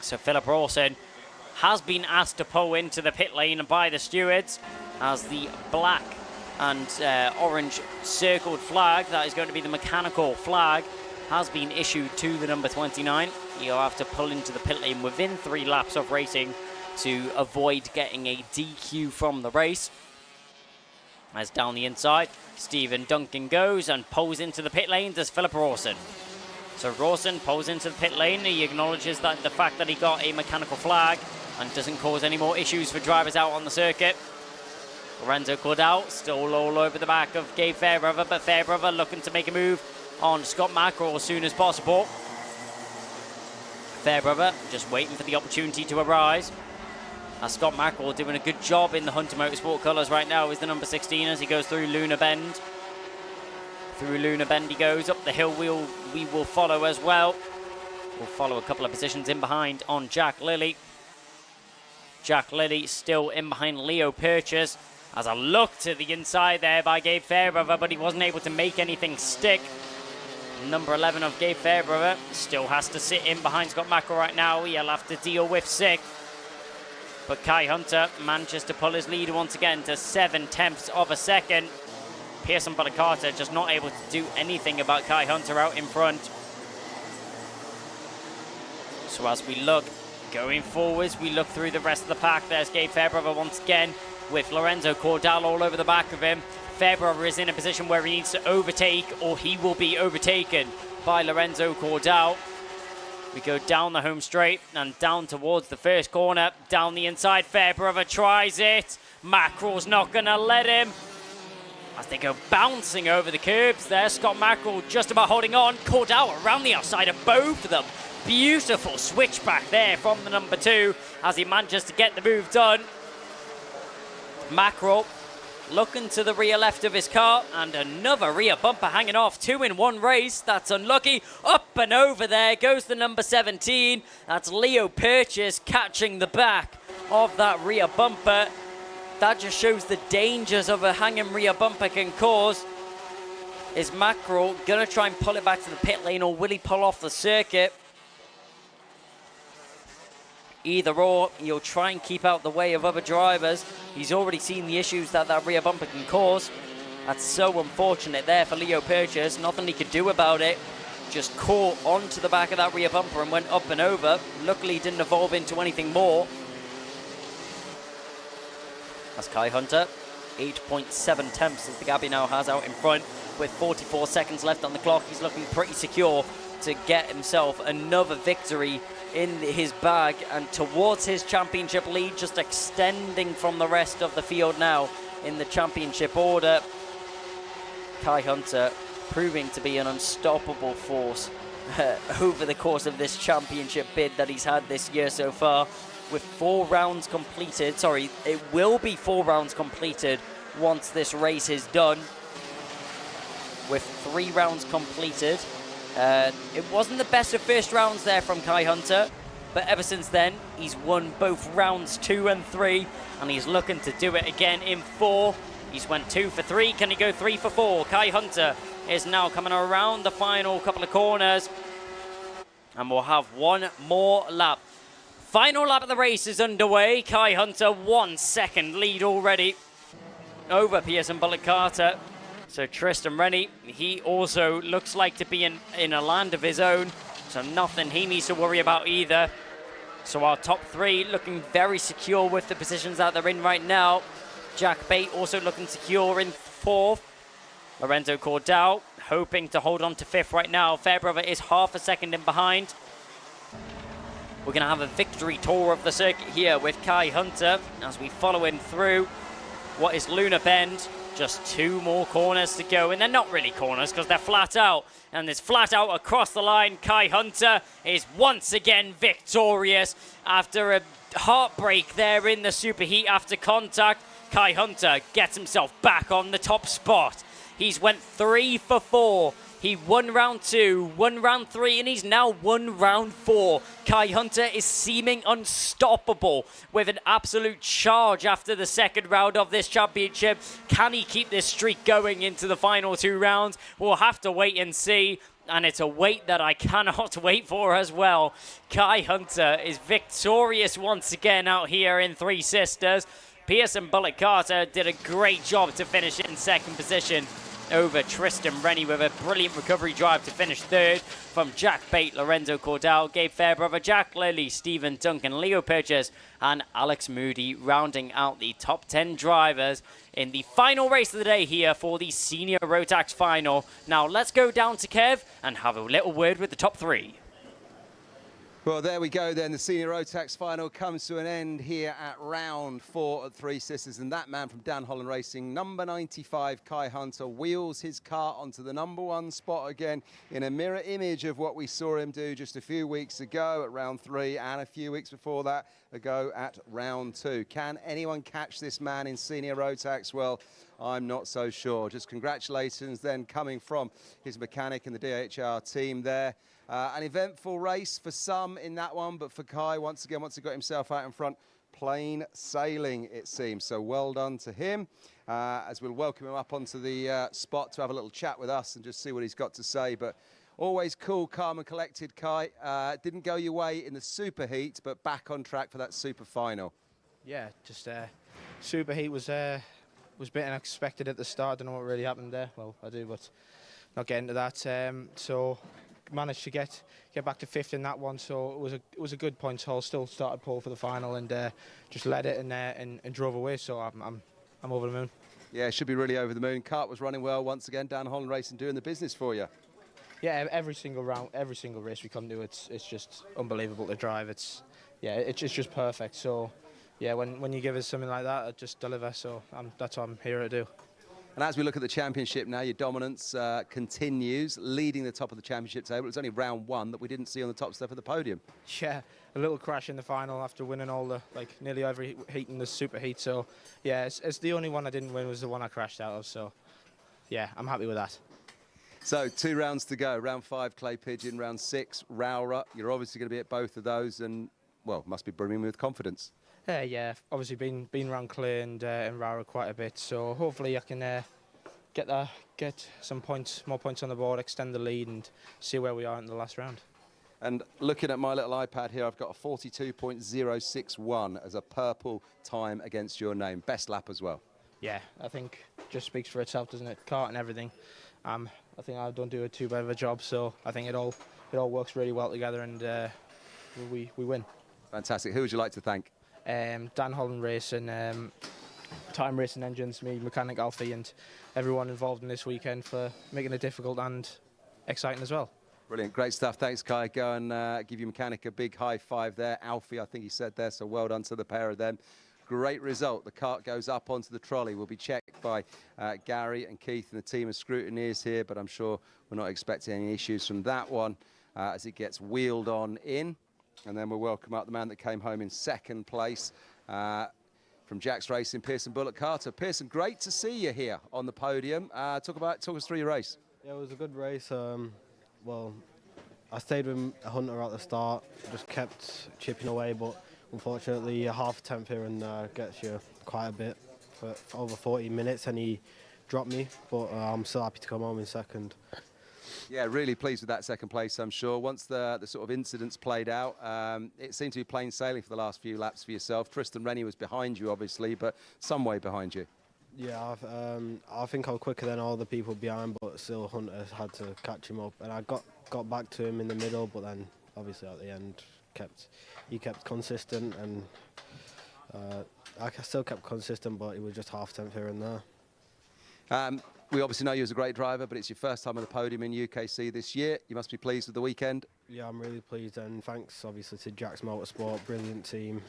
So Philip Rawson has been asked to pull into the pit lane by the stewards as the black and orange circled flag, that is going to be the mechanical flag, has been issued to the number 29. You'll have to pull into the pit lane within 3 laps of racing to avoid getting a DQ from the race. As down the inside, Stephen Duncan goes and pulls into the pit lane. Does Philip Rawson. So Rawson pulls into the pit lane. He acknowledges that the fact that he got a mechanical flag and doesn't cause any more issues for drivers out on the circuit. Lorenzo Cordal still all over the back of Gabe Fairbrother, but Fairbrother looking to make a move on Scott Mackerel as soon as possible. Fairbrother just waiting for the opportunity to arise. As Scott Mackerel doing a good job in the Hunter Motorsport colours right now is the number 16 as he goes through Luna Bend. Through Luna Bend he goes. Up the hill we will follow as well. We'll follow a couple of positions in behind on Jack Lilly. Jack Lilly still in behind Leo Purchase. As a look to the inside there by Gabe Fairbrother, but he wasn't able to make anything stick. Number 11 of Gabe Fairbrother still has to sit in behind Scott Mackerel right now. He'll have to deal with 6th. But Kai Hunter manages to pull his lead once again to 7/10 of a second. Pearson Butter-Carter just not able to do anything about Kai Hunter out in front. So as we look going forwards, we look through the rest of the pack. There's Gabe Fairbrother once again with Lorenzo Cordal all over the back of him. Fairbrother is in a position where he needs to overtake or he will be overtaken by Lorenzo Cordal. We go down the home straight and down towards the first corner. Down the inside, Fairbrother tries it. Mackerel's not going to let him. As they go bouncing over the curbs there, Scott Mackerel just about holding on. Cordal around the outside of both of them. Beautiful switchback there from the number 2 as he manages to get the move done. Mackerel looking to the rear left of his car and another rear bumper hanging off. 2 in 1 race. That's unlucky. Up and over there goes the number 17. That's Leo Purchase catching the back of that rear bumper. That just shows the dangers of a hanging rear bumper can cause. Is Mackerel going to try and pull it back to the pit lane or will he pull off the circuit? Either or, he'll try and keep out the way of other drivers. He's already seen the issues that rear bumper can cause. That's so unfortunate there for Leo Purchase. Nothing he could do about it. Just caught onto the back of that rear bumper and went up and over. Luckily, he didn't evolve into anything more. That's Kai Hunter. 8.7 as the gap he now has out in front. With 44 seconds left on the clock, he's looking pretty secure to get himself another victory in his bag and towards his championship lead, just extending from the rest of the field now in the championship order. Kai Hunter proving to be an unstoppable force over the course of this championship bid that he's had this year so far. With 4 rounds completed, sorry, it will be 4 rounds completed once this race is done. With 3 rounds completed. It wasn't the best of first rounds there from Kai Hunter, but ever since then, he's won both rounds 2 and 3, and he's looking to do it again in 4. He's went 2 for 3. Can he go 3 for 4? Kai Hunter is now coming around the final couple of corners, and we'll have one more lap. Final lap of the race is underway. Kai Hunter 1 second lead already over Pearson Bullett-Carter. So Tristan Rennie, he also looks like to be in a land of his own, so nothing he needs to worry about either. So our top 3 looking very secure with the positions that they're in right now. Jack Bate also looking secure in 4th. Lorenzo Cordell hoping to hold on to 5th right now. Fairbrother is half a second in behind. We're going to have a victory tour of the circuit here with Kai Hunter as we follow him through what is Lunar Bend. Just 2 more corners to go, and they're not really corners because they're flat out. And it's flat out across the line. Kai Hunter is once again victorious after a heartbreak there in the superheat after contact. Kai Hunter gets himself back on the top spot. He's went 3 for 4. He won round 2, won round 3, and he's now won round 4. Kai Hunter is seeming unstoppable with an absolute charge after the second round of this championship. Can he keep this streak going into the final 2 rounds? We'll have to wait and see. And it's a wait that I cannot wait for as well. Kai Hunter is victorious once again out here in Three Sisters. Pearson Bullock Carter did a great job to finish in 2nd position over Tristan Rennie with a brilliant recovery drive to finish 3rd from Jack Bate, Lorenzo Cordell, Gabe Fairbrother, Jack Lilly, Stephen Duncan, Leo Purchase, and Alex Moody rounding out the top 10 drivers in the final race of the day here for the Senior Rotax Final. Now let's go down to Kev and have a little word with the top 3. Well, there we go then. The Senior Rotax Final comes to an end here at round 4 at Three Sisters. And that man from Dan Holland Racing, number 95, Kai Hunter, wheels his car onto the number 1 spot again in a mirror image of what we saw him do just a few weeks ago at round 3 and a few weeks before that ago at round 2. Can anyone catch this man in Senior Rotax? Well, I'm not so sure. Just congratulations then coming from his mechanic and the DHR team there. An eventful race for some in that one, but for Kai, once again, once he got himself out in front, plain sailing, it seems. So well done to him, as we'll welcome him up onto the spot to have a little chat with us and just see what he's got to say. But always cool, calm and collected, Kai. Didn't go your way in the superheat, but back on track for that super final. Yeah, just superheat was a bit unexpected at the start. Don't know what really happened there. Well, I do, but not get into that. So managed to get back to 5th in that one, so it was a good points haul. Still started pole for the final and just led it and drove away. So I'm over the moon. Yeah, should be really over the moon. Kart was running well once again. Dan Holland Racing doing the business for you. Yeah, every single round, every single race we come to, it's just unbelievable to drive. It's just perfect. So yeah, when you give us something like that, I just deliver. So that's what I'm here to do. And as we look at the championship now, your dominance continues, leading the top of the championship table. It's only round 1 that we didn't see on the top step of the podium. Yeah, a little crash in the final after winning all the, nearly every heat in the super heat. So yeah, it's the only one I didn't win was the one I crashed out of. So yeah, I'm happy with that. So 2 rounds to go. Round 5, Clay Pigeon. Round 6, Rowra. You're obviously going to be at both of those and, well, must be brimming with confidence. Yeah, obviously been around Clay and Rowra quite a bit, so hopefully I can get some points, more points on the board, extend the lead, and see where we are in the last round. And looking at my little iPad here, I've got a 42.061 as a purple time against your name. Best lap as well. Yeah, I think just speaks for itself, doesn't it? Kart and everything. I think I don't do a too bad of a job, so I think it all works really well together, and we win. Fantastic. Who would you like to thank? Dan Holland Racing, Time Racing Engines, me, mechanic Alfie, and everyone involved in this weekend for making it difficult and exciting as well. Brilliant, great stuff. Thanks, Kai. Go and give your mechanic a big high five there. Alfie, I think he said there, so well done to the pair of them. Great result. The kart goes up onto the trolley. Will be checked by Gary and Keith and the team of scrutineers here, but I'm sure we're not expecting any issues from that one as it gets wheeled on in. And then we'll welcome up the man that came home in 2nd place from Jack's Racing, Pearson Bullock Carter. Pearson, great to see you here on the podium. Talk us through your race. Yeah, it was a good race. Well, I stayed with Hunter at the start, just kept chipping away, but unfortunately a half tenth here and there gets you quite a bit for over 40 minutes, and he dropped me, but I'm still happy to come home in 2nd. Yeah, really pleased with that 2nd place, I'm sure. Once the sort of incidents played out, it seemed to be plain sailing for the last few laps for yourself. Tristan Rennie was behind you, obviously, but some way behind you. Yeah, I think I was quicker than all the people behind, but still Hunter had to catch him up. And I got back to him in the middle, but then obviously at the end he kept consistent, and I still kept consistent, but it was just half tenth here and there. We obviously know you as a great driver, but it's your first time on the podium in UKC this year. You must be pleased with the weekend. Yeah, I'm really pleased, and thanks obviously to Jack's Motorsport, brilliant team.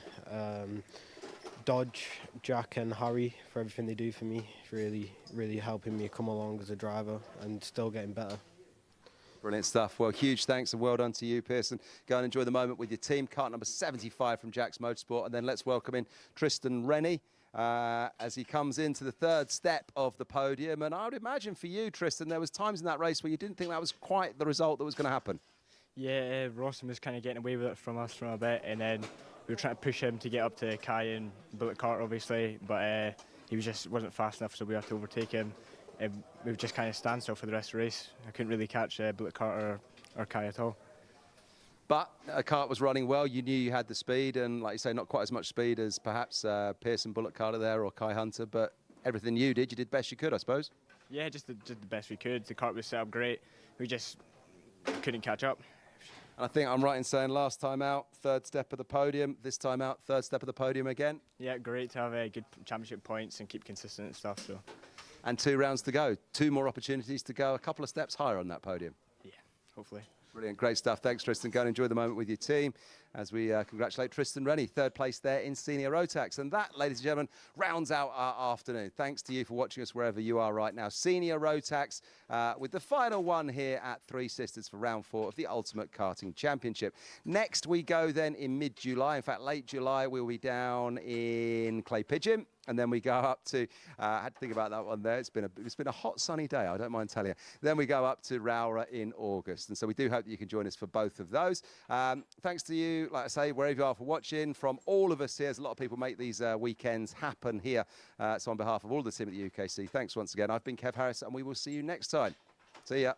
Dodge, Jack and Harry for everything they do for me. Really, really helping me come along as a driver and still getting better. Brilliant stuff. Well, huge thanks and well done to you, Pearson. Go and enjoy the moment with your team. Kart number 75 from Jack's Motorsport. And then let's welcome in Tristan Rennie as he comes into the third step of the podium. And I would imagine for you, Tristan, there was times in that race where you didn't think that was quite the result that was going to happen. Yeah, Rawson was kind of getting away with it from us from a bit, and then we were trying to push him to get up to Kai and Bullet Carter, obviously, but he wasn't fast enough, so we had to overtake him. And we were just kind of standstill for the rest of the race. I couldn't really catch Bullet Carter or Kai at all. But a kart was running well. You knew you had the speed, and like you say, not quite as much speed as perhaps Pearson, Bullet Carter there, or Kai Hunter. But everything you did best you could, I suppose. Yeah, just the best we could. The kart was set up great. We just couldn't catch up. And I think I'm right in saying last time out, third step of the podium. This time out, third step of the podium again. Yeah, great to have good championship points and keep consistent and stuff. So. And 2 rounds to go. 2 more opportunities to go. A couple of steps higher on that podium. Yeah, hopefully. Brilliant, great stuff. Thanks, Tristan. Go and enjoy the moment with your team as we congratulate Tristan Rennie, third place there in Senior Rotax. And that, ladies and gentlemen, rounds out our afternoon. Thanks to you for watching us wherever you are right now. Senior Rotax with the final one here at Three Sisters for round 4 of the Ultimate Karting Championship. Next, we go then in mid-July. In fact, late July, we'll be down in Clay Pigeon. And then we go up to, I had to think about that one there. It's been a hot, sunny day, I don't mind telling you. Then we go up to Rowra in August. And so we do hope that you can join us for both of those. Thanks to you, like I say, wherever you are for watching. From all of us here, there's a lot of people make these weekends happen here. So on behalf of all the team at the UKC, thanks once again. I've been Kev Harris, and we will see you next time. See ya.